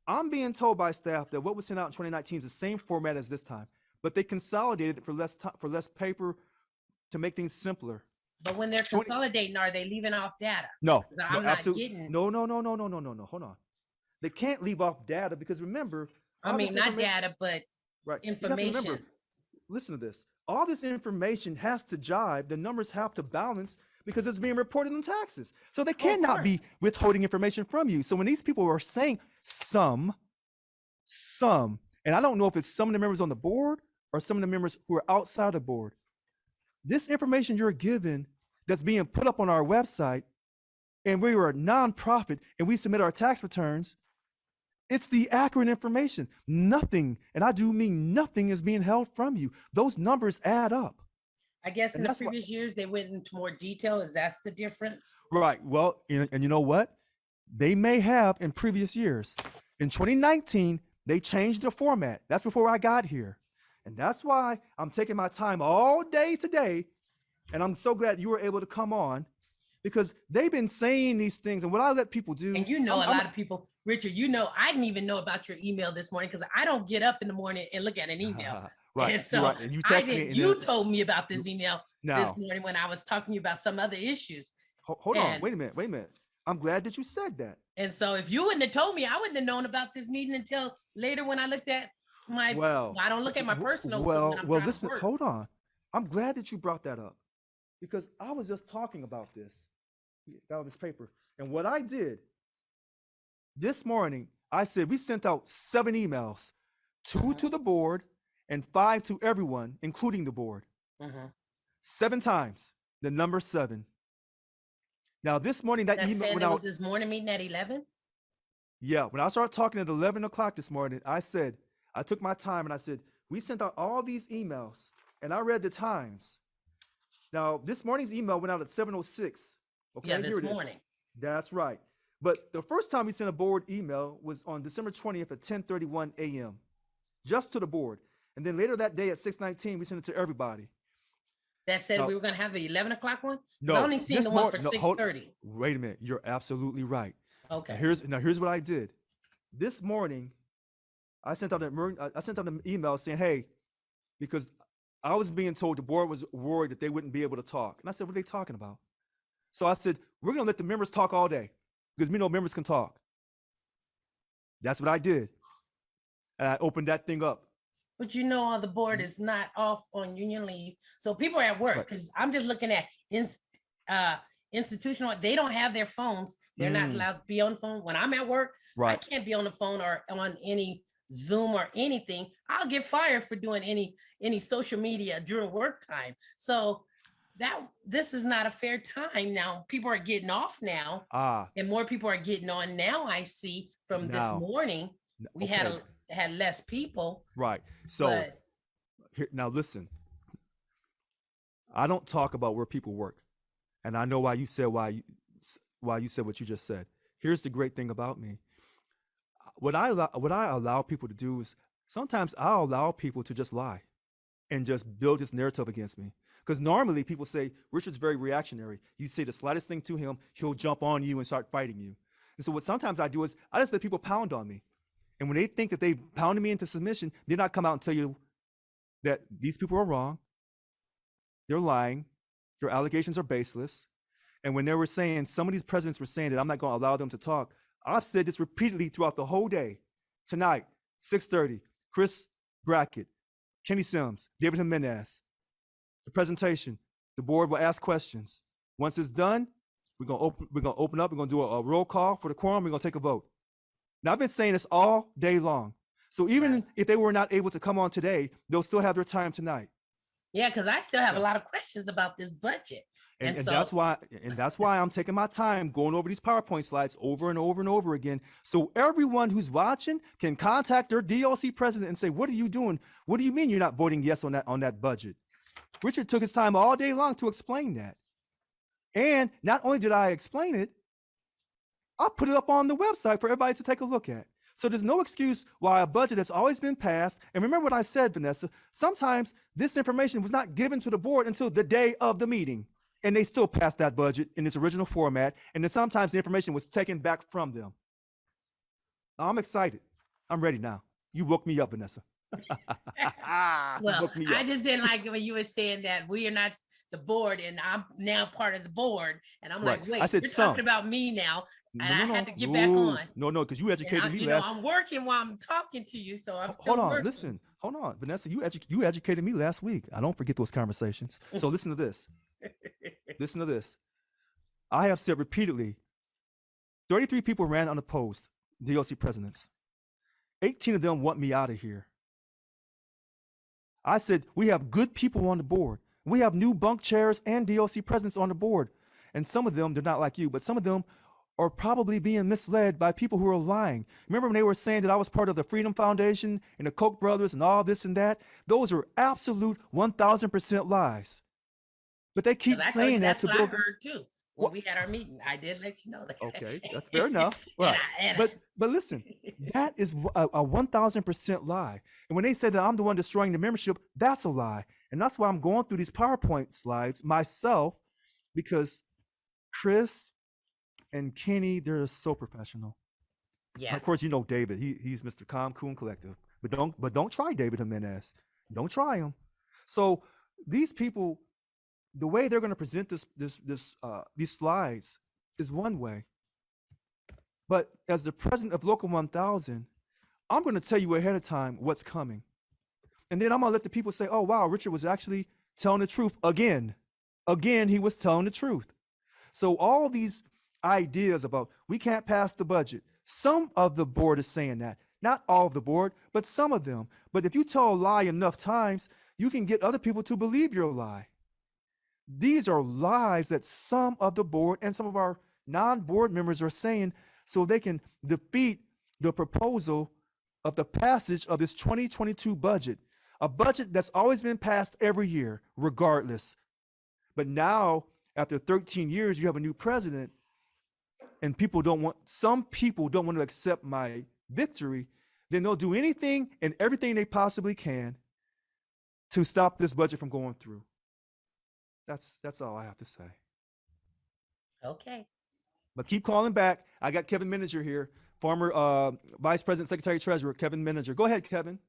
I'm being told by staff that what was sent out in 2019 is the same format as this time, but they consolidated it for less time, for less paper, to make things simpler. But when they're 20 consolidating, are they leaving off data? No, 'Cause I'm not getting- No. Hold on. They can't leave off data because remember. I all mean, this not informa- data, but Right. You have to remember, information. listen to this. All this information has to jive. The numbers have to balance because it's being reported on taxes. So they cannot be withholding information from you. So when these people are saying some, and I don't know if it's some of the members on the board or some of the members who are outside the board, this information you're given that's being put up on our website, and we are a nonprofit and we submit our tax returns, it's the accurate information. Nothing, and I do mean nothing, is being held from you. Those numbers add up. I guess And in the that's why- previous years, they went into more detail. Is that the difference? Right. Well, and you know what? They may have in previous years. In 2019, they changed the format. That's before I got here. And that's why I'm taking my time all day today. And I'm so glad you were able to come on because they've been saying these things. And what I let people do. And you know, I'm- a I'm- lot of people, Richard, I didn't even know about your email this morning because I don't get up in the morning and look at an email. Right. And you're so right. And you I text me. didn't, and you then- told me about this email now, this morning when I was talking to you about some other issues. hold on. and- Wait a minute. I'm glad that you said that. And so if you wouldn't have told me, I wouldn't have known about this meeting until later when I looked at my, Well, I don't look at my personal. when I'm Well, trying to listen, work. hold on. I'm glad that you brought that up because I was just talking about this, about this paper. And what I did this morning, I said we sent out 7 emails, 2 to the board and 5 to everyone, including the board. 7 times, the number 7. Now this morning, that That's email saying went there was out. this morning meeting at 11? Yeah, when I started talking at 11 o'clock this morning, I said, I took my time and I said, we sent out all these emails and I read the times. Now, this morning's email went out at 7:06. Okay, Yeah, here this it is. morning. That's right. But the first time we sent a board email was on December 20th at 10:31 a.m., just to the board. And then later that day at 6:19, we sent it to everybody. That said No. we were gonna have the 11 o'clock one? 'Cause No, I only seen this the one mor- for no, hold- 6:30. Wait a minute. You're absolutely right. Okay. Now here's what I did. This morning, I sent out an email saying, "Hey," because I was being told the board was worried that they wouldn't be able to talk, and I said, "What are they talking about?" So I said, "We're gonna let the members talk all day because we know members can talk." That's what I did, and I opened that thing up. But you know, the board is not off on union leave. So people are at work, Right. because I'm just looking at institutional, they don't have their phones. They're not Mm. allowed to be on the phone. When I'm at work, Right. I can't be on the phone or on any Zoom or anything. I'll get fired for doing any social media during work time. So this is not a fair time now. People are getting off now, Ah, and more people are getting on now. I see from this Now. morning, we okay. had less people, Right. So but here, now listen. I don't talk about where people work, and I know why you said why you said what you just said. Here's the great thing about me. What I allow people to do is sometimes I'll allow people to just lie and just build this narrative against me. Because normally people say Richard's very reactionary. You say the slightest thing to him, he'll jump on you and start fighting you. And so what sometimes I do is I just let people pound on me. And when they think that they pounded me into submission, then I come out and tell you that these people are wrong. They're lying. Their allegations are baseless. And when they were saying, some of these presidents were saying that I'm not going to allow them to talk, I've said this repeatedly throughout the whole day. Tonight, 6:30, Chris Brackett, Kenny Sims, David Jimenez. The presentation, the board will ask questions. Once it's done, we're gonna open up, we're gonna do a roll call for the quorum, we're gonna take a vote. Now I've been saying this all day long. So even if they were not able to come on today, they'll still have their time tonight. yeah, because I still have a lot of questions about this budget. And And that's so- why I'm taking my time going over these PowerPoint slides over and over and over again. So everyone who's watching can contact their DLC president and say, "What are you doing? What do you mean you're not voting yes on that budget?" Richard took his time all day long to explain that. And not only did I explain it, I put it up on the website for everybody to take a look at. So there's no excuse why a budget has always been passed. And remember what I said, Vanessa, sometimes this information was not given to the board until the day of the meeting. And they still passed that budget in its original format. And then sometimes the information was taken back from them. I'm excited. I'm ready now. You woke me up, Vanessa. You Well, woke me I up. just didn't like it when you were saying that we are not the board and I'm now part of the board. And I'm Right. like, wait, I said you're some. talking about me now. And I had to get no, back on. No, because you And educated me you know, last. I'm working while I'm talking to you, so I'm still Hold on, working. listen. Hold on, Vanessa. You educated me last week. I don't forget those conversations. So listen to this. Listen to this. I have said repeatedly, 33 people ran unopposed, DLC presidents. 18 of them want me out of here. I said, we have good people on the board. We have new bunk chairs and DLC presidents on the board. And some of them, they're not like you, but some of them are probably being misled by people who are lying. Remember when they were saying that I was part of the Freedom Foundation and the Koch brothers and all this and that? Those are absolute 1000% lies. But they keep 'Cause I told you saying that that's to what I build. heard too. When we had our meeting, I did let you know that. Okay, that's fair enough. And Right. I- and But listen, that is a 1000% lie. And when they say that I'm the one destroying the membership, that's a lie. And that's why I'm going through these PowerPoint slides myself, because Chris and Kenny, they're so professional. yes. Of course, you know David. He's Mr. Calm, Cool, and Collective. But don't try David Jimenez. Don't try him. So these people, the way they're going to present these slides is one way. But as the president of Local 1000, I'm going to tell you ahead of time what's coming. And then I'm going to let the people say, "Oh, wow, Richard was actually telling the truth again. Again, he was telling the truth. So all these ideas about we can't pass the budget, some of the board is saying that. Not all of the board, but some of them. But if you tell a lie enough times, you can get other people to believe your lie. These are lies that some of the board and some of our non-board members are saying so they can defeat the proposal of the passage of this 2022 budget, a budget that's always been passed every year, regardless. But now, after 13 years, you have a new president, and some people don't want to accept my victory, then they'll do anything and everything they possibly can to stop this budget from going through. That's all I have to say. Okay. But keep calling back. I got Kevin Menninger here, former Vice President, Secretary Treasurer, Kevin Menninger. Go ahead, Kevin.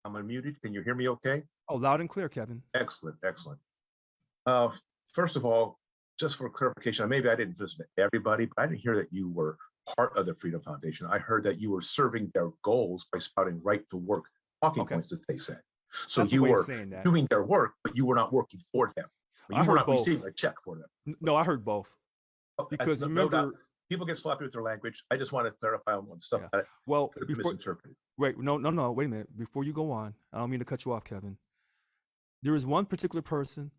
I'm unmuted. Can you hear me okay? Oh, loud and clear, Kevin. Excellent, excellent. First of all, just for clarification, maybe I didn't listen to everybody, but I didn't hear that you were part of the Freedom Foundation. I heard that you were serving their goals by spouting right to work talking points that they said. So That's the you way of were saying that. doing their work, but you were not working for them. I You were heard not both. receiving a check for them. No, I heard both. Oh, that's Because no remember, doubt. People get sloppy with their language. I just want to clarify on stuff Yeah. that well, could have been before, misinterpreted. wait, no, wait a minute. Before you go on, I don't mean to cut you off, Kevin. There is one particular person,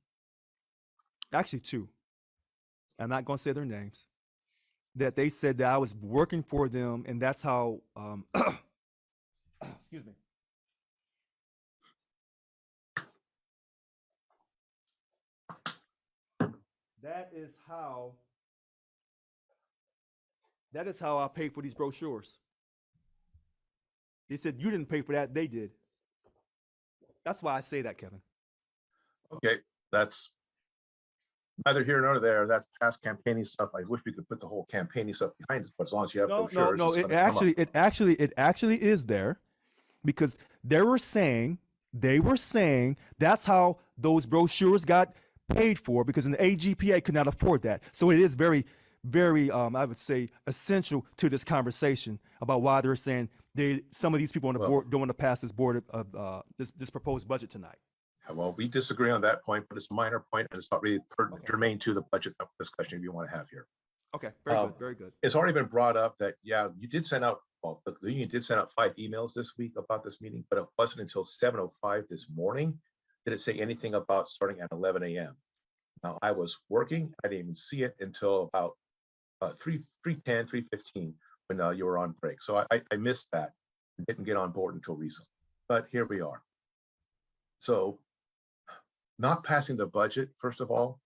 actually two, I'm not going to say their names, that they said that I was working for them, and that's how, excuse me. That is how I paid for these brochures. They said you didn't pay for that, they did. That's why I say that, Kevin. Okay, that's neither here nor there. That's past campaigning stuff. I wish we could put the whole campaigning stuff behind us, but as long as you have No, brochures, no, it's it gonna come up. it actually is there, because they were saying that's how those brochures got paid for, because an AGPA could not afford that. So it is very, very, I would say, essential to this conversation about why they're saying some of these people on the board don't want to pass this this proposed budget tonight. Well, we disagree on that point, but it's a minor point and it's not really germane to the budget discussion you want to have here. Okay, very good, very good. It's already been brought up that, yeah, you did send out, well, the union did send out 5 emails this week about this meeting, but it wasn't until 7:05 this morning did it say anything about starting at 11 a.m. Now, I was working, I didn't even see it until about 3:10, 3:15 when you were on break. So I missed that and didn't get on board until recently, but here we are. So not passing the budget, first of all,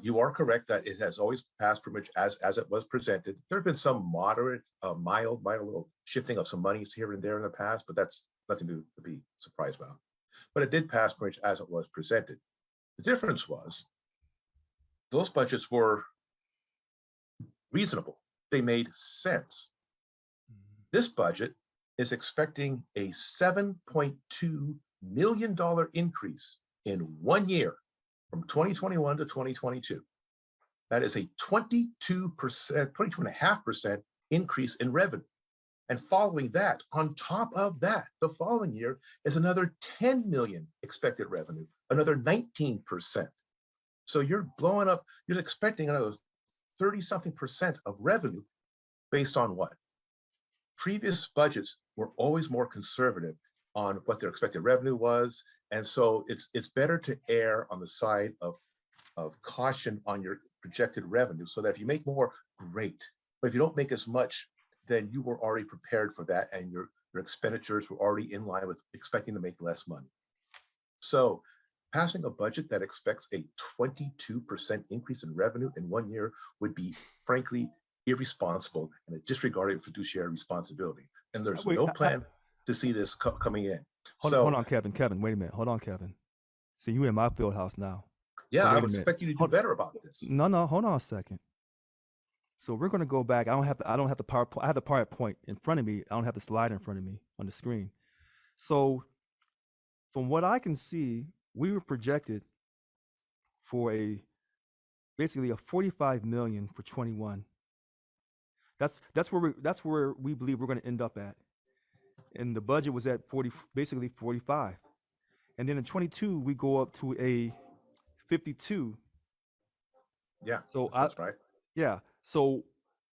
you are correct that it has always passed pretty much as it was presented. There have been some moderate, mild little shifting of some monies here and there in the past, but that's nothing to be surprised about. But it did pass pretty much as it was presented. The difference was those budgets were reasonable. They made sense. This budget is expecting a $7.2 million increase in 1 year from 2021 to 2022. That is a 22%, 22.5% increase in revenue. And following that, on top of that, the following year is another 10 million expected revenue, another 19%. So you're blowing up, you're expecting another 30-something% of revenue based on what? Previous budgets were always more conservative on what their expected revenue was. And so it's better to err on the side of caution on your projected revenue, so that if you make more, great. But if you don't make as much, then you were already prepared for that, and your expenditures were already in line with expecting to make less money. So passing a budget that expects a 22% increase in revenue in 1 year would be, frankly, irresponsible and a disregarding of fiduciary responsibility. And there's no plan to see this coming in. Hold on, Kevin. Kevin, wait a minute. Hold on, Kevin. See, you in my field house now. Yeah, So I wait a would minute. expect you to do better about this. No, hold on a second. So we're going to go back. I don't have the PowerPoint. I have the PowerPoint in front of me. I don't have the slide in front of me on the screen. So from what I can see, we were projected for basically a 45 million for 21. That's where we believe we're going to end up at. and the budget was at 40, basically 45. And then in 22, we go up to a 52. Yeah, So that's right. yeah. So,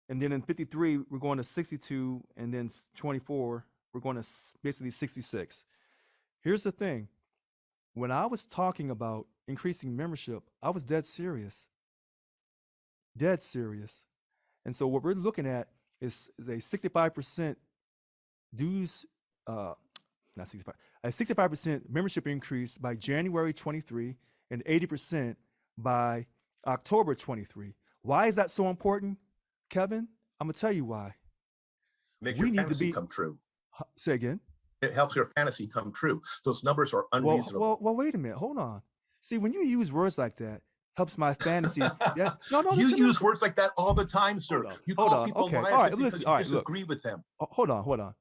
and then in 53, we're going to 62, and then 24, we're going to basically 66. Here's the thing. When I was talking about increasing membership, I was dead serious. Dead serious. And so what we're looking at is a 65% dues, not 65, a 65% membership increase by January 23 and 80% by October 23. Why is that so important, Kevin? I'm gonna tell you why. Makes We your need to fantasy be- come true. Say again. It helps your fantasy come true. Those numbers are Well, unreasonable. well, wait a minute. Hold on. See, when you use words like that, helps my fantasy. Yeah. No, You listen, use words like that all the time, sir. Hold on, You hold call on, people okay, liars all right, just because listen, you all right, look. disagree with them. Hold on.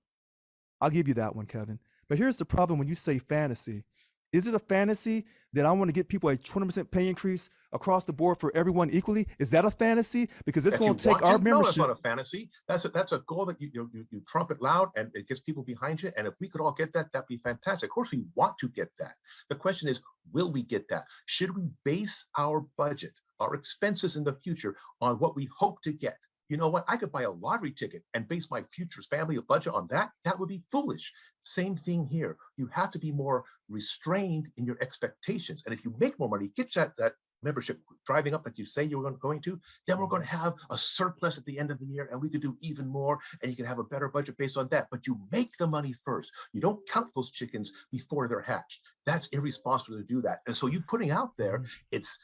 I'll give you that one, Kevin. But here's the problem when you say fantasy. Is it a fantasy that I want to get people a 20% pay increase across the board for everyone equally? Is that a fantasy? Because it's That going you to take want our to? No, that's membership. not a fantasy. That's a goal that you trumpet loud and it gets people behind you. And if we could all get that, that'd be fantastic. Of course, we want to get that. The question is, will we get that? Should we base our budget, our expenses in the future on what we hope to get? You know what? I could buy a lottery ticket and base my future's family budget on that. That would be foolish. Same thing here. You have to be more restrained in your expectations. And if you make more money, get that membership driving up that you say you're going to, then we're going to have a surplus at the end of the year and we could do even more and you can have a better budget based on that. But you make the money first. You don't count those chickens before they're hatched. That's irresponsible to do that. And so you putting out there, it's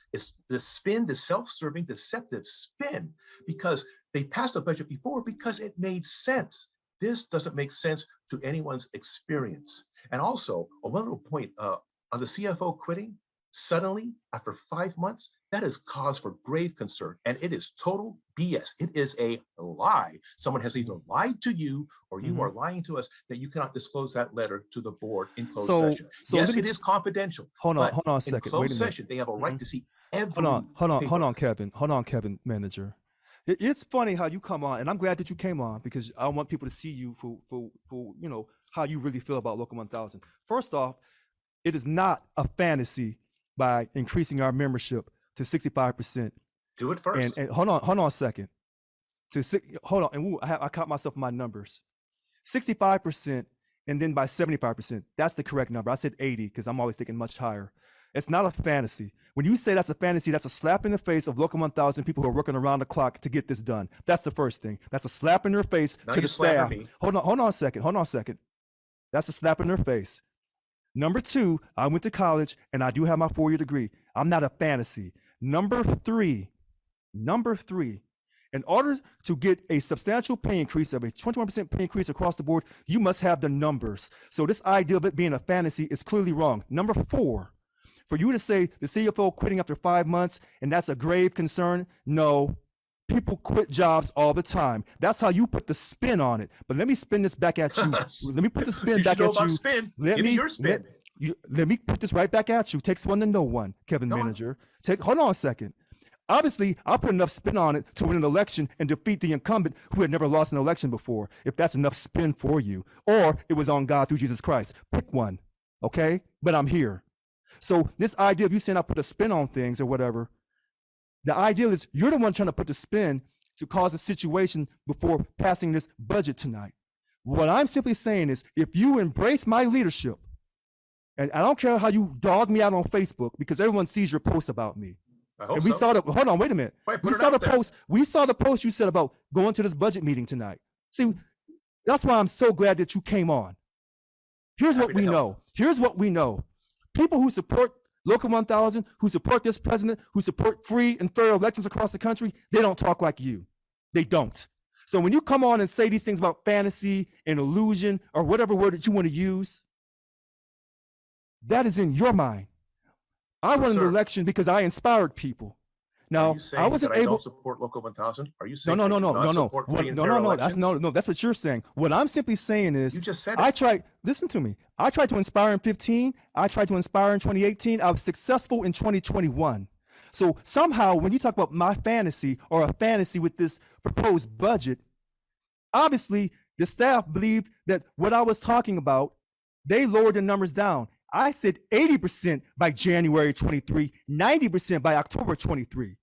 the spin, the self-serving, deceptive spin, because they passed a budget before because it made sense. This doesn't make sense to anyone's experience. And also, one little point on the CFO quitting, suddenly after 5 months, that is cause for grave concern. And it is total BS. It is a lie. Someone has either lied to you or you are lying to us that you cannot disclose that letter to the board in closed session. Yes, let me- it is confidential. Hold on but a in second. Wait a closed minute. session, they have a right to see every Hold on, Kevin, manager. It's funny how you come on, and I'm glad that you came on because I want people to see you for you know how you really feel about Local 1000. First off, it is not a fantasy by increasing our membership to 65%. Do it first. And hold on a second. Hold on, and I caught myself in my numbers. 65%, and then by 75%. That's the correct number. I said 80 because I'm always thinking much higher. It's not a fantasy. When you say that's a fantasy, that's a slap in the face of Local 1000 people who are working around the clock to get this done. That's the first thing. That's a slap in their face Now to you the slander staff. me. Hold on a second. That's a slap in their face. Number two, I went to college and I do have my 4-year degree. I'm not a fantasy. Number three, in order to get a substantial pay increase of a 21% pay increase across the board, you must have the numbers. So this idea of it being a fantasy is clearly wrong. Number four, for you to say the CFO quitting after 5 months and that's a grave concern, no. People quit jobs all the time. That's how you put the spin on it. But let me spin this back at you. Let me put the spin You back should know at about you. spin. Let Give me me your spin. let me put this right back at you. Takes one to know one, Kevin Go on. Manager. Hold on a second. Obviously, I put enough spin on it to win an election and defeat the incumbent who had never lost an election before, if that's enough spin for you. Or it was on God through Jesus Christ. Pick one, okay? But I'm here. So this idea of you saying I put a spin on things or whatever, the idea is you're the one trying to put the spin to cause a situation before passing this budget tonight. What I'm simply saying is if you embrace my leadership, and I don't care how you dog me out on Facebook because everyone sees your posts about me. I hope And we so. saw the, hold on, wait a minute. Wait, put We it saw out the there. post, we saw the post you said about going to this budget meeting tonight. See, that's why I'm so glad that you came on. Here's Happy what to we help. know. Here's what we know. People who support Local 1000, who support this president, who support free and fair elections across the country, they don't talk like you. They don't. So when you come on and say these things about fantasy and illusion or whatever word that you want to use, that is in your mind. I won an sir. election because I inspired people. Are Now, you saying I wasn't that I able. don't support Local 1000? Are you No, saying no, I no, do no, not no, no. support What- free and no, fair no, no. That's elections? no. That's what you're saying. What I'm simply saying is, You just said I it. tried. Listen to me. I tried to inspire in 15. I tried to inspire in 2018. I was successful in 2021. So somehow, when you talk about my fantasy or a fantasy with this proposed budget, obviously the staff believed that what I was talking about, they lowered the numbers down. I said 80% by January 23, 90% by October 23.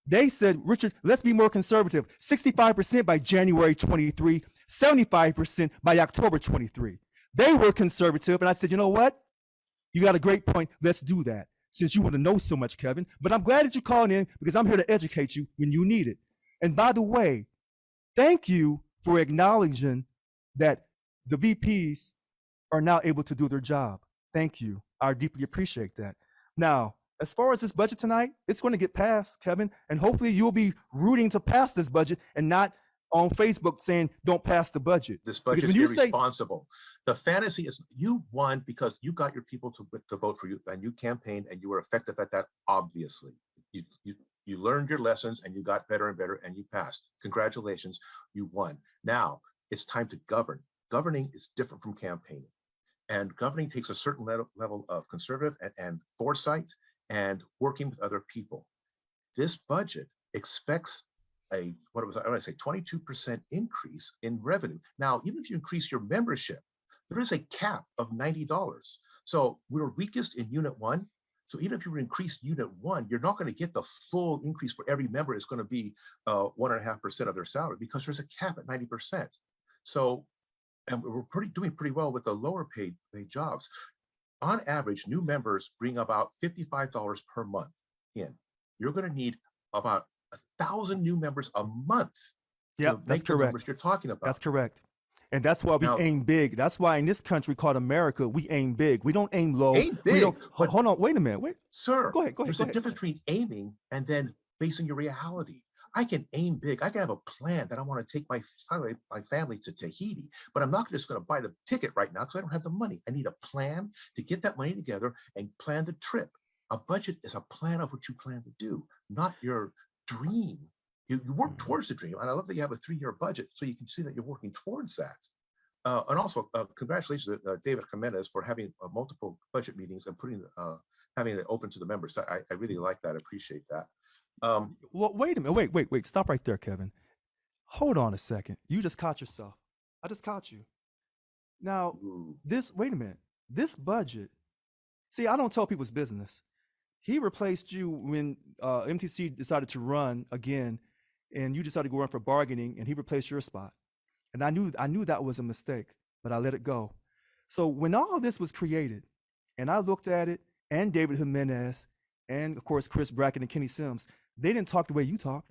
They said, Richard, let's be more conservative. 65% by January 23, 75% by October 23. They were conservative. And I said, you know what? You got a great point. Let's do that since you want to know so much, Kevin. But I'm glad that you're calling in because I'm here to educate you when you need it. And by the way, thank you for acknowledging that the VPs are now able to do their job. Thank you. I deeply appreciate that. Now, as far as this budget tonight, it's going to get passed, Kevin, and hopefully you'll be rooting to pass this budget and not on Facebook saying don't pass the budget. This budget Because is when you say- irresponsible. The fantasy is you won because you got your people to vote for you and you campaigned and you were effective at that, obviously. You learned your lessons and you got better and better and you passed. Congratulations, you won. Now it's time to govern. Governing is different from campaigning. And governing takes a certain level of conservative and foresight and working with other people. This budget expects a, what was I want to say, 22% increase in revenue. Now, even if you increase your membership, there is a cap of $90. So we're weakest in unit 1. So even if you increase unit 1, you're not going to get the full increase for every member. It's going to be 1.5% of their salary because there's a cap at 90%. So, and we're doing pretty well with the lower paid jobs. On average, new members bring about $55 per month in. You're going to need about 1,000 new members a month. Yeah, to that's make the correct. numbers you're talking about. That's correct. And that's why we Now- aim big. That's why in this country called America, we aim big. We don't aim low. Aim We big, don't, but- hold on, wait a minute. Wait. Sir, Go ahead, go ahead, there's go a ahead. difference between aiming and then basing your reality. I can aim big. I can have a plan that I want to take my family to Tahiti, but I'm not just going to buy the ticket right now because I don't have the money. I need a plan to get that money together and plan the trip. A budget is a plan of what you plan to do, not your dream. You work towards the dream. And I love that you have a 3-year budget so you can see that you're working towards that. And also, congratulations to David Jimenez for having multiple budget meetings and having it open to the members. I really like that. I appreciate that. Well, wait a minute. Wait. Stop right there, Kevin. Hold on a second. You just caught yourself. I just caught you. Now, wait a minute. This budget, see, I don't tell people's business. He replaced you when MTC decided to run again, and you decided to go run for bargaining, and he replaced your spot. And I knew that was a mistake, but I let it go. So when all of this was created, and I looked at it, and David Jimenez, and of course Chris Brackett and Kenny Sims, they didn't talk the way you talked.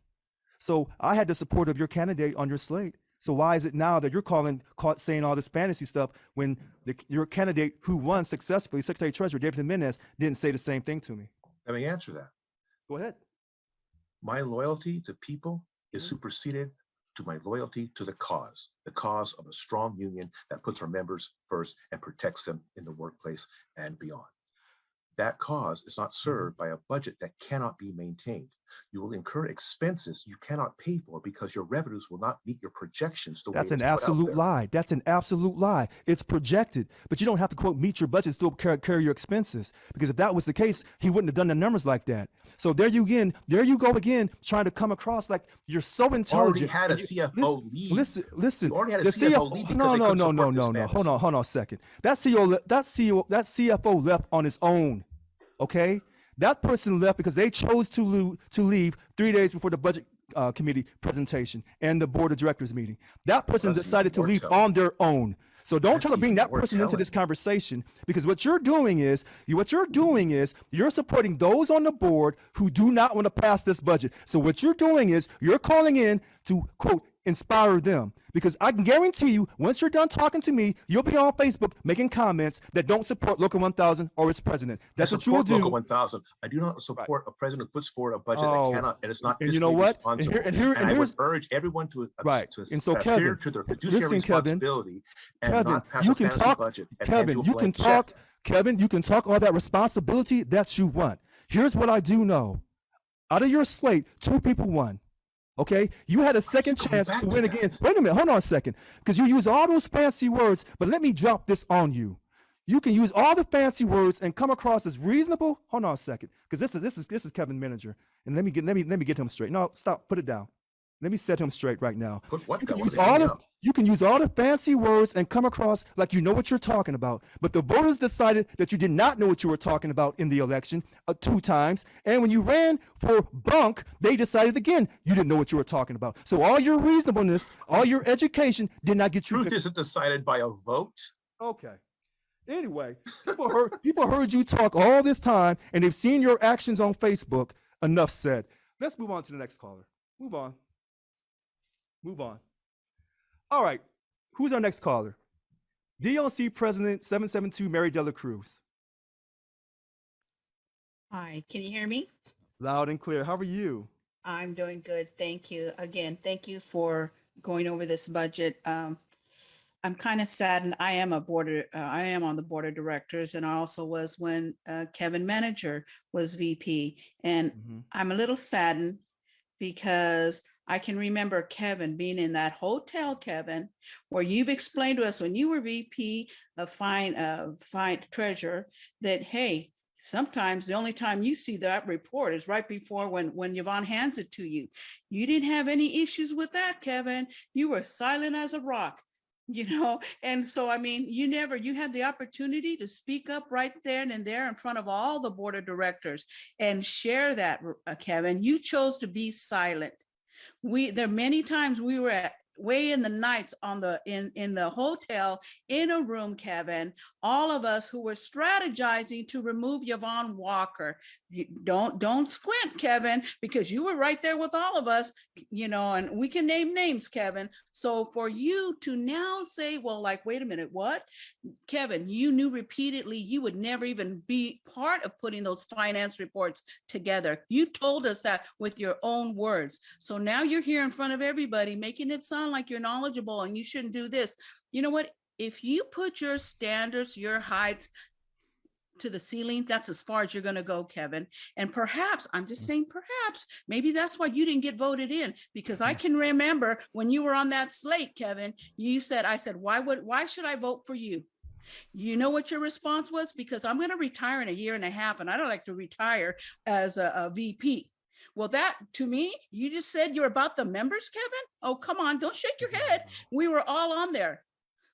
So I had the support of your candidate on your slate. So why is it now that you're saying all this fantasy stuff when your candidate who won successfully, Secretary Treasurer David Jimenez, didn't say the same thing to me? Let me answer that. Go ahead. My loyalty to people is superseded to my loyalty to the cause of a strong union that puts our members first and protects them in the workplace and beyond. That cause is not served by a budget that cannot be maintained. You will incur expenses you cannot pay for because your revenues will not meet your projections. That's an absolute lie. That's an absolute lie. It's projected, but you don't have to quote meet your budget, still carry your expenses. Because if that was the case, he wouldn't have done the numbers like that. So there you go again, trying to come across like you're so intelligent. Already had a CFO leave. Listen. You already had a The CFO leave because no. they couldn't support this fantasy. Hold on a second. That CFO left on his own. Okay, that person left because they chose to leave 3 days before the budget committee presentation and the board of directors meeting. That person That's decided to even more leave telling. on their own. So don't That's try to bring even that more person into this telling. conversation because what you're doing is you're supporting those on the board who do not want to pass this budget. So what you're doing is you're calling in to quote inspire them because I can guarantee you once you're done talking to me, you'll be on Facebook making comments that don't support Local 1000 or its president. That's I what you will support Local do. 1000. I do not support a president who puts forward a budget Oh, that cannot, and it's not and you know what? And fiscally here- and here- responsible. and I would here's- urge everyone to Right. to And so, adhere Kevin, to their fiduciary listen, Kevin, responsibility and Kevin, not pass you a can fantasy talk, budget. and Kevin, hand you a you can blank check. talk, Kevin, you can talk all that responsibility that you want. Here's what I do know. Out of your slate, 2 people won. Okay, you had a second going chance back to to win that. again. Wait a minute, hold on a second, because you use all those fancy words. But let me drop this on you. You can use all the fancy words and come across as reasonable. Hold on a second, because this is Kevin Manager, and let me get him straight. No, stop, put it down. Let me set him straight right now. Put what You down? can What use are they all hanging the up? You can use all the fancy words and come across like you know what you're talking about. But the voters decided that you did not know what you were talking about in the election 2 times. And when you ran for bunk, they decided again you didn't know what you were talking about. So all your reasonableness, all your education did not get you. Truth isn't decided by a vote. Okay. Anyway, people heard you talk all this time, and they've seen your actions on Facebook. Enough said. Let's move on to the next caller. Move on. Move on. All right. Who's our next caller? DLC President 772 Mary Dela Cruz. Hi, can you hear me? Loud and clear. How are you? I'm doing good. Thank you. Again, thank you for going over this budget. I'm kind of saddened. I am on the board of directors, and I also was when Kevin Manager was VP. And I'm a little saddened because I can remember Kevin being in that hotel, Kevin, where you've explained to us when you were VP of fine treasurer that, hey, sometimes the only time you see that report is right before when Yvonne hands it to you. You didn't have any issues with that, Kevin. You were silent as a rock. And so, I mean, you had the opportunity to speak up right there and there in front of all the board of directors and share that, Kevin. You chose to be silent. There are many times we were at way in the nights in the hotel in a room, Kevin, all of us who were strategizing to remove Yvonne Walker. Don't squint, Kevin, because you were right there with all of us, and we can name names, Kevin. So for you to now say, well, like, wait a minute, what? Kevin, you knew repeatedly you would never even be part of putting those finance reports together. You told us that with your own words. So now you're here in front of everybody making it sound like you're knowledgeable and you shouldn't do this. You know what? If you put your standards, your heights to the ceiling, that's as far as you're going to go, Kevin. And perhaps, I'm just saying, perhaps, maybe that's why you didn't get voted in, because I can remember when you were on that slate, Kevin, I said, why should I vote for you? You know what your response was? Because I'm going to retire in a year and a half, and I don't like to retire as a VP. Well, that to me, you just said you're about the members, Kevin. Oh, come on, don't shake your head. We were all on there.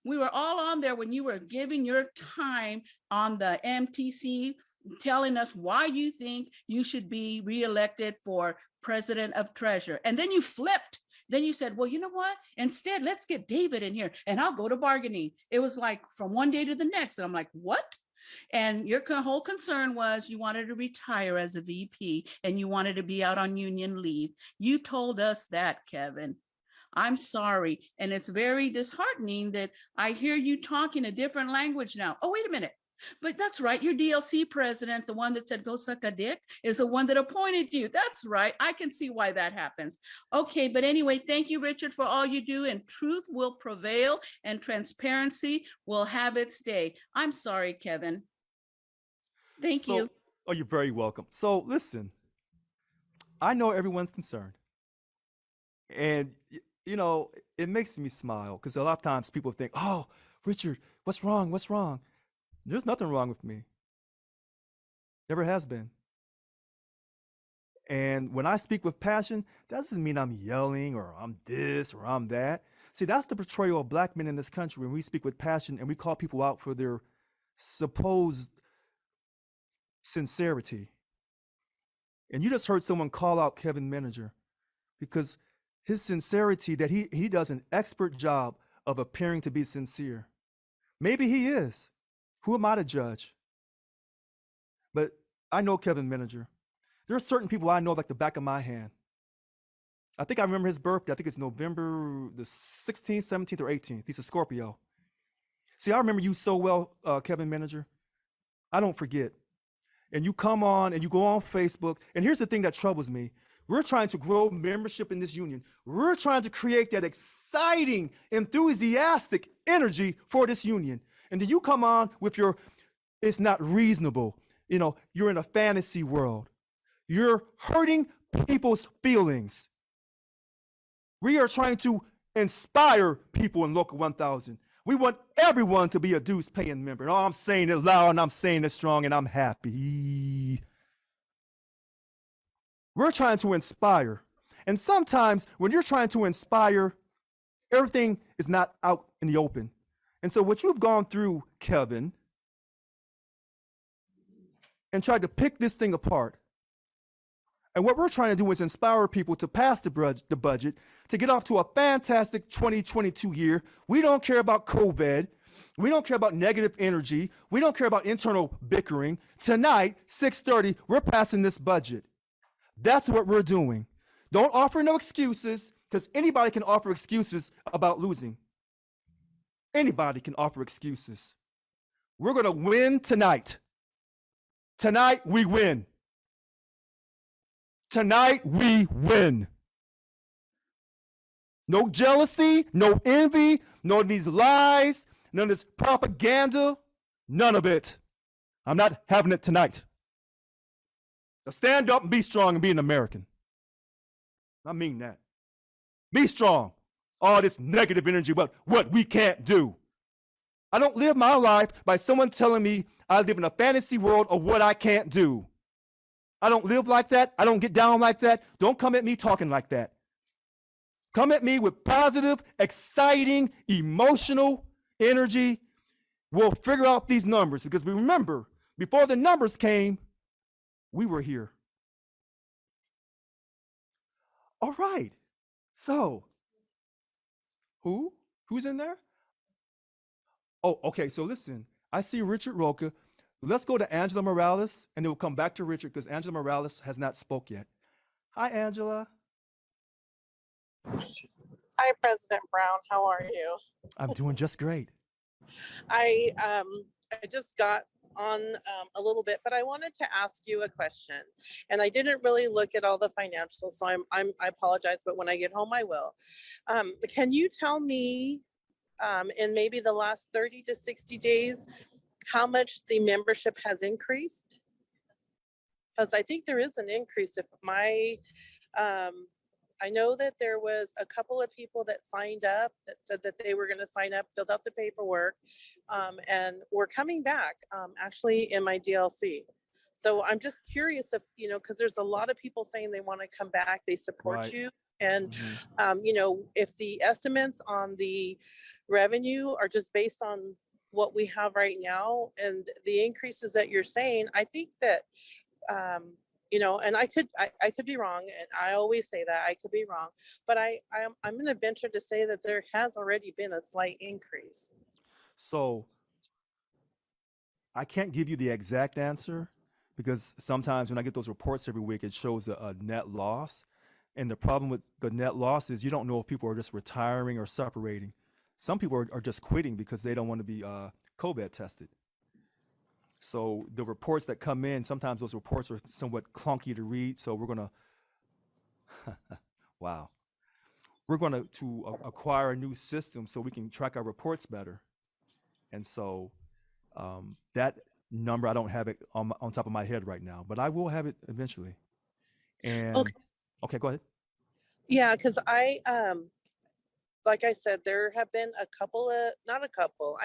We were all on there when you were giving your time on the MTC, telling us why you think you should be reelected for president of Treasury. And then you flipped. Then you said, well, you know what? Instead, let's get David in here and I'll go to bargaining. It was like from one day to the next. And I'm like, what? And your whole concern was you wanted to retire as a VP and you wanted to be out on union leave. You told us that, Kevin. I'm sorry. And it's very disheartening that I hear you talking a different language now. Oh, wait a minute. But that's right. Your DLC president, the one that said, go suck a dick, is the one that appointed you. That's right. I can see why that happens. Okay. But anyway, thank you, Richard, for all you do. And truth will prevail and transparency will have its day. I'm sorry, Kevin. Thank you. Oh, you're very welcome. So listen, I know everyone's concerned. And it makes me smile because a lot of times people think, oh, Richard, what's wrong? What's wrong? There's nothing wrong with me. Never has been. And when I speak with passion, that doesn't mean I'm yelling or I'm this or I'm that. See, that's the portrayal of Black men in this country when we speak with passion and we call people out for their supposed sincerity. And you just heard someone call out Kevin Manager because his sincerity, that he does an expert job of appearing to be sincere. Maybe he is. Who am I to judge? But I know Kevin Manager. There are certain people I know like the back of my hand. I think I remember his birthday. I think it's November the 16th, 17th, or 18th. He's a Scorpio. See, I remember you so well, Kevin Manager. I don't forget. And you come on and you go on Facebook. And here's the thing that troubles me. We're trying to grow membership in this union. We're trying to create that exciting, enthusiastic energy for this union. And then you come on with it's not reasonable. You're in a fantasy world. You're hurting people's feelings. We are trying to inspire people in Local 1000. We want everyone to be a dues paying member. Oh, I'm saying it loud and I'm saying it strong and I'm happy. We're trying to inspire. And sometimes when you're trying to inspire, Everything is not out in the open. And so what you've gone through, Kevin, and tried to pick this thing apart. And what we're trying to do is inspire people to pass the budget, to get off to a fantastic 2022 year. We don't care about COVID. We don't care about negative energy. We don't care about internal bickering. Tonight, 6:30, we're passing this budget. That's what we're doing. Don't offer no excuses, because anybody can offer excuses about losing. Anybody can offer excuses. We're going to win tonight. Tonight, we win. Tonight, we win. No jealousy, no envy, none of these lies, none of this propaganda, none of it. I'm not having it tonight. Now stand up and be strong and be an American. I mean that. Be strong. All this negative energy about what we can't do. I don't live my life by someone telling me I live in a fantasy world of what I can't do. I don't live like that. I don't get down like that. Don't come at me talking like that. Come at me with positive, exciting, emotional energy. We'll figure out these numbers, because we remember, before the numbers came, we were here. All right. So, who's in there? Oh, okay. So listen, I see Richard Roca. Let's go to Angela Morales, and then we'll come back to Richard, because Angela Morales has not spoke yet. Hi, Angela. Hi, President Brown. How are you? I'm doing just great. I just got on a little bit, but I wanted to ask you a question, and I didn't really look at all the financials, so I apologize. But when I get home, I will. Can you tell me, in maybe the last 30 to 60 days, how much the membership has increased? Because I think there is an increase. If my I know that there was a couple of people that signed up that said that they were going to sign up, filled out the paperwork, and were coming back actually in my DLC. So I'm just curious if, because there's a lot of people saying they want to come back, they support Right. you. And, if the estimates on the revenue are just based on what we have right now and the increases that you're saying, I think that, and I could be wrong, and I always say that I could be wrong, but I'm going to venture to say that there has already been a slight increase. So I can't give you the exact answer, because sometimes when I get those reports every week, it shows a net loss. And the problem with the net loss is you don't know if people are just retiring or separating. Some people are just quitting because they don't want to be COVID tested. So the reports that come in, sometimes those reports are somewhat clunky to read. So we're going to, wow. We're going to acquire a new system so we can track our reports better. And so that number, I don't have it on top of my head right now, but I will have it eventually. And okay, go ahead. Yeah, because like I said, there have been not a couple.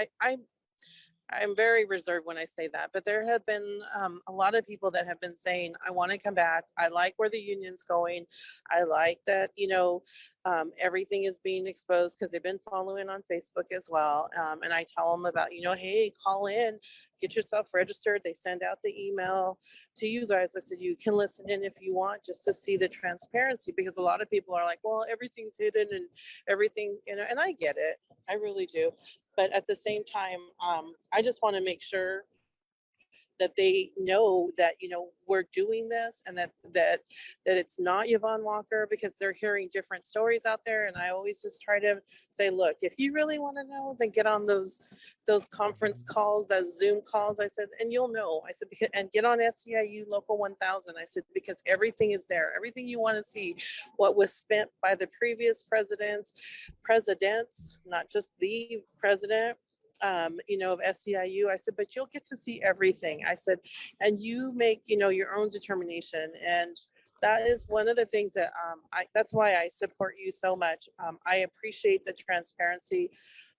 I'm very reserved when I say that, but there have been a lot of people that have been saying, I want to come back. I like where the union's going. I like that, everything is being exposed, because they've been following on Facebook as well. And I tell them about, hey, call in, get yourself registered. They send out the email to you guys. I said, you can listen in if you want, just to see the transparency, because a lot of people are like, well, everything's hidden and everything, and I get it. I really do. But at the same time, I just want to make sure that they know that, we're doing this, and that it's not Yvonne Walker, because they're hearing different stories out there. And I always just try to say, look, if you really want to know, then get on those conference calls, those Zoom calls. I said, and you'll know. I said, and get on SEIU Local 1000. I said, because everything is there. Everything you want to see, what was spent by the previous presidents, not just the president, of SEIU. I said, but you'll get to see everything. I said, and you make, your own determination. And that is one of the things that that's why I support you so much. I appreciate the transparency.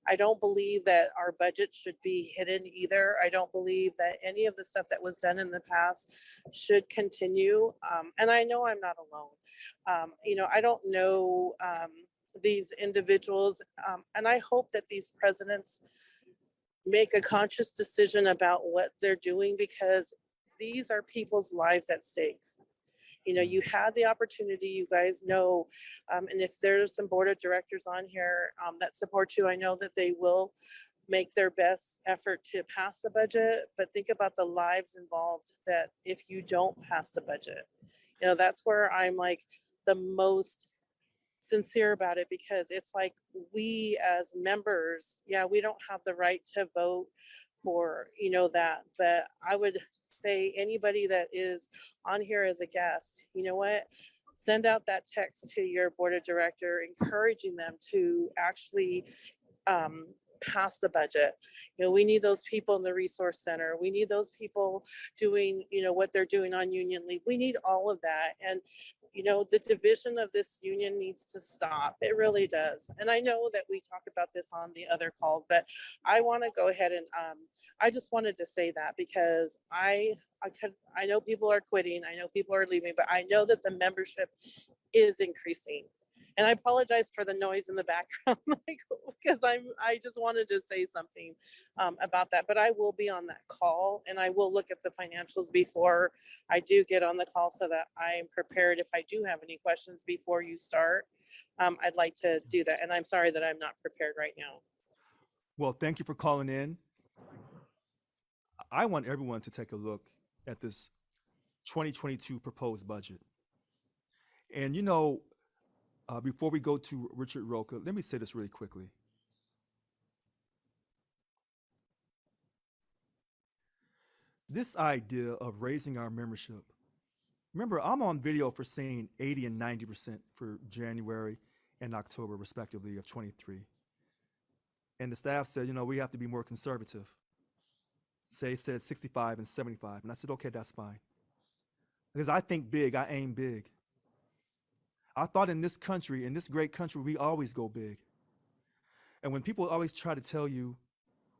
I don't believe that our budget should be hidden either. I don't believe that any of the stuff that was done in the past should continue. And I know I'm not alone. I don't know these individuals. And I hope that these presidents make a conscious decision about what they're doing, because these are people's lives at stakes. You know, you had the opportunity, you guys know, and if there's some board of directors on here that support you, I know that they will make their best effort to pass the budget, but think about the lives involved that if you don't pass the budget, you know, that's where I'm like the most sincere about it, because it's like we as members, yeah, we don't have the right to vote for, you know, that, but I would say anybody that is on here as a guest, you know what, send out that text to your board of director encouraging them to actually pass the budget. You know, we need those people in the resource center. We need those people doing, you know, what they're doing on union leave. We need all of that. And, you know, the division of this union needs to stop. It really does. And I know that we talked about this on the other call, but I want to go ahead and I just wanted to say that, because I know people are quitting. I know people are leaving, but I know that the membership is increasing. And I apologize for the noise in the background, like, because I just wanted to say something about that. But I will be on that call, and I will look at the financials before I do get on the call, so that I am prepared if I do have any questions before you start. I'd like to do that, and I'm sorry that I'm not prepared right now. Well, thank you for calling in. I want everyone to take a look at this 2022 proposed budget. And, you know, before we go to Richard Roca, let me say this really quickly. This idea of raising our membership, remember, I'm on video for saying 80 and 90% for January and October, respectively, of 23. And the staff said, you know, we have to be more conservative. Say said 65 and 75. And I said, okay, that's fine. Because I think big, I aim big. I thought in this country, in this great country, we always go big. And when people always try to tell you,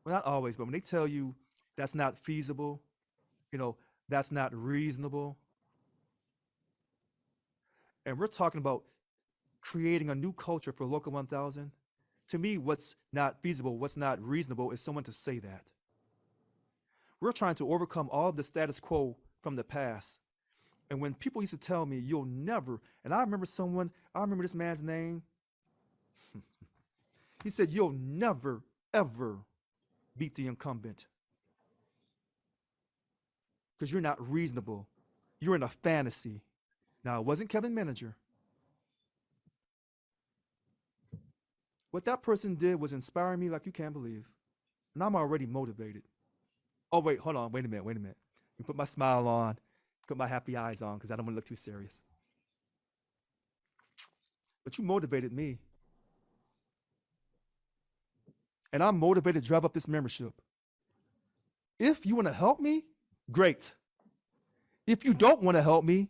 well, not always, but when they tell you that's not feasible, you know, that's not reasonable. And we're talking about creating a new culture for Local 1000. To me, what's not feasible, what's not reasonable is someone to say that. We're trying to overcome all of the status quo from the past. And when people used to tell me, you'll never, and I remember this man's name. He said, you'll never, ever beat the incumbent. Because you're not reasonable. You're in a fantasy. Now, it wasn't Kevin Manager. What that person did was inspire me like you can't believe. And I'm already motivated. Oh, wait, hold on, wait a minute. You put my smile on. Put my happy eyes on, because I don't want to look too serious. But you motivated me. And I'm motivated to drive up this membership. If you want to help me, great. If you don't want to help me,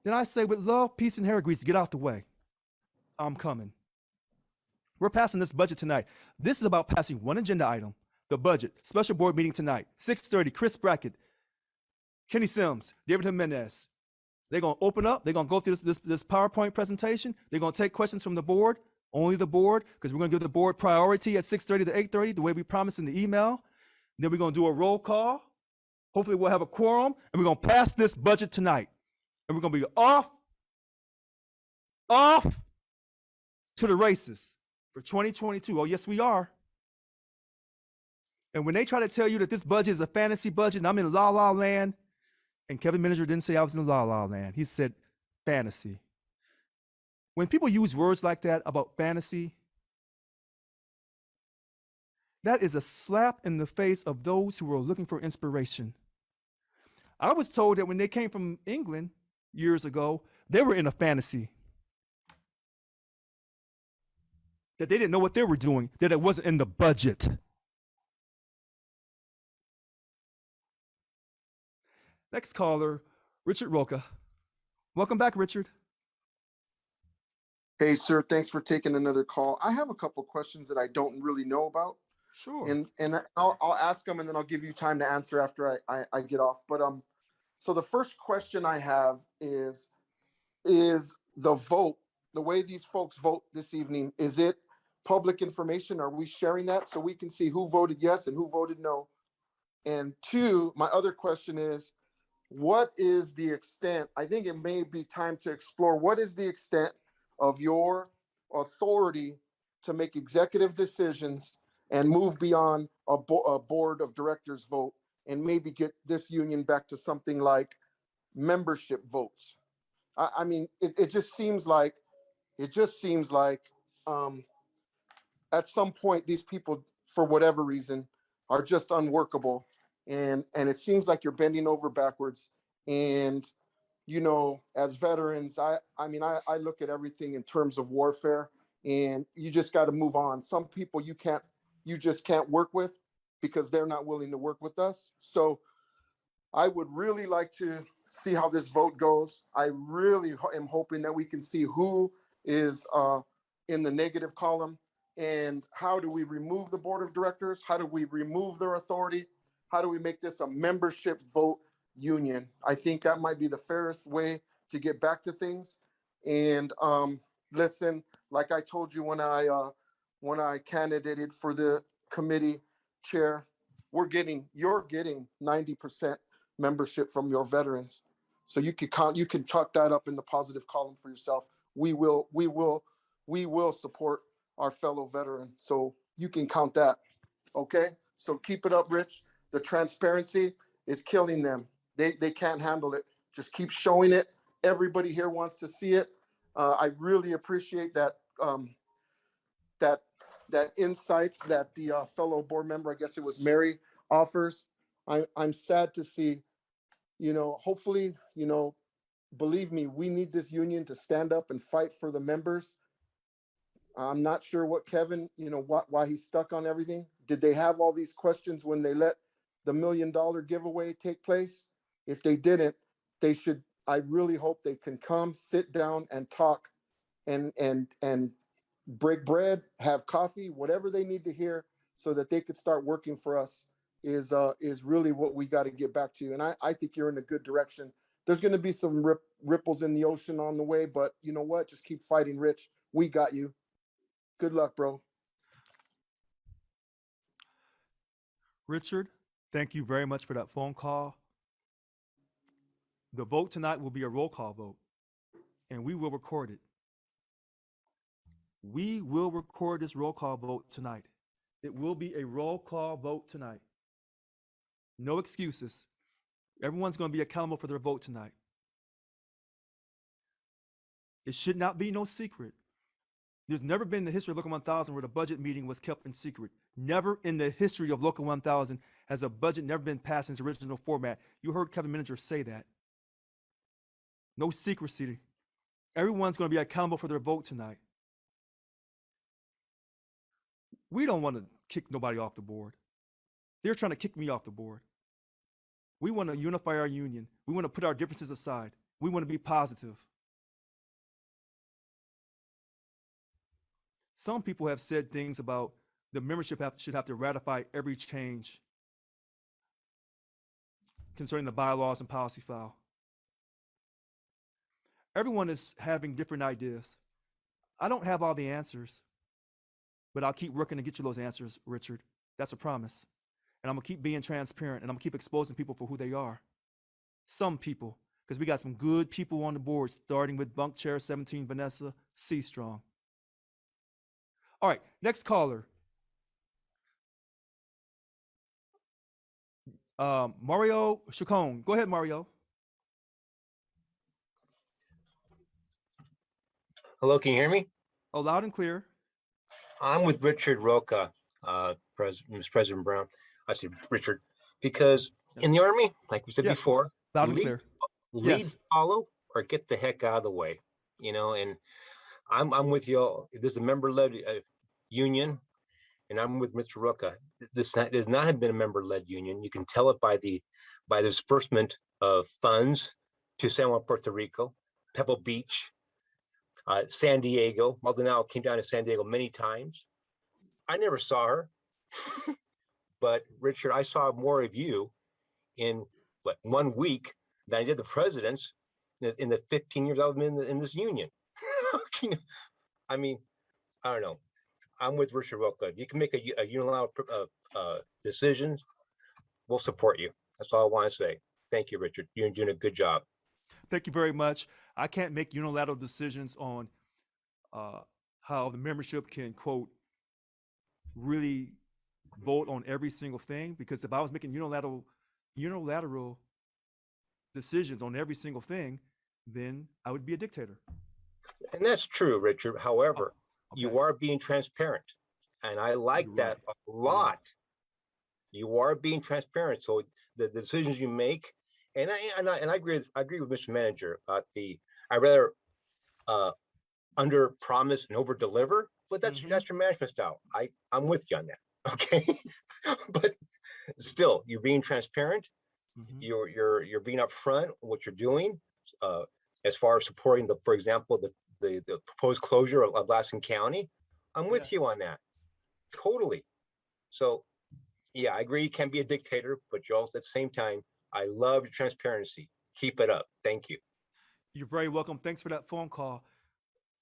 then I say with love, peace, and hair grease, get out the way. I'm coming. We're passing this budget tonight. This is about passing one agenda item, the budget. Special board meeting tonight, 6:30, Chris Brackett, Kenny Sims, David Jimenez. They're going to open up. They're going to go through this PowerPoint presentation. They're going to take questions from the board, only the board, because we're going to give the board priority at 6:30 to 8:30, the way we promised in the email. Then we're going to do a roll call. Hopefully we'll have a quorum, and we're going to pass this budget tonight. And we're going to be off to the races for 2022. Oh, yes, we are. And when they try to tell you that this budget is a fantasy budget and I'm in la la land, and Kevin Manager didn't say I was in la la land. He said fantasy. When people use words like that about fantasy, that is a slap in the face of those who are looking for inspiration. I was told that when they came from England years ago, they were in a fantasy. That they didn't know what they were doing, that it wasn't in the budget. Next caller, Richard Roca. Welcome back, Richard. Hey, sir, thanks for taking another call. I have a couple questions that I don't really know about. Sure. And I'll ask them, and then I'll give you time to answer after I get off. But so the first question I have is the vote the way these folks vote this evening, is it public information? Are we sharing that so we can see who voted yes and who voted no? And two, my other question is, what is the extent? I think it may be time to explore what is the extent of your authority to make executive decisions and move beyond a board of directors vote and maybe get this union back to something like membership votes. I mean, it just seems like, um, at some point, these people, for whatever reason, are just unworkable. And it seems like you're bending over backwards. And, you know, as veterans, I mean, I look at everything in terms of warfare, and you just got to move on. Some people you just can't work with because they're not willing to work with us. So I would really like to see how this vote goes. I really am hoping that we can see who is in the negative column, and how do we remove the board of directors? How do we remove their authority? How do we make this a membership vote union? I think that might be the fairest way to get back to things. And listen, like I told you when I candidated for the committee chair, you're getting 90% membership from your veterans. So you can chalk that up in the positive column for yourself. We will support our fellow veteran. So you can count that. Okay. So keep it up, Rich. The transparency is killing them. They can't handle it. Just keep showing it. Everybody here wants to see it. I really appreciate that that insight that the fellow board member, I guess it was Mary, offers. I'm sad to see, you know, hopefully, you know, believe me, we need this union to stand up and fight for the members. I'm not sure what Kevin, you know, why he's stuck on everything. Did they have all these questions when they let the $1 million giveaway take place? If they didn't, they should, I really hope they can come, sit down and talk and break bread, have coffee, whatever they need to hear so that they could start working for us is really what we got to get back to. And I think you're in a good direction. There's going to be some ripples in the ocean on the way, but you know what? Just keep fighting, Rich. We got you. Good luck, bro. Richard, thank you very much for that phone call. The vote tonight will be a roll call vote, and we will record it. We will record this roll call vote tonight. It will be a roll call vote tonight. No excuses. Everyone's going to be accountable for their vote tonight. It should not be no secret. There's never been in the history of Local 1000 where the budget meeting was kept in secret. Never in the history of Local 1000 has a budget never been passed in its original format. You heard Kevin Miniger say that. No secrecy. Everyone's going to be accountable for their vote tonight. We don't want to kick nobody off the board. They're trying to kick me off the board. We want to unify our union. We want to put our differences aside. We want to be positive. Some people have said things about the membership should have to ratify every change concerning the bylaws and policy file. Everyone is having different ideas. I don't have all the answers, but I'll keep working to get you those answers, Richard. That's a promise. And I'm gonna keep being transparent, and I'm gonna keep exposing people for who they are. Some people, because we got some good people on the board, starting with Bunk Chair 17, Vanessa C. Strong. All right, next caller. Mario Chacon. Go ahead, Mario. Hello, can you hear me? Oh, loud and clear. I'm with Richard Roca, Mr. President Brown. I say Richard, because in the Army, like we said Yes. before, Loud and clear. lead, Yes. follow, or get the heck out of the way. You know, and I'm with you all. This is a member-led union, and I'm with Mr. Roca. This does not have been a member-led union. You can tell it by the disbursement of funds to San Juan, Puerto Rico, Pebble Beach, San Diego. Maldonado came down to San Diego many times. I never saw her, but Richard, I saw more of you in 1 week than I did the presidents in the 15 years I've been in this union. I mean, I don't know. I'm with Richard Roca. You can make a unilateral decisions. We'll support you. That's all I want to say. Thank you, Richard. You're doing a good job. Thank you very much. I can't make unilateral decisions on how the membership can, quote, really vote on every single thing, because if I was making unilateral decisions on every single thing, then I would be a dictator. And that's true, Richard. However, Okay. you are being transparent. And I like You're that right. a lot. You are being transparent. So the decisions you make, and I agree with Mr. Manager about I rather under promise and over deliver, but that's your management style. I'm with you on that. Okay. But still, you're being transparent. You're being upfront what you're doing, as far as supporting for example, the proposed closure of Laskin County. I'm with you on that. Totally. So yeah, I agree you can't be a dictator, but you also at the same time, I love your transparency. Keep it up. Thank you. You're very welcome. Thanks for that phone call.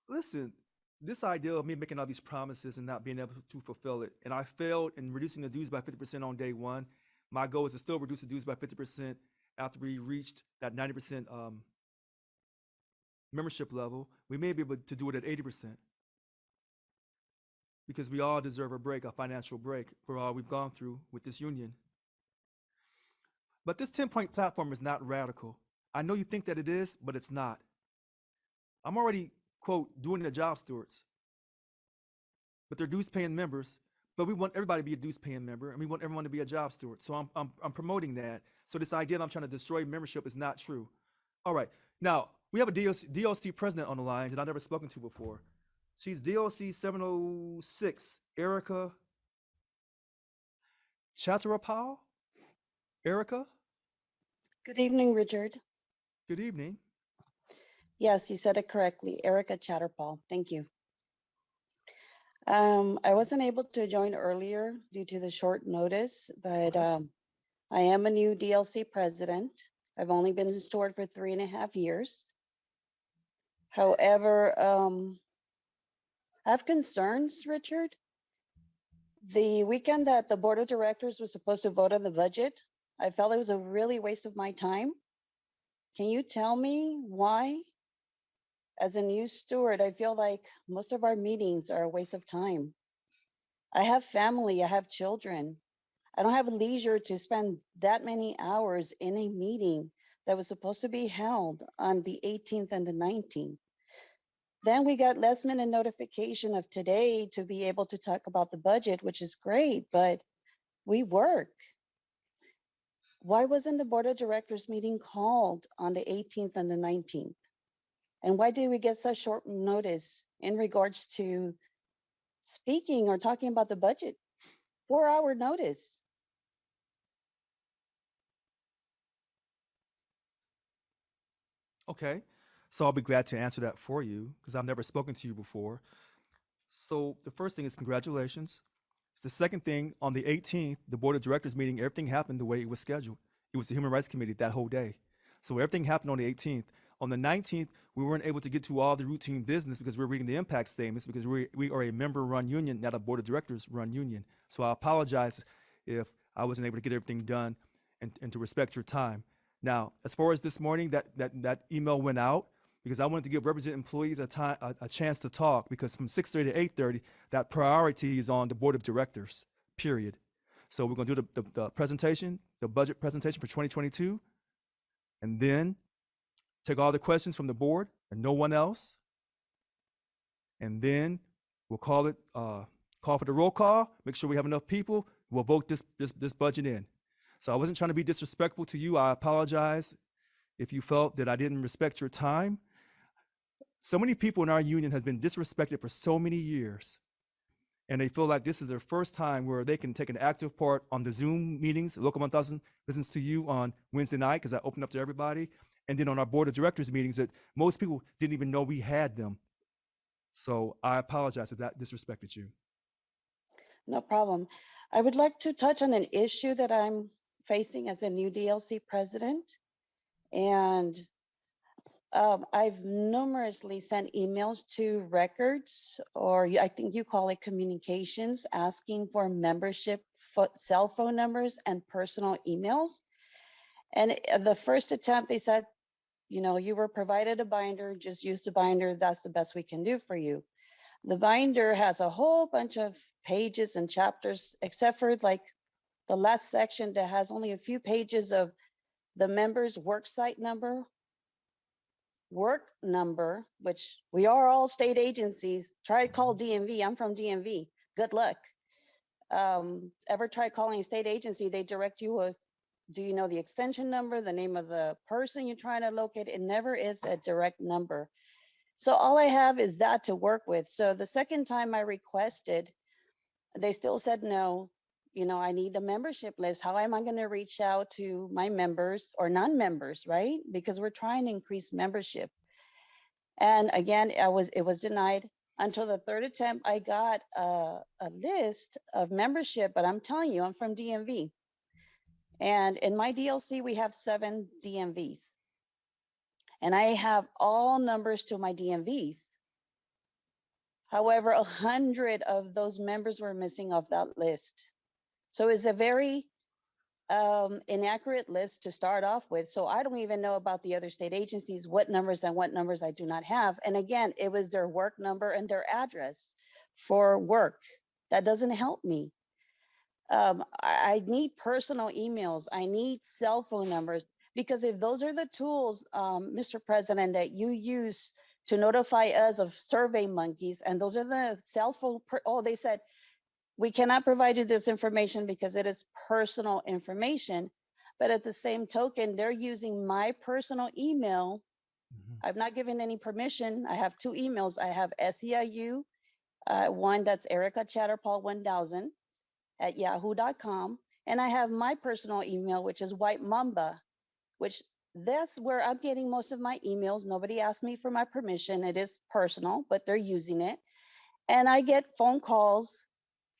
Listen, this idea of me making all these promises and not being able to fulfill it, and I failed in reducing the dues by 50% on day one. My goal is to still reduce the dues by 50% after we reached that 90% membership level. We may be able to do it at 80%, because we all deserve a break, a financial break, for all we've gone through with this union. But this 10-point platform is not radical. I know you think that it is, but it's not. I'm already, quote, doing the job stewards. But they're dues-paying members. But we want everybody to be a dues-paying member, and we want everyone to be a job steward. So I'm promoting that. So this idea that I'm trying to destroy membership is not true. All right. Now, we have a DLC president on the line that I've never spoken to before. She's DLC 706, Erica Chatterapal. Erica? Good evening, Richard. Good evening. Yes, you said it correctly. Erica Chatterpal. Thank you. I wasn't able to join earlier due to the short notice, but I am a new DLC president. I've only been in Stewart for 3.5 years. However, I have concerns, Richard. The weekend that the board of directors was supposed to vote on the budget, I felt it was a really waste of my time. Can you tell me why? As a new steward, I feel like most of our meetings are a waste of time. I have family, I have children. I don't have leisure to spend that many hours in a meeting that was supposed to be held on the 18th and the 19th. Then we got last minute notification of today to be able to talk about the budget, which is great, but we work. Why wasn't the board of directors meeting called on the 18th and the 19th? And why did we get such short notice in regards to speaking or talking about the budget? 4-hour notice. Okay. So I'll be glad to answer that for you, because I've never spoken to you before. So the first thing is congratulations. The second thing, on the 18th, the board of directors meeting, everything happened the way it was scheduled. It was the Human Rights Committee that whole day. So everything happened on the 18th. On the 19th, we weren't able to get to all the routine business because we're reading the impact statements, because we are a member-run union, not a board of directors-run union. So I apologize if I wasn't able to get everything done and to respect your time. Now, as far as this morning, that email went out because I wanted to give represented employees a chance to talk, because from 6:30 to 8:30, that priority is on the board of directors, period. So we're going to do the presentation, the budget presentation for 2022, and then take all the questions from the board and no one else. And then we'll call for the roll call, make sure we have enough people. We'll vote this budget in. So I wasn't trying to be disrespectful to you. I apologize if you felt that I didn't respect your time. So many people in our union have been disrespected for so many years, and they feel like this is their first time where they can take an active part on the Zoom meetings. Local 1000 listens to you on Wednesday night because I open up to everybody. And then on our board of directors meetings that most people didn't even know we had them. So I apologize if that disrespected you. No problem. I would like to touch on an issue that I'm facing as a new DLC president. And I've numerously sent emails to records, or I think you call it communications, asking for membership cell phone numbers and personal emails. And the first attempt, they said, you were provided a binder, just use the binder. That's the best we can do for you. The binder has a whole bunch of pages and chapters, except for like the last section that has only a few pages of the member's worksite number, work number, which we are all state agencies. Try to call DMV. I'm from DMV. Good luck. Ever try calling a state agency, they direct you with, do you know the extension number, the name of the person you're trying to locate? It never is a direct number. So all I have is that to work with. So the second time I requested, they still said no. I need a membership list. How am I going to reach out to my members or non-members, right? Because we're trying to increase membership. And again, it was denied until the third attempt. I got a list of membership, but I'm telling you, I'm from DMV. And in my DLC, we have 7 DMVs. And I have all numbers to my DMVs. However, 100 of those members were missing off that list. So it's a very inaccurate list to start off with. So I don't even know about the other state agencies, what numbers and what numbers I do not have. And again, it was their work number and their address for work. That doesn't help me. I need personal emails. I need cell phone numbers, because if those are the tools, Mr. President, that you use to notify us of Survey Monkeys, and those are the cell phone, they said, we cannot provide you this information because it is personal information. But at the same token, they're using my personal email. I've not given any permission. I have 2 emails. I have SEIU, one that's Erica Chatterpaul 1000 at yahoo.com. And I have my personal email, which is White Mamba, which that's where I'm getting most of my emails. Nobody asked me for my permission. It is personal, but they're using it. And I get phone calls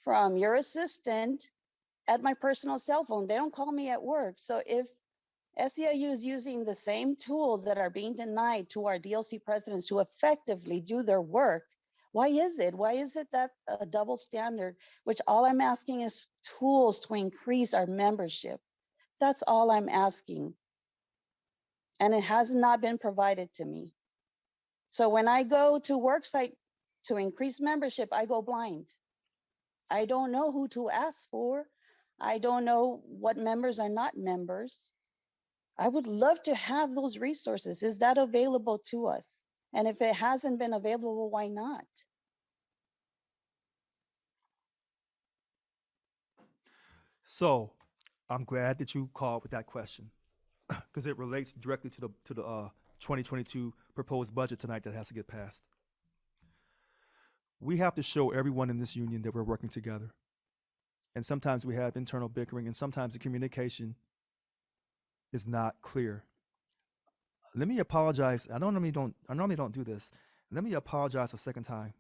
from your assistant at my personal cell phone. They don't call me at work. So if SEIU is using the same tools that are being denied to our DLC presidents to effectively do their work, why is it? Why is it that a double standard, which all I'm asking is tools to increase our membership? That's all I'm asking. And it has not been provided to me. So when I go to worksite to increase membership, I go blind. I don't know who to ask for. I don't know what members are not members. I would love to have those resources. Is that available to us? And if it hasn't been available, why not? So I'm glad that you called with that question, because it relates directly to the 2022 proposed budget tonight that has to get passed. We have to show everyone in this union that we're working together. And sometimes we have internal bickering, and sometimes the communication is not clear. Let me apologize. I normally don't do this. Let me apologize a second time.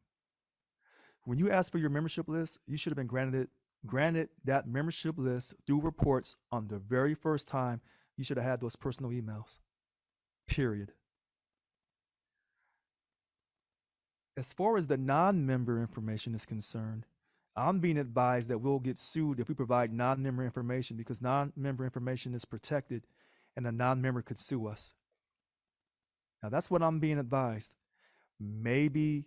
When you asked for your membership list, you should have been granted that membership list through reports on the very first time. You should have had those personal emails. Period. As far as the non-member information is concerned, I'm being advised that we'll get sued if we provide non-member information, because non-member information is protected and a non-member could sue us. Now that's what I'm being advised. Maybe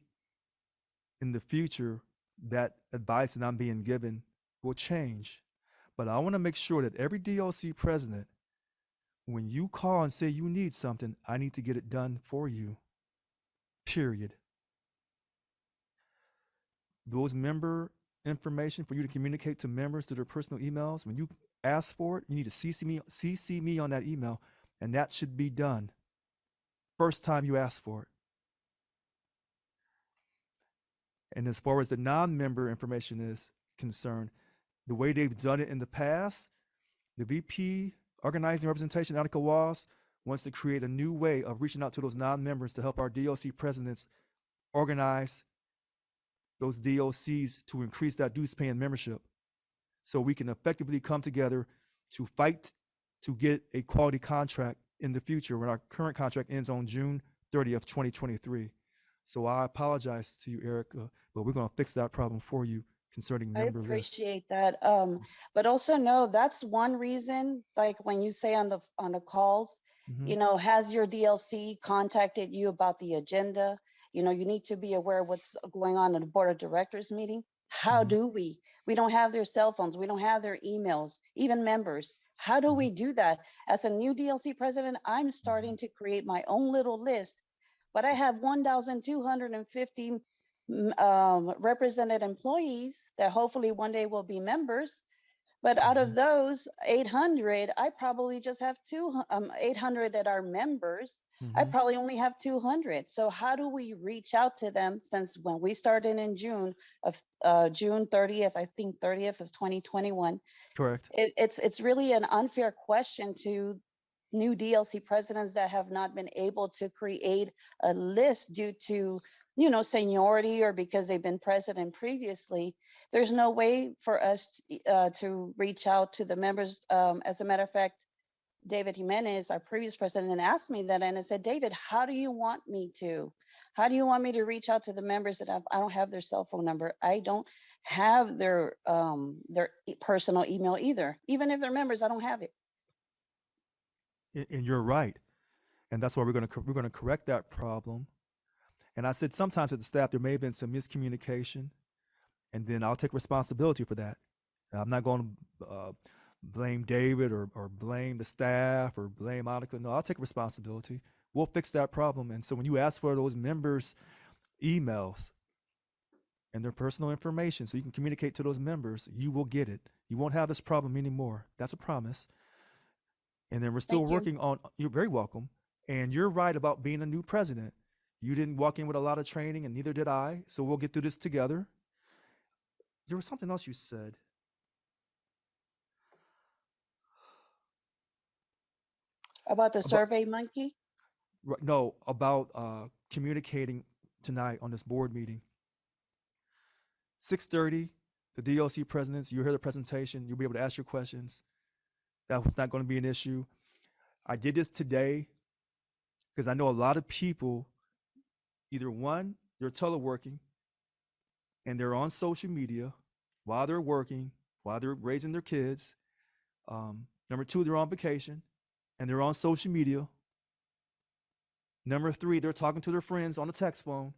in the future that advice that I'm being given will change. But I want to make sure that every DLC president, when you call and say you need something, I need to get it done for you. Period. Those member information for you to communicate to members through their personal emails, when you ask for it, you need to CC me on that email, and that should be done first time you ask for it. And as far as the non-member information is concerned, the way they've done it in the past, the VP Organizing Representation, Annika Walls, wants to create a new way of reaching out to those non-members to help our DLC presidents organize those DOCs to increase that dues paying membership, so we can effectively come together to fight to get a quality contract in the future when our current contract ends on June 30th, 2023. So I apologize to you, Erica, but we're going to fix that problem for you concerning I member lists. appreciate that. But also know that's one reason, like when you say on the calls, Mhm. has your DLC contacted you about the agenda? You need to be aware of what's going on in the board of directors meeting. How Mhm. do we? We don't have their cell phones. We don't have their emails, even members. How do we do that? As a new DLC president, I'm starting to create my own little list, but I have 1,250 represented employees that hopefully one day will be members. But out of those 800, I probably just have 800 that are members. I Mhm. probably only have 200. So how do we reach out to them, since when we started in June 30th, I think 30th of 2021, Correct. it's really an unfair question to new DLC presidents that have not been able to create a list due to seniority or because they've been president previously. There's no way for us to reach out to the members. As a matter of fact, David Jimenez, our previous president, asked me that, and I said, David, how do you want me to? How do you want me to reach out to the members that I don't have their cell phone number? I don't have their personal email either. Even if they're members, I don't have it. And you're right. And that's why we're going to correct that problem. And I said sometimes at the staff there may have been some miscommunication, and then I'll take responsibility for that. I'm not going to blame David or blame the staff or blame Monica. No, I'll take responsibility. We'll fix that problem. And so when you ask for those members' emails and their personal information so you can communicate to those members, you will get it. You won't have this problem anymore. That's a promise. And then we're still Thank you. working on, you're very welcome. And you're right about being a new president. You didn't walk in with a lot of training, and neither did I. So we'll get through this together. There was something else you said. About the About, Survey Monkey? no, about communicating tonight on this board meeting. 6:30, the DLC presidents, you'll hear the presentation. You'll be able to ask your questions. That was not going to be an issue. I did this today because I know a lot of people, either one, they're teleworking and they're on social media while they're working, while they're raising their kids. Number two, they're on vacation and they're on social media. Number three, they're talking to their friends on the text phone,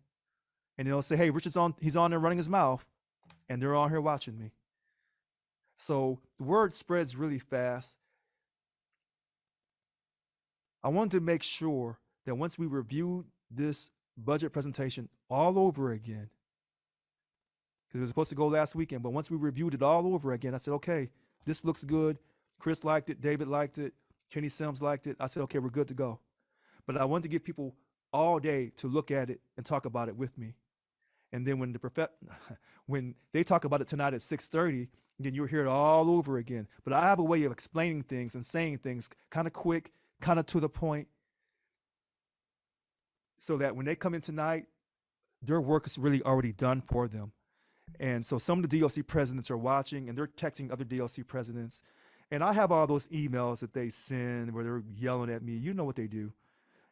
and they'll say, hey, he's on there running his mouth, and they're on here watching me. So the word spreads really fast. I wanted to make sure that once we review this budget presentation all over again, because it was supposed to go last weekend, but once we reviewed it all over again, I said, okay, this looks good. Chris liked it. David liked it. Kenny Sims liked it. I said, okay, we're good to go. But I wanted to give people all day to look at it and talk about it with me. And then when they talk about it tonight at 6:30, then you'll hear it all over again. But I have a way of explaining things and saying things kind of quick, kind of to the point, so that when they come in tonight, their work is really already done for them. And so some of the DLC presidents are watching, and they're texting other DLC presidents. And I have all those emails that they send where they're yelling at me. You know what they do.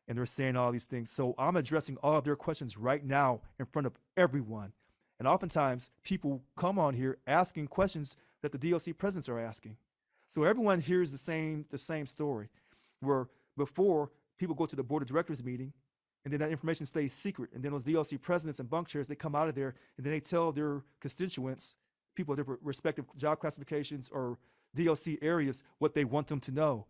And they're saying all these things. So I'm addressing all of their questions right now in front of everyone. And oftentimes people come on here asking questions that the DLC presidents are asking. So everyone hears the same story, where before people go to the board of directors meeting, and then that information stays secret. And then those DLC presidents and bunk chairs, they come out of there and then they tell their constituents, people of their respective job classifications or DLC areas, what they want them to know.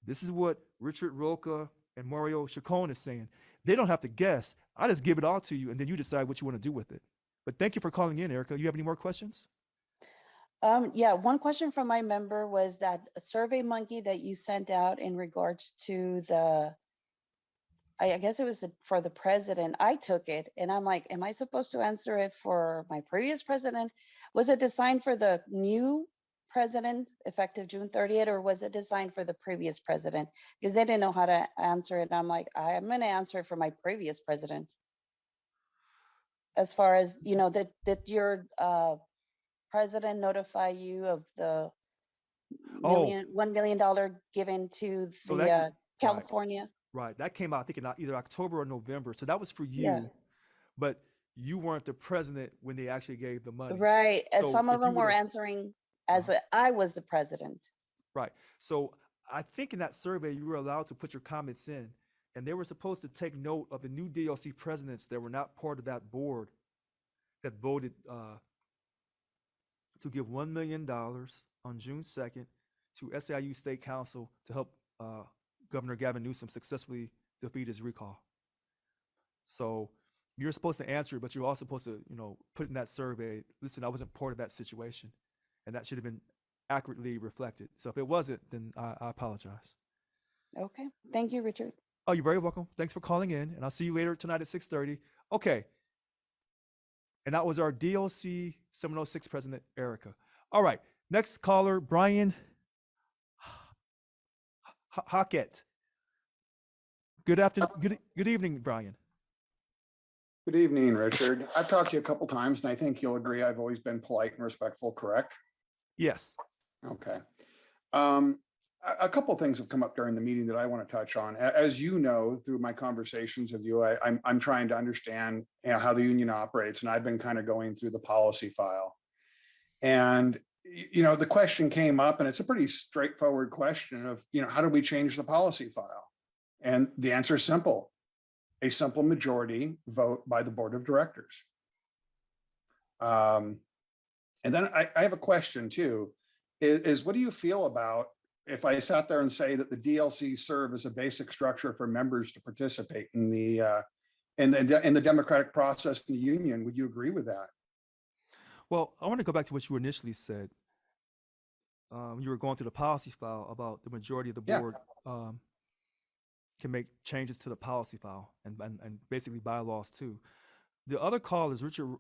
This is what Richard Roca and Mario Chacon is saying. They don't have to guess. I just give it all to you, and then you decide what you want to do with it. But thank you for calling in, Erica. You have any more questions? Yeah, one question from my member was that a Survey Monkey that you sent out in regards to I guess it was for the president. I took it and I'm like, am I supposed to answer it for my previous president? Was it designed for the new president effective June 30th, or was it designed for the previous president? Because they didn't know how to answer it. And I'm like, I'm going to answer it for my previous president. As far as, did your president notify you of the $1 million given to So the that could- California? Right. That came out, I think, in either October or November. So that was for you, Yeah. but you weren't the president when they actually gave the money. Right. And So some of if you them were would've- answering as I was the president. Right. So I think in that survey, you were allowed to put your comments in, and they were supposed to take note of the new DLC presidents that were not part of that board that voted to give $1 million on June 2nd to SAIU State Council to help Governor Gavin Newsom successfully defeat his recall. So you're supposed to answer it, but you're also supposed to, put in that survey, listen, I wasn't part of that situation. And that should have been accurately reflected. So if it wasn't, then I apologize. Okay. Thank you, Richard. Oh, you're very welcome. Thanks for calling in, and I'll see you later tonight at 6:30. Okay. And that was our DLC 706 President, Erica. All right. Next caller, Brian Hackett. Good afternoon. Good evening, Brian. Good evening, Richard. I've talked to you a couple times, and I think you'll agree I've always been polite and respectful, correct? Yes. Okay. A couple of things have come up during the meeting that I want to touch on. As you know, through my conversations with you, I'm trying to understand how the union operates, and I've been kind of going through the policy file. And the question came up, and it's a pretty straightforward question of how do we change the policy file? And the answer is simple: a simple majority vote by the board of directors. And then I have a question too, is what do you feel about if I sat there and say that the DLC serve as a basic structure for members to participate in the democratic process in the union? Would you agree with that? Well, I want to go back to what you initially said. You were going through the policy file about the majority of the board can make changes to the policy file and basically bylaws too. The other call is Richard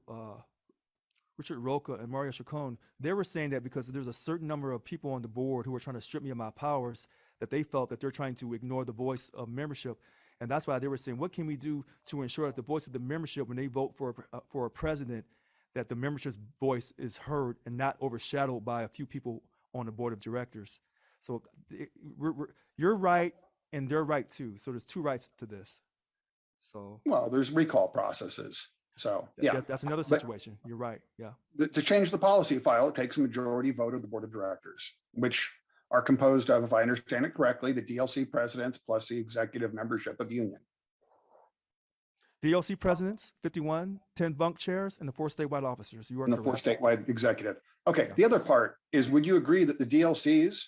Roca and Mario Chacon. They were saying that because there's a certain number of people on the board who are trying to strip me of my powers, that they felt that they're trying to ignore the voice of membership. And that's why they were saying, what can we do to ensure that the voice of the membership, when they vote for a president, that the membership's voice is heard and not overshadowed by a few people on the board of directors. So you're right and they're right too. So there's two rights to this. So well, there's recall processes. So yeah, that's another situation. You're right. Yeah. To change the policy file, it takes a majority vote of the board of directors, which are composed of, if I understand it correctly, the DLC president plus the executive membership of the union. DLC presidents, 51, 10 bunk chairs, and the 4 statewide officers. You are and correct. The 4 statewide executive. Okay. The other part is, would you agree that the DLCs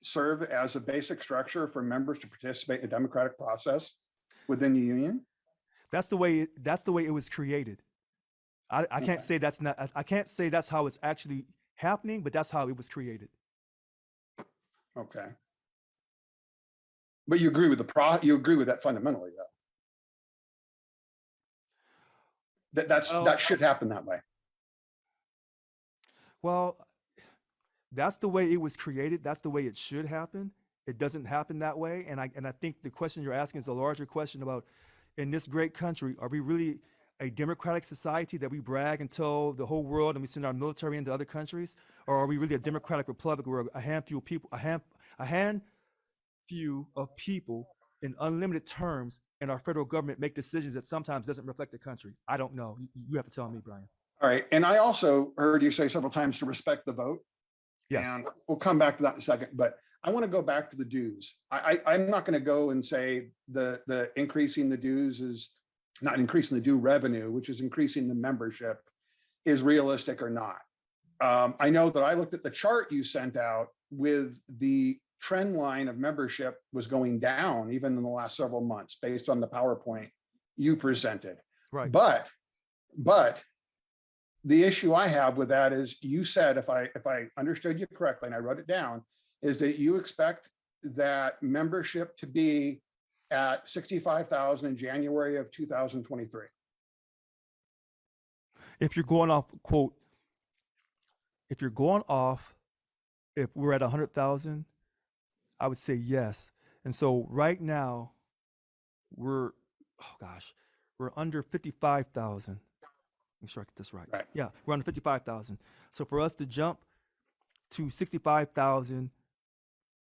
serve as a basic structure for members to participate in the democratic process within the union? That's the way it was created. I can't say that's not. I can't say that's how it's actually happening, but that's how it was created. Okay. But you agree with you agree with that fundamentally, though. That should happen that way. Well, that's the way it was created. That's the way it should happen. It doesn't happen that way, and I think the question you're asking is a larger question about, in this great country, are we really a democratic society that we brag and tell the whole world and we send our military into other countries? Or are we really a democratic republic where a handful of people in unlimited terms in our federal government make decisions that sometimes doesn't reflect the country? I don't know. You have to tell me, Brian. All right. And I also heard you say several times to respect the vote. Yes. And we'll come back to that in a second, but I want to go back to the dues. I'm not going to go and say the increasing the dues is not increasing the due revenue, which is increasing the membership, is realistic or not. I know that I looked at the chart you sent out with the trend line of membership was going down even in the last several months based on the PowerPoint you presented. Right. But the issue I have with that is, you said, if I understood you correctly, and I wrote it down, is that you expect that membership to be at 65,000 in January of 2023. If you're going off, quote, if we're at 100,000, I would say yes. And so right now we're under 55,000. Make sure I get this right. Yeah, we're under 55,000. So for us to jump to 65,000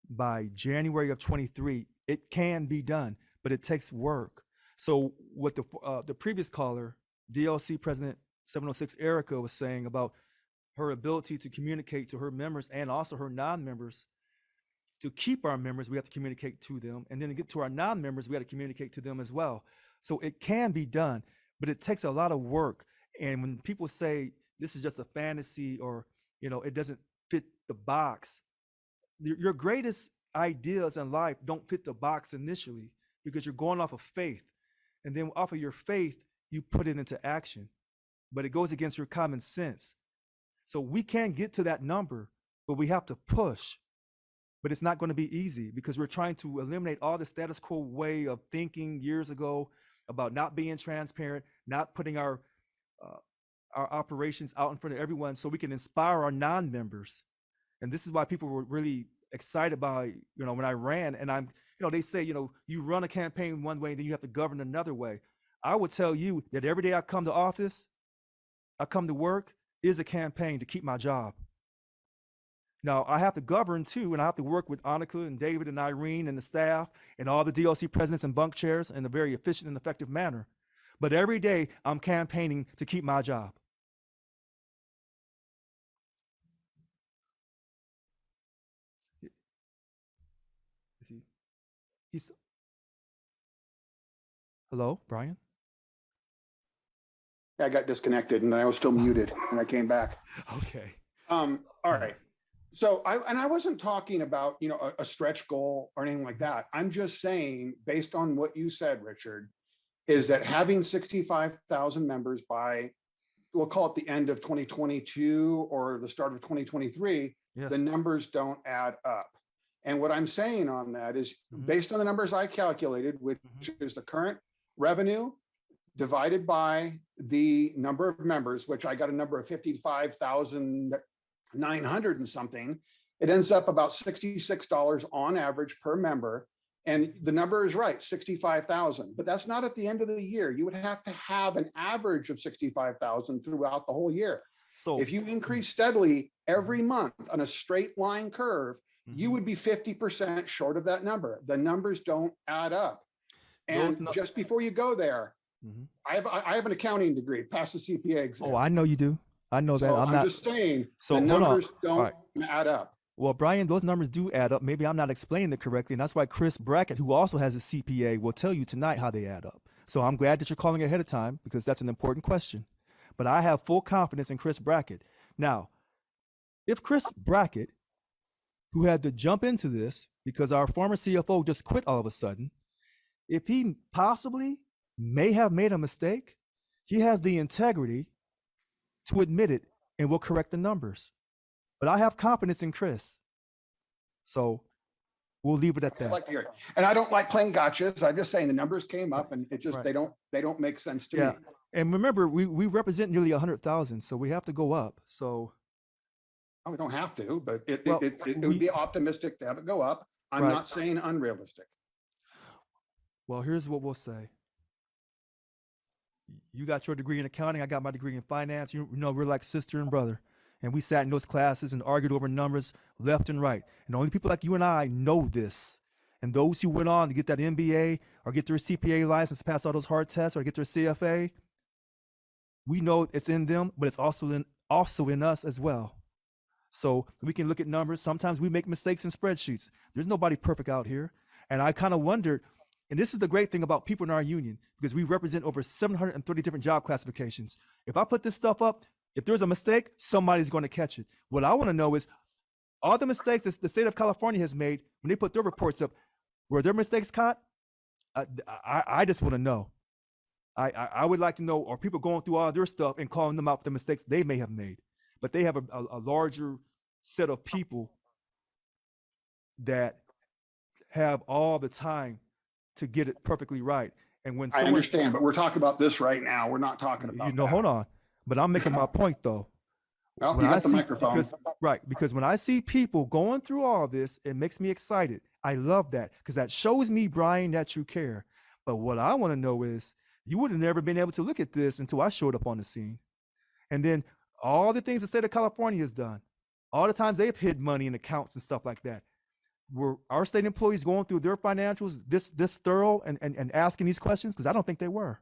by January of 23, it can be done. but it takes work. So what the previous caller, DLC President 706 Erica, was saying about her ability to communicate to her members and also her non-members. To keep our members, we have to communicate to them. And then to get to our non-members, we have to communicate to them as well. So it can be done, but it takes a lot of work. And when people say this is just a fantasy or, it doesn't fit the box, your greatest ideas in life don't fit the box initially because you're going off of faith. And then off of your faith, you put it into action, but it goes against your common sense. So we can get to that number, but we have to push. But it's not going to be easy because we're trying to eliminate all the status quo way of thinking years ago about not being transparent, not putting our operations out in front of everyone so we can inspire our non-members. And this is why people were really excited by, when I ran, and I'm, they say, you run a campaign one way, and then you have to govern another way. I would tell you that every day I come to office, I come to work, is a campaign to keep my job. Now, I have to govern too, and I have to work with Annika and David and Irene and the staff and all the DLC presidents and bunk chairs in a very efficient and effective manner. But every day I'm campaigning to keep my job. Hello, Brian? I got disconnected and I was still muted and I came back. Okay. All right. So I wasn't talking about, a stretch goal or anything like that. I'm just saying, based on what you said, Richard, is that having 65,000 members by, we'll call it the end of 2022 or the start of 2023, Yes. the numbers don't add up. And what I'm saying on that is based on the numbers I calculated, which is the current revenue divided by the number of members, which I got a number of 55,900 and something, it ends up about $66 on average per member. And the number is right, 65,000, but that's not at the end of the year. You would have to have an average of 65,000 throughout the whole year. So if you increase steadily every month on a straight line curve, you would be 50% short of that number. The numbers don't add up. And just before you go there, I have an accounting degree, passed the CPA exam. Oh, I know you do. I know that. So I'm I'm not just saying So the hold on. numbers All don't right. add up. Well, Brian, those numbers do add up. Maybe I'm not explaining it correctly. And that's why Chris Brackett, who also has a CPA, will tell you tonight how they add up. So I'm glad that you're calling ahead of time because that's an important question. But I have full confidence in Chris Brackett. Now, if Chris Brackett, who had to jump into this because our former CFO just quit all of a sudden, if he possibly may have made a mistake, he has the integrity to admit it and will correct the numbers. But I have confidence in Chris. So we'll leave it at I'd that. like to hear it. And I don't like playing gotchas. I'm just saying the numbers came up and it just, Right. they don't make sense to Yeah. me. And remember, we represent nearly 100,000, so we have to go up. So Oh, we don't have to, but it Well, would be optimistic to have it go up. I'm Right. not saying unrealistic. well, here's what we'll say. You got your degree in accounting. I got my degree in finance. You know, we're like sister and brother. And we sat in those classes and argued over numbers left and right. And only people like you and I know this. And those who went on to get that MBA or get their CPA license, pass all those hard tests or get their CFA, we know it's in them, but it's also in us as well. So we can look at numbers. Sometimes we make mistakes in spreadsheets. There's nobody perfect out here. And I kind of wondered, and this is the great thing about people in our union, because we represent over 730 different job classifications. If I put this stuff up, if there's a mistake, somebody's going to catch it. What I want to know is all the mistakes that the state of California has made when they put their reports up, were their mistakes caught? I just want to know. I would like to know, are people going through all their stuff and calling them out for the mistakes they may have made? But they have a larger set of people that have all the time to get it perfectly right. And when I understand, but we're talking about this right now. We're not talking about that. hold on. But I'm making my point though. Well, When you I got the see- microphone. because when I see people going through all this, it makes me excited. I love that because that shows me, Brian, that you care. But what I want to know is you would have never been able to look at this until I showed up on the scene. And then all the things the state of California has done, all the times they've hid money in accounts and stuff like that. were our state employees going through their financials this thorough and asking these questions? Because I don't think they were.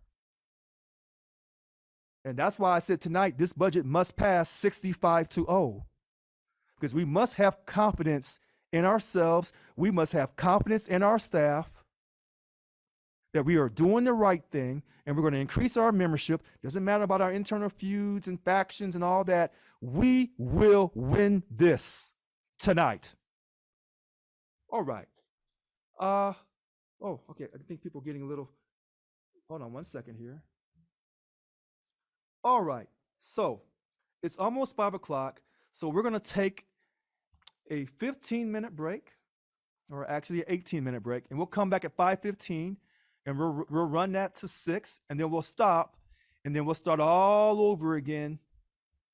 And that's why I said tonight, this budget must pass 65-0, because we must have confidence in ourselves. We must have confidence in our staff that we are doing the right thing, and we're going to increase our membership. Doesn't matter about our internal feuds and factions and all that. We will win this tonight. All right. Oh, okay. I think people are getting a little, hold on one second here. All right. So it's almost 5 o'clock. So we're going to take a 15-minute break, or actually an 18-minute break, and we'll come back at 5:15, and we'll run that to 6, and then we'll stop, and then we'll start all over again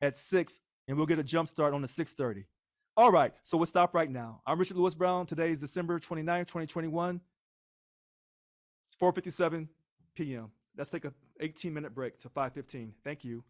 at 6, and we'll get a jump start on the 6:30. All right, so we'll stop right now. I'm Richard Lewis Brown. Today is December 29th, 2021. It's 4:57 p.m. Let's take a 18-minute break to 5:15. Thank you.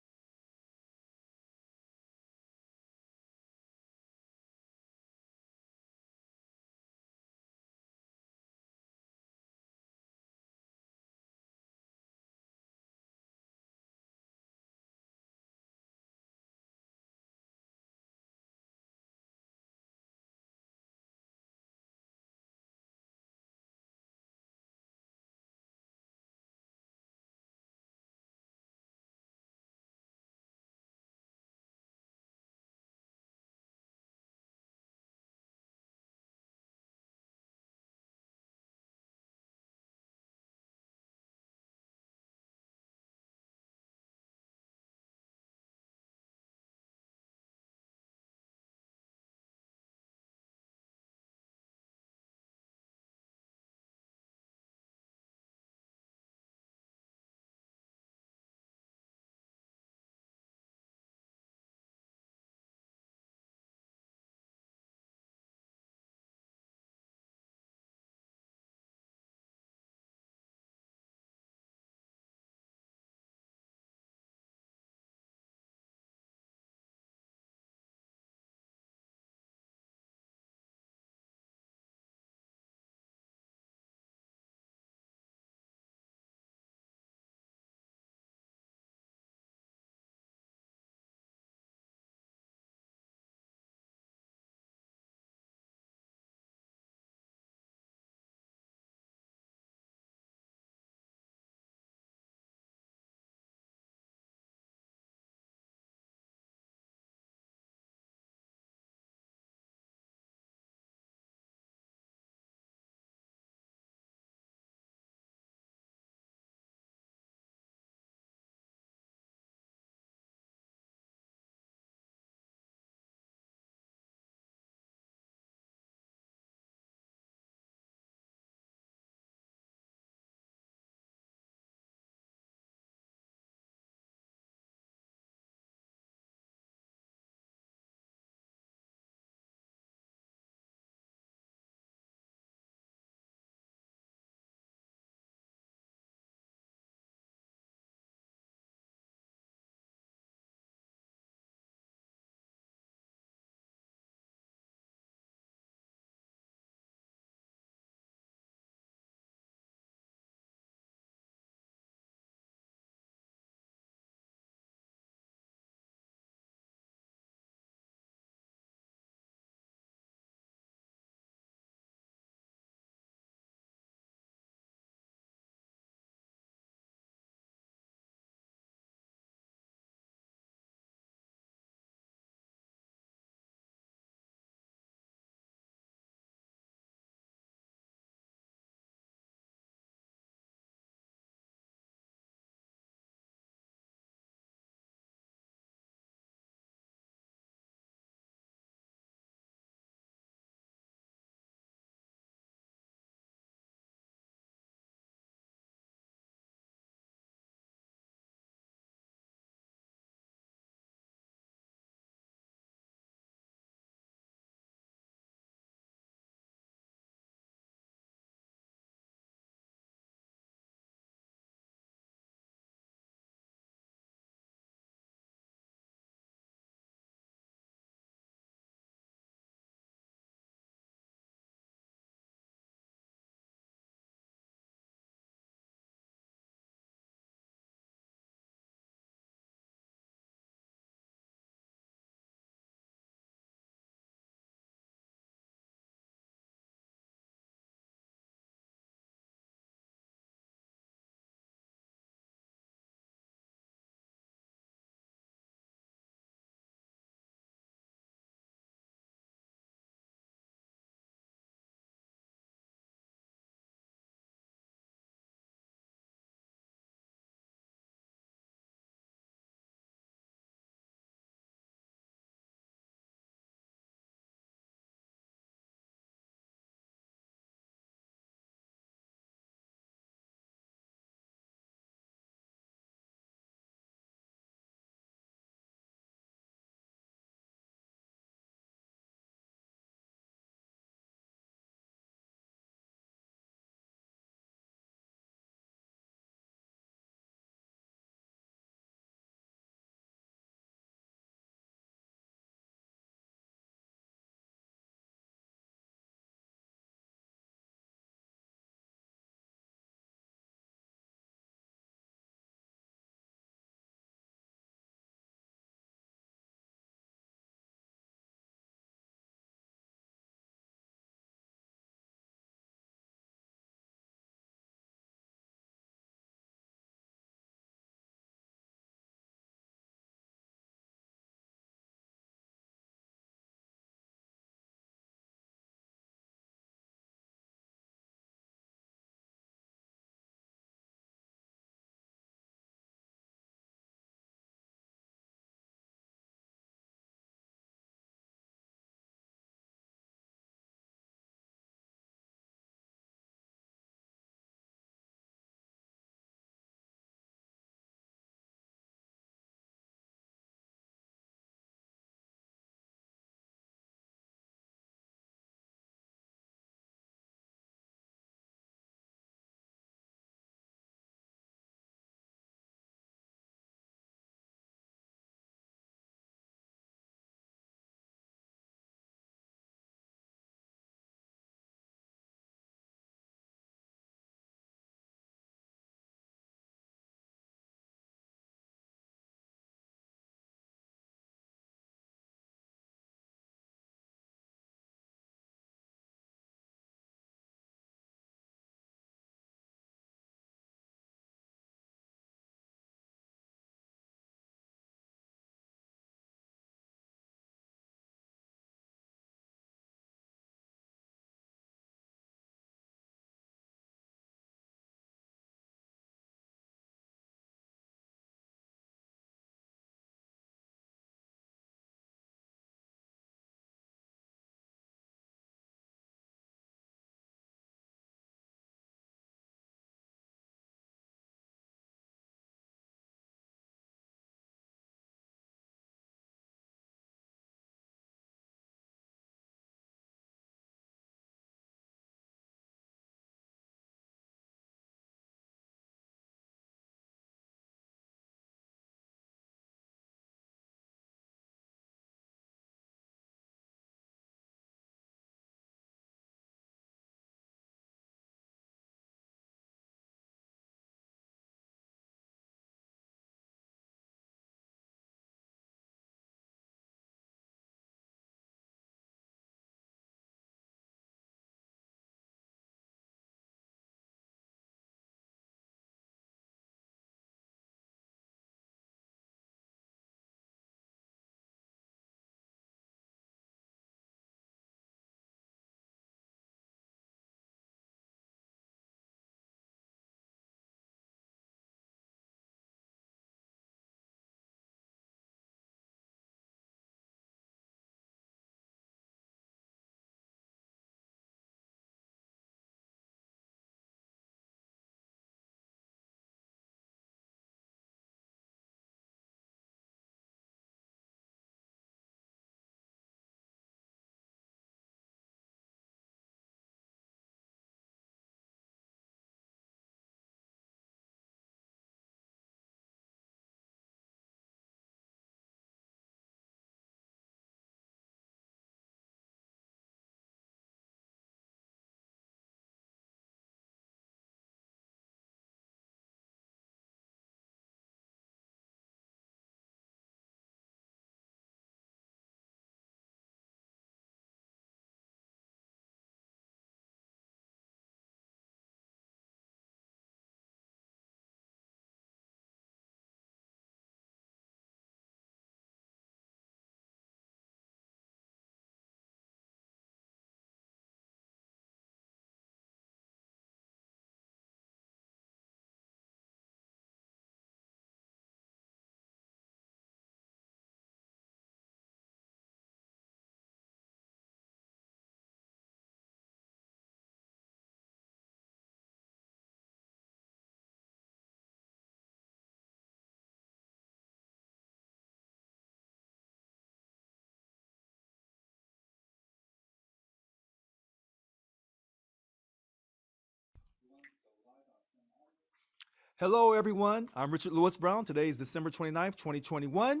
Hello, everyone. I'm Richard Lewis Brown. Today is December 29th, 2021.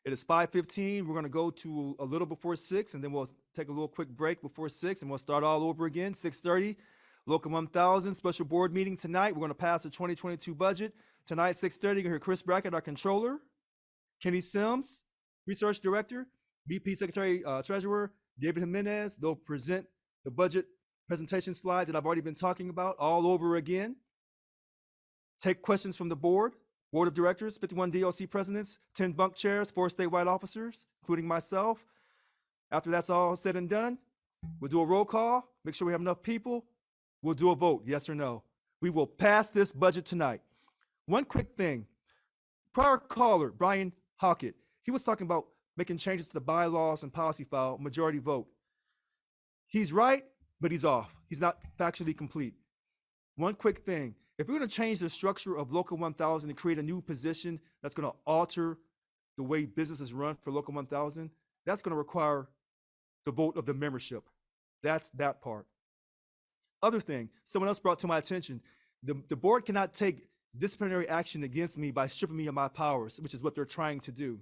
It is 5:15. We're going to go to a little before 6, and then we'll take a little quick break before 6, and we'll start all over again. 6:30, Local 1000 special board meeting tonight. We're going to pass the 2022 budget. Tonight, 6:30, you're going to hear Chris Brackett, our controller, Kenny Sims, research director, VP secretary treasurer, David Jimenez. They'll present the budget presentation slide that I've already been talking about all over again. Take questions from the board of directors, 51 DLC presidents, 10 bunk chairs, 4 statewide officers, including myself. After that's all said and done, we'll do a roll call, make sure we have enough people. We'll do a vote, yes or no. We will pass this budget tonight. One quick thing. Prior caller, Brian Hockett, he was talking about making changes to the bylaws and policy file, majority vote. He's right, but he's off. He's not factually complete. One quick thing. If we're going to change the structure of Local 1000 and create a new position that's going to alter the way business is run for Local 1000, that's going to require the vote of the membership. That's that part. Other thing, someone else brought to my attention, the board cannot take disciplinary action against me by stripping me of my powers, which is what they're trying to do.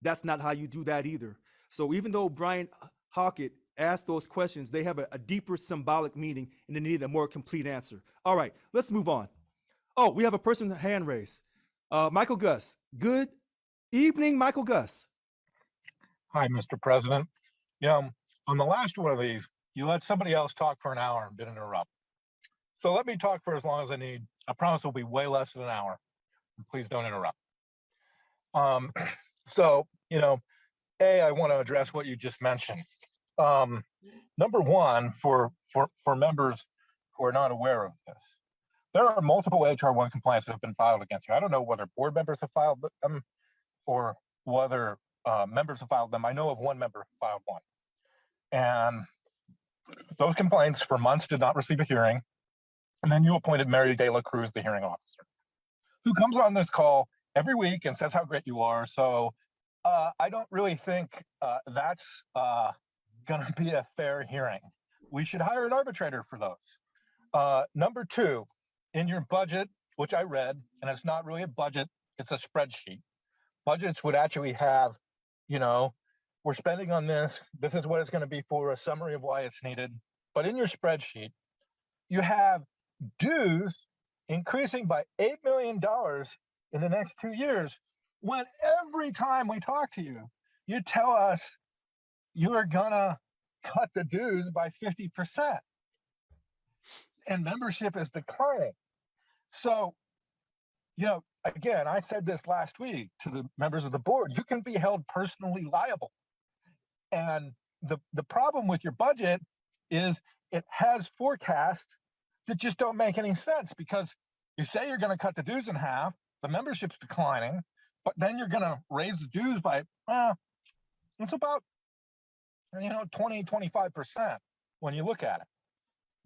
That's not how you do that either. So even though Brian Hockett asked those questions, they have a deeper symbolic meaning and they need a more complete answer. All right, let's move on. Oh, we have a person hand raised. Michael Gus. Good evening, Michael Gus. Hi, Mr. President. On the last one of these, you let somebody else talk for an hour and didn't interrupt. So let me talk for as long as I need. I promise it'll be way less than an hour. Please don't interrupt. I want to address what you just mentioned. Number one, for members who are not aware of this, there are multiple HR1 complaints that have been filed against you. I don't know whether board members have filed them or whether members have filed them. I know of one member who filed one. And those complaints for months did not receive a hearing. And then you appointed Mary De La Cruz, the hearing officer, who comes on this call every week and says how great you are. So I don't really think that's going to be a fair hearing. We should hire an arbitrator for those. Number two, in your budget, which I read, and it's not really a budget, it's a spreadsheet. Budgets would actually have, we're spending on this. This is what it's going to be for, a summary of why it's needed. But in your spreadsheet, you have dues increasing by $8 million in the next 2 years, when every time we talk to you, you tell us you are gonna cut the dues by 50%. And membership is declining. So, again, I said this last week to the members of the board, you can be held personally liable. And the problem with your budget is it has forecasts that just don't make any sense, because you say you're going to cut the dues in half, the membership's declining, but then you're going to raise the dues by, it's about, 20, 25% when you look at it.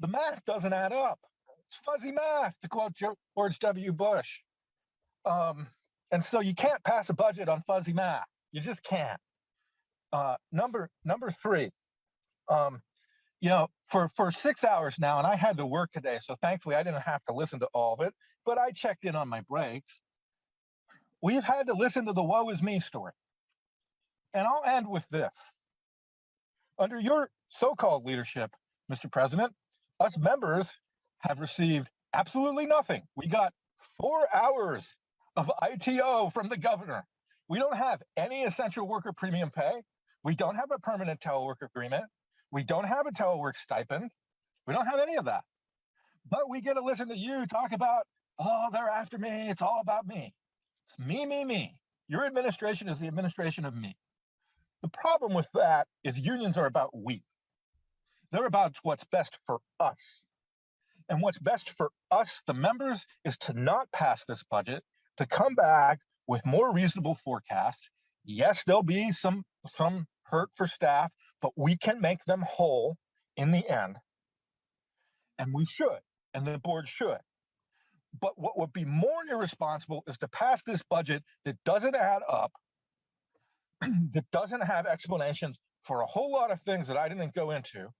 The math doesn't add up. It's fuzzy math, to quote George W. Bush. And so you can't pass a budget on fuzzy math. You just can't. Number three, for 6 hours now, and I had to work today, so thankfully I didn't have to listen to all of it, but I checked in on my breaks. We've had to listen to the woe is me story. And I'll end with this. Under your so-called leadership, Mr. President, us members have received absolutely nothing. We got 4 hours of ITO from the governor. We don't have any essential worker premium pay. We don't have a permanent telework agreement. We don't have a telework stipend. We don't have any of that. But we get to listen to you talk about, oh, they're after me. It's all about me. It's me, me, me. Your administration is the administration of me. The problem with that is unions are about we. They're about what's best for us. And what's best for us, the members, is to not pass this budget, to come back with more reasonable forecasts. Yes, there'll be some hurt for staff, but we can make them whole in the end. And we should, and the board should. But what would be more irresponsible is to pass this budget that doesn't add up, that doesn't have explanations for a whole lot of things that I didn't go into,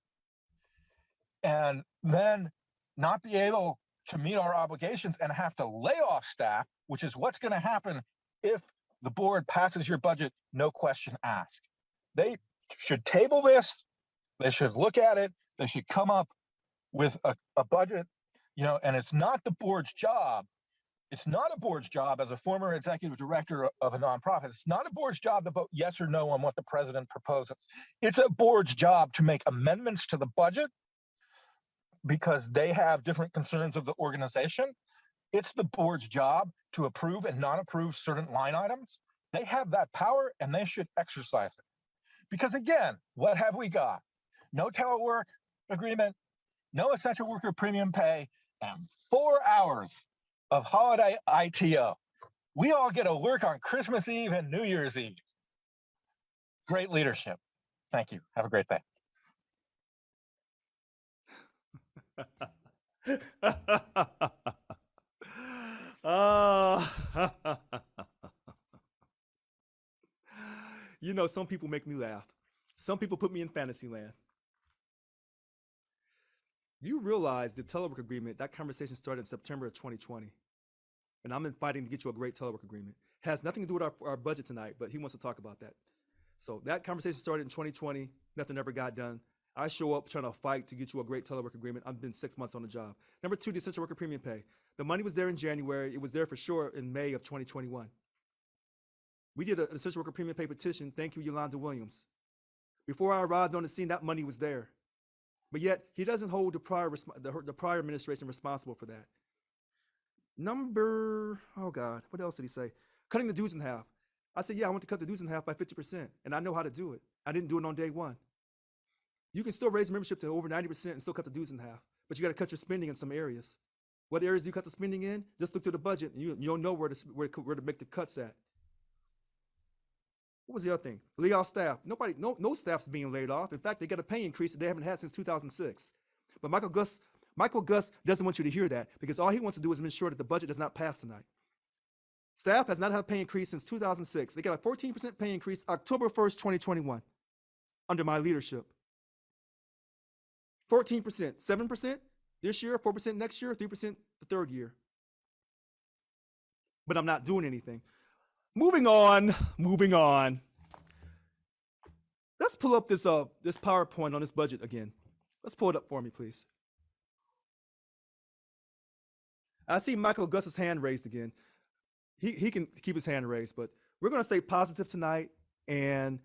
and then not be able to meet our obligations and have to lay off staff, which is what's going to happen if the board passes your budget, no question asked. They should table this. They should look at it. They should come up with a budget, and it's not the board's job. It's not a board's job as a former executive director of a nonprofit. It's not a board's job to vote yes or no on what the president proposes. It's a board's job to make amendments to the budget because they have different concerns of the organization. It's the board's job to approve and not approve certain line items. They have that power and they should exercise it. Because again, what have we got? No telework agreement, no essential worker premium pay, and 4 hours of holiday ITO. We all get to work on Christmas Eve and New Year's Eve. Great leadership. Thank you. Have a great day. Some people make me laugh. Some people put me in fantasy land. You realize the telework agreement, that conversation started in September of 2020. And I'm fighting to get you a great telework agreement. Has nothing to do with our budget tonight, but he wants to talk about that. So that conversation started in 2020. Nothing ever got done. I show up trying to fight to get you a great telework agreement. I've been 6 months on the job. Number 2, the essential worker premium pay. The money was there in January. It was there for sure in May of 2021. We did an essential worker premium pay petition. Thank you, Yolanda Williams. Before I arrived on the scene, that money was there. But yet, he doesn't hold the prior administration responsible for that. What else did he say? Cutting the dues in half. I said, yeah, I want to cut the dues in half by 50%, and I know how to do it. I didn't do it on day one. You can still raise membership to over 90% and still cut the dues in half, but you got to cut your spending in some areas. What areas do you cut the spending in? Just look through the budget, and you'll know where to make the cuts at. What was the other thing? Lay off staff. No staff's being laid off. In fact, they got a pay increase that they haven't had since 2006. But Michael Gus doesn't want you to hear that because all he wants to do is ensure that the budget does not pass tonight. Staff has not had a pay increase since 2006. They got a 14% pay increase October 1st, 2021, under my leadership. 14%, 7% this year, 4% next year, 3% the third year. But I'm not doing anything. Moving on. Let's pull up this PowerPoint on this budget again. Let's pull it up for me, please. I see Michael Gus's hand raised again. He can keep his hand raised, but we're going to stay positive tonight. And,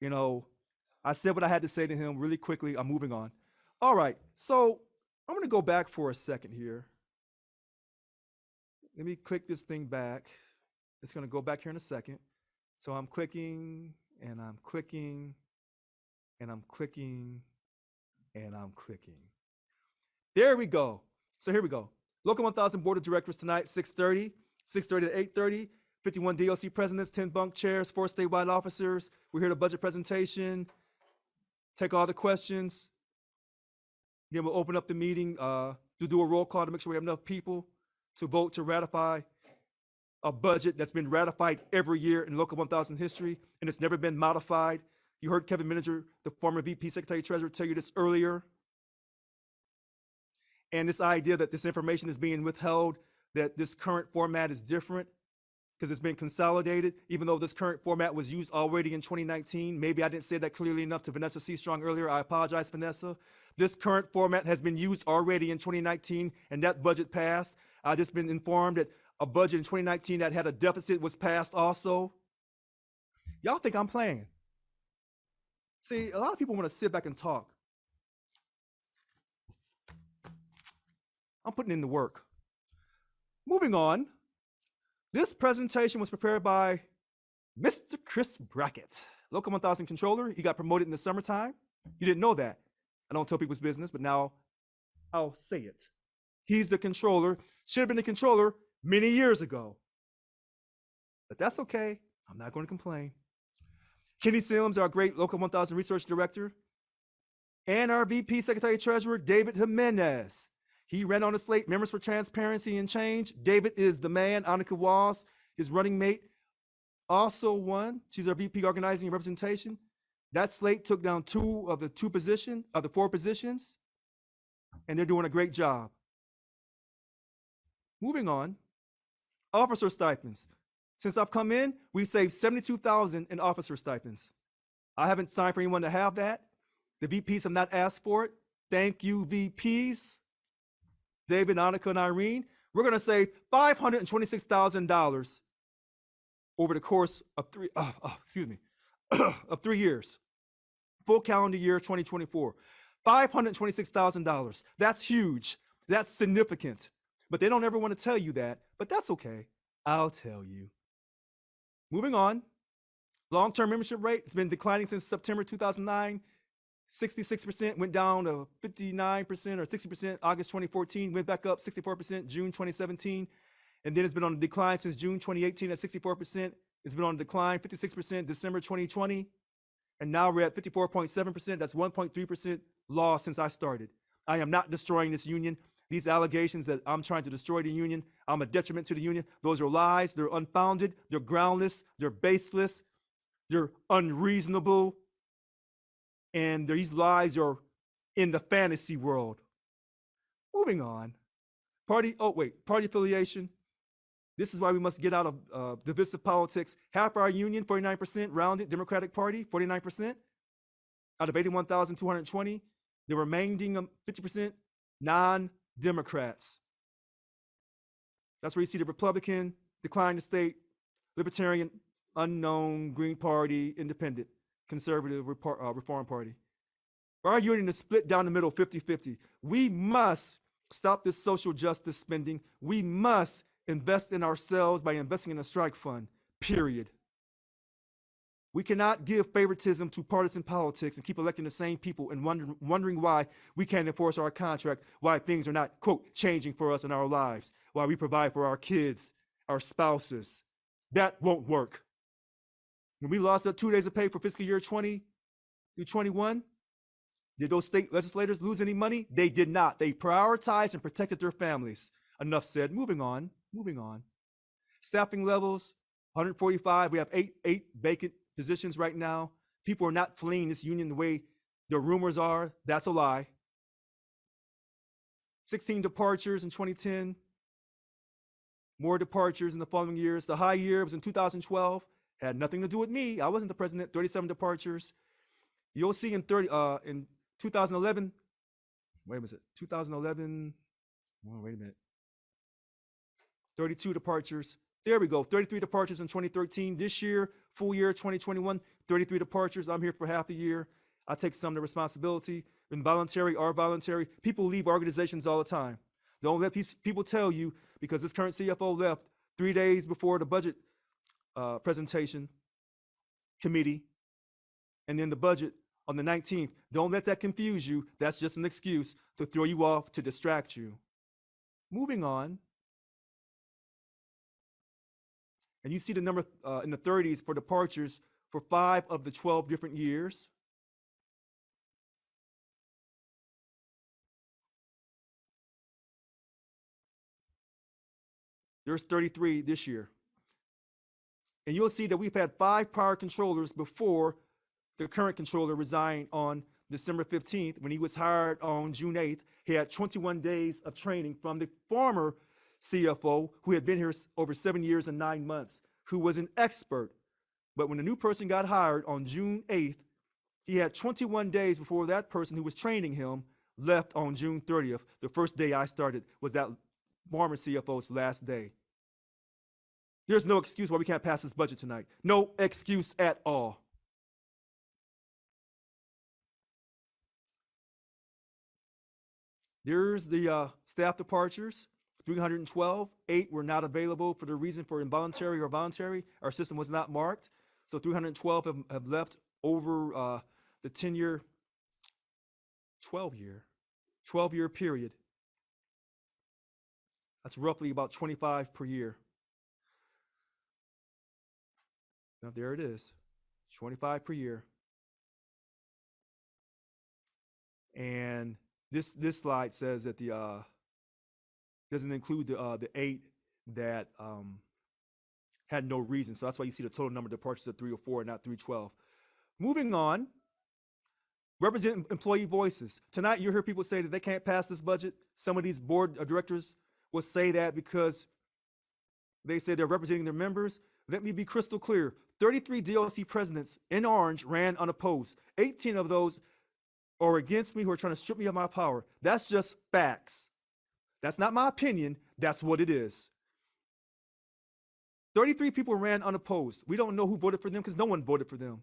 I said what I had to say to him really quickly. I'm moving on. All right, so I'm going to go back for a second here. Let me click this thing back. It's going to go back here in a second. So I'm clicking, and I'm clicking, and I'm clicking, and I'm clicking. There we go. So here we go. Local 1000 Board of Directors tonight, 6:30 to 8:30, 51 DOC presidents, 10 bunk chairs, 4 statewide officers. We're here to budget presentation, take all the questions. Then we'll open up the meeting to do a roll call to make sure we have enough people to vote to ratify a budget that's been ratified every year in Local 1000 history, and it's never been modified. You heard Kevin Miniger, the former VP Secretary Treasurer, tell you this earlier. And this idea that this information is being withheld, that this current format is different because it's been consolidated, even though this current format was used already in 2019. Maybe I didn't say that clearly enough to Vanessa C. Strong earlier. I apologize, Vanessa. This current format has been used already in 2019, and that budget passed. I've just been informed that a budget in 2019 that had a deficit was passed also. Y'all think I'm playing. See, a lot of people want to sit back and talk. I'm putting in the work. Moving on. This presentation was prepared by Mr. Chris Brackett, Local 1000 controller. He got promoted in the summertime. You didn't know that. I don't tell people's business, but now I'll say it. He's the controller. Should have been the controller many years ago. But that's okay. I'm not going to complain. Kenny Sims, our great Local 1000 research director, and our VP Secretary Treasurer, David Jimenez. He ran on the slate, Members for Transparency and Change. David is the man. Annika Walls, his running mate, also won. She's our VP Organizing and Representation. That slate took down 2 of the 4 positions, and they're doing a great job. Moving on, officer stipends. Since I've come in, we've saved $72,000 in officer stipends. I haven't signed for anyone to have that. The VPs have not asked for it. Thank you, VPs. David, Annika, and Irene. We're going to save $526,000 over the course of of 3 years. Full calendar year 2024. $526,000. That's huge. That's significant. But they don't ever want to tell you that. But that's okay. I'll tell you. Moving on. Long-term membership rate, it's been declining since September 2009. 66% went down to 59% or 60% August 2014, went back up 64% June 2017. And then it's been on a decline since June 2018 at 64%. It's been on a decline 56% December 2020. And now we're at 54.7%. That's 1.3% loss since I started. I am not destroying this union. These allegations that I'm trying to destroy the union, I'm a detriment to the union, those are lies. They're unfounded. They're groundless. They're baseless. They're unreasonable. And these lies are in the fantasy world. Moving on. Party affiliation. This is why we must get out of divisive politics. Half our union, 49%, rounded, Democratic Party, 49%, out of 81,220. The remaining 50%, non-Democrats. That's where you see the Republican, Decline the State, Libertarian, Unknown, Green Party, Independent, Conservative, Reform Party. Our union is split down the middle, 50-50. We must stop this social justice spending. We must invest in ourselves by investing in a strike fund, period. We cannot give favoritism to partisan politics and keep electing the same people and wondering why we can't enforce our contract, why things are not, quote, changing for us in our lives, why we provide for our kids, our spouses. That won't work. When we lost 2 days of pay for fiscal year 20 through 21, did those state legislators lose any money? They did not. They prioritized and protected their families. Enough said. Moving on. Staffing levels, 145. We have eight vacant positions right now. People are not fleeing this union the way the rumors are. That's a lie. 16 departures in 2010. More departures in the following years. The high year was in 2012. Had nothing to do with me. I wasn't the president. 37 departures. You'll see in 2011. Wait a minute. 2011. Oh, wait a minute. 32 departures. There we go. 33 departures in 2013. This year, full year 2021, 33 departures. I'm here for half the year. I take some of the responsibility. Involuntary or voluntary. People leave organizations all the time. Don't let people tell you, because this current CFO left 3 days before the budget presentation committee, and then the budget on the 19th. Don't let that confuse you. That's just an excuse to throw you off, to distract you. Moving on. And you see the number in the 30s for departures for 5 of the 12 different years. There's 33 this year. And you'll see that we've had 5 prior controllers before the current controller resigned on December 15th. When he was hired on June 8th, he had 21 days of training from the former CFO, who had been here over 7 years and 9 months, who was an expert. But when the new person got hired on June 8th, he had 21 days before that person who was training him left on June 30th. The first day I started was that former CFO's last day. There's no excuse why we can't pass this budget tonight. No excuse at all. There's the staff departures. 312, 8 were not available for the reason for involuntary or voluntary. Our system was not marked. So 312 have left over the 10-year, 12-year period. That's roughly about 25 per year. Now there it is, 25 per year. And this slide says that the doesn't include the 8 that had no reason. So that's why you see the total number of departures of 304 and not 312. Moving on, represent employee voices. Tonight, you hear people say that they can't pass this budget. Some of these board of directors will say that because they say they're representing their members. Let me be crystal clear. 33 DLC presidents in orange ran unopposed. 18 of those are against me, who are trying to strip me of my power. That's just facts. That's not my opinion. That's what it is. 33 people ran unopposed. We don't know who voted for them because no one voted for them.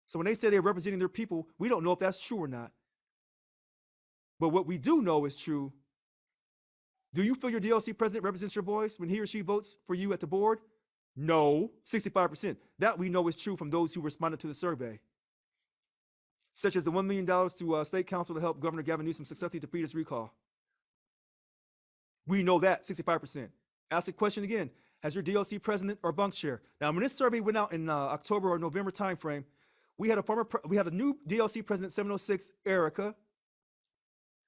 So when they say they're representing their people, we don't know if that's true or not. But what we do know is true. Do you feel your DLC president represents your voice when he or she votes for you at the board? No, 65%. That we know is true from those who responded to the survey. Such as the $1 million to State Council to help Governor Gavin Newsom successfully defeat his recall. We know that, 65%. Ask the question again. Has your DLC president or bunk chair? Now, when this survey went out in October or November timeframe, we had a new DLC president, 706, Erica.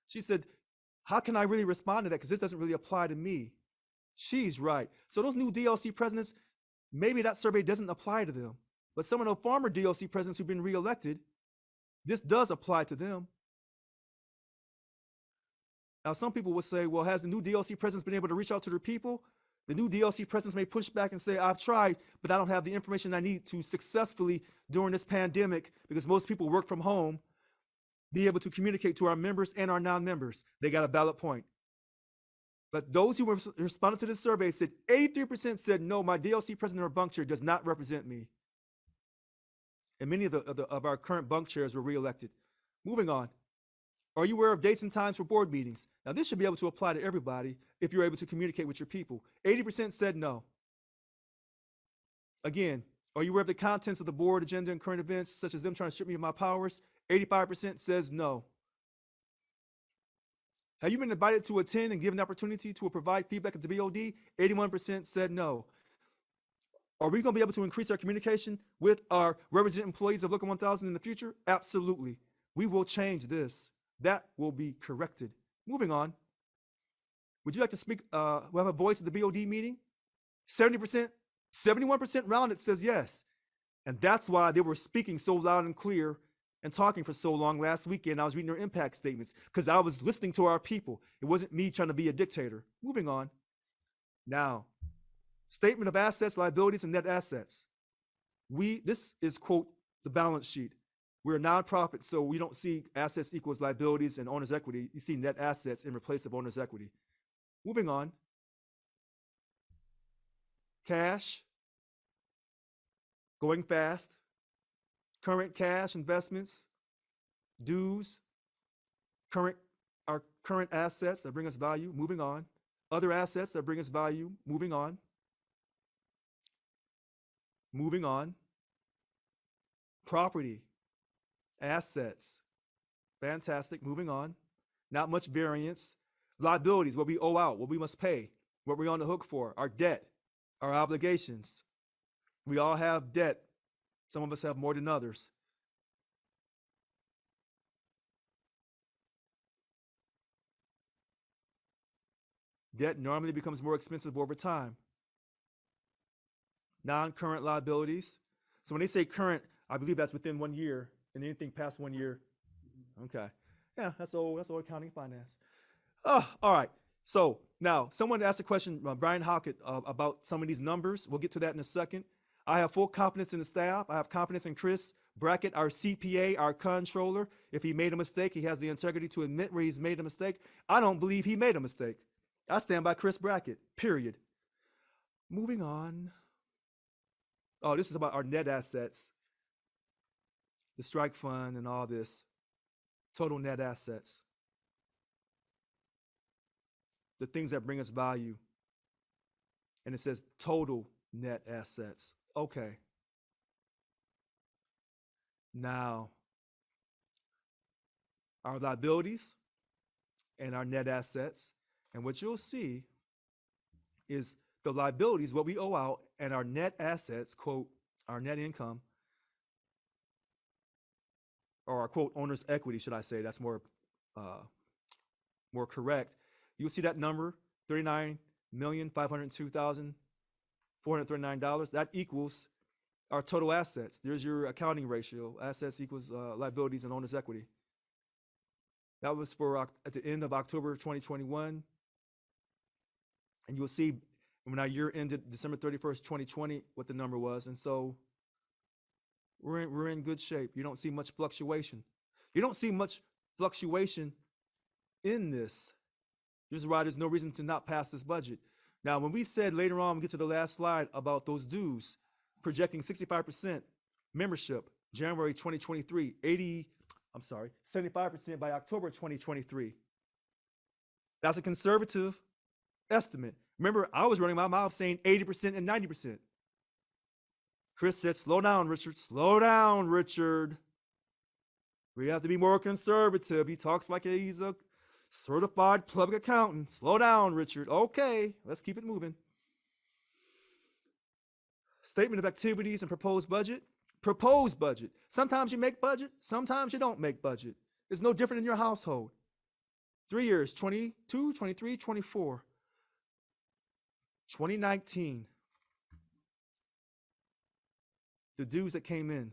She said, how can I really respond to that? Because this doesn't really apply to me. She's right. So those new DLC presidents, maybe that survey doesn't apply to them. But some of the former DLC presidents who've been reelected, this does apply to them. Now, some people would say, well, has the new DLC presidents been able to reach out to their people? The new DLC presidents may push back and say, I've tried, but I don't have the information I need to successfully, during this pandemic, because most people work from home, be able to communicate to our members and our non-members. They got a valid point. But those who responded to this survey said 83% said, no, my DLC president or bunk chair does not represent me. And many of our current bunk chairs were reelected. Moving on. Are you aware of dates and times for board meetings? Now, this should be able to apply to everybody if you're able to communicate with your people. 80% said no. Again, are you aware of the contents of the board agenda and current events, such as them trying to strip me of my powers? 85% says no. Have you been invited to attend and given the opportunity to provide feedback at the BOD? 81% said no. Are we going to be able to increase our communication with our resident employees of Local 1000 in the future? Absolutely. We will change this. That will be corrected. Moving on. Would you like to speak, we'll have a voice at the BOD meeting? 70%, 71% rounded says yes. And that's why they were speaking so loud and clear and talking for so long last weekend. I was reading their impact statements because I was listening to our people. It wasn't me trying to be a dictator. Moving on. Now, statement of assets, liabilities, and net assets. This is, quote, the balance sheet. We're a nonprofit, so we don't see assets equals liabilities and owner's equity. You see net assets in place of owner's equity. Moving on. Cash. Going fast. Current cash investments. Dues. Our current assets that bring us value. Moving on. Other assets that bring us value. Moving on. Moving on. Property. Assets. Fantastic. Moving on. Not much variance. Liabilities, what we owe out, what we must pay, what we're on the hook for, our debt, our obligations. We all have debt. Some of us have more than others. Debt normally becomes more expensive over time. Non-current liabilities. So when they say current, I believe that's within 1 year. And anything past 1 year, okay. Yeah, that's old accounting finance. Oh, all right. So now someone asked a question, Brian Hockett, about some of these numbers. We'll get to that in a second. I have full confidence in the staff. I have confidence in Chris Brackett, our CPA, our controller. If he made a mistake, he has the integrity to admit where he's made a mistake. I don't believe he made a mistake. I stand by Chris Brackett, period. Moving on. Oh, this is about our net assets. The strike fund and all this, total net assets, the things that bring us value. And it says total net assets. Okay. Now, our liabilities and our net assets. And what you'll see is the liabilities, what we owe out, and our net assets, quote, our net income, or our, quote, owner's equity, should I say, that's more correct. You'll see that number, $39,502,439. That equals our total assets. There's your accounting ratio. Assets equals liabilities and owner's equity. That was for at the end of October 2021. And you'll see when our year ended December 31st, 2020, what the number was. And so we're in good shape. You don't see much fluctuation. You don't see much fluctuation in this. This is why there's no reason to not pass this budget. Now, when we said later on, we get to the last slide about those dues, projecting 65% membership, January 2023, 75% by October 2023. That's a conservative estimate. Remember, I was running my mouth saying 80% and 90%. Chris said, slow down, Richard. Slow down, Richard. We have to be more conservative. He talks like he's a certified public accountant. Slow down, Richard. Okay, let's keep it moving. Statement of activities and proposed budget. Proposed budget. Sometimes you make budget, sometimes you don't make budget. It's no different in your household. 3 years, 22, 23, 24. 2019. The dues that came in.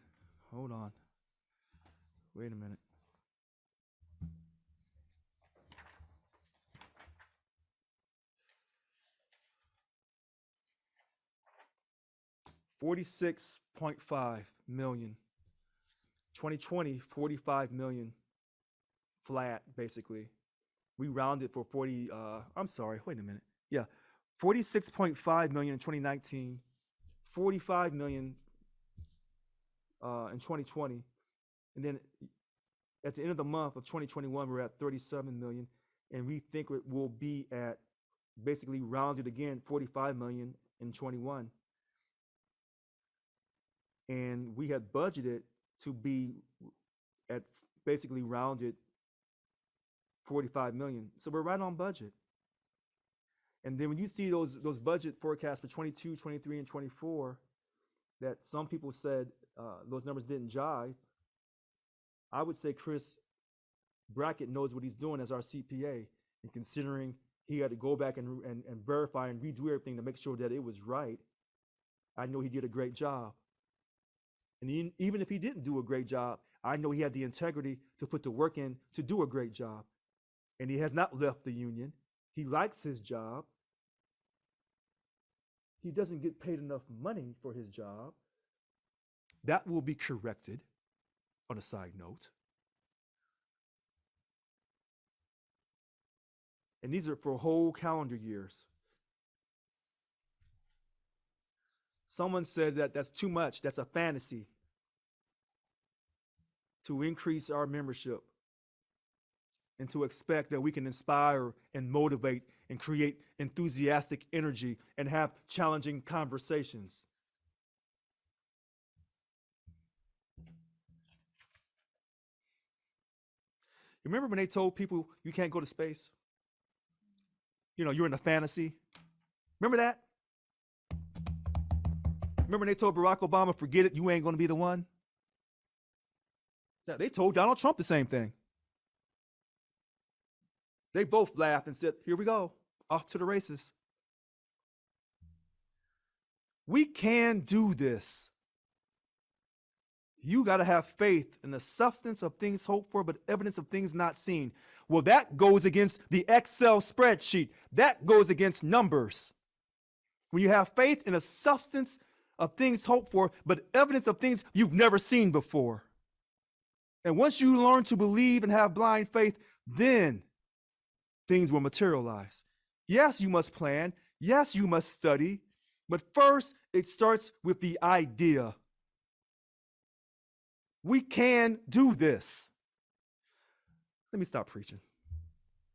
Hold on. Wait a minute. $46.5 million. 2020, 45 million. Flat, basically. We rounded for 40, I'm sorry, wait a minute. Yeah, 46.5 million in 2019, 45 million in 2020. And then at the end of the month of 2021, we're at 37 million. And we think it will be at basically rounded again, 45 million in 21. And we had budgeted to be at basically rounded 45 million. So we're right on budget. And then when you see those budget forecasts for 22, 23, and 24, that some people said those numbers didn't jive, I would say Chris Brackett knows what he's doing as our CPA, and considering he had to go back and verify and redo everything to make sure that it was right, I know he did a great job. And even if he didn't do a great job, I know he had the integrity to put the work in to do a great job. And he has not left the union. He likes his job. He doesn't get paid enough money for his job. That will be corrected on a side note. And these are for whole calendar years. Someone said that that's too much. That's a fantasy to increase our membership and to expect that we can inspire and motivate and create enthusiastic energy and have challenging conversations. You remember when they told people you can't go to space? You know, you're in a fantasy. Remember that? Remember when they told Barack Obama, forget it, you ain't going to be the one? Now, they told Donald Trump the same thing. They both laughed and said, here we go, off to the races. We can do this. You got to have faith in the substance of things hoped for, but evidence of things not seen. Well, that goes against the Excel spreadsheet. That goes against numbers. When you have faith in a substance of things hoped for, but evidence of things you've never seen before. And once you learn to believe and have blind faith, then things will materialize. Yes, you must plan. Yes, you must study. But first, it starts with the idea. We can do this. Let me stop preaching.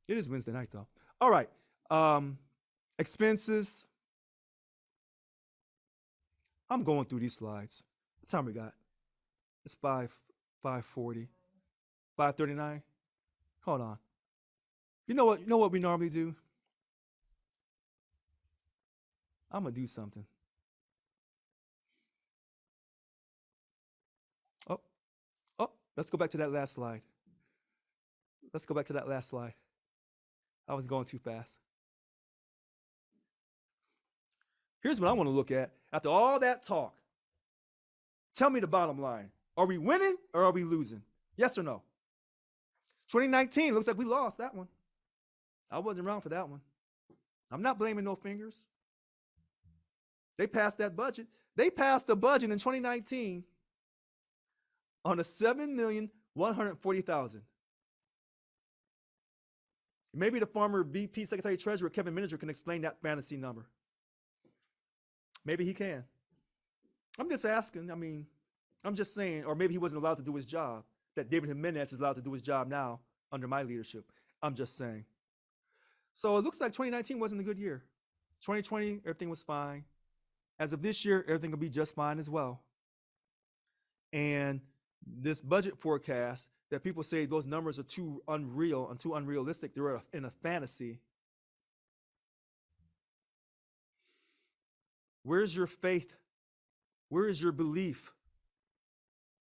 It is Wednesday night, though. All right. Expenses. I'm going through these slides. What time we got? It's 5:40, 5:39. Hold on. You know what we normally do? I'm gonna do something. Oh, let's go back to that last slide. Let's go back to that last slide. I was going too fast. Here's what I want to look at. After all that talk, tell me the bottom line. Are we winning or are we losing? Yes or no? 2019, looks like we lost that one. I wasn't around for that one. I'm not blaming no fingers. They passed that budget. They passed the budget in 2019 on a 7,140,000. Maybe the former VP Secretary Treasurer Kevin Miniger can explain that fantasy number. Maybe he can. I'm just asking. I mean, I'm just saying, or maybe he wasn't allowed to do his job, that David Jimenez is allowed to do his job now under my leadership. I'm just saying. So it looks like 2019 wasn't a good year. 2020, everything was fine. As of this year, everything will be just fine as well. And this budget forecast that people say those numbers are too unreal and too unrealistic, they're in a fantasy. Where's your faith? Where is your belief?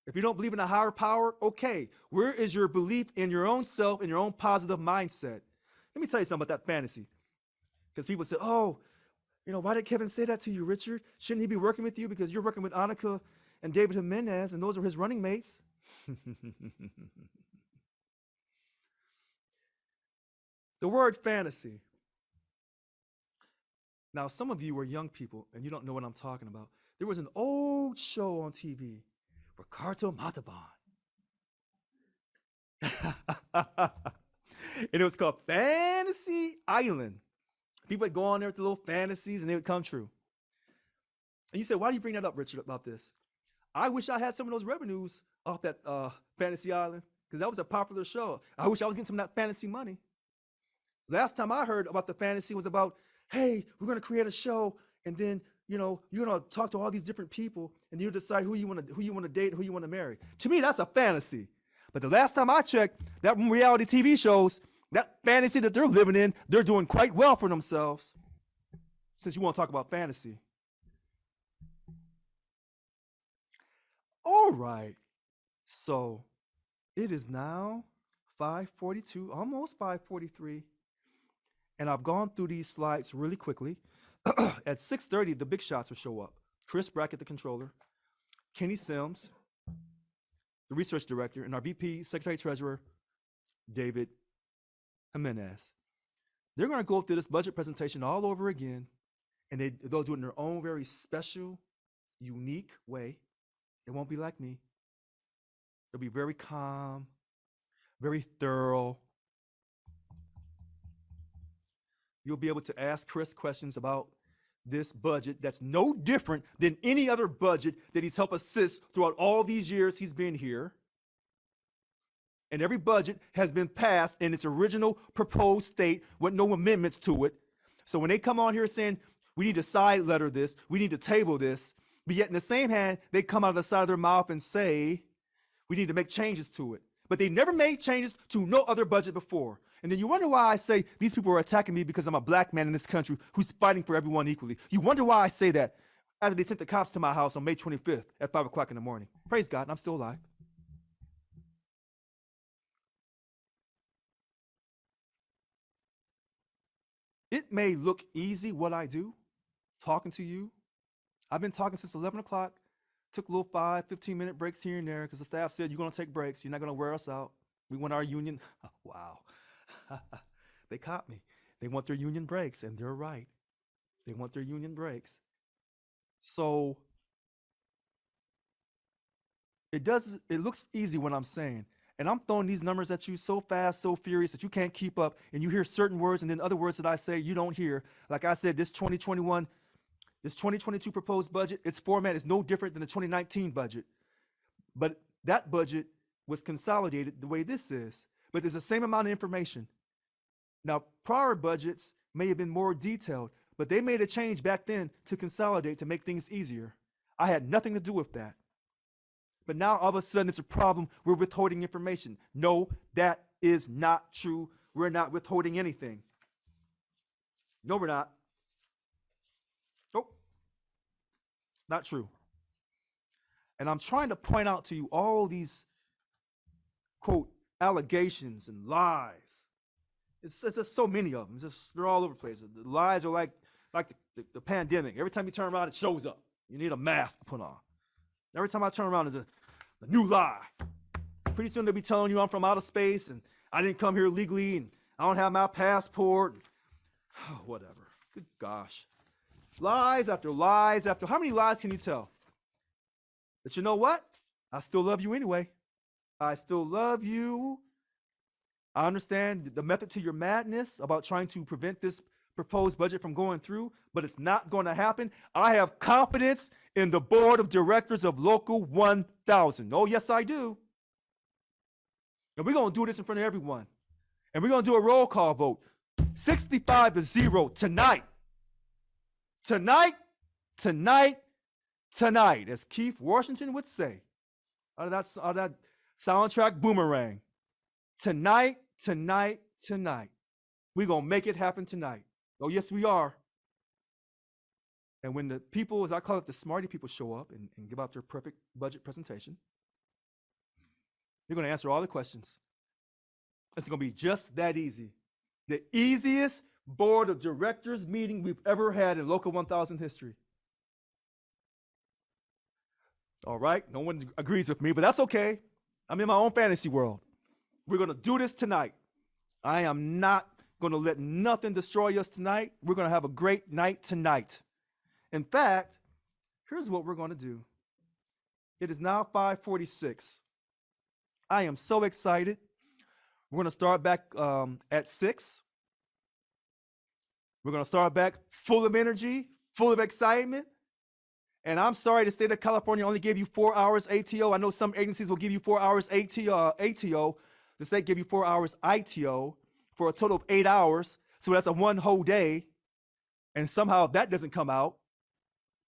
If you don't believe in a higher power, okay. Where is your belief in your own self and your own positive mindset? Let me tell you something about that fantasy. Because people say, oh, you know, why did Kevin say that to you, Richard? Shouldn't he be working with you because you're working with Annika and David Jimenez and those are his running mates? The word fantasy. Now, some of you are young people and you don't know what I'm talking about. There was an old show on TV, Ricardo Montalban. And it was called Fantasy Island. People would go on there with the little fantasies and they would come true. And you say, why do you bring that up, Richard, about this? I wish I had some of those revenues off that Fantasy Island because that was a popular show. I wish I was getting some of that fantasy money. Last time I heard about the fantasy was about, hey, we're going to create a show and then, you know, you're going to talk to all these different people and you decide who you want to date and who you want to marry. To me, that's a fantasy. But the last time I checked, that reality TV shows, that fantasy that they're living in, they're doing quite well for themselves. Since you want to talk about fantasy. All right. So it is now 5:42, almost 5:43. And I've gone through these slides really quickly. At 6:30, the big shots will show up. Chris Brackett, the controller, Kenny Sims, the research director, and our VP, Secretary Treasurer, David Jimenez. They're going to go through this budget presentation all over again, and they'll do it in their own very special, unique way. It won't be like me. They'll be very calm, very thorough. You'll be able to ask Chris questions about this budget that's no different than any other budget that he's helped assist throughout all these years he's been here. And every budget has been passed in its original proposed state with no amendments to it. So when they come on here saying, we need to side letter this, we need to table this, but yet in the same hand, they come out of the side of their mouth and say, we need to make changes to it. But they never made changes to no other budget before. And then you wonder why I say these people are attacking me because I'm a black man in this country who's fighting for everyone equally. You wonder why I say that after they sent the cops to my house on May 25th at 5 o'clock in the morning. Praise God, I'm still alive. It may look easy what I do, talking to you. I've been talking since 11 o'clock. Took a little 15-minute breaks here and there because the staff said, you're going to take breaks. You're not going to wear us out. We want our union. Wow. They caught me. They want their union breaks, and they're right. They want their union breaks. So it looks easy what I'm saying. And I'm throwing these numbers at you so fast, so furious that you can't keep up. And you hear certain words and then other words that I say you don't hear. Like I said, this 2022 proposed budget, its format is no different than the 2019 budget. But that budget was consolidated the way this is. But there's the same amount of information. Now, prior budgets may have been more detailed, but they made a change back then to consolidate to make things easier. I had nothing to do with that. But now all of a sudden it's a problem. We're withholding information. No, that is not true. We're not withholding anything. No, we're not. Nope. Not true. And I'm trying to point out to you all these, quote, allegations and lies. It's just so many of them. They're all over the place. The lies are like the pandemic. Every time you turn around, it shows up. You need a mask to put on. Every time I turn around, there's a new lie. Pretty soon they'll be telling you I'm from outer space and I didn't come here legally and I don't have my passport. Whatever. Good gosh. Lies after lies after. How many lies can you tell? But you know what? I still love you anyway. I still love you. I understand the method to your madness about trying to prevent this proposed budget from going through, but it's not going to happen. I have confidence in the board of directors of Local 1000. Oh, yes, I do. And we're going to do this in front of everyone. And we're going to do a roll call vote. 65-0 tonight. Tonight, tonight, tonight, as Keith Washington would say, out of that soundtrack Boomerang. Tonight, tonight, tonight. We're going to make it happen tonight. Oh, yes, we are. And when the people, as I call it, the smarty people show up and give out their perfect budget presentation, they're going to answer all the questions. It's going to be just that easy. The easiest board of directors meeting we've ever had in Local 1000 history. All right, no one agrees with me, but that's okay. I'm in my own fantasy world. We're going to do this tonight. I am not going to let nothing destroy us tonight. We're going to have a great night tonight. In fact, here's what we're going to do. It is now 5:46. I am so excited. We're going to start back at 6. We're going to start back full of energy, full of excitement. And I'm sorry the state of California only gave you 4 hours ATO. I know some agencies will give you 4 hours ATO. The state gave you 4 hours ITO for a total of 8 hours. So that's a one whole day. And somehow that doesn't come out.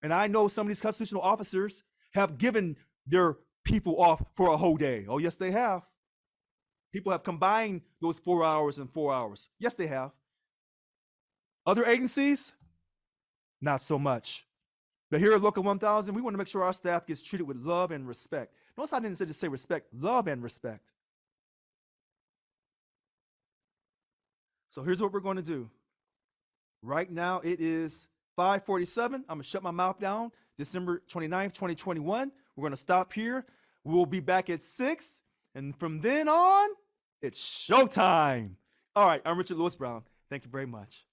And I know some of these constitutional officers have given their people off for a whole day. Oh, yes, they have. People have combined those 4 hours and 4 hours. Yes, they have. Other agencies, not so much. But here at Local 1000, we want to make sure our staff gets treated with love and respect. Notice I didn't just say respect, love and respect. So here's what we're going to do. Right now it is 5:47. I'm going to shut my mouth down. December 29th, 2021. We're going to stop here. We'll be back at 6. And from then on, it's showtime. All right, I'm Richard Lewis Brown. Thank you very much.